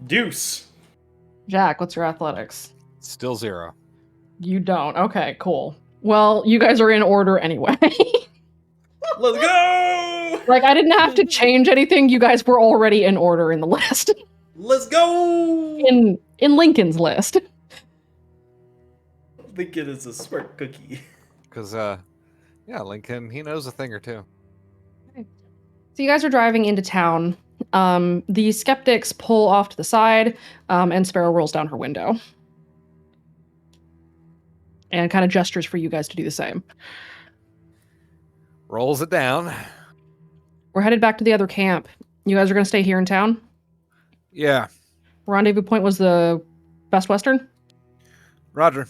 Deuce. Jack, what's your athletics? Still 0. You don't. Okay, cool. Well, you guys are in order anyway. Let's go! Like, I didn't have to change anything. You guys were already in order in the list. Let's go! In Lincoln's list. Lincoln is a smart cookie. Because, yeah, Lincoln, he knows a thing or two. So you guys are driving into town. The skeptics pull off to the side, and Sparrow rolls down her window. And kind of gestures for you guys to do the same. Rolls it down. We're headed back to the other camp. You guys are going to stay here in town? Yeah. Rendezvous point was the Best Western? Roger.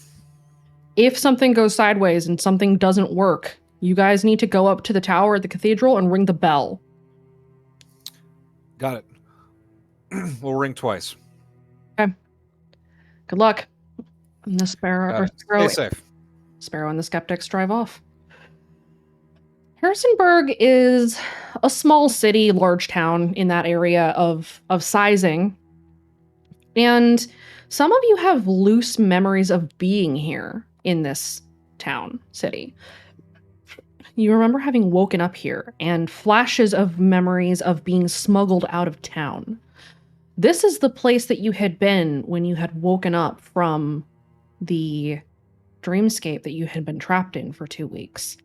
If something goes sideways and something doesn't work, you guys need to go up to the tower at the cathedral and ring the bell. Got it. We'll ring twice. Okay. Good luck. And the Sparrow, Stay safe. Sparrow and the skeptics drive off. Harrisonburg is a small city, large town in that area of sizing. And some of you have loose memories of being here in this town, city. You remember having woken up here and flashes of memories of being smuggled out of town. This is the place that you had been when you had woken up from the dreamscape that you had been trapped in for 2 weeks.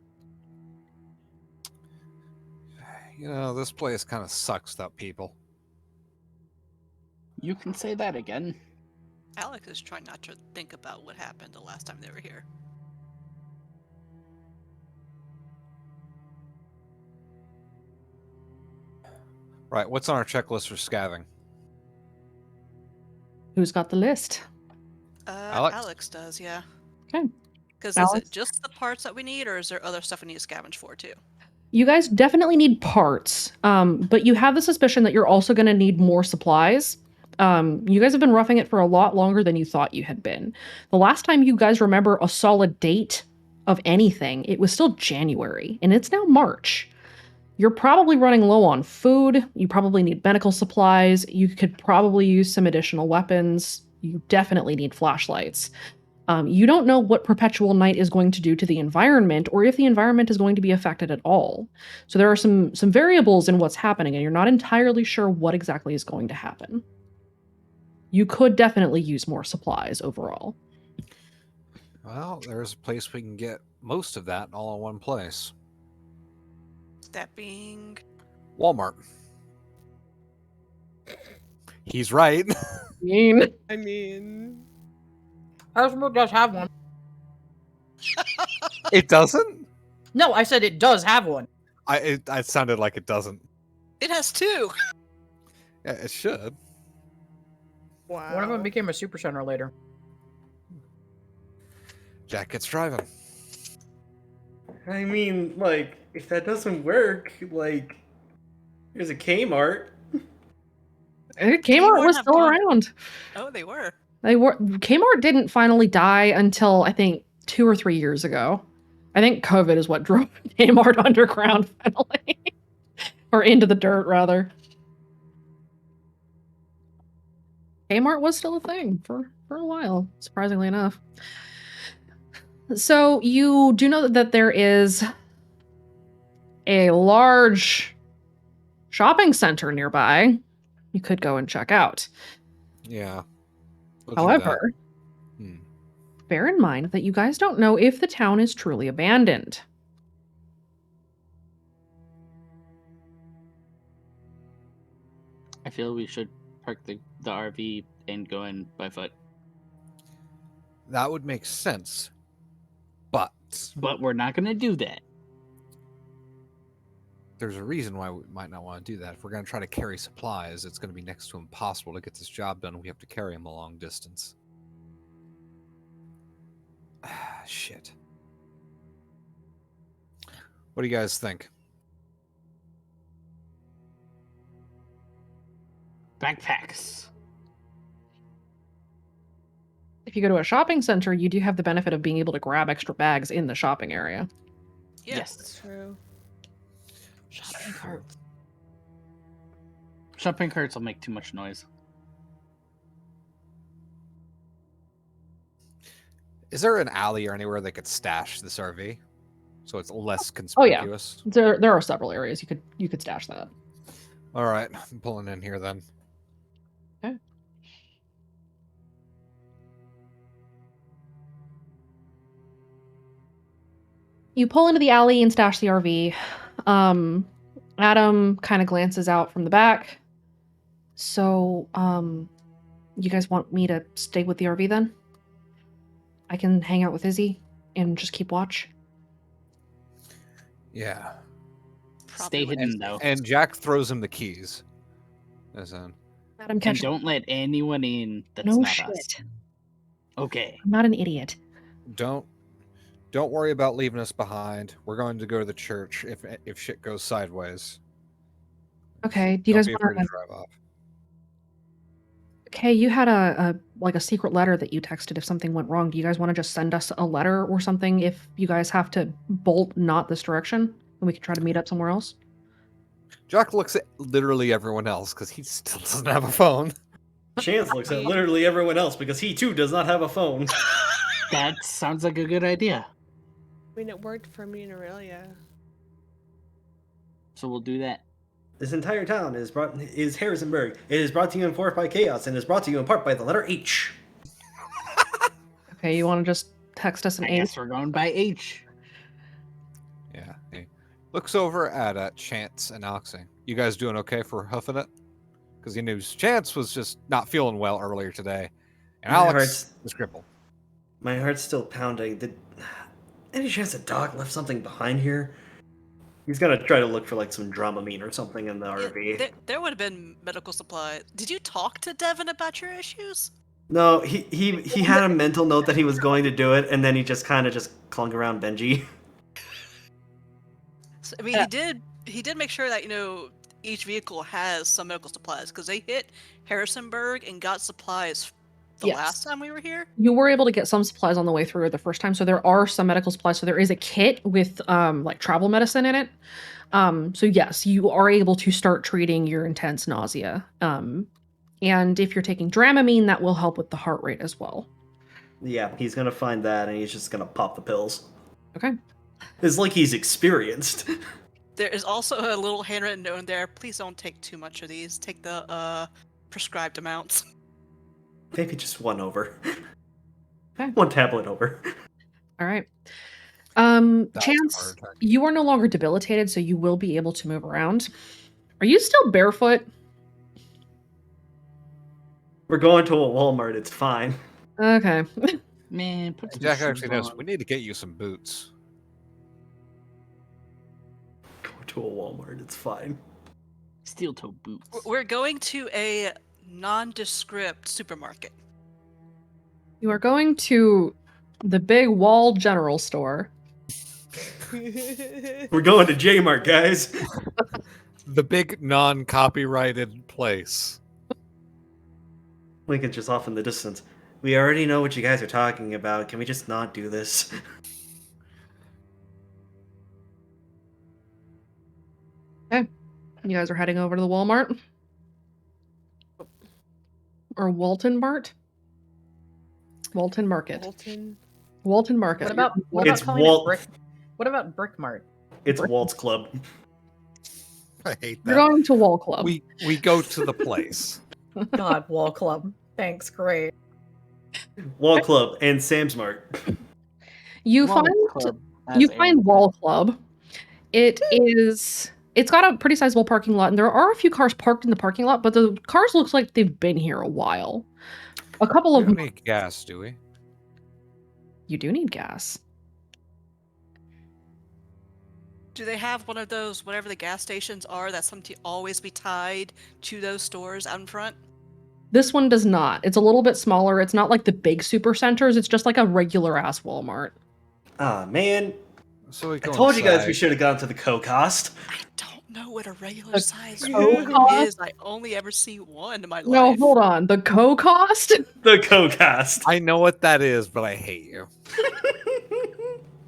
You know, this place kind of sucks without people. You can say that again. Alex is trying not to think about what happened the last time they were here. Right, what's on our checklist for scavenging? Who's got the list? Alex does, yeah. Okay. Because is Alex? it just the parts that we need, or is there other stuff we need to scavenge for too? You guys definitely need parts, but you have the suspicion that you're also going to need more supplies. You guys have been roughing it for a lot longer than you thought you had been. The last time you guys remember a solid date of anything, it was still January, and it's now March. You're probably running low on food. You probably need medical supplies. You could probably use some additional weapons. You definitely need flashlights. You don't know what perpetual night is going to do to the environment, or if the environment is going to be affected at all. So there are some variables in what's happening, and you're not entirely sure what exactly is going to happen. You could definitely use more supplies overall. Well, there's a place we can get most of that all in one place. That being Walmart. He's right. I mean, Harrisonburg does have one. It doesn't? No, I said it does have one. It sounded like it doesn't. it has 2. Yeah, it should. wow. One of them became a super center later. Jack gets driving. I mean, like, if that doesn't work, like, there's a Kmart. Kmart was have still gone- around. Oh, they were. Kmart didn't finally die until, I think, 2 or 3 years ago. I think COVID is what drove Kmart underground finally. Or into the dirt, rather. Kmart was still a thing for a while, surprisingly enough. So you do know that there is a large shopping center nearby. You could go and check out. Yeah. We'll do that. However, bear in mind that you guys don't know if the town is truly abandoned. I feel we should park the RV and go in by foot. That would make sense. But But we're not going to do that. there's a reason why we might not want to do that. If we're going to try to carry supplies, it's going to be next to impossible to get this job done. We have to carry them a long distance. Shit. What do you guys think? Backpacks. If you go to a shopping center, you do have the benefit of being able to grab extra bags in the shopping area. Yes. That's true. Shopping carts. Shopping carts will make too much noise. Is there an alley or anywhere they could stash this RV so it's less Oh yeah, conspicuous? there are several areas you could stash that. All right, I'm pulling in here then. Okay. You pull into the alley and stash the RV. Adam kind of glances out from the back. So, you guys want me to stay with the RV then? I can hang out with Izzy and just keep watch. Yeah. Stay hidden though. And Jack throws him the keys. As in, Adam, And catch. don't let anyone in that's No not shit. us. Okay. I'm not an idiot. don't worry about leaving us behind. We're going to go to the church if shit goes sideways. Okay. Do you Don't guys be want afraid to to? drive off. Okay, you had a secret letter that you texted if something went wrong. Do you guys want to just send us a letter or something if you guys have to bolt not this direction, and we can try to meet up somewhere else? Jack looks at literally everyone else because he still doesn't have a phone. Chance looks at literally everyone else because he too does not have a phone. That sounds like a good idea. I mean, it worked for me and Aurelia. So we'll do that. This entire town is Harrisonburg. It is brought to you in part by Chaos and is brought to you in part by the letter H. Okay, you want to just text us an I H? guess we're going by H. Yeah. He looks over at Chance and Oxy. You guys doing okay for hoofing it? Because he knew Chance was just not feeling well earlier today, and My Alex heart's- was crippled. My heart's still pounding. Did any chance that Doc left something behind here? He's gonna try to look for like some Dramamine or something in the RV. There would have been medical supply. Did you talk to Devin about your issues? No, he had a mental note that he was going to do it, and then he just kind of just clung around Benji. So, I mean, he did make sure that each vehicle has some medical supplies because they hit Harrisonburg and got supplies the Yes. last time we were here. You were able to get some supplies on the way through the first time, so there are some medical supplies. So there is a kit with like travel medicine in it. So yes, you are able to start treating your intense nausea. And if you're taking Dramamine, that will help with the heart rate as well. Yeah, he's gonna find that, and he's just gonna pop the pills. Okay. It's like he's experienced. There is also a little handwritten note in there. Please don't take too much of these. Take the prescribed amounts. Maybe just one over. Okay. One tablet over. All right. was a Chance, heart attack. you are no longer debilitated, so you will be able to move around. Are you still barefoot? We're going to a Walmart. It's fine. Okay. Man, put some Jack shoes actually knows on. we need to get you some boots. Go to a Walmart. It's fine. Steel toe boots. We're going to a nondescript supermarket. You are going to the big wall general store. We're going to J-Mart, guys. The big non-copyrighted place. Lincoln's just off in the distance. We already know what you guys are talking about. Can we just not do this? Okay. You guys are heading over to the Walmart? Or Walton Mart? Walton Market. Walton Market. What about It's calling Walt- it Brick? What about Brick Mart? It's Walt's Club. I hate You're that. going to Wall Club. We go to the place. God, Wall Club. Thanks, great. Wall Club and Sam's Mart. You Wall find Club you has find a- Wall Club. It's got a pretty sizable parking lot, and there are a few cars parked in the parking lot, but the cars looks like they've been here a while. A couple We of don't them. need gas, do we? You do need gas. Do they have one of those, whatever the gas stations are, that seem to always be tied to those stores out in front? This one does not. It's a little bit smaller. It's not like the big super centers. It's just like a regular ass Walmart. Ah, man. So we I go told you guys we inside. should have gone to the Co-Cost. Know what a regular The size Co-Cost? is. I only ever see one in my No, life. hold on. The Co-Cost? The Co-Cost. I know what that is, but I hate you.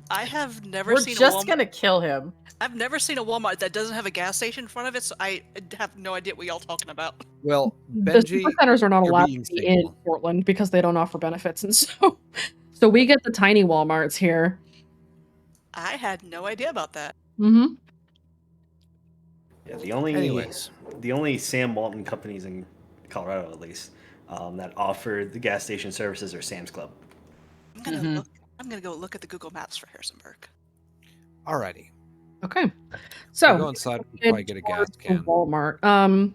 I have never We're seen just a Walmart. gonna kill him. I've never seen a Walmart that doesn't have a gas station in front of it, so I have no idea what y'all talking about. Well, The Benji, super centers are not you're allowed being to be in stable. Portland because they don't offer benefits, and so we get the tiny Walmarts here. I had no idea about that. Mm-hmm. Yeah, the only Sam Walton companies in Colorado, at least, that offer the gas station services are Sam's Club. I'm gonna go look at the Google Maps for Harrisonburg. Alrighty. Okay. So We go inside. We probably get a gas towards the can. Walmart.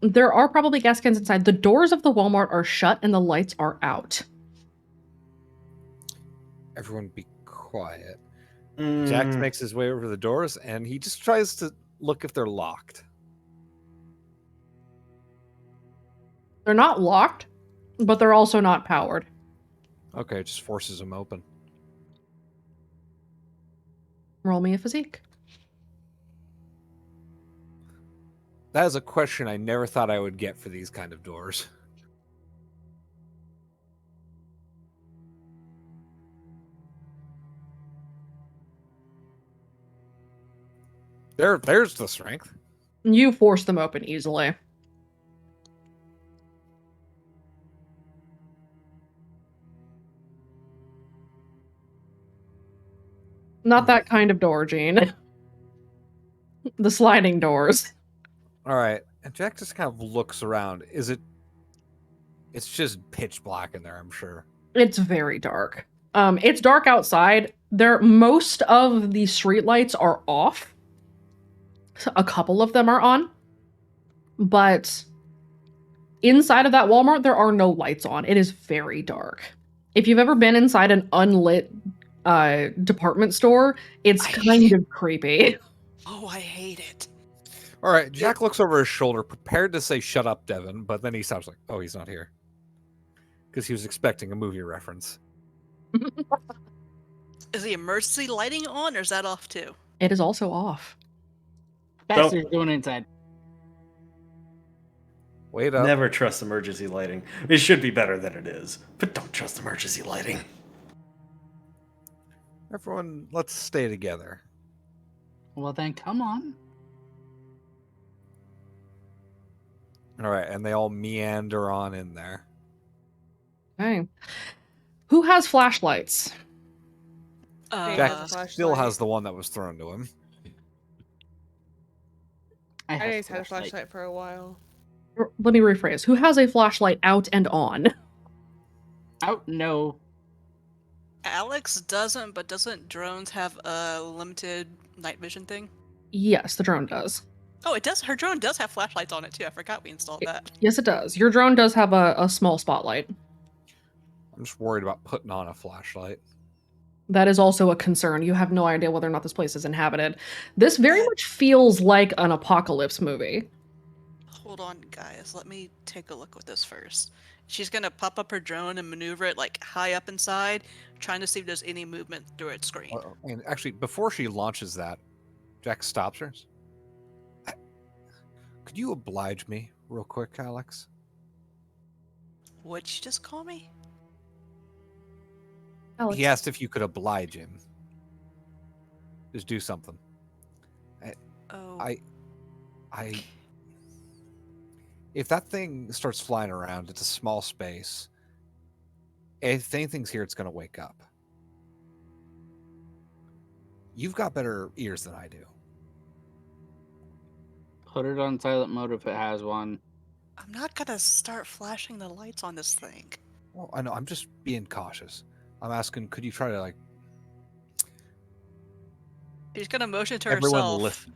There are probably gas cans inside. The doors of the Walmart are shut and the lights are out. Everyone be quiet. Jax makes his way over to the doors and he just tries to look if they're locked. They're not locked, but they're also not powered. Okay, it just forces them open. Roll me a physique. That is a question I never thought I would get for these kind of doors. There's the strength. You force them open easily. Not that kind of door, Gene. The sliding doors. All right, and Jack just kind of looks around. It's just pitch black in there, I'm sure. It's very dark. It's dark outside. Most of the streetlights are off. A couple of them are on. But inside of that Walmart, there are no lights on. It is very dark. If you've ever been inside an unlit department store, it's kind of creepy. Oh, I hate it. All right, Jack looks over his shoulder, prepared to say, "Shut up, Devin," but then he stops like, "Oh, he's not here," because he was expecting a movie reference. Is the emergency lighting on, or is that off too? It is also off. Bastards going inside. Wait up. Never trust emergency lighting. It should be better than it is, but don't trust emergency lighting. Everyone, let's stay together. Well, then come on. All right, and they all meander on in there. Okay. Who has flashlights? Jack still has the one that was thrown to him. I just had a flashlight for a while. Let me rephrase. Who has a flashlight out and on? Out? No. Alex doesn't, but doesn't drones have a limited night vision thing? Yes, the drone does. Oh, it does. Her drone does have flashlights on it too. I forgot we installed that. Yes, it does. Your drone does have a small spotlight. I'm just worried about putting on a flashlight. That is also a concern. You have no idea whether or not this place is inhabited. This very much feels like an apocalypse movie. Hold on, guys. Let me take a look at this first. She's gonna pop up her drone and maneuver it like high up inside, trying to see if there's any movement through its screen. And actually, before she launches that, Jack stops her. Could you oblige me real quick, Alex? What'd you just call me? Alex. He asked if you could oblige him. Just do something. If that thing starts flying around, it's a small space. If anything's here, it's going to wake up. You've got better ears than I do. Put it on silent mode if it has one. I'm not gonna start flashing the lights on this thing. Well, I know. I'm just being cautious. I'm asking, could you try to, like... She's gonna motion to Everyone herself. listen.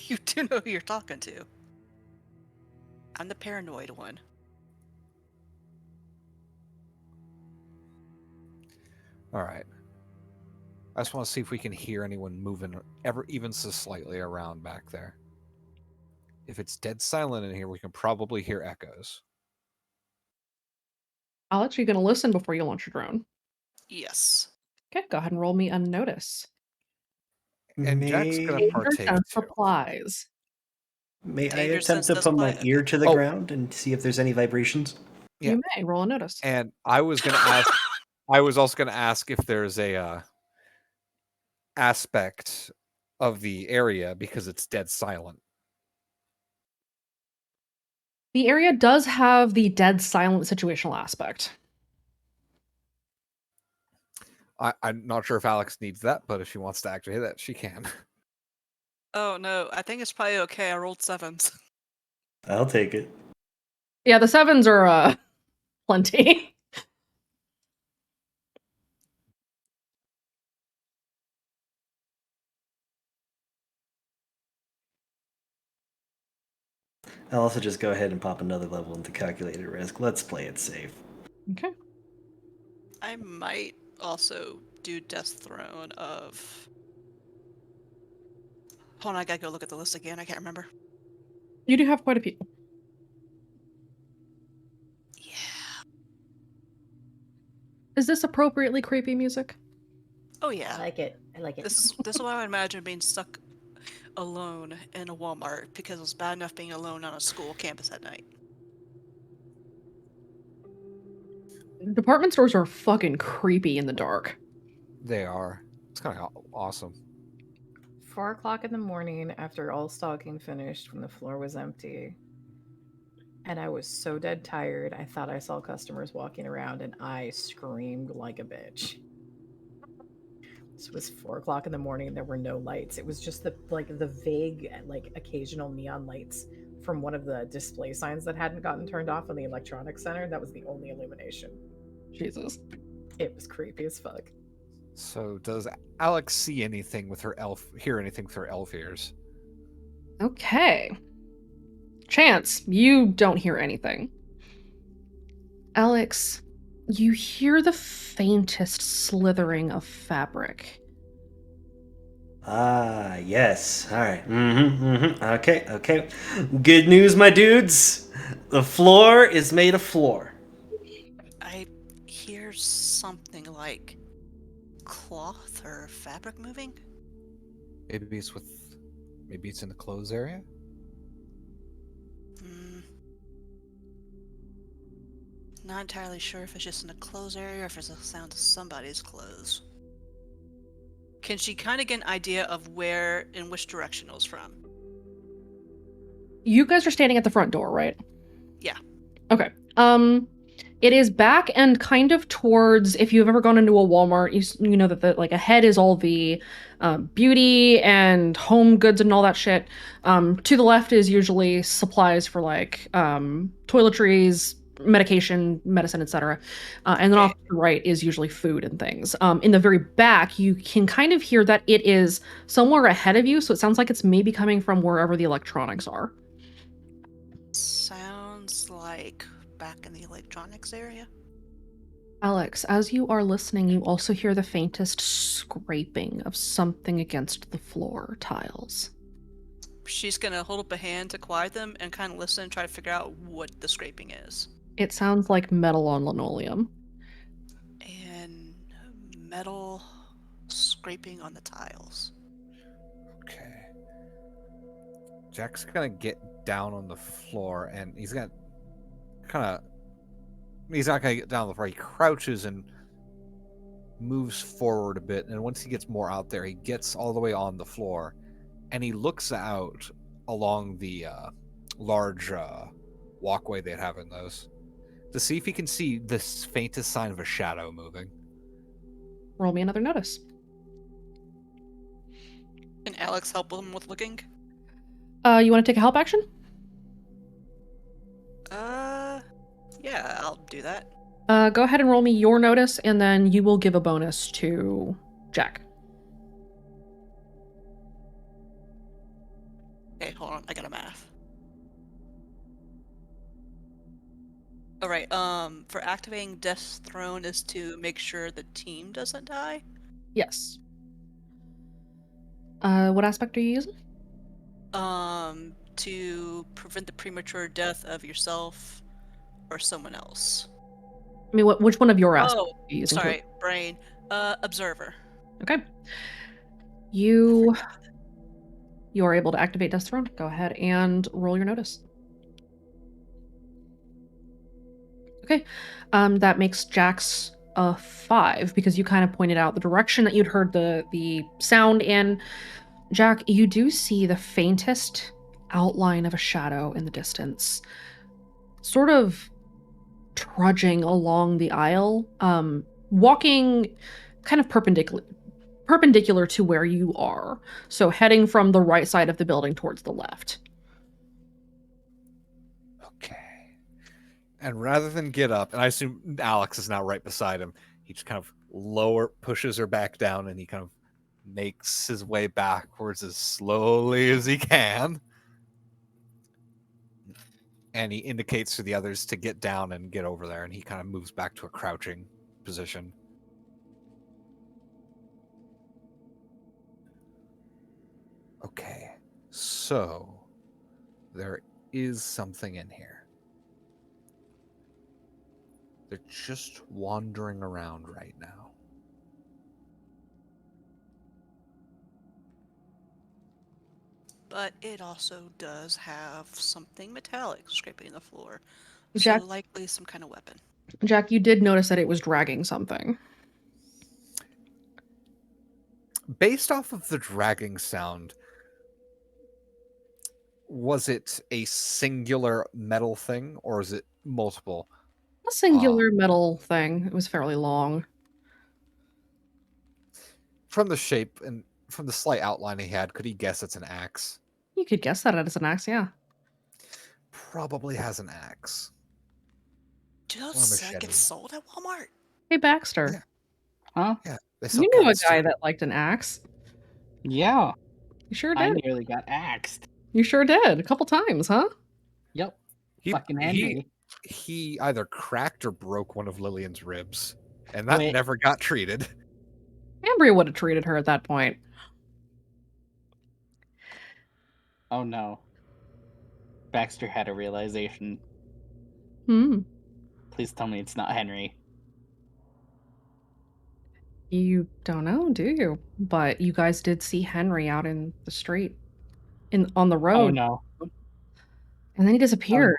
You do know who you're talking to. I'm the paranoid one. All right. I just want to see if we can hear anyone moving even so slightly around back there. If it's dead silent in here, we can probably hear echoes. Alex, are you going to listen before you launch your drone? Yes. Okay, go ahead and roll me a notice. And Jack's going to Danger partake sense too. supplies. May I Danger attempt sense to does put my apply? ear to the Oh. ground and see if there's any vibrations? Yeah. You may roll a notice. And I was going to ask. I was also going to ask if there's a aspect of the area because it's dead silent. The area does have the dead silent situational aspect. I'm not sure if Alex needs that, but if she wants to activate that, she can. Oh no, I think it's probably okay. I rolled 7s. I'll take it. Yeah, the 7s are plenty. I'll also just go ahead and pop another level into calculated risk. Let's play it safe. Okay. I might also do Death Throne of. Hold on, I gotta go look at the list again. I can't remember. You do have quite a few. Yeah. Is this appropriately creepy music? Oh yeah. I like it. I like it. This is what I would imagine being stuck alone in a Walmart because it was bad enough being alone on a school campus at night. Department stores are fucking creepy in the dark. They are. It's kind of awesome. 4 o'clock in the morning after all stocking finished when the floor was empty. And I was so dead tired, I thought I saw customers walking around and I screamed like a bitch. This was 4 o'clock in the morning. There were no lights. It was just the vague, occasional neon lights from one of the display signs that hadn't gotten turned off on the electronics center. That was the only illumination. Jesus. It was creepy as fuck. So does Alex see anything with her hear anything with her elf ears? Okay. Chance, you don't hear anything. Alex, you hear the faintest slithering of fabric. Ah, yes. All right. Okay. Good news, my dudes. The floor is made of floor. I hear something like cloth or fabric moving. Maybe it's in the clothes area. Not entirely sure if it's just in the clothes area or if it's a sound of somebody's clothes. Can she kind of get an idea of in which direction it was from? You guys are standing at the front door, right? Yeah. Okay. It is back and kind of towards, if you've ever gone into a Walmart, you know that ahead is all the beauty and home goods and all that shit. To the left is usually supplies for toiletries, medication, medicine, etc. And then off to the right is usually food and things. In the very back, you can kind of hear that it is somewhere ahead of you, so it sounds like it's maybe coming from wherever the electronics are. Sounds like back in the electronics area. Alex, as you are listening, you also hear the faintest scraping of something against the floor tiles. She's gonna hold up a hand to quiet them and kind of listen and try to figure out what the scraping is. It sounds like metal on linoleum. And metal scraping on the tiles. Okay. Jack's gonna get down on the floor and he's gonna he's not gonna get down on the floor. He crouches and moves forward a bit, and once he gets more out there, he gets all the way on the floor and he looks out along the large walkway they have in those to see if he can see the faintest sign of a shadow moving. Roll me another notice. Can Alex help him with looking? You want to take a help action? Yeah, I'll do that. Go ahead and roll me your notice, and then you will give a bonus to Jack. Okay, hold on, I got a math. Alright, for activating Death's Throne is to make sure the team doesn't die? Yes. What aspect are you using? To prevent the premature death of yourself or someone else. I mean, which one of your aspects Oh, are you using? sorry, brain. Observer. Okay. You are able to activate Death Throne. Go ahead and roll your notice. Okay. That makes Jax a 5 because you kind of pointed out the direction that you'd heard the sound in. Jack, you do see the faintest outline of a shadow in the distance, sort of trudging along the aisle, walking kind of perpendicular to where you are. So heading from the right side of the building towards the left. Okay. And rather than get up, and I assume Alex is now right beside him, he just kind of pushes her back down, and he kind of makes his way backwards as slowly as he can. And he indicates to the others to get down and get over there, and he kind of moves back to a crouching position. Okay, so there is something in here. They're just wandering around right now. But it also does have something metallic scraping the floor. Jack- So likely some kind of weapon. Jack, you did notice that it was dragging something. Based off of the dragging sound, was it a singular metal thing, or is it multiple? A singular metal thing. It was fairly long. From the shape and from the slight outline he had, could he guess it's an axe? You could guess that it's an axe, yeah. Probably has an axe. Do those Or a machete. get sold at Walmart? Hey, Baxter. Huh? Yeah. You knew a guy that liked an axe. Yeah. You sure I did. nearly got axed. You sure did. A couple times, huh? Yep. Fucking Henry. He either cracked or broke one of Lillian's ribs, and that Wait. never got treated. Ambria would have treated her at that point. Oh no. Baxter had a realization. Please tell me it's not Henry. You don't know, do you? But you guys did see Henry out in the street, on the road. Oh no. And then he disappeared.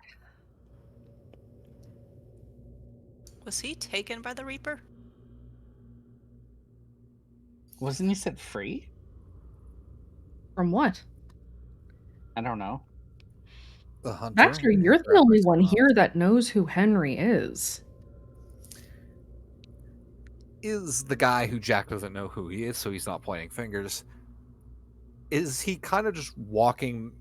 Was he taken by the Reaper? Wasn't he set free? From what? I don't know. The hunter. Baxter, you're the only one here that knows who Henry is. Is the guy who Jack doesn't know who he is, so he's not pointing fingers. Is he kind of just walking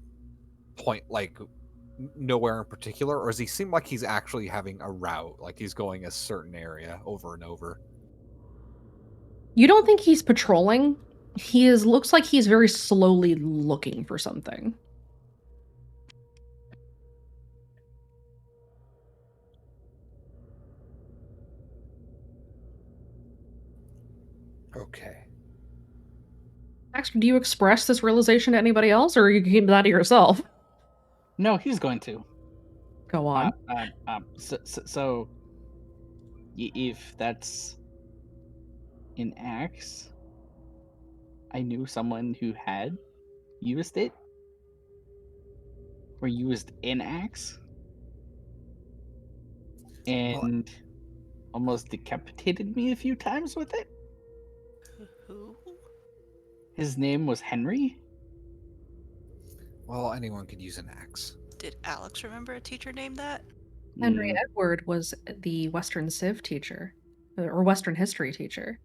nowhere in particular, or does he seem like he's actually having a route, like he's going a certain area over and over? You don't think he's patrolling? Looks like he's very slowly looking for something. Okay. Baxter, do you express this realization to anybody else, or you keep that to yourself? No, he's going to. Go on. So if that's an axe, I knew someone who had used it, or used an axe, and almost decapitated me a few times with it. Who? His name was Henry. Well, anyone could use an axe. Did Alex remember a teacher named that? Henry Edward was the Western Civ teacher, or Western history teacher.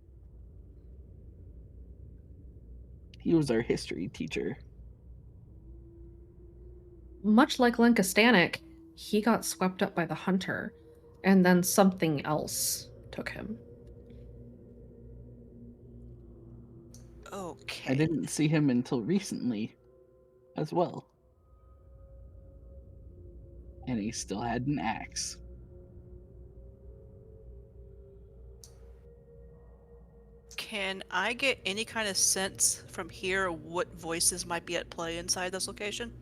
He was our history teacher. Much like Lenka Stanek, he got swept up by the hunter, and then something else took him. Okay. I didn't see him until recently, as well. And he still had an axe. Can I get any kind of sense from here what voices might be at play inside this location?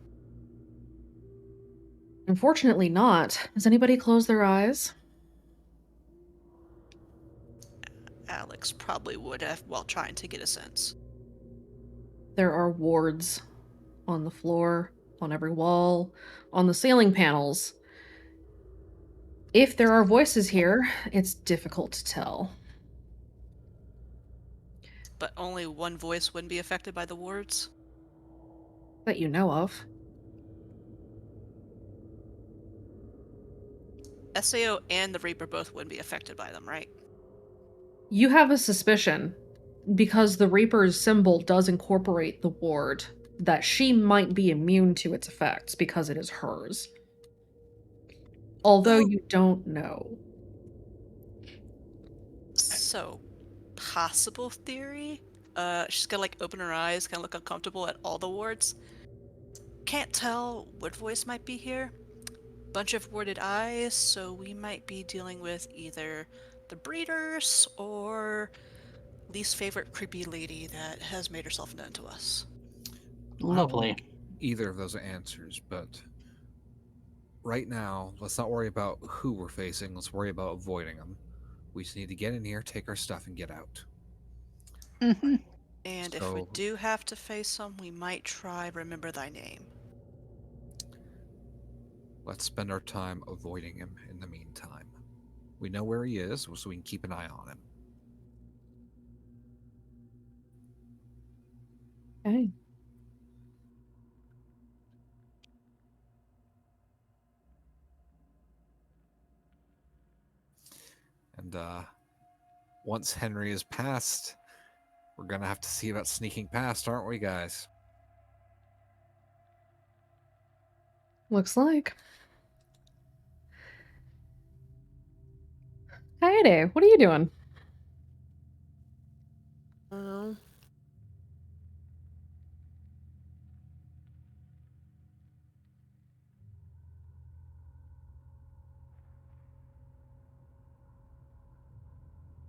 Unfortunately not. Does anybody close their eyes? Alex probably would have while trying to get a sense. There are wards on the floor, on every wall, on the ceiling panels. If there are voices here, it's difficult to tell. But only one voice wouldn't be affected by the wards? That you know of. SAO and the Reaper both wouldn't be affected by them, right? You have a suspicion, because the Reaper's symbol does incorporate the ward, that she might be immune to its effects because it is hers. Although you don't know. So, possible theory? She's gonna like open her eyes, kind of look uncomfortable at all the wards. Can't tell what voice might be here. Bunch of warded eyes, so we might be dealing with either the breeders or least favorite creepy lady that has made herself known to us. Lovely. Either of those answers, but right now, let's not worry about who we're facing. Let's worry about avoiding them. We just need to get in here, take our stuff, and get out. And if we do have to face them, we might try Remember Thy Name. Let's spend our time avoiding him in the meantime. We know where he is, so we can keep an eye on him. Okay. And once Henry is passed, we're going to have to see about sneaking past, aren't we, guys? Looks like. Kaede, what are you doing?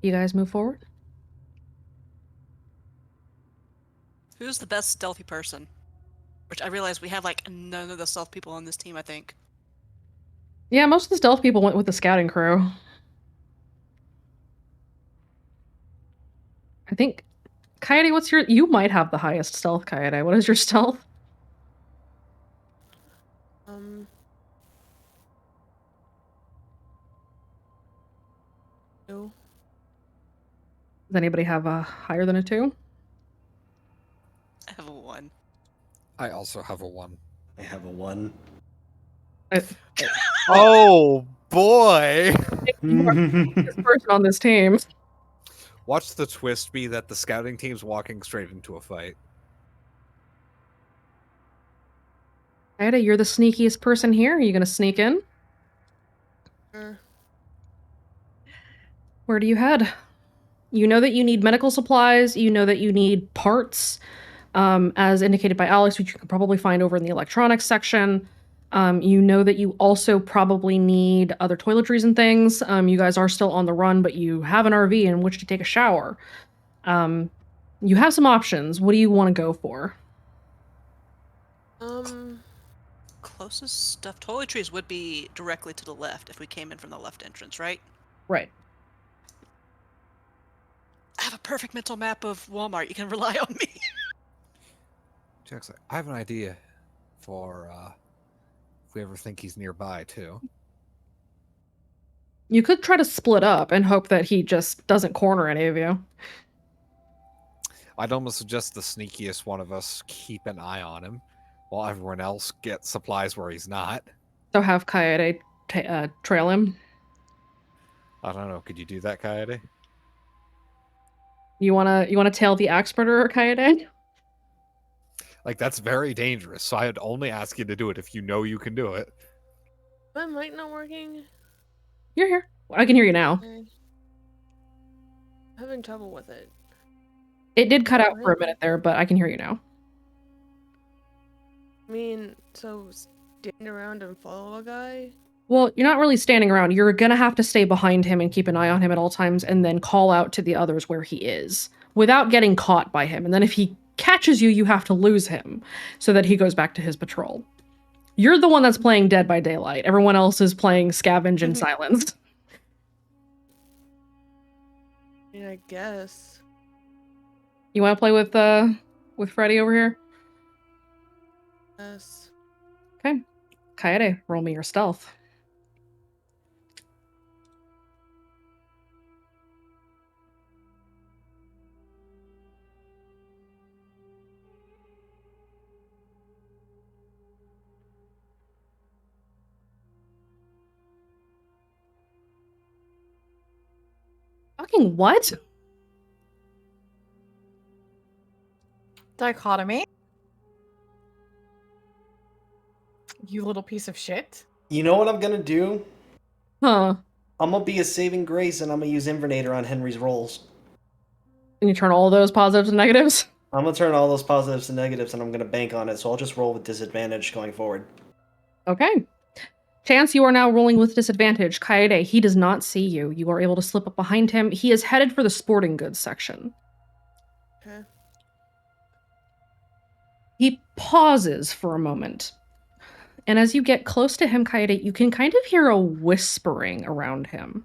You guys move forward? Who's the best stealthy person? Which I realize we have like none of the stealth people on this team, I think. Yeah, most of the stealth people went with the scouting crew. I think, Kaede, what's your... You might have the highest stealth, Kaede. What is your stealth? No. Does anybody have a higher than a 2? I have a 1. I also have a 1. I have a 1. Oh, boy! You are the weakest person on this team. Watch the twist be that the scouting team's walking straight into a fight. Kaede, you're the sneakiest person here. Are you going to sneak in? Where do you head? You know that you need medical supplies. You know that you need parts, as indicated by Alex, which you can probably find over in the electronics section. You know that you also probably need other toiletries and things. You guys are still on the run, but you have an RV in which to take a shower. You have some options. What do you want to go for? Closest stuff. Toiletries would be directly to the left if we came in from the left entrance, right? Right. I have a perfect mental map of Walmart. You can rely on me. Jackson, I have an idea for if we ever think he's nearby, too. You could try to split up and hope that he just doesn't corner any of you. I'd almost suggest the sneakiest one of us keep an eye on him, while everyone else gets supplies where he's not. So have Kaede trail him. I don't know. Could you do that, Kaede? You wanna tail the axe murderer, Kaede? Like, that's very dangerous, so I'd only ask you to do it if you know you can do it. My mic not working? You're here. I can hear you now. Okay. I'm having trouble with it. It did cut out for a minute there, but I can hear you now. I mean, so stand around and follow a guy? Well, you're not really standing around. You're gonna have to stay behind him and keep an eye on him at all times, and then call out to the others where he is without getting caught by him. And then if he catches you, you have to lose him so that he goes back to his patrol. You're the one that's playing Dead by Daylight. Everyone else is playing Scavenge and Silence. Yeah, I guess. You want to play with Freddy over here? Yes. Okay. Kaede, roll me your stealth. Fucking what? Dichotomy. You little piece of shit. You know what I'm gonna do? Huh. I'm gonna be a saving grace and I'm gonna use Invernator on Henry's rolls. And you turn all those positives to negatives? I'm gonna turn all those positives to negatives and I'm gonna bank on it, so I'll just roll with disadvantage going forward. Okay. Chance, you are now rolling with disadvantage. Kaede, he does not see you. You are able to slip up behind him. He is headed for the sporting goods section. Okay. He pauses for a moment. And as you get close to him, Kaede, you can kind of hear a whispering around him.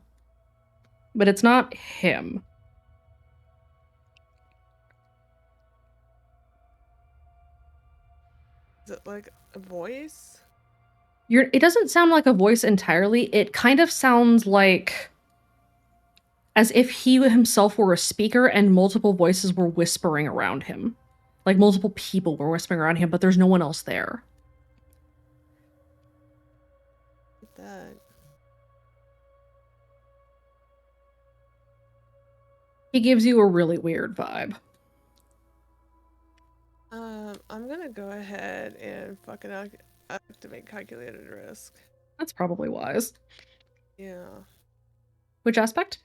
But it's not him. Is it like a voice? It doesn't sound like a voice entirely. It kind of sounds like as if he himself were a speaker and multiple voices were whispering around him. Like multiple people were whispering around him, but there's no one else there. That. He gives you a really weird vibe. I'm gonna go ahead and fucking activate calculated risk. That's probably wise. Yeah. Which aspect?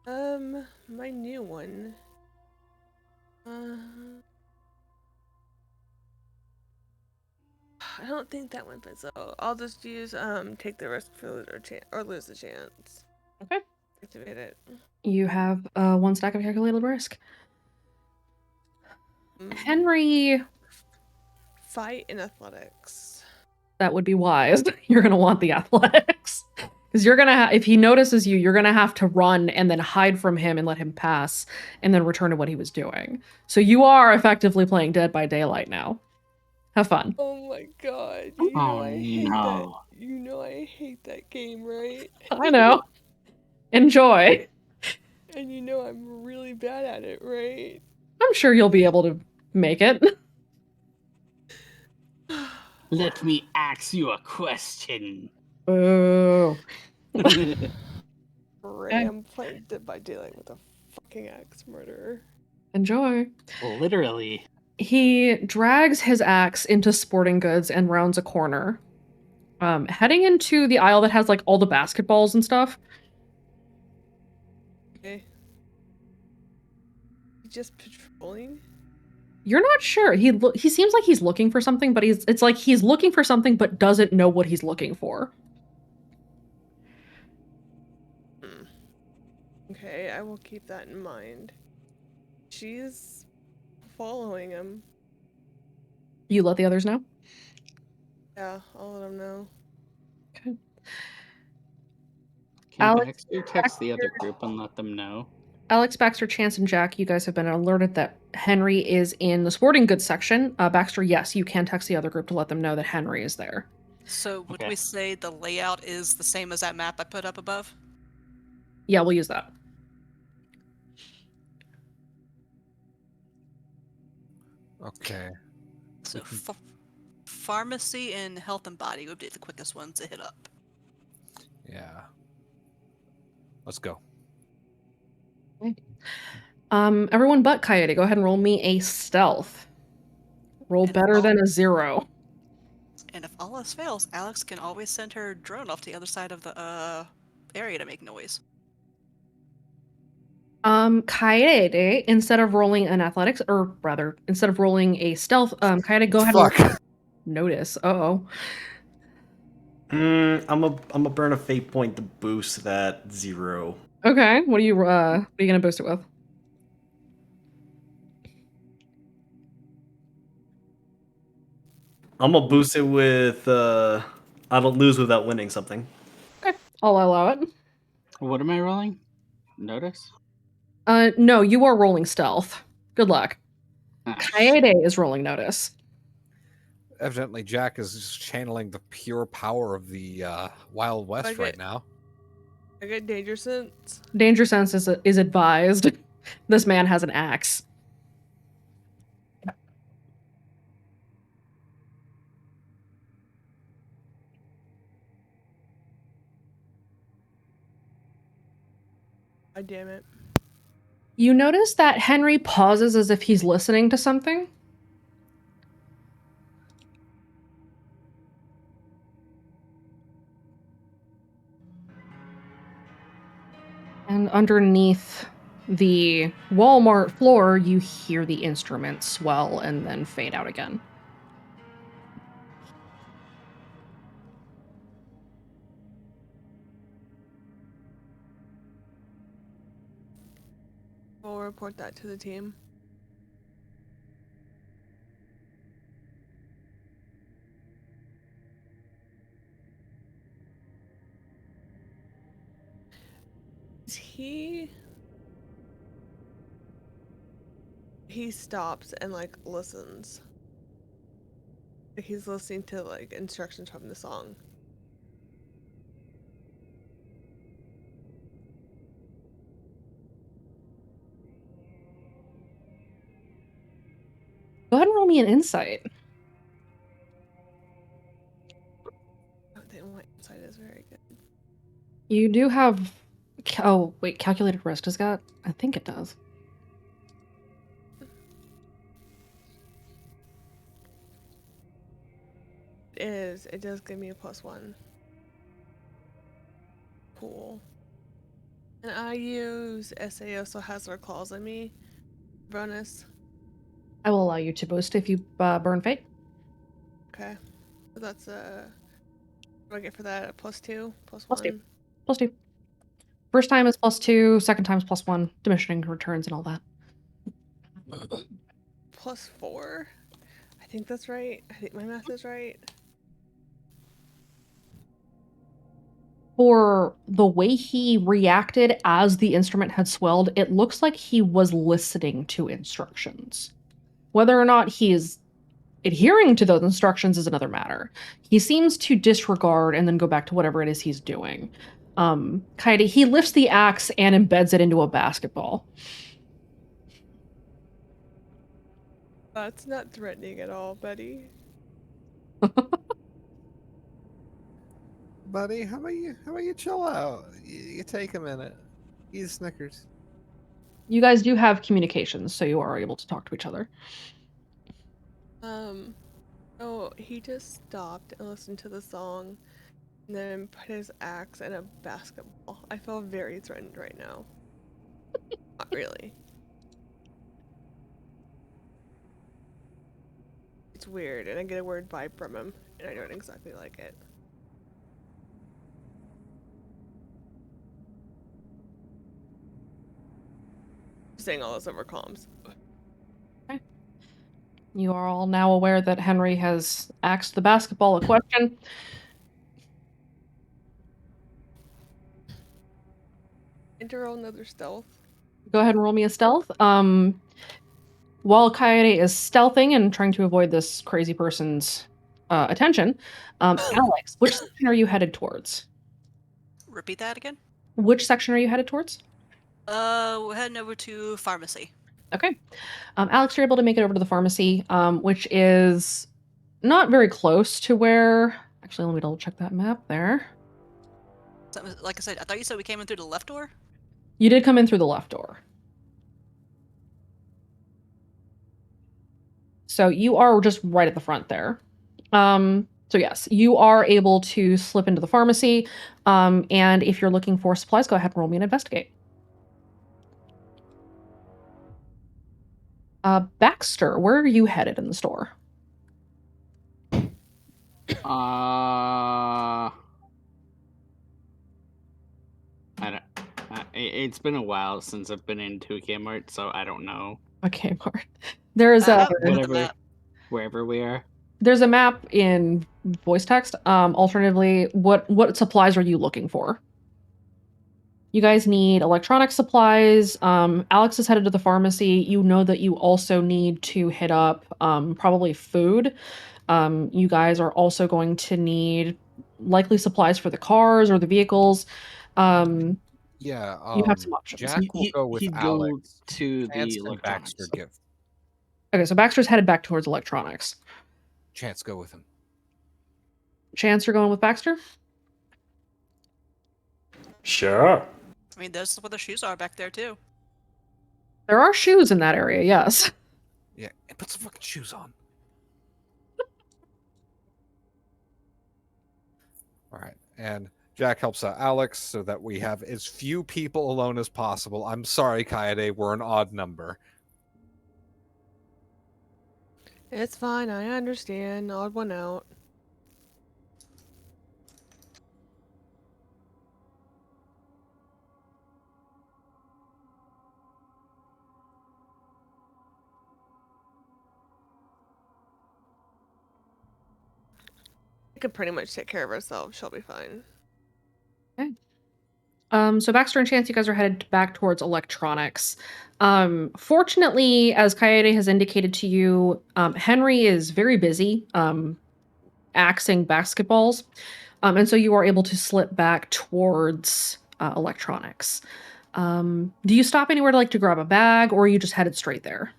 My new one. I don't think that one fits, so I'll just use take the risk for or lose the chance. Okay. Activate it. You have one stack of calculated risk. Henry. Fight in athletics. That would be wise. You're gonna want the athletics. Because you're gonna if he notices you, you're gonna have to run and then hide from him and let him pass, and then return to what he was doing. So you are effectively playing Dead by Daylight now. Have fun. Oh my god. You know I hate that. You know I hate that game, right? I know. Enjoy. And you know I'm really bad at it, right? I'm sure you'll be able to make it. Let me ask you a question. Boo. Ray, I'm playing Dead by Daylight with a fucking axe murderer. Enjoy. Literally. He drags his axe into sporting goods and rounds a corner. Heading into the aisle that has like all the basketballs and stuff. Okay. Just patrolling? You're not sure. He seems like he's looking for something, but it's like he's looking for something but doesn't know what he's looking for. Okay, I will keep that in mind. She's following him. You let the others know? Yeah, I'll let him know. Okay. Can Alex, Baxter text the other group and let them know? Alex, Baxter, Chance, and Jack, you guys have been alerted that Henry is in the sporting goods section. Baxter, yes, you can text the other group to let them know that Henry is there. So would we say the layout is the same as that map I put up above? Yeah, we'll use that. Okay. So pharmacy and health and body would be the quickest ones to hit up. Yeah. Let's go. Everyone but Coyote, go ahead and roll me a stealth. Roll better than a 0. And if all else fails, Alex can always send her drone off to the other side of the area to make noise. Kaede, instead of rolling an athletics, or rather, instead of rolling a stealth, Kaede, go ahead and roll notice. Uh-oh. I'm a burn a fate point to boost that 0. Okay, what are you gonna boost it with? I'm gonna boost it with I don't lose without winning something. Okay, I'll allow it. What am I rolling? Notice? No, you are rolling stealth. Good luck. Ah, Kaede is rolling notice. Evidently, Jack is just channeling the pure power of the Wild West Like right it- now. I get danger sense. Danger sense is advised. This man has an axe. God damn it. You notice that Henry pauses as if he's listening to something. And underneath the Walmart floor, you hear the instrument swell and then fade out again. We'll report that to the team. Is he stops and like listens. Like he's listening to like instructions from the song. Go ahead and roll me an insight. I don't think my insight is very good. You do have... Oh, wait, calculated risk. Does that... I think it does. It does give me a +1. Cool. And I use SAO, so Hazard Claws on me. Bonus. I will allow you to boost if you burn fate. Okay. So that's what do I get for that? A +2? +1? +2. +2. First time is +2, second time is +1. Diminishing returns and all that. +4? I think that's right. I think my math is right. For the way he reacted as the instrument had swelled, it looks like he was listening to instructions. Whether or not he is adhering to those instructions is another matter. He seems to disregard and then go back to whatever it is he's doing. Kaede, he lifts the axe and embeds it into a basketball. That's not threatening at all, buddy. Buddy, how about you chill out? You take a minute. Eat a Snickers. You guys do have communications, so you are able to talk to each other. Oh, he just stopped and listened to the song and then put his axe in a basketball. I feel very threatened right now. Not really. It's weird, and I get a weird vibe from him, and I don't exactly like it. Saying all this over comms. Okay. You are all now aware that Henry has asked the basketball a question. Roll another stealth. Go ahead and roll me a stealth. While Kaede is stealthing and trying to avoid this crazy person's attention, Alex, which section are you headed towards? Repeat that again. Which section are you headed towards? We're heading over to pharmacy. Okay. Alex, you're able to make it over to the pharmacy, which is not very close to where... Actually, let me double check that map there. Like I said, I thought you said we came in through the left door? You did come in through the left door. So you are just right at the front there. So yes, you are able to slip into the pharmacy. And if you're looking for supplies, go ahead and roll me an investigate. Baxter, where are you headed in the store? It's been a while since I've been into a Kmart, so I don't know. A Kmart. There is a wherever we are. there's a map in voice text. Alternatively, what supplies are you looking for? You guys need electronic supplies. Alex is headed to the pharmacy. You know that you also need to hit up probably food. You guys are also going to need likely supplies for the cars or the vehicles. Yeah. You have some options. Jack will go with he'd go Alex. to the Chance and Baxter electronics. give. Okay, so Baxter's headed back towards electronics. Chance, go with him. Chance, you're going with Baxter? Sure. I mean, that's where the shoes are back there too. There are shoes in that area, yes. Yeah, and put some fucking shoes on. All right, and Jack helps out Alex so that we have as few people alone as possible. I'm sorry, Kaede, we're an odd number. It's fine. I understand. Odd one out. We can pretty much take care of ourselves. She'll be fine. Okay. So Baxter and Chance, you guys are headed back towards electronics. Fortunately, as Kaede has indicated to you, Henry is very busy axing basketballs. And so you are able to slip back towards electronics. Do you stop anywhere to grab a bag, or are you just headed straight there?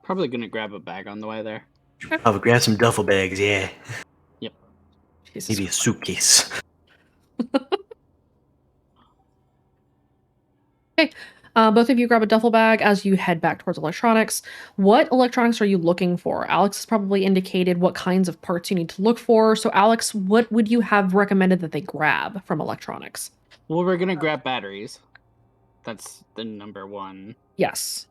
Probably gonna grab a bag on the way there. I'll grab some duffel bags, yeah. Yep. Maybe a suitcase. Okay. Both of you grab a duffel bag as you head back towards electronics. What electronics are you looking for? Alex has probably indicated what kinds of parts you need to look for. So, Alex, what would you have recommended that they grab from electronics? Well, we're gonna grab batteries. That's the number one. Yes.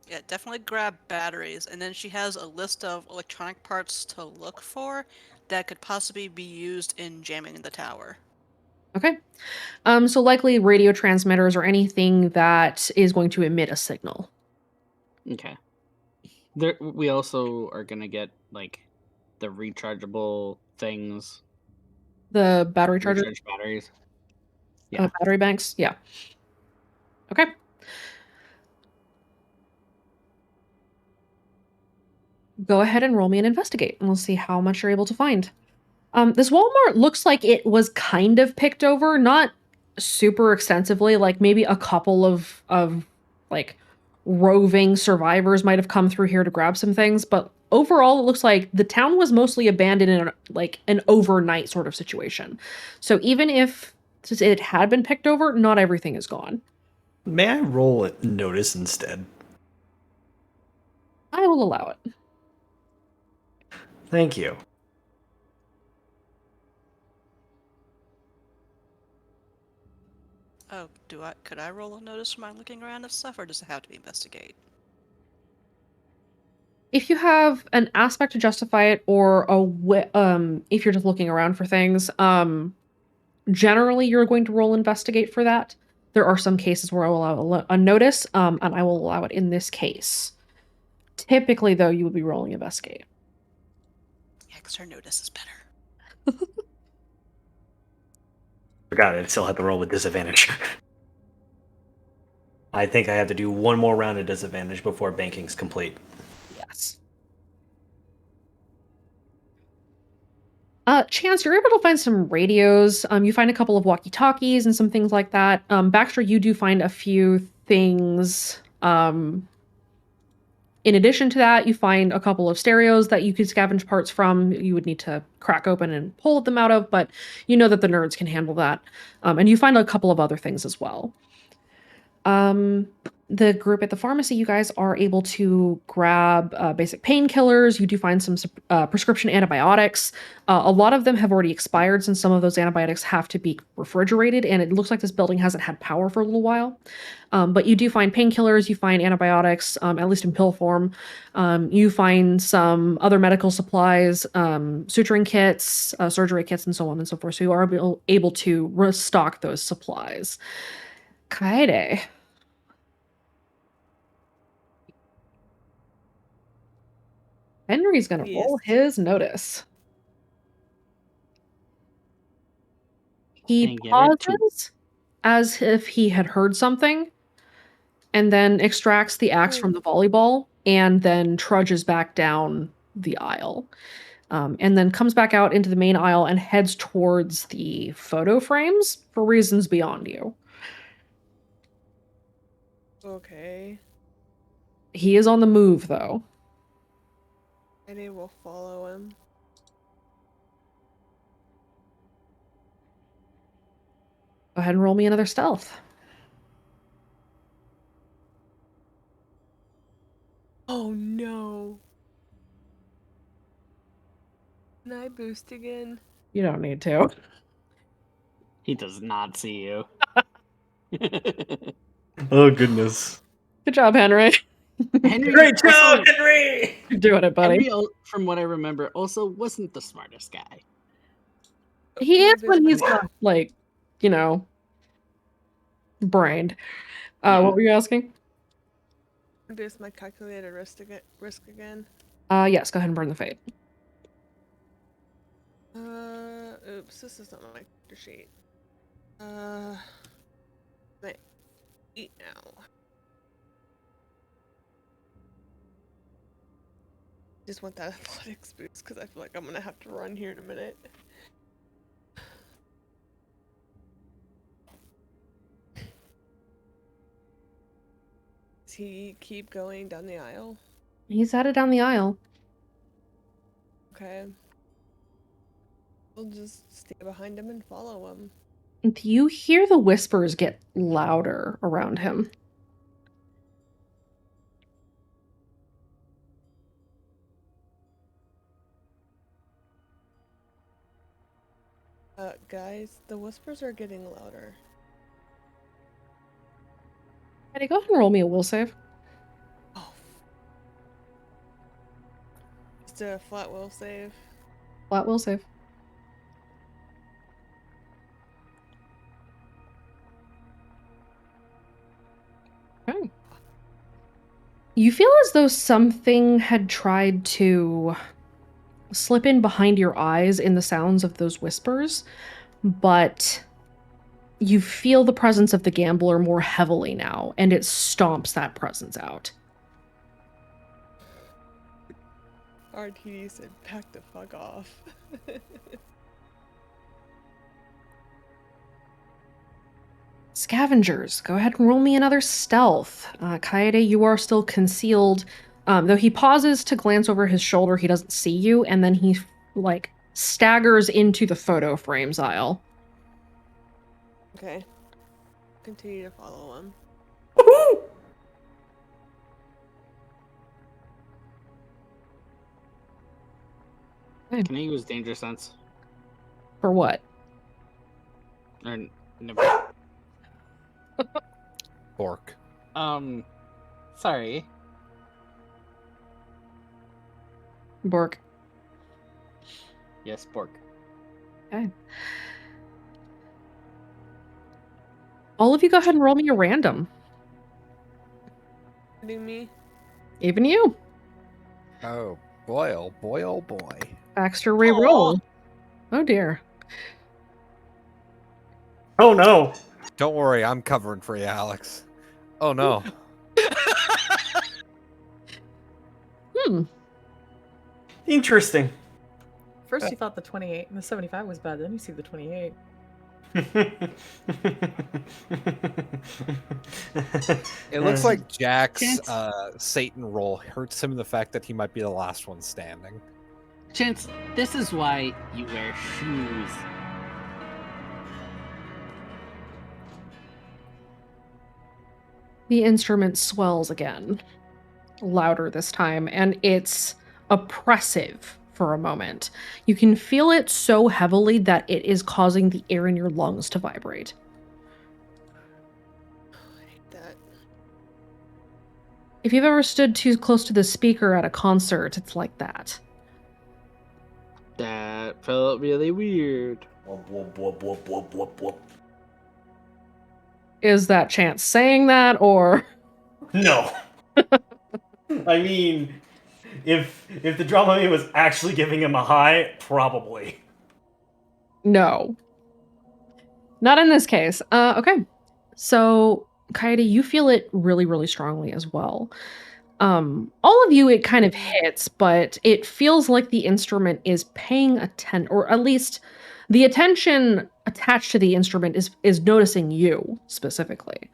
Yeah, definitely grab batteries. And then she has a list of electronic parts to look for that could possibly be used in jamming the tower. Okay. So likely radio transmitters or anything that is going to emit a signal. Okay. There, we also are gonna get the rechargeable things. The battery charger? Recharge batteries. Yeah. Battery banks? Yeah. Okay. Go ahead and roll me an investigate, and we'll see how much you're able to find. This Walmart looks like it was kind of picked over, not super extensively, like maybe a couple of roving survivors might have come through here to grab some things, but overall it looks like the town was mostly abandoned in an overnight sort of situation. So even if it had been picked over, not everything is gone. May I roll a notice instead? I will allow it. Thank you. Oh, could I roll a notice when I'm looking around at stuff, or does it have to be investigate? If you have an aspect to justify it, or if you're just looking around for things, generally you're going to roll investigate for that. There are some cases where I will allow a notice, and I will allow it in this case. Typically, though, you would be rolling investigate. Yeah, because her notice is better. Forgot it. I still had to roll with disadvantage. I think I have to do one more round of disadvantage before banking's complete. Yes. Chance, you're able to find some radios. You find a couple of walkie-talkies and some things like that. Baxter, you do find a few things. In addition to that, you find a couple of stereos that you could scavenge parts from. You would need to crack open and pull them out of, but you know that the nerds can handle that. And you find a couple of other things as well. The group at the pharmacy, you guys are able to grab basic painkillers. You do find some prescription antibiotics. A lot of them have already expired since some of those antibiotics have to be refrigerated, and it looks like this building hasn't had power for a little while. But you do find painkillers, you find antibiotics, at least in pill form. You find some other medical supplies, suturing kits, surgery kits, and so on and so forth. So you are able to restock those supplies. Kaede. Henry's gonna roll his notice. He And give it two. pauses as if he had heard something, and then extracts the axe from the volleyball, and then trudges back down the aisle. And then comes back out into the main aisle and heads towards the photo frames for reasons beyond you. Okay. He is on the move, though. Friday will follow him. Go ahead and roll me another stealth. Oh no. Can I boost again? You don't need to. He does not see you. Oh goodness. Good job, Henry. Henry Great job, also- Henry! You're doing it, buddy. Henry, from what I remember, also wasn't the smartest guy. He is when he's not, like, you know, brained. What were you asking? Boost my calculated risk again. Yes, go ahead and burn the fate. Oops, this is not my character sheet. Wait, 8 now. Just want that athletics boost because I feel like I'm gonna have to run here in a minute. Does he keep going down the aisle? He's headed down the aisle. Okay. We'll just stay behind him and follow him. And you hear the whispers get louder around him. Guys, the whispers are getting louder. Ready, go ahead and roll me a will save. Just a flat will save. Flat will save. Okay. You feel as though something had tried to slip in behind your eyes in the sounds of those whispers, but you feel the presence of the gambler more heavily now, and it stomps that presence out. RTD said, "Back the fuck off." Scavengers, go ahead and roll me another stealth. Kaede, you are still concealed. Though he pauses to glance over his shoulder, he doesn't see you, and then he, like, staggers into the photo frames aisle. Okay. Continue to follow him. Can I use danger sense? For what? Or never. Bork. Sorry. Bork. Yes, Bork. Okay. All of you go ahead and roll me a random. Including me? Even you. Oh boy, oh boy, oh boy. Baxter, re-roll. Oh dear. Oh no. Don't worry, I'm covering for you, Alex. Oh no. Interesting. First you thought the 28 and the 75 was bad, then you see the 28. It looks like Jack's Satan roll hurts him in the fact that he might be the last one standing. Chance, this is why you wear shoes. The instrument swells again, louder this time, and it's oppressive for a moment. You can feel it so heavily that it is causing the air in your lungs to vibrate. I hate that. If you've ever stood too close to the speaker at a concert, it's like that. That felt really weird. Whoop, whoop, whoop, whoop, whoop, whoop, whoop. Is that Chance saying that, or? No. I mean, If the Dramamine was actually giving him a high, probably. No. Not in this case. Okay. So, Coyote, you feel it really, really strongly as well. All of you, it kind of hits, but it feels like the instrument is paying attention, or at least the attention attached to the instrument is noticing you specifically.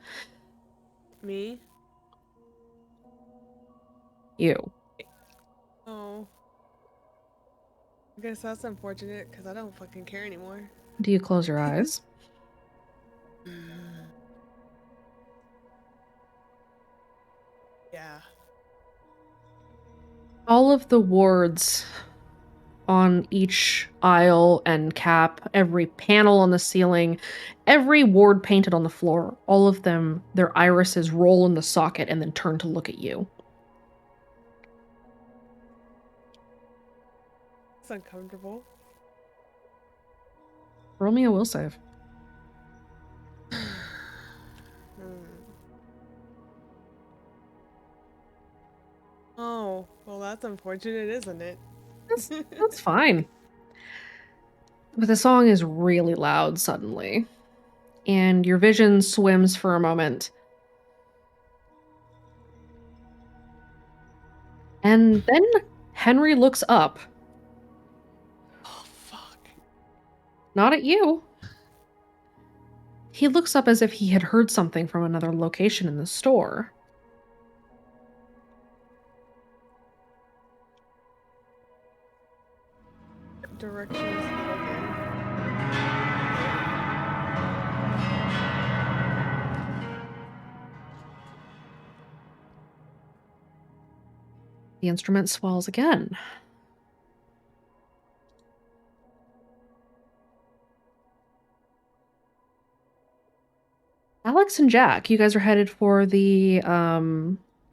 Me? You. Oh. I guess that's unfortunate because I don't fucking care anymore. Do you close your eyes? Yeah. All of the wards on each aisle and cap, every panel on the ceiling, every ward painted on the floor, all of them, their irises roll in the socket and then turn to look at you. It's uncomfortable. Roll me a will save. Oh, well, that's unfortunate, isn't it? That's fine. But the song is really loud suddenly, and your vision swims for a moment. And then Henry looks up. Oh, fuck. Not at you. He looks up as if he had heard something from another location in the store. Direction is looking. The instrument swells again. Alex and Jack, you guys are headed for the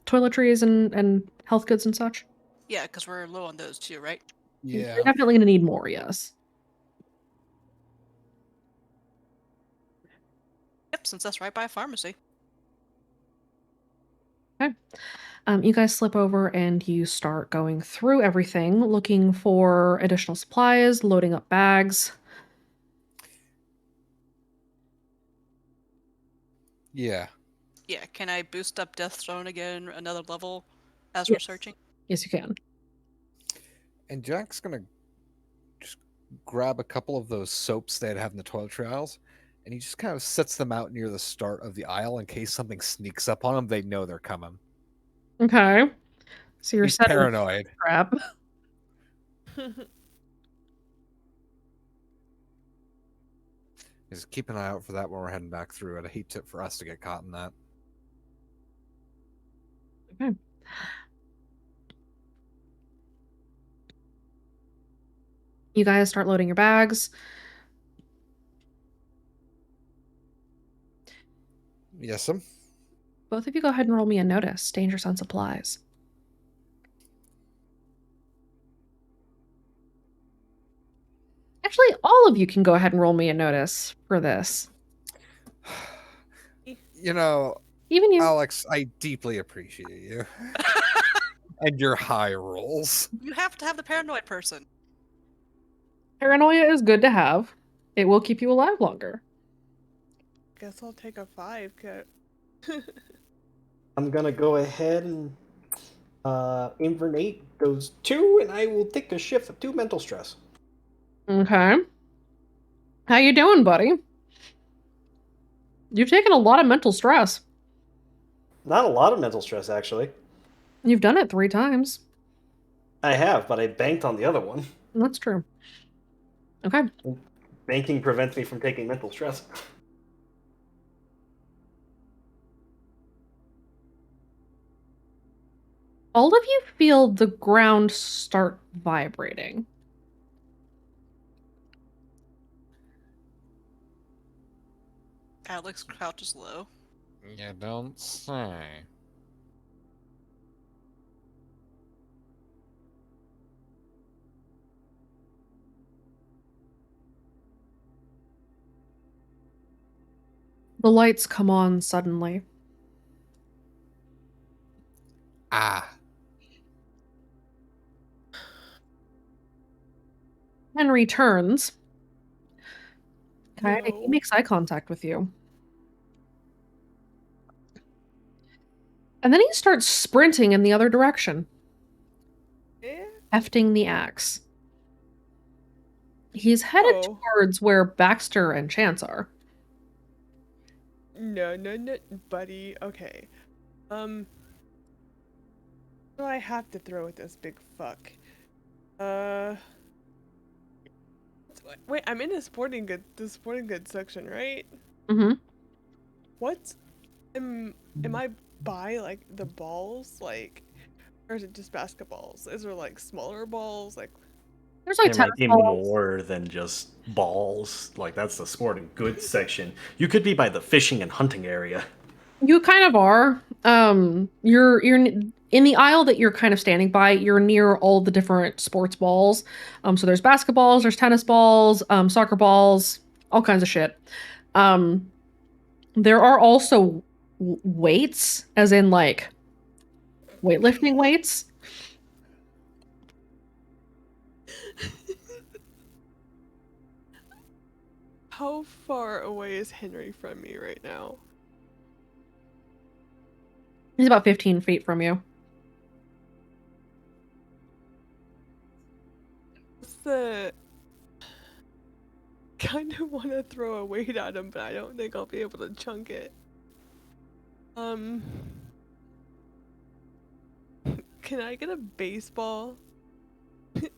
toiletries and health goods and such? Yeah, because we're low on those too, right? Yeah. You're definitely going to need more, yes. Yep, since that's right by a pharmacy. Okay. You guys slip over and you start going through everything, looking for additional supplies, loading up bags. Yeah. Yeah, can I boost up Death Zone again another level as Yes. we're searching? Yes, you can. And Jack's gonna just grab a couple of those soaps they have in the toiletry aisles, and he just kind of sets them out near the start of the aisle in case something sneaks up on them. They know they're coming. Okay. So you're He's setting a paranoid. trap. Just keep an eye out for that when we're heading back through. I'd hate for us to get caught in that. Okay. You guys start loading your bags. Yes, Both of you go ahead and roll me a notice. Danger Zone supplies. Actually, all of you can go ahead and roll me a notice for this. You know, even you, Alex, I deeply appreciate you and your high rolls. You have to have the paranoid person. Paranoia is good to have. It will keep you alive longer. Guess I'll take a 5. I'm gonna go ahead and invernate those 2, and I will take a shift of 2 mental stress. Okay. How you doing, buddy? You've taken a lot of mental stress. Not a lot of mental stress, actually. You've done it 3 times. I have, but I banked on the other one. That's true. Okay. Banking prevents me from taking mental stress. All of you feel the ground start vibrating. Alex crouches low. You don't say. The lights come on suddenly. Ah. Henry turns. He No. makes eye contact with you. And then he starts sprinting in the other direction, hefting the axe. He's headed Oh. towards where Baxter and Chance are. No, buddy. Okay. What do I have to throw at this big fuck? Wait, I'm in the sporting goods section, right? Mm-hmm. What? Am I by like the balls, like, or is it just basketballs? Is there like smaller balls, like? There's like There might tennis be balls. more than just balls. Like that's the sporting goods section. You could be by the fishing and hunting area. You kind of are. You're in the aisle that you're kind of standing by. You're near all the different sports balls. So there's basketballs, there's tennis balls, soccer balls, all kinds of shit. There are also weights, as in like weightlifting weights. How far away is Henry from me right now? He's about 15 feet from you. What's the? Kind of want to throw a weight at him, but I don't think I'll be able to chunk it. Can I get a baseball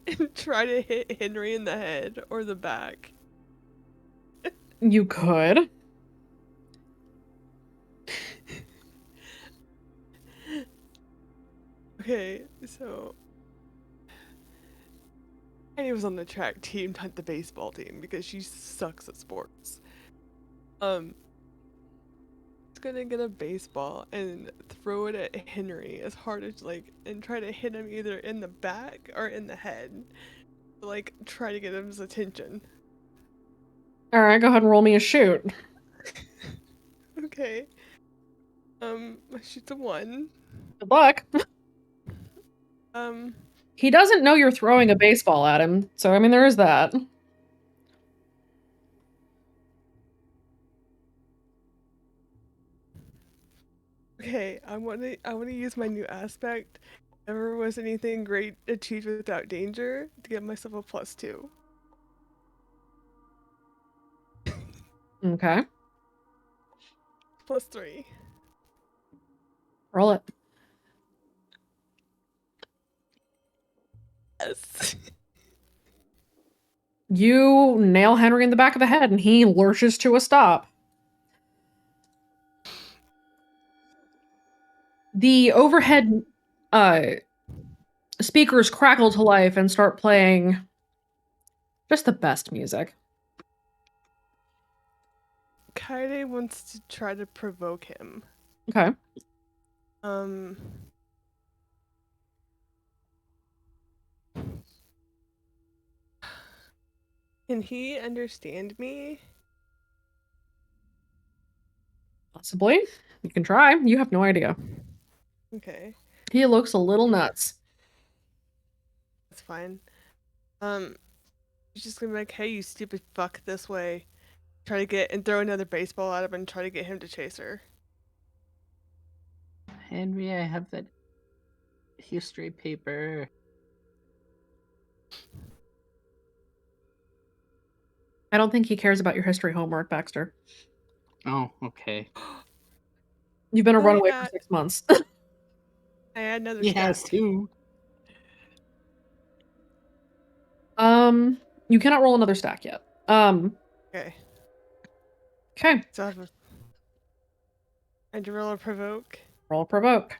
and try to hit Henry in the head or the back? You could. Okay, so Annie was on the track team, not the baseball team, because she sucks at sports. Just gonna get a baseball and throw it at Henry as hard as and try to hit him either in the back or in the head. Like, try to get his attention. All right, go ahead and roll me a shoot. Okay. I shoot a 1. Good luck. He doesn't know you're throwing a baseball at him, so I mean there is that. Okay, I wanna use my new aspect. Never was anything great achieved without danger to give myself a +2. Okay. +3. Roll it. Yes. You nail Henry in the back of the head and he lurches to a stop. The overhead speakers crackle to life and start playing just the best music. Kaede wants to try to provoke him. Okay. Can he understand me? Possibly. You can try. You have no idea. Okay, He looks a little nuts. that's fine. He's just gonna be like, "Hey, you stupid fuck, this way." Try to get and throw another baseball at him and try to get him to chase her. Henry, I have that history paper. I don't think he cares about your history homework, Baxter. Oh, okay. You've been a Oh, runaway yeah. for 6 months. I had another He has stat. two. You cannot roll another stack yet. Okay. Okay. So I have to roll a provoke. Roll provoke.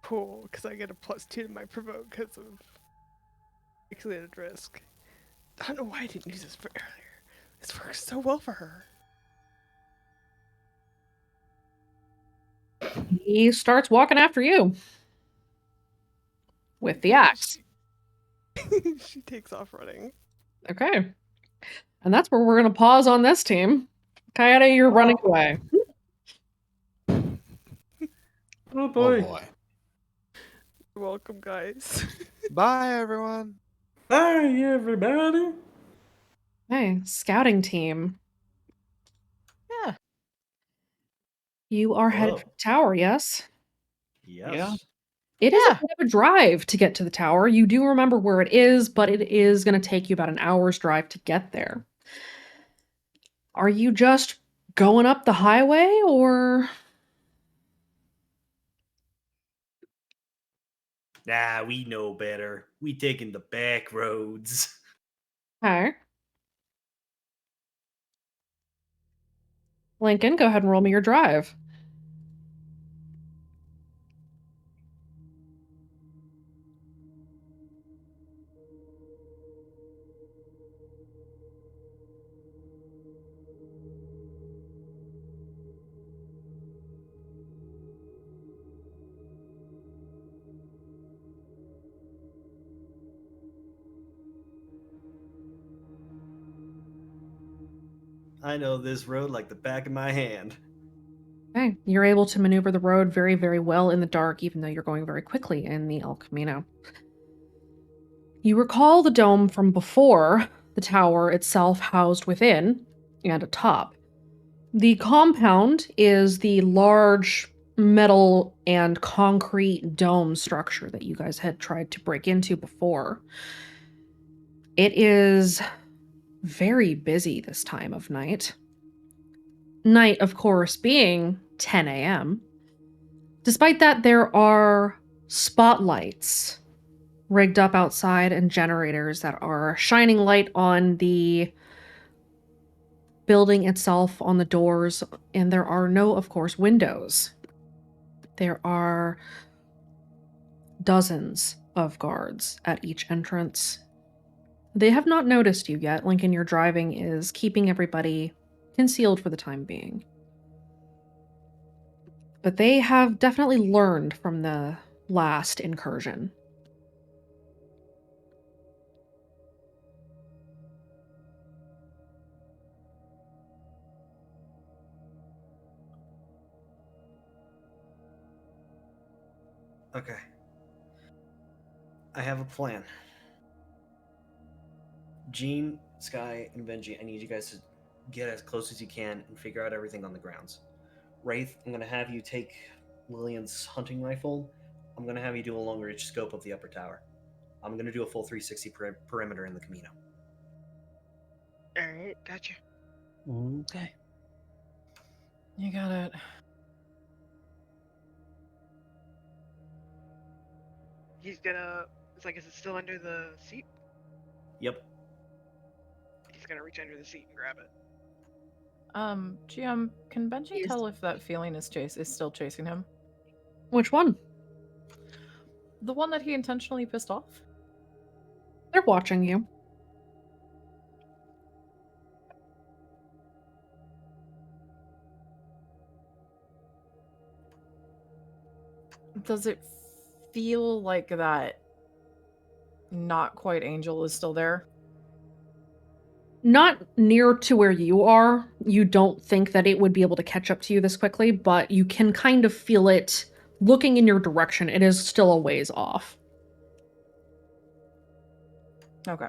Cool, because I get a +2 to my provoke because of calculated risk. I don't know why I didn't use this for earlier. This works so well for her. He starts walking after you with the axe. She takes off running. Okay. And that's where we're going to pause on this team. Kaede, you're running away. Oh boy. Oh boy. You're welcome, guys. Bye, everyone. Hi, everybody. Hey, scouting team. Yeah. You are headed for Hello. the tower, yes? Yes. It is a Yeah. bit of a drive to get to the tower. You do remember where it is, but it is going to take you about an hour's drive to get there. Are you just going up the highway, or? Nah, we know better. We taking the back roads. Okay. Lincoln, go ahead and roll me your drive. I know this road like the back of my hand. Okay, you're able to maneuver the road very, very well in the dark, even though you're going very quickly in the El Camino. You recall the dome from before, the tower itself housed within, and atop. The compound is the large metal and concrete dome structure that you guys had tried to break into before. It is very busy this time of night. Night, of course, being 10 a.m. Despite that, there are spotlights rigged up outside and generators that are shining light on the building itself, on the doors, and there are no, of course, windows. There are dozens of guards at each entrance. They have not noticed you yet. Lincoln, your driving is keeping everybody concealed for the time being. But they have definitely learned from the last incursion. Okay. I have a plan. Jean, Sky, and Benji, I need you guys to get as close as you can and figure out everything on the grounds. Wraith, I'm going to have you take Lillian's hunting rifle. I'm going to have you do a long range scope of the upper tower. I'm going to do a full 360 perimeter in the Camino. Alright, gotcha. Okay. You got it. He's gonna. It's like, is it still under the seat? Yep. He's gonna reach under the seat and grab it. GM, can Benji tell if that feeling is still chasing him? Which one? The one that he intentionally pissed off? They're watching you. Does it feel like that not quite angel is still there? Not near to where you are. You don't think that it would be able to catch up to you this quickly, but you can kind of feel it looking in your direction. It is still a ways off. Okay.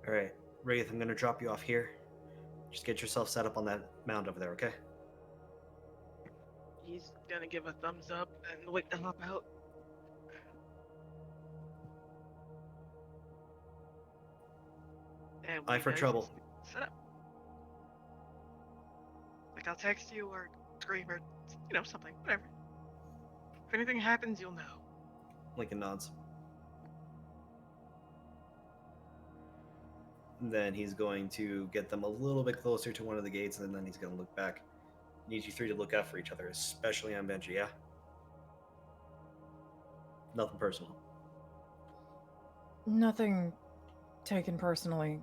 All right, Wraith, I'm going to drop you off here. Just get yourself set up on that mound over there, okay? He's gonna give a thumbs up and wait to hop out. And Eye for guys trouble. set up. Like, I'll text you or scream or, something, whatever. If anything happens, you'll know. Lincoln nods. Then he's going to get them a little bit closer to one of the gates, and then he's going to look back. Need you three to look out for each other, especially on Benji, yeah? Nothing personal. Nothing taken personally.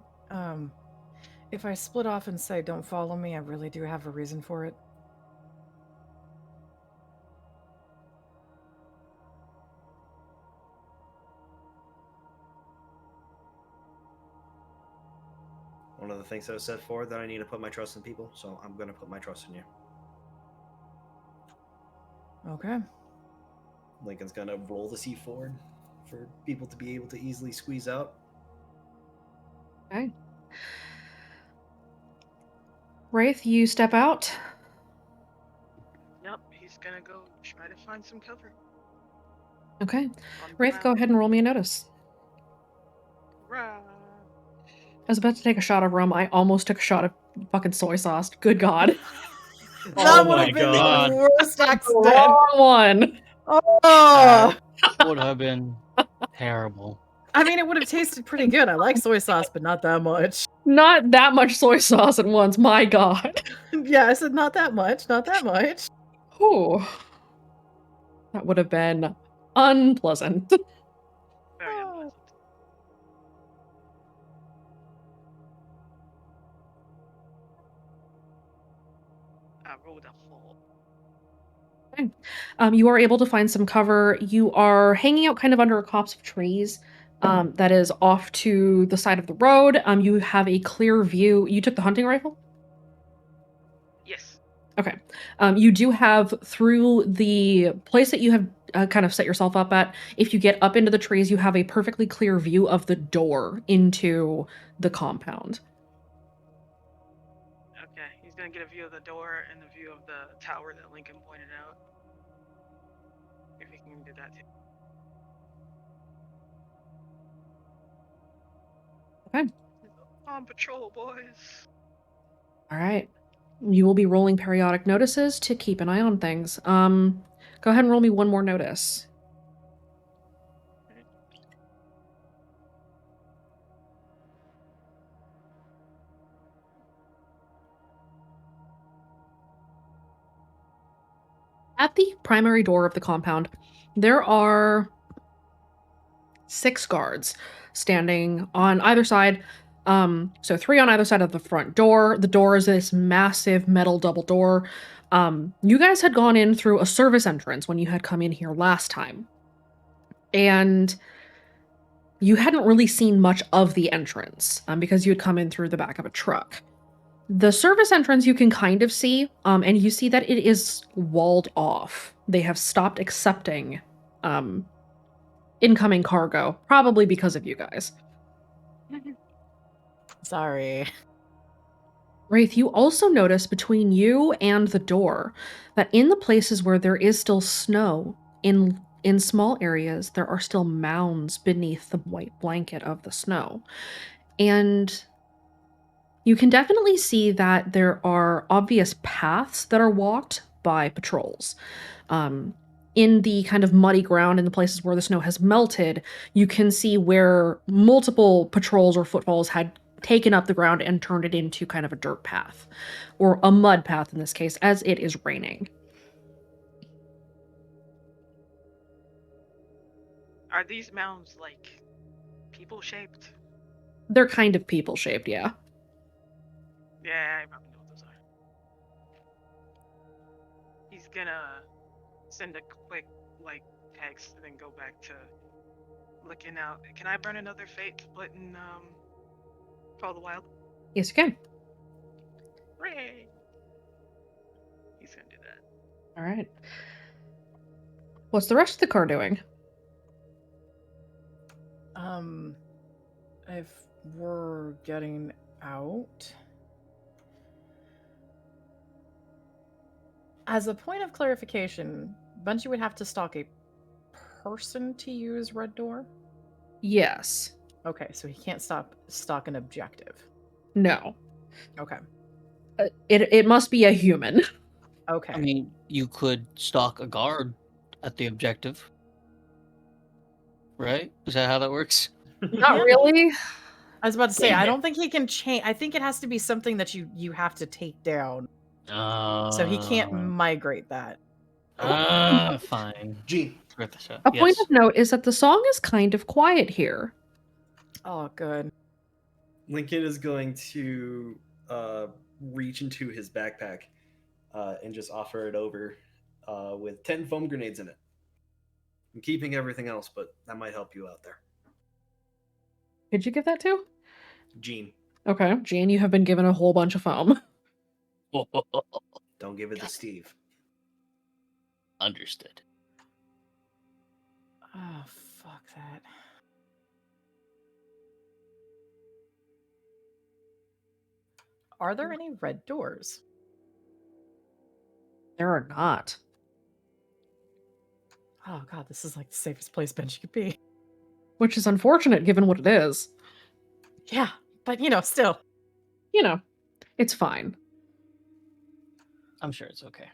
If I split off and say don't follow me, I really do have a reason for it. One of the things that I said before, that I need to put my trust in people, so I'm going to put my trust in you. Okay. Lincoln's going to roll the C forward for people to be able to easily squeeze out. Okay. Wraith, you step out. Yep, he's gonna go try to find some cover. Okay. On the Wraith, go ground. ahead and roll me a notice. Rah. I was about to take a shot of rum. I almost took a shot of fucking soy sauce. Good God. That Oh would my have been God. the worst accident. Wrong one. Oh. Would have been terrible. I mean, it would have tasted pretty good. I like soy sauce, but not that much. Not that much soy sauce at once. My God. Yeah, I said not that much. Not that much. Whew. That would have been unpleasant. Very unpleasant. I rolled a 4. You are able to find some cover. You are hanging out kind of under a copse of trees that is off to the side of the road. You have a clear view. You took the hunting rifle? Yes. Okay. You do have, through the place that you have kind of set yourself up at, if you get up into the trees, you have a perfectly clear view of the door into the compound. Okay, he's gonna get a view of the door and the view of the tower that Lincoln pointed out. If he can do that too. Okay. On patrol, boys. All right. You will be rolling periodic notices to keep an eye on things. Go ahead and roll me one more notice. At the primary door of the compound, there are 6 guards standing on either side. So 3 on either side of the front door. The door is this massive metal double door. You guys had gone in through a service entrance when you had come in here last time. And you hadn't really seen much of the entrance because you had come in through the back of a truck. The service entrance you can kind of see, and you see that it is walled off. They have stopped accepting incoming cargo, probably because of you guys. Sorry. Wraith, you also notice between you and the door that in the places where there is still snow, in small areas, there are still mounds beneath the white blanket of the snow. And you can definitely see that there are obvious paths that are walked by patrols. In the kind of muddy ground in the places where the snow has melted, you can see where multiple patrols or footfalls had taken up the ground and turned it into kind of a dirt path, or a mud path in this case, as it is raining. Are these mounds like people shaped? They're kind of people-shaped, yeah. Yeah, I probably know what those are. He's gonna send a quick text and then go back to looking out. Can I burn another fate to put in Call the Wild? Yes, you can. Hooray! He's gonna do that. All right. What's the rest of the car doing? If we're getting out, as a point of clarification, Bungie would have to stalk a person to use Red Door? Yes. Okay, so he can't stalk an objective. No. Okay. It must be a human. Okay. I mean, you could stalk a guard at the objective. Right? Is that how that works? Not really. I was about to say, Damn I it. don't think he can change. I think it has to be something that you have to take down. So he can't migrate that. Fine. Gene. It's worth a shot. A point Yes. of note is that the song is kind of quiet here. Oh, good. Lincoln is going to reach into his backpack and just offer it over with 10 foam grenades in it. I'm keeping everything else, but that might help you out there. Who'd you give that to? Gene. Okay, Jean, you have been given a whole bunch of foam. Don't give it to Steve. Understood. Oh, fuck that. Are there any red doors? There are not. Oh god, this is like the safest place Benji could be. Which is unfortunate given what it is. Yeah, but you know, still. You know, it's fine. I'm sure it's okay.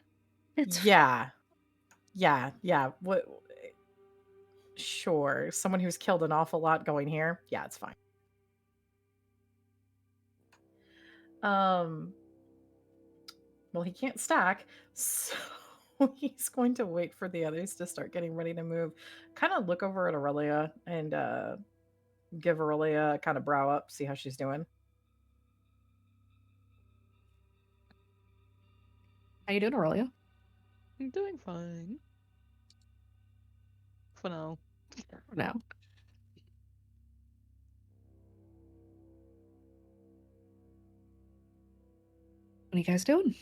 Yeah. What? Sure. Someone who's killed an awful lot going here. Yeah, it's fine. Well, he can't stack, so he's going to wait for the others to start getting ready to move. Kind of look over at Aurelia and give Aurelia a kind of brow up, see how she's doing. How you doing, Aurelia? I'm doing fine. For now. For now. What are you guys doing?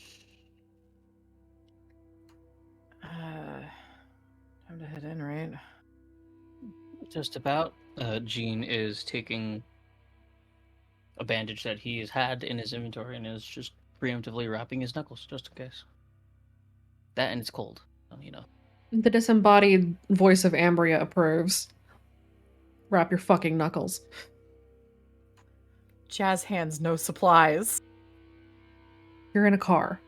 Time to head in, right? Just about. Jean is taking a bandage that he has had in his inventory and is just preemptively wrapping his knuckles, just in case. That and it's cold, so, you know. The disembodied voice of Ambria approves. Wrap your fucking knuckles. Jazz hands, no supplies. You're in a car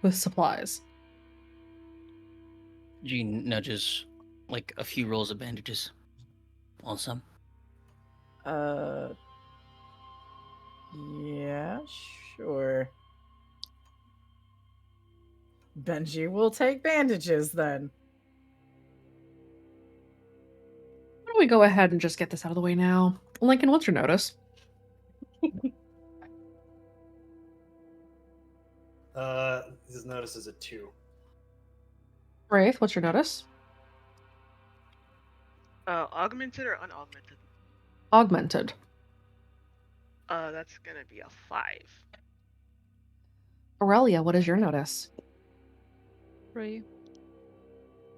with supplies. Jean nudges like a few rolls of bandages. Want some? Yeah, sure. Benji will take bandages then. Why don't we go ahead and just get this out of the way now? Lincoln, what's your notice? His notice is a 2. Wraith, what's your notice? Augmented or unaugmented? Augmented. That's gonna be a 5. Aurelia, what is your notice? 3.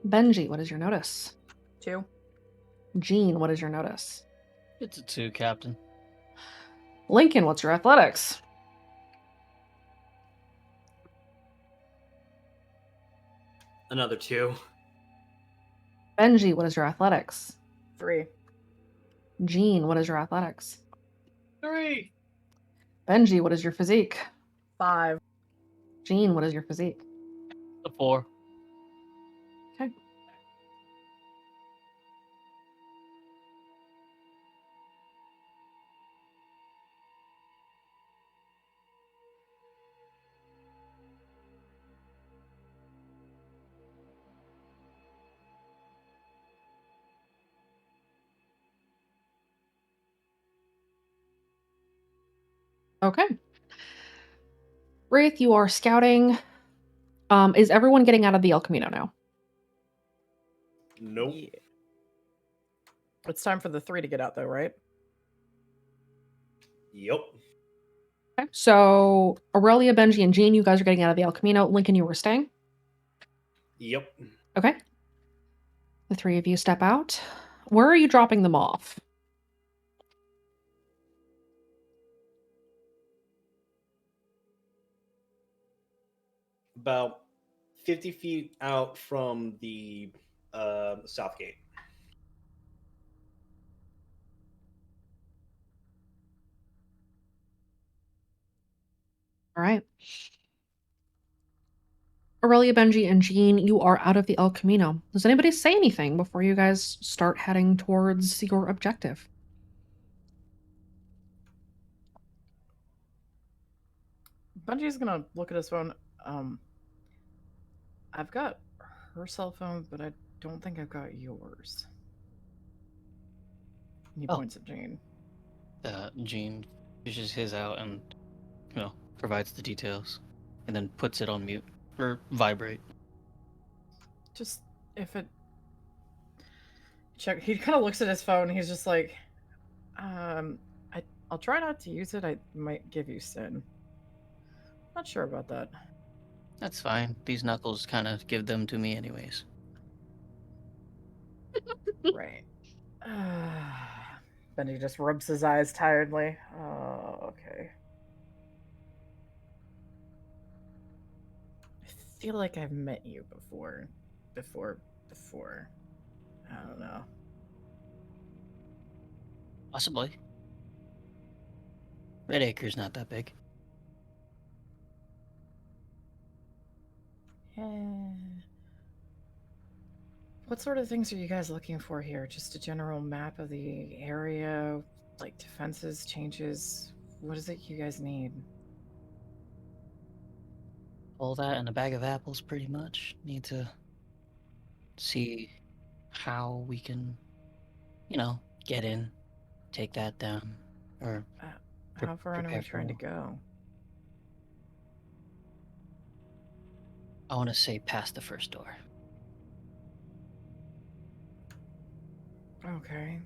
Benji, what is your notice? 2. Jean, what is your notice? It's a 2, Captain. Lincoln, what's your athletics? Another 2. Benji, what is your athletics? 3. Jean, what is your athletics? 3. Benji, what is your physique? 5. Jean, what is your physique? A 4. Okay. Okay. Wraith, you are scouting. Is everyone getting out of the El Camino now? Nope. Yeah. It's time for the 3 to get out, though, right? Yep. Okay. So Aurelia, Benji, and Jean, you guys are getting out of the El Camino. Lincoln, you were staying? Yep. Okay. The 3 of you step out. Where are you dropping them off? About 50 feet out from the south gate. All right. Aurelia, Benji, and Jean, you are out of the El Camino. Does anybody say anything before you guys start heading towards your objective? Benji's gonna look at his phone. I've got her cell phone, but I don't think I've got yours. And he points at Jean. Jean fishes his out and, you know, provides the details, and then puts it on mute or vibrate. Just if it check, he kind of looks at his phone. He's just like, I I'll try not to use it. I might give you sin. Not sure about that. That's fine. These knuckles kind of give them to me, anyways. Right. Benny just rubs his eyes tiredly. Okay. I feel like I've met you before. Before. I don't know. Possibly. Red Acre's not that big. What sort of things are you guys looking for here? Just a general map of the area, like defenses, changes? What is it you guys need? All that and a bag of apples, pretty much. Need to see how we can, get in, take that down, or How far in are we prepare for trying to war. go? I want to say past the first door. Okay.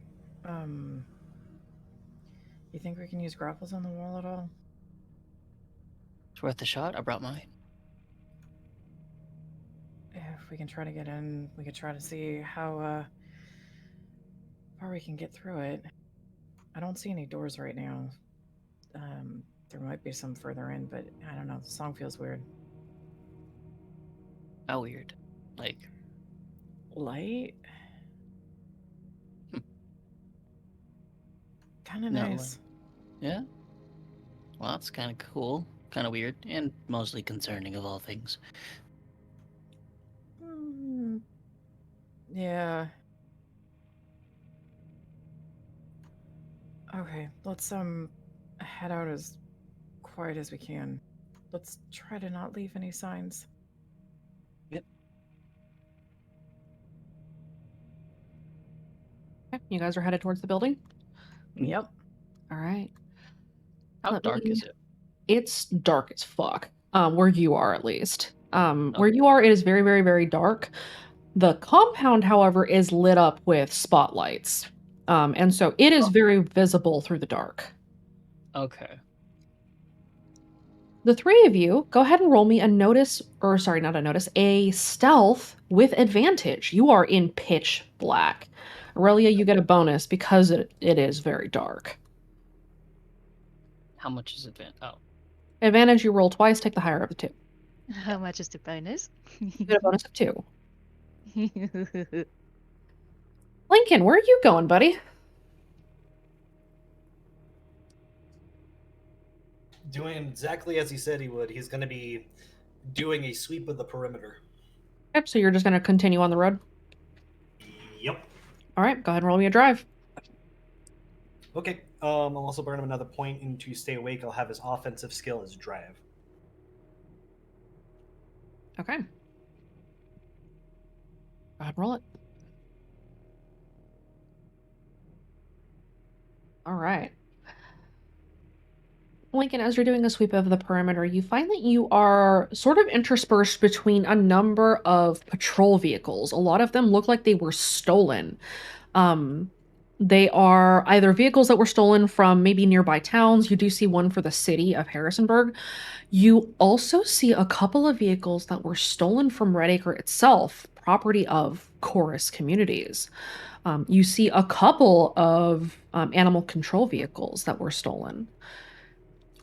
You think we can use grapples on the wall at all? It's worth a shot. I brought mine. If we can try to get in, we could try to see how far we can get through it. I don't see any doors right now. There might be some further in, but I don't know. The song feels weird. How weird. Like, light? Kind of No, nice. yeah? Well, that's kind of cool. Kind of weird. And mostly concerning of all things. Yeah. Okay, let's head out as quiet as we can. Let's try to not leave any signs. Yep. Okay, you guys are headed towards the building? Yep. All right. How dark is it? It's dark as fuck. Where you are, at least. Where you are, it is very, very, very dark. The compound, however, is lit up with spotlights. And so it is very visible through the dark. Okay. The three of you, go ahead and roll me a stealth with advantage. You are in pitch black. Aurelia, you get a bonus because it is very dark. How much is advantage? Oh. Advantage, you roll twice, take the higher of the two. How much is the bonus? You get a bonus of 2. Lincoln, where are you going, buddy? Doing exactly as he said he would. He's going to be doing a sweep of the perimeter. Yep, so you're just going to continue on the road? Yep. All right, go ahead and roll me a drive. Okay. I'll also burn him another point into stay awake. I'll have his offensive skill as drive. Okay. Go ahead and roll it. All right. Lincoln, as you're doing a sweep of the perimeter, you find that you are sort of interspersed between a number of patrol vehicles. A lot of them look like they were stolen. They are either vehicles that were stolen from maybe nearby towns. You do see one for the city of Harrisonburg. You also see a couple of vehicles that were stolen from Red Acre itself, property of Chorus Communities. You see a couple of animal control vehicles that were stolen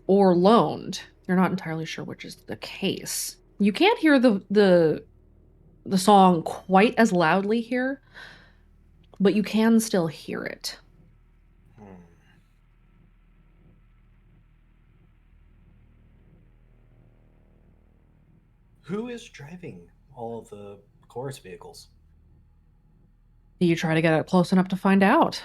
or loaned. You're not entirely sure which is the case. You can't hear the song quite as loudly here, but you can still hear it. Who is driving all of the chorus vehicles? Do you try to get it close enough to find out?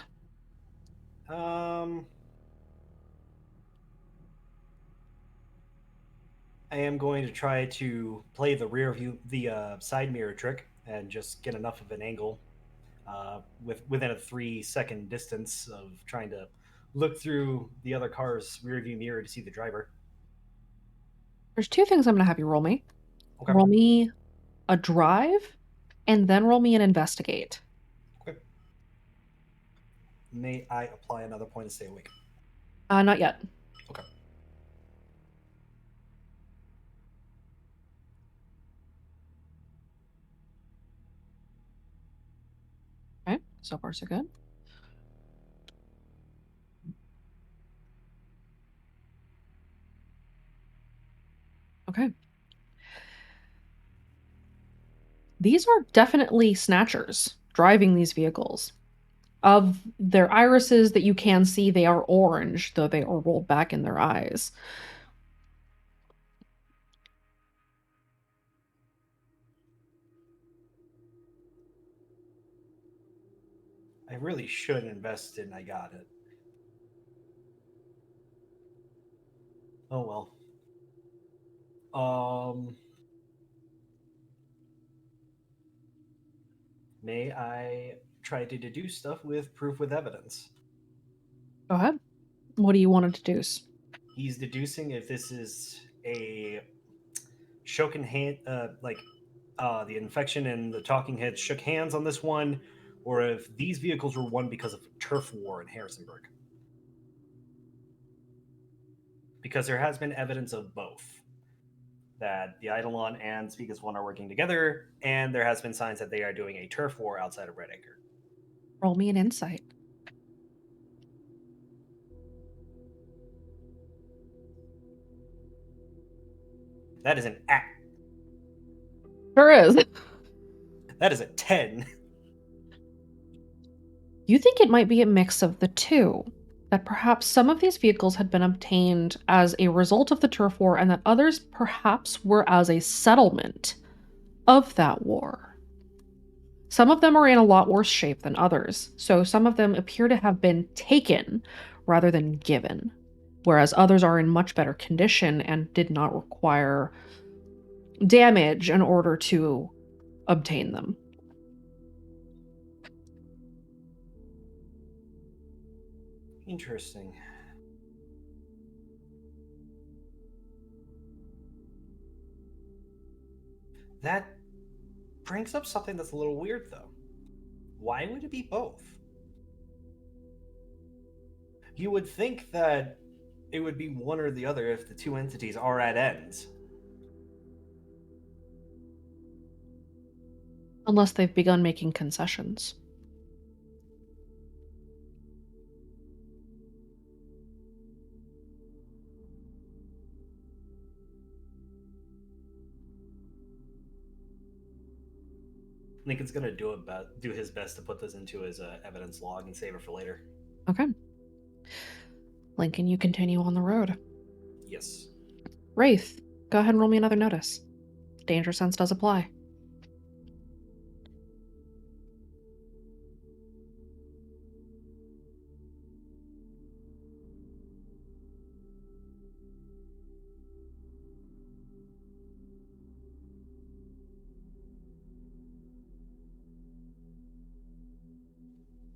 I am going to try to play the side mirror trick and just get enough of an angle within a 3-second distance of trying to look through the other car's rear view mirror to see the driver. There's 2 things I'm going to have you roll me. Okay. Roll me a drive, and then roll me an investigate. Okay. May I apply another point to stay awake? Not yet. Okay. Okay, so far so good. Okay. These are definitely snatchers driving these vehicles. Of their irises that you can see, they are orange, though they are rolled back in their eyes. I really should invest in. I got it. Oh well. May I try to deduce stuff with proof with evidence? Go ahead. What do you want to deduce? He's deducing if this is a shoken hand, the infection and the talking heads shook hands on this one, or if these vehicles were won because of turf war in Harrisonburg. Because there has been evidence of both. That the Eidolon and Speak as One are working together, and there has been signs that they are doing a turf war outside of Redacre. Roll me an insight. That is an act. Sure is. That is a 10. You think it might be a mix of the two. That perhaps some of these vehicles had been obtained as a result of the turf war, and that others perhaps were as a settlement of that war. Some of them are in a lot worse shape than others, so some of them appear to have been taken rather than given, whereas others are in much better condition and did not require damage in order to obtain them. Interesting. That brings up something that's a little weird, though. Why would it be both? You would think that it would be one or the other if the two entities are at ends. Unless they've begun making concessions. Lincoln's gonna do his best to put this into his evidence log and save it for later. Okay. Lincoln, you continue on the road. Yes. Wraith, go ahead and roll me another notice. Danger sense does apply.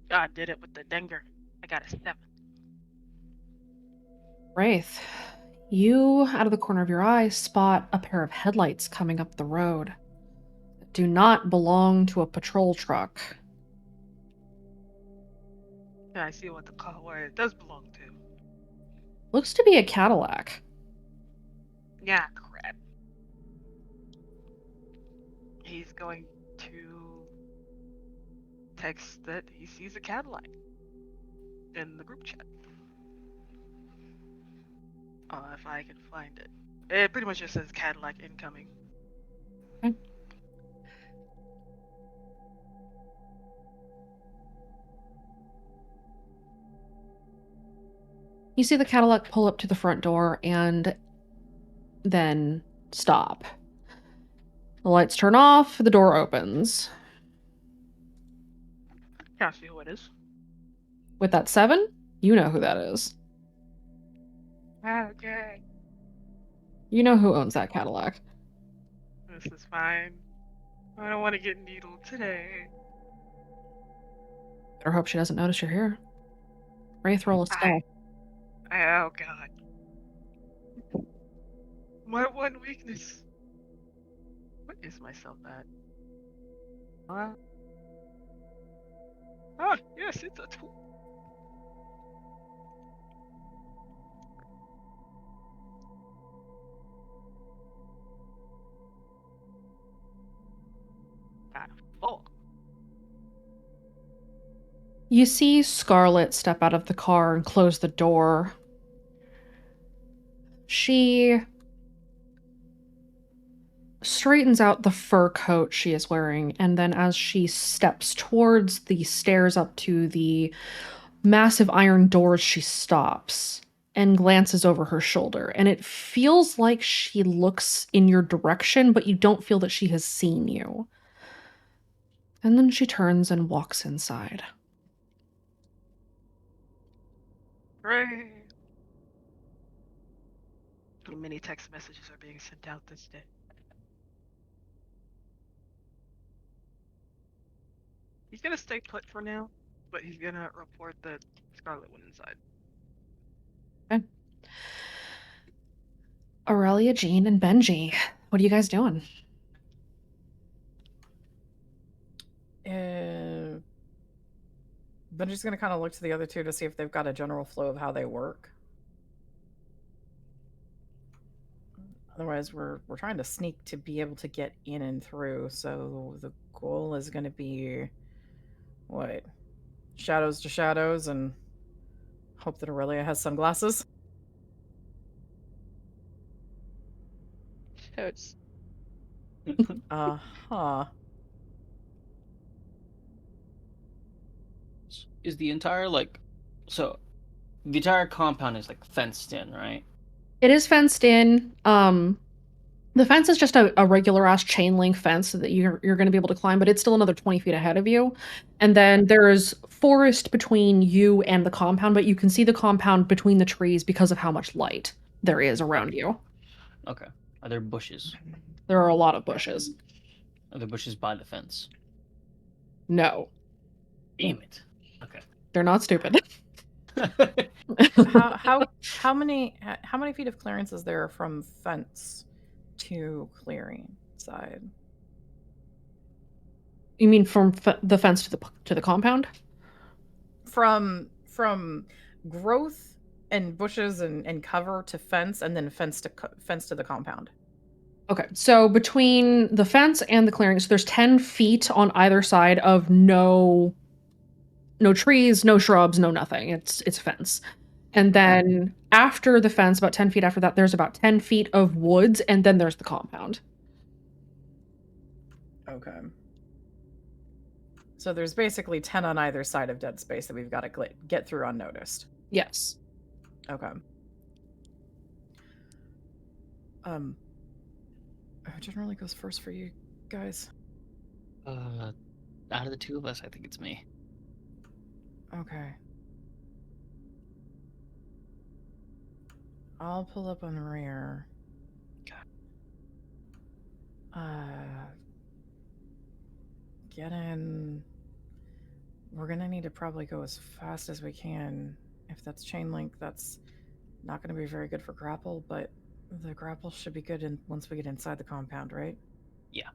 I did it with the dinger. I got a 7. Wraith, you, out of the corner of your eye, spot a pair of headlights coming up the road that do not belong to a patrol truck. Yeah, I see what it does belong to. Looks to be a Cadillac. Yeah, crap. He's going to text that he sees a Cadillac in the group chat. If I can find it. It pretty much just says Cadillac incoming. Okay. You see the Cadillac pull up to the front door and then stop. The lights turn off, the door opens. Can't see who it is. With that 7, you know who that is. Okay. You know who owns that Cadillac. This is fine. I don't want to get needled today. Better hope she doesn't notice you're here. Wraith, roll a stealth. Oh god. My one weakness. What is myself at? Oh, yes, it's a 2. Oh, You see Scarlet step out of the car and close the door. She straightens out the fur coat she is wearing, and then as she steps towards the stairs up to the massive iron doors, she stops and glances over her shoulder. And it feels like she looks in your direction, but you don't feel that she has seen you. And then she turns and walks inside. hooray! Too many text messages are being sent out this day. He's gonna stay put for now, but he's gonna report that Scarlet went inside. Okay. Aurelia, Jean, and Benji, what are you guys doing? Benji's gonna kind of look to the other two to see if they've got a general flow of how they work. Otherwise, we're trying to sneak to be able to get in and through. So the goal is going to be what? Shadows to shadows, and hope that Aurelia has sunglasses. Shouts. Uh-huh. Is the entire so the entire compound is like fenced in, right? It is fenced in. The fence is just a regular ass chain link fence that you're going to be able to climb, but it's still another 20 feet ahead of you. And then there's forest between you and the compound, but you can see the compound between the trees because of how much light there is around you. Okay. Are there bushes? There are a lot of bushes. Are there bushes by the fence? No. Damn it. Okay. They're not stupid. How many feet of clearance is there from fence to clearing side? You mean from the fence to the compound? From growth and bushes and cover to fence, and then fence to the compound. Okay, so between the fence and the clearing, so there's 10 feet on either side of no trees, no shrubs, no nothing. It's a fence. And then after the fence, about 10 feet after that, there's about 10 feet of woods, and then there's the compound. Okay. So there's basically 10 on either side of dead space that we've got to get through unnoticed. Yes. Okay. Who generally goes first for you guys? Out of the two of us, I think it's me. Okay. I'll pull up on the rear. Get in. We're gonna need to probably go as fast as we can. If that's chain link, that's not gonna be very good for grapple, but the grapple should be good once we get inside the compound, right? Yeah.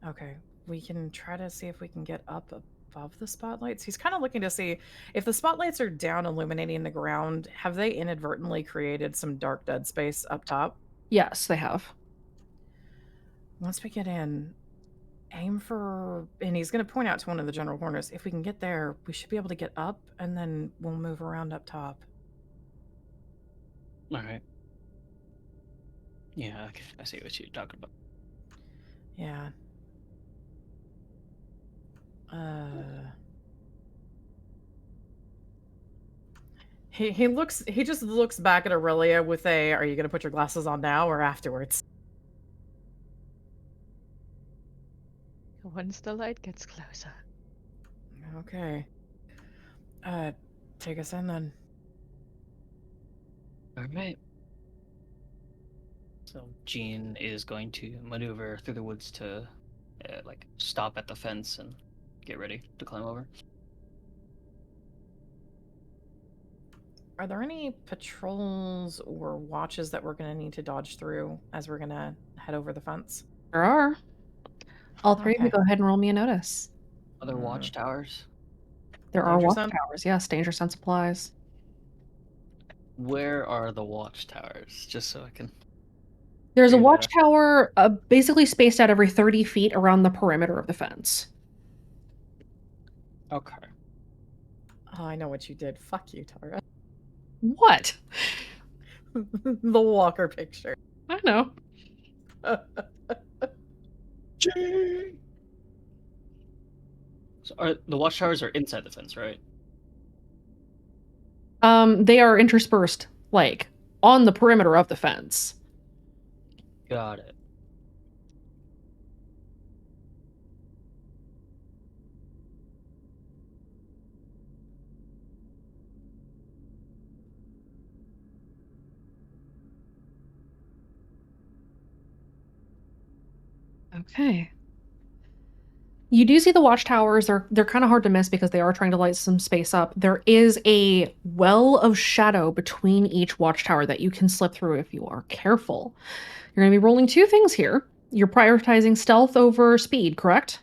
Okay. We can try to see if we can get up above the spotlights. He's kind of looking to see if the spotlights are down illuminating the ground, have they inadvertently created some dark dead space up top? Yes, they have. Once we get in, aim for, and he's going to point out to one of the general corners, if we can get there, we should be able to get up, and then we'll move around up top. All right. Yeah, okay. I see what you're talking about. Yeah. He just looks back at Aurelia with a, are you going to put your glasses on now or afterwards? Once the light gets closer. Okay. Take us in then. All right. So Jean is going to maneuver through the woods to, stop at the fence and get ready to climb over. Are there any patrols or watches that we're going to need to dodge through as we're going to head over the fence? There are. All three of you Okay. go ahead and roll me a notice. Other watchtowers? There are Danger sense? watchtowers, yes. Danger sense applies. Where are the watchtowers? Just so I can... There's a Through watchtower basically spaced out every 30 feet around the perimeter of the fence. Okay. Oh, I know what you did. Fuck you, Tara. What? The Walker picture. I know. So the watchtowers are inside the fence, right? They are interspersed, like, on the perimeter of the fence. Got it. Okay. You do see the watchtowers. They're kind of hard to miss because they are trying to light some space up. There is a well of shadow between each watchtower that you can slip through if you are careful. You're going to be rolling two things here. You're prioritizing stealth over speed, correct?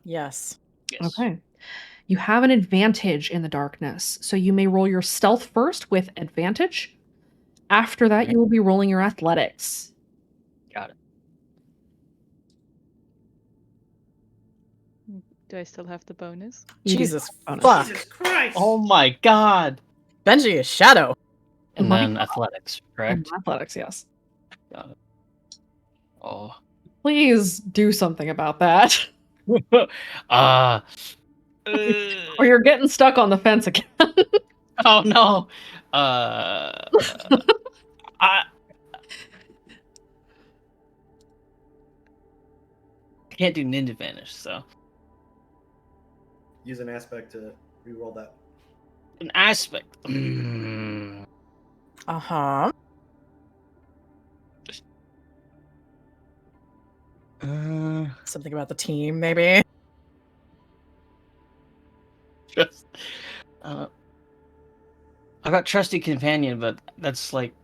Yes. Okay. You have an advantage in the darkness, so you may roll your stealth first with advantage. After that, you will be rolling your athletics. Got it. Do I still have the bonus? You do Jesus have bonus. fuck. Jesus Christ! Oh my god. Benji is Shadow. And My then athletics, correct? Athletics, yes. Got it. Oh. Please do something about that. Or you're getting stuck on the fence again. Oh no. I can't do ninja vanish, so Use an aspect to reroll that. an aspect. Uh-huh. Something about the team, maybe. Just, I got trusty companion, but that's like.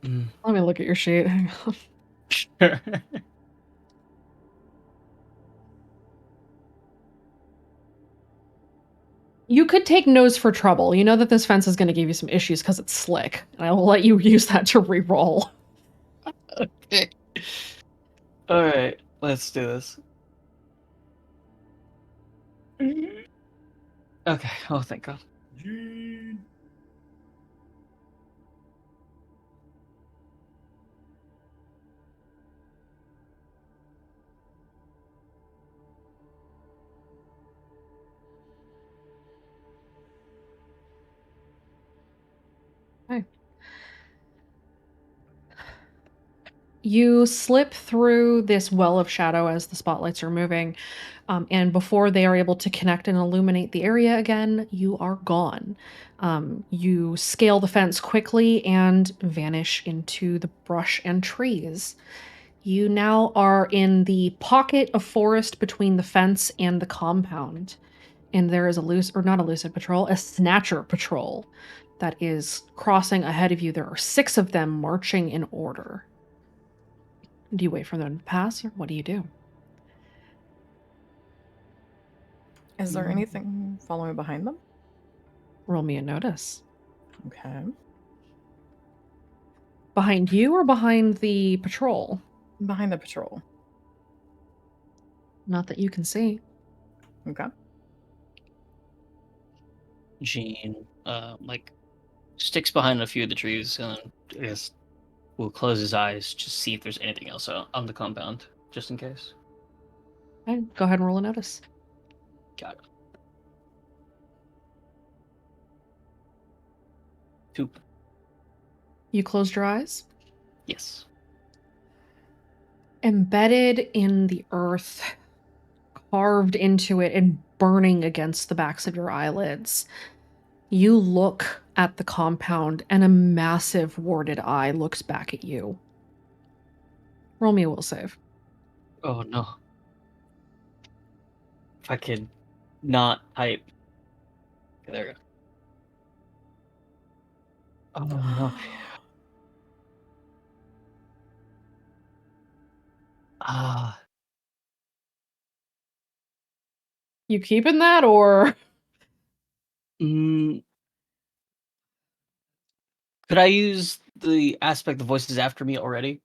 Let me look at your sheet. Hang on. Sure. You could take nose for trouble. You know that this fence is going to give you some issues because it's slick. And I will let you use that to re-roll. Okay. All right, let's do this. Okay. Oh, thank God. Okay. You slip through this well of shadow as the spotlights are moving, and before they are able to connect and illuminate the area again, you are gone. You scale the fence quickly and vanish into the brush and trees. You now are in the pocket of forest between the fence and the compound, and there is a not a lucid patrol, a snatcher patrol that is crossing ahead of you. There are 6 of them marching in order. Do you wait for them to pass, or what do you do? Is there anything following behind them? Roll me a notice. Okay. Behind you or behind the patrol? Behind the patrol. Not that you can see. Okay. Gene, like, sticks behind a few of the trees, and I guess will close his eyes to see if there's anything else on the compound, just in case. Okay, go ahead and roll a notice. Got it. 2. You closed your eyes? Yes. Embedded in the earth, carved into it and burning against the backs of your eyelids, you look at the compound and a massive warded eye looks back at you. Roll me a will save. Oh no. If I could not type. Okay, there we go. Oh no. Ah. You keeping that or? Mm, Could I use the aspect the voice is after me already?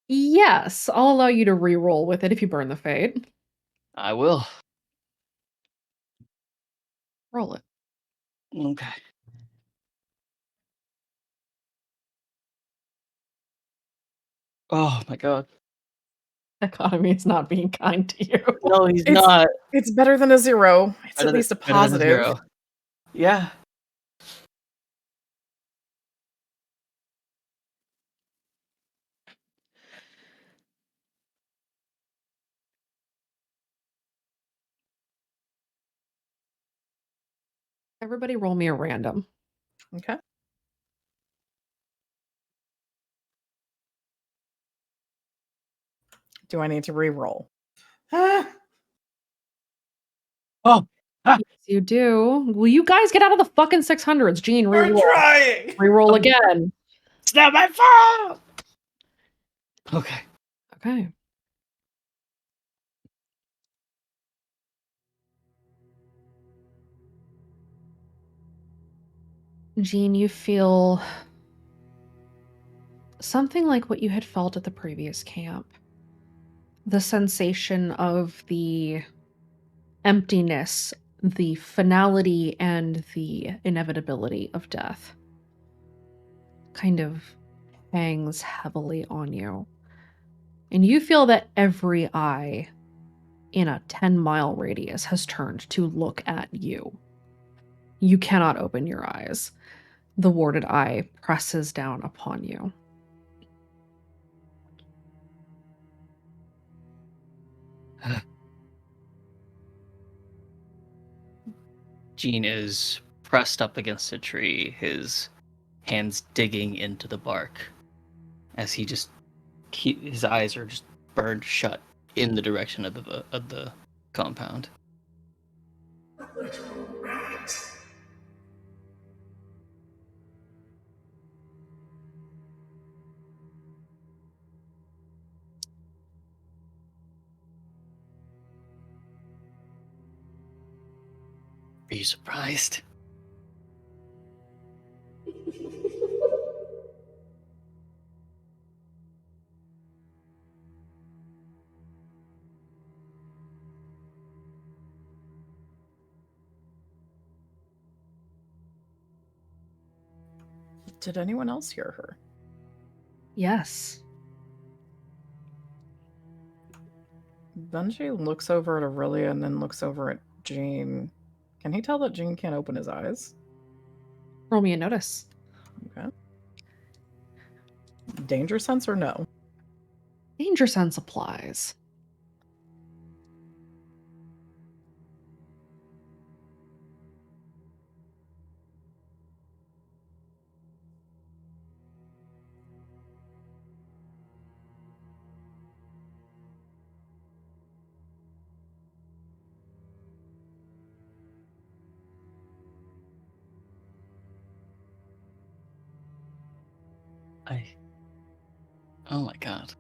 Yes, I'll allow you to re-roll with it if you burn the fate. I will. Roll it. Okay. Oh my god. Economy is not being kind to you. No, he's It's not. it's better than a 0. It's Better at than- least a better than positive. 0. Yeah. Everybody roll me a random. Okay. Do I need to re-roll? Oh. Yes, you do. Will you guys get out of the fucking 600s? Gene, We're re-roll. trying. Re-roll again. It's not my fault. Okay. Okay. Gene, you feel something like what you had felt at the previous camp. The sensation of the emptiness, the finality, and the inevitability of death kind of hangs heavily on you. And you feel that every eye in a 10-mile radius has turned to look at you. You cannot open your eyes. The warded eye presses down upon you. Gene is pressed up against a tree, his hands digging into the bark as he just his eyes are just burned shut in the direction of the compound. Are you surprised? Did anyone else hear her? Yes. Benji looks over at Aurelia and then looks over at Jean. Can he tell that Jean can't open his eyes? Roll me a notice. Okay. Danger sense or no? Danger sense applies. Oh my god.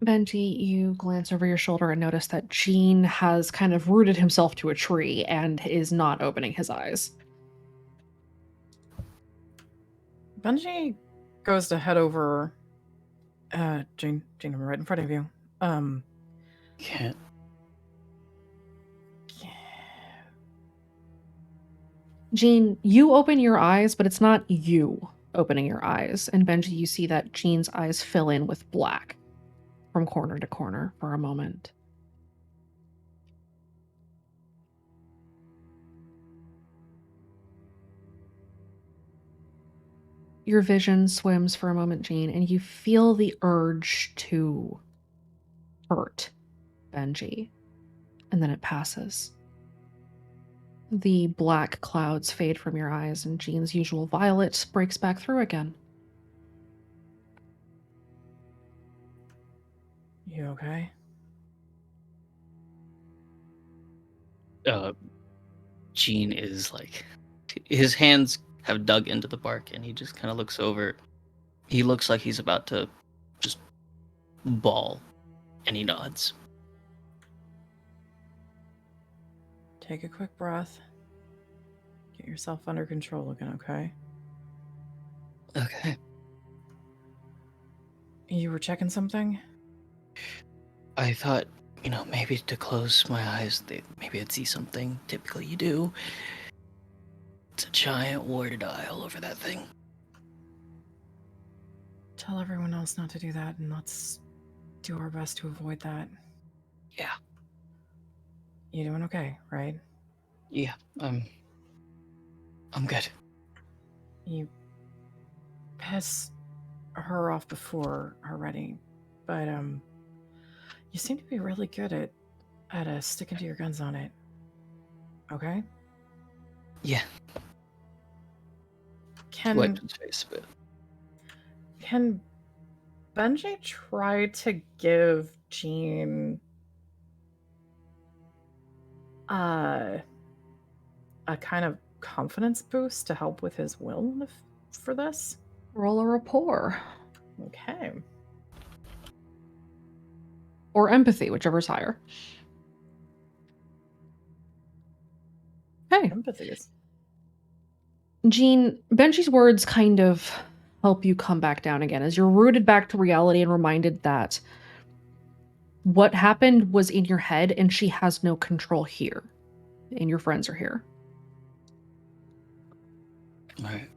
Benji, you glance over your shoulder and notice that Gene has kind of rooted himself to a tree and is not opening his eyes. Benji goes to head over. Jean, I'm right in front of you. Can't. Gene, you open your eyes, but it's not you opening your eyes. And Benji, you see that Gene's eyes fill in with black from corner to corner for a moment. Your vision swims for a moment, Gene, and you feel the urge to hurt Benji. And then it passes. The black clouds fade from your eyes, and Jean's usual violet breaks back through again. You okay? Gene is like, his hands have dug into the bark, and he just kind of looks over. He looks like he's about to just bawl, and he nods. Take a quick breath. Get yourself under control again, okay? Okay. You were checking something? I thought, maybe to close my eyes, maybe I'd see something. Typically you do. It's a giant warded eye all over that thing. Tell everyone else not to do that, and let's do our best to avoid that. Yeah. You doing okay, right? Yeah, I'm good. You pissed her off before already, but you seem to be really good at sticking to your guns on it. Okay? Yeah. Wiped his face a bit. Can Benji try to give Jean a kind of confidence boost to help with his will for this? Roll a rapport. Okay. Or empathy, whichever's higher. Hey. Empathies. Jean, Benji's words kind of help you come back down again as you're rooted back to reality and reminded that what happened was in your head and she has no control here. And your friends are here. Alright.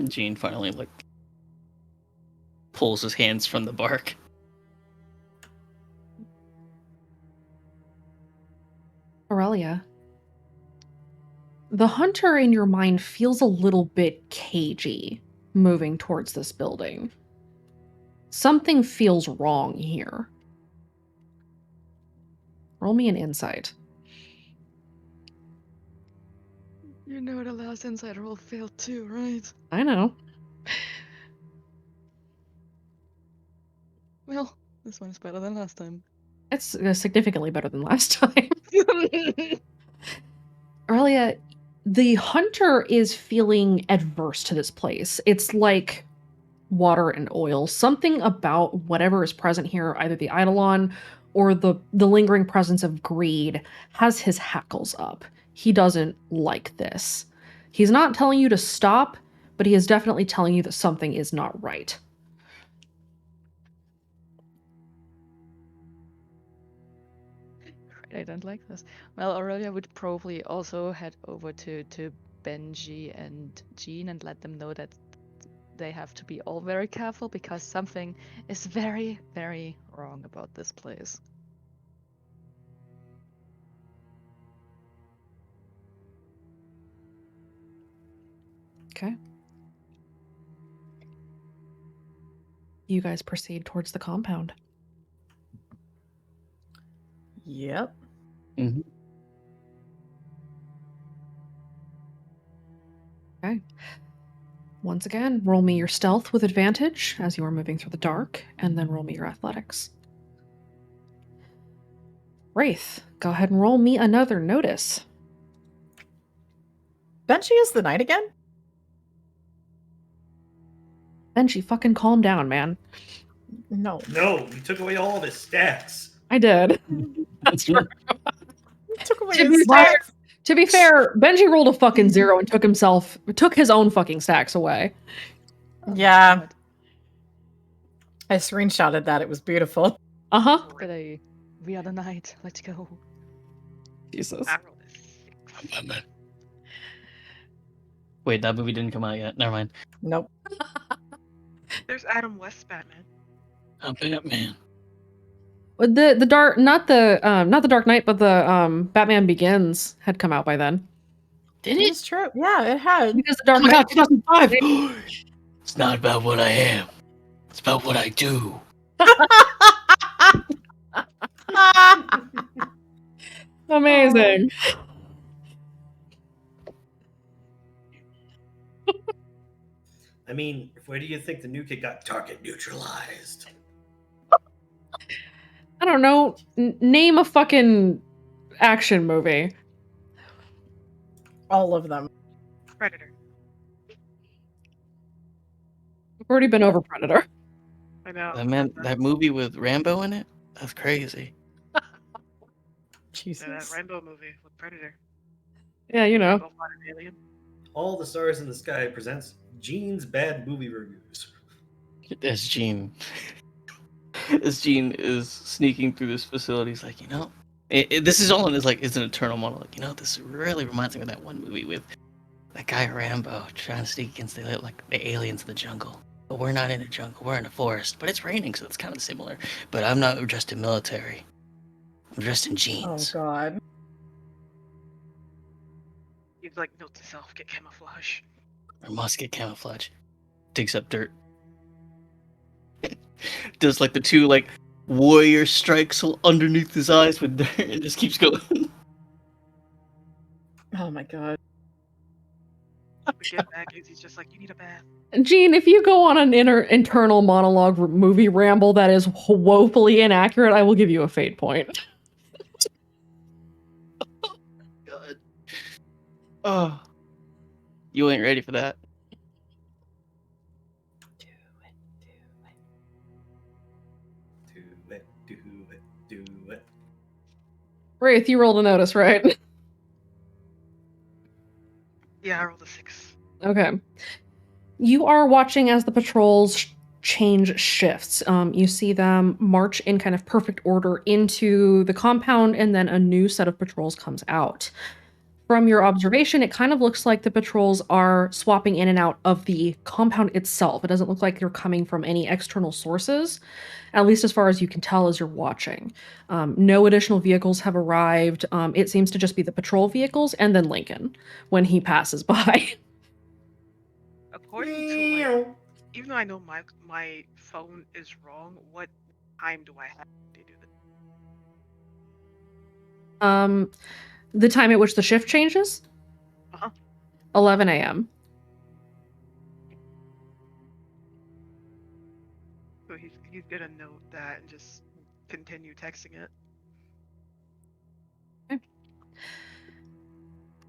Gene finally, pulls his hands from the bark. Aurelia, the hunter in your mind feels a little bit cagey moving towards this building. Something feels wrong here. Roll me an insight. You know the last insight roll failed too, right? I know. Well, this one is better than last time. It's significantly better than last time. Aurelia, the hunter is feeling adverse to this place. It's like water and oil. Something about whatever is present here, either the Eidolon or the lingering presence of greed, has his hackles up. He doesn't like this. He's not telling you to stop, but he is definitely telling you that something is not right. I don't like this. Well, Aurelia would probably also head over to Benji and Jean and let them know that they have to be all very careful because something is very, very wrong about this place. Okay. You guys proceed towards the compound. Yep. Mm-hmm. Okay. Once again, roll me your stealth with advantage as you are moving through the dark, and then roll me your athletics. Wraith, go ahead and roll me another notice. Benji is the knight again? Benji, fucking calm down, man. No. No, you took away all of his stats. I did. That's true. Took away To his to be fair, Benji rolled a fucking 0 and took his own fucking stacks away. Yeah. I screenshotted that. It was beautiful. Uh-huh. Today, we are the knight. Let's go. Jesus. Wait, that movie didn't come out yet. Never mind. Nope. There's Adam West Batman. I'm Batman. The dark, not the Dark Knight, but the Batman Begins had come out by then. Did it? It's true. Yeah, it had. Because the Dark Oh my Knight God, 2005. It's not about what I am. It's about what I do. Amazing. I mean, where do you think the new kid got target neutralized? I don't know. Name a fucking action movie. All of them. Predator. We've already been over Predator. I know. That movie with Rambo in it? That's crazy. Jesus. Yeah, that Rainbow movie with Predator. Yeah, you know. Go find an alien. All the Stars in the Sky presents Gene's Bad Movie Reviews. As Gene. As Gene is sneaking through this facility, he's like, this is all in his it's an internal monologue. This really reminds me of that one movie with that guy Rambo trying to sneak against the aliens in the jungle. But we're not in a jungle, we're in a forest. But it's raining, so it's kind of similar. But I'm not dressed in military. I'm dressed in jeans. Oh God. You'd like note to self, get camouflage. Or must get camouflage. Digs up dirt. Does the two warrior strikes underneath his eyes with dirt and just keeps going. Oh my God. The get back is he's just like, you need a bath. Gene, if you go on an internal monologue movie ramble that is woefully inaccurate, I will give you a fate point. God. Oh. You ain't ready for that. Do it. Wraith, you rolled a notice, right? Yeah, I rolled a 6. Okay. You are watching as the patrols change shifts. You see them march in kind of perfect order into the compound, and then a new set of patrols comes out. From your observation, it kind of looks like the patrols are swapping in and out of the compound itself. It doesn't look like they're coming from any external sources, at least as far as you can tell as you're watching. No additional vehicles have arrived. It seems to just be the patrol vehicles and then Lincoln when he passes by. According to even though I know my phone is wrong, what time do I have to do this? The time at which the shift changes? 11 a.m. So he's gonna note that and just continue texting it. Okay.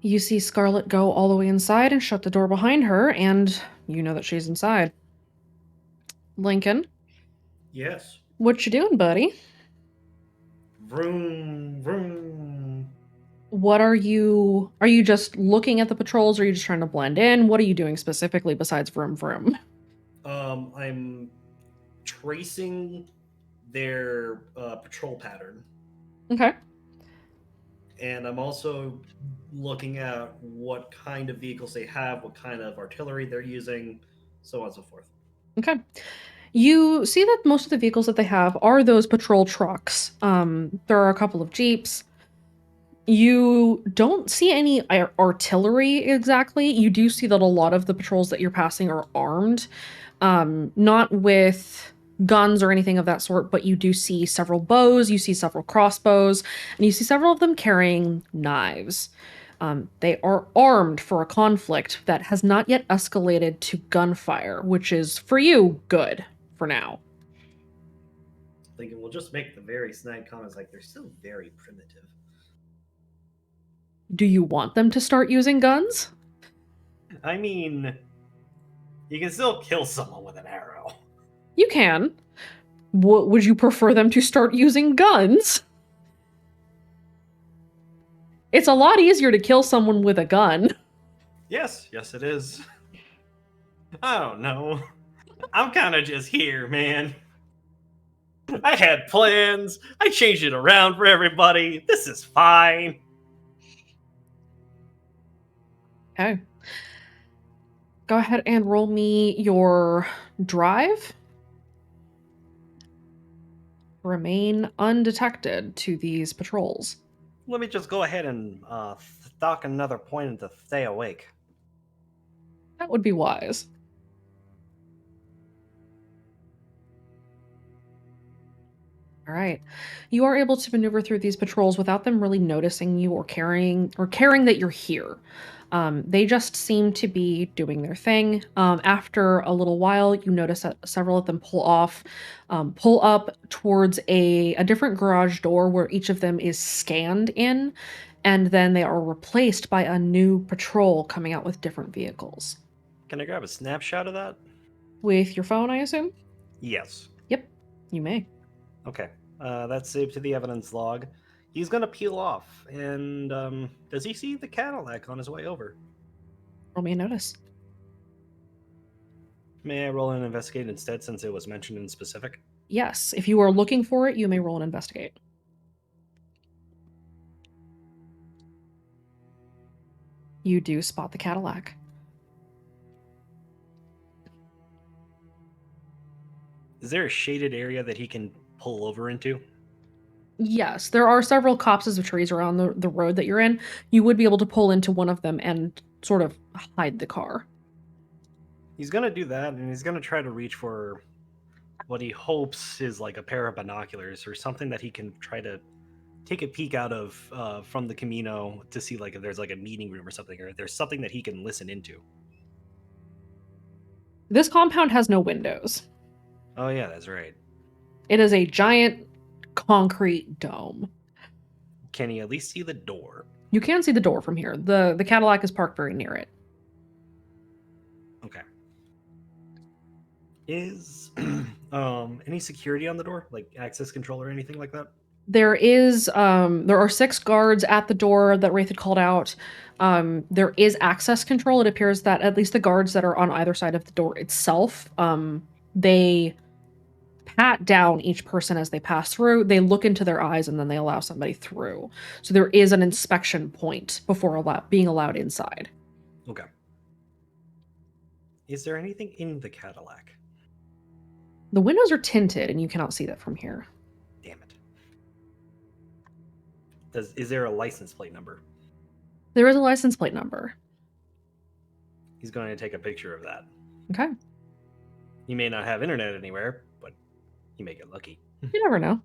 You see Scarlet go all the way inside and shut the door behind her, and you know that she's inside. Lincoln, Yes. what you doing, buddy? Vroom, vroom. What are you just looking at the patrols, or are you just trying to blend in? What are you doing specifically besides vroom vroom? I'm tracing their patrol pattern. Okay. And I'm also looking at what kind of vehicles they have, what kind of artillery they're using, so on and so forth. Okay. You see that most of the vehicles that they have are those patrol trucks. There are a couple of Jeeps. You don't see any artillery exactly. You do see that a lot of the patrols that you're passing are armed. Not with guns or anything of that sort, but you do see several bows, you see several crossbows, and you see several of them carrying knives. They are armed for a conflict that has not yet escalated to gunfire, which is, for you, good for now. Thinking we'll just make the very snide comments like they're still very primitive. Do you want them to start using guns? I mean, you can still kill someone with an arrow. You can. Would you prefer them to start using guns? It's a lot easier to kill someone with a gun. Yes, it is. I don't know. I'm kind of just here, man. I had plans. I changed it around for everybody. This is fine. Okay. Go ahead and roll me your drive. Remain undetected to these patrols. Let me just go ahead and stock another point into stay awake. That would be wise. All right. You are able to maneuver through these patrols without them really noticing you or caring that you're here. They just seem to be doing their thing. After a little while, you notice that several of them pull up towards a different garage door where each of them is scanned in, and then they are replaced by a new patrol coming out with different vehicles. Can I grab a snapshot of that? With your phone, I assume? Yes. Yep, you may. Okay. That's saved to the evidence log. He's gonna peel off, and does he see the Cadillac on his way over? Roll me a notice. May I roll an investigate instead, since it was mentioned in specific? Yes, if you are looking for it, you may roll an investigate. You do spot the Cadillac. Is there a shaded area that he can pull over into? Yes, there are several copses of trees around the road that you're in. You would be able to pull into one of them and sort of hide the car. He's gonna do that, and he's gonna try to reach for what he hopes is like a pair of binoculars or something that he can try to take a peek out of from the Camino to see like if there's like a meeting room or something, or if there's something that he can listen into. This compound has no windows. Oh yeah, that's right. It is a giant concrete dome. Can he at least see the door? You can see the door from here. The Cadillac is parked very near it. Okay. Is any security on the door, like access control or anything like that? There are 6 guards at the door that Wraith had called out. There is access control. It appears that at least the guards that are on either side of the door itself, they pat down each person as they pass through. They look into their eyes and then they allow somebody through. So there is an inspection point before being allowed inside. Okay. Is there anything in the Cadillac? The windows are tinted and you cannot see that from here. Damn it. Is there a license plate number? There is a license plate number. He's going to take a picture of that. Okay. He may not have internet anywhere, but he may get lucky. You never know.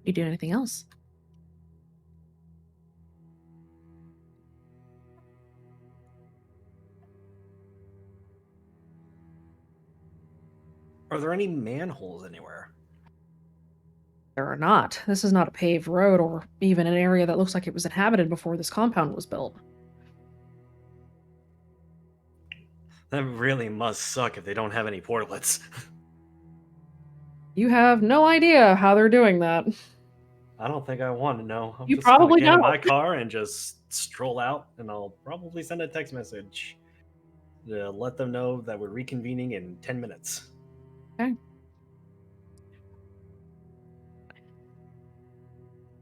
You do anything else? Are there any manholes anywhere? There are not. This is not a paved road or even an area that looks like it was inhabited before this compound was built. That really must suck if they don't have any portlets. You have no idea how they're doing that. I don't think I want to know. I'm You just gonna probably get in my don't. car and just stroll out, and I'll probably send a text message to let them know that we're reconvening in 10 minutes. Okay.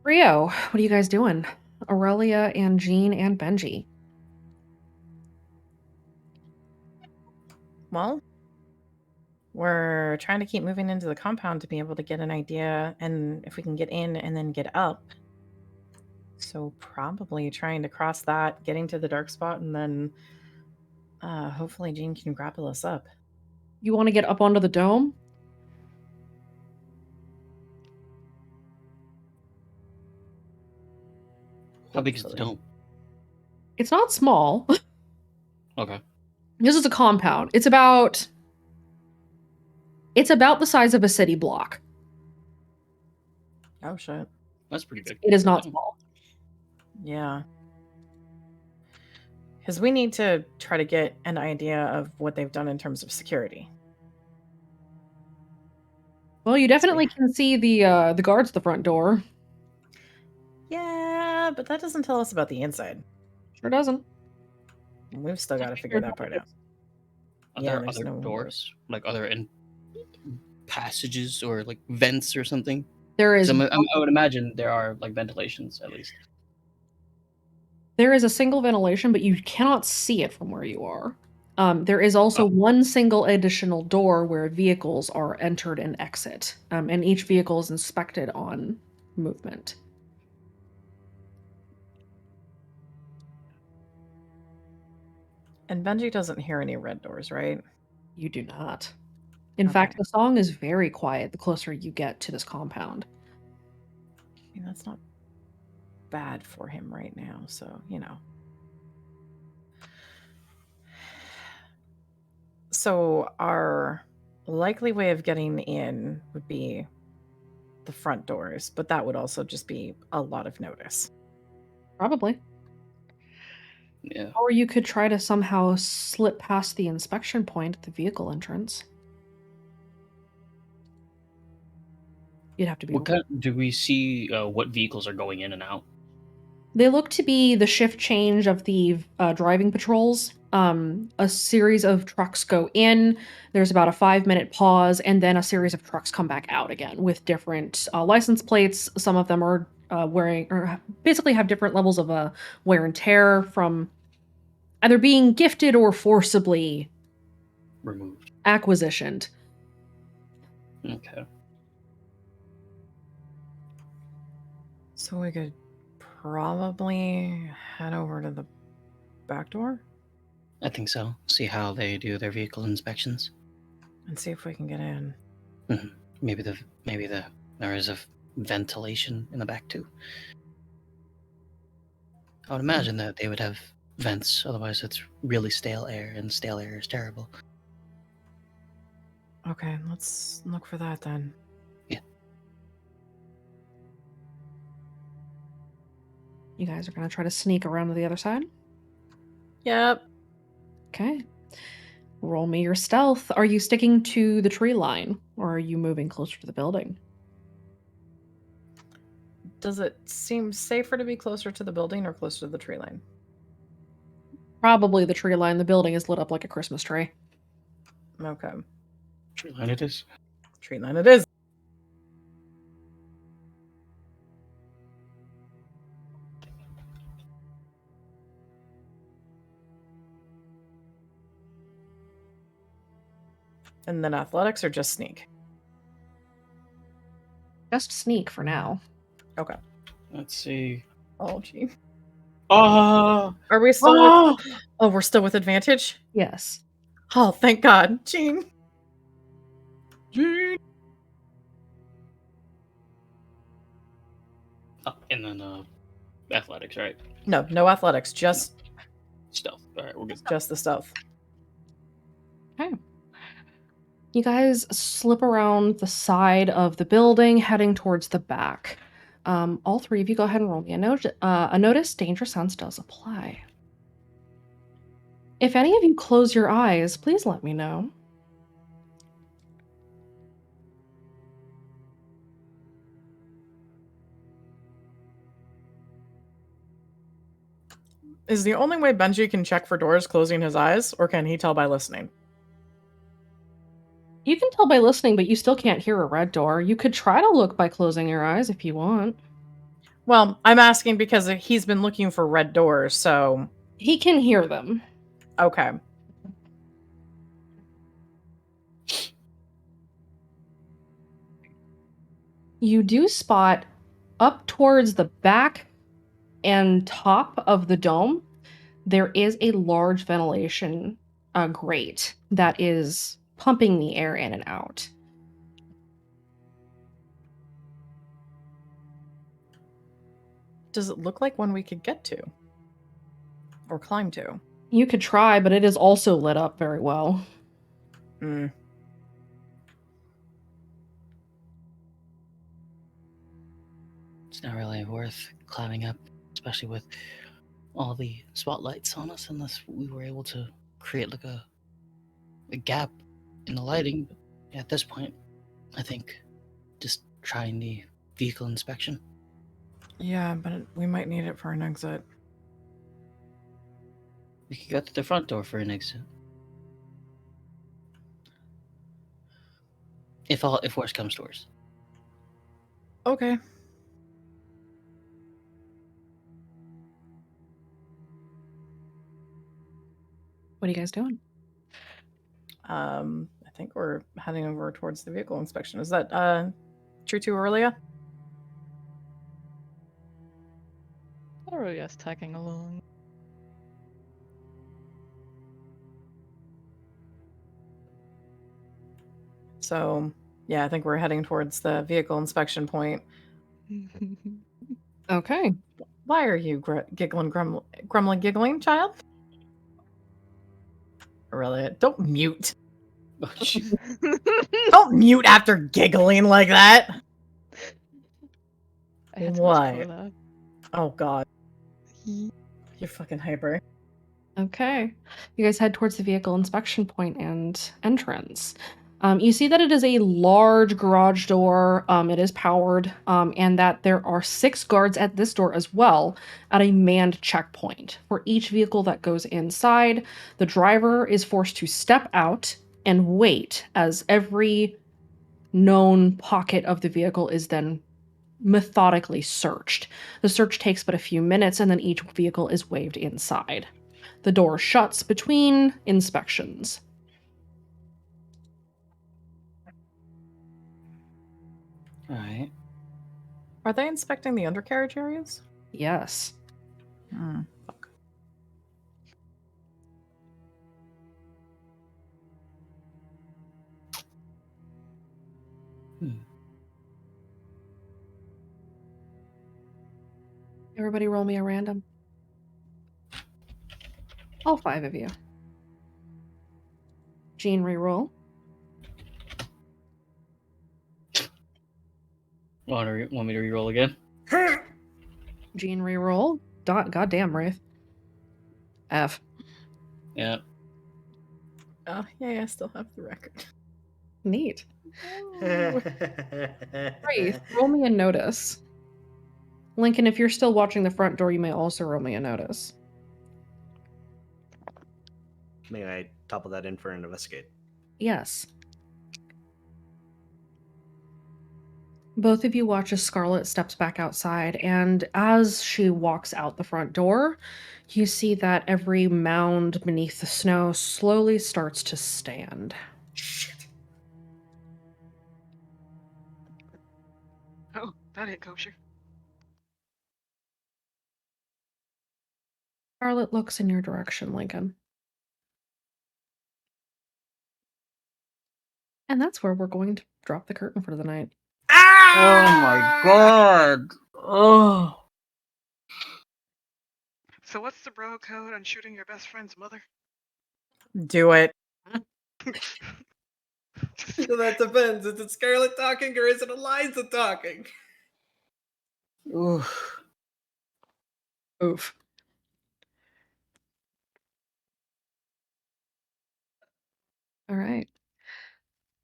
Rio, what are you guys doing? Aurelia and Jean and Benji. Well, we're trying to keep moving into the compound to be able to get an idea and if we can get in and then get up. So probably trying to cross that, getting to the dark spot, and then hopefully Jean can grapple us up. You want to get up onto the dome? How big is the dome? It's not small. Okay. This is a compound. It's about the size of a city block. Oh shit. That's pretty big. It is not small. Yeah. Because we need to try to get an idea of what they've done in terms of security. Well, you definitely can see the guards at the front door. Yeah, but that doesn't tell us about the inside. Sure doesn't. We've still got to figure that part out. Are Yeah, there there's other no doors? Like other passages or like vents or something? There is. 'Cause I would imagine there are like ventilations at least. There is a single ventilation, but you cannot see it from where you are. There is also one single additional door where vehicles are entered and exit, and each vehicle is inspected on movement. And Benji doesn't hear any red doors, right? You do not. In fact, the song is very quiet the closer you get to this compound. I mean, that's not bad for him right now, so, you know. So likely way of getting in would be the front doors, but that would also just be a lot of notice. Probably. Yeah. Or you could try to somehow slip past the inspection point at the vehicle entrance. You'd have to be. What kind? Do we see what vehicles are going in and out? They look to be the shift change of the driving patrols. A series of trucks go in, there's about a 5-minute pause, and then a series of trucks come back out again with different license plates. Some of them are wearing, or basically have different levels of wear and tear from either being gifted or forcibly Removed. acquisitioned. Okay. So we could probably head over to the back door I think so. See how they do their vehicle inspections. and see if we can get in. Maybe there is a ventilation in the back too. I would imagine that they would have vents, otherwise it's really stale air, and stale air is terrible. Okay, let's look for that then. You guys are going to try to sneak around to the other side? Yep. Okay. Roll me your stealth. Are you sticking to the tree line, or are you moving closer to the building? Does it seem safer to be closer to the building or closer to the tree line? Probably the tree line. The building is lit up like a Christmas tree. Okay. Tree line it is. Tree line it is. And then athletics or just sneak? Just sneak for now. Okay. Let's see. Oh, gee. Oh, Are we still with... Oh, we're still with advantage? Yes. Oh, thank God. Gene. Gene. Oh, and then athletics, right? No, no athletics. Just Stealth. All right, we're good. just the stealth. Okay. You guys slip around the side of the building, heading towards the back. All three of you go ahead and roll me a notice. Danger sense does apply. If any of you close your eyes, please let me know. Is the only way Benji can check for doors closing his eyes, or can he tell by listening? You can tell by listening, but you still can't hear a red door. You could try to look by closing your eyes if you want. Well, I'm asking because he's been looking for red doors, so... He can hear them. Okay. You do spot up towards the back and top of the dome, there is a large ventilation grate that is pumping the air in and out. Does it look like one we could get to? Or climb to? You could try, but it is also lit up very well. Mm. It's not really worth climbing up, especially with all the spotlights on us, unless we were able to create like a gap in the lighting. But at this point, I think just trying the vehicle inspection. Yeah, but we might need it for an exit. We could go to the front door for an exit. If worse comes to worse. Okay. What are you guys doing? I think we're heading over towards the vehicle inspection. Is that true to Aurelia? Aurelia's tagging along. So, yeah, I think we're heading towards the vehicle inspection point. Okay. Why are you grumbling, giggling, child? Aurelia, don't mute. Don't mute after giggling like that. I had too much What? cola. Oh god. You're fucking hyper. Okay. You guys head towards the vehicle inspection point and entrance. You see that it is a large garage door. It is powered, and that there are 6 guards at this door as well at a manned checkpoint. For each vehicle that goes inside, the driver is forced to step out and wait as every known pocket of the vehicle is then methodically searched. The search takes but a few minutes, and then each vehicle is waved inside. The door shuts between inspections. Alright. Are they inspecting the undercarriage areas? Yes. Fuck. Everybody roll me a random. All 5 of you. Jean, reroll. Want me to reroll again? Jean, reroll. Goddamn, Wraith. F. Yeah. Oh, yay, I still have the record. Neat. Wraith, roll me a notice. Lincoln, if you're still watching the front door, you may also roll me a notice. May I topple that in for an investigate? Yes. Both of you watch as Scarlet steps back outside, and as she walks out the front door, you see that every mound beneath the snow slowly starts to stand. Shit. Oh, that ain't kosher. Scarlet looks in your direction, Lincoln. And that's where we're going to drop the curtain for the night. Oh my god. Oh. So what's the bro code on shooting your best friend's mother? Do it. So that depends. Is it Scarlet talking or is it Eliza talking? Oof. Oof. All right.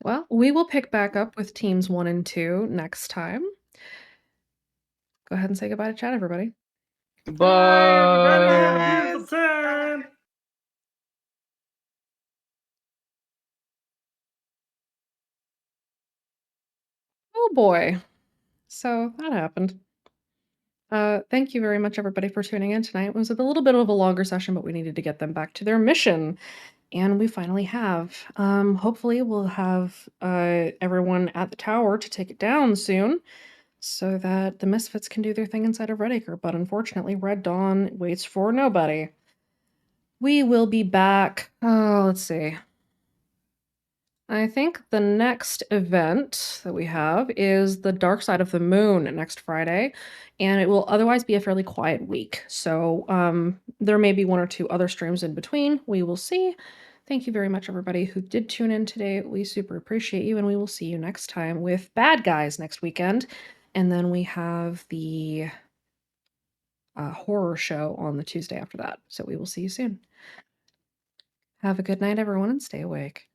Well, we will pick back up with teams 1 and 2 next time. Go ahead and say goodbye to chat, everybody. Everybody have a Bye. beautiful time. Oh boy. So that happened. Thank you very much, everybody, for tuning in tonight. It was a little bit of a longer session, but we needed to get them back to their mission. And we finally have. Hopefully, we'll have everyone at the tower to take it down soon so that the Misfits can do their thing inside of Redacre. But unfortunately, Red Dawn waits for nobody. We will be back. Oh, let's see. I think the next event that we have is the Dark Side of the Moon next Friday, and it will otherwise be a fairly quiet week. So there may be 1 or 2 other streams in between. We will see. Thank you very much, everybody who did tune in today. We super appreciate you, and we will see you next time with Bad Guys next weekend. And then we have the horror show on the Tuesday after that. So we will see you soon. Have a good night, everyone, and stay awake.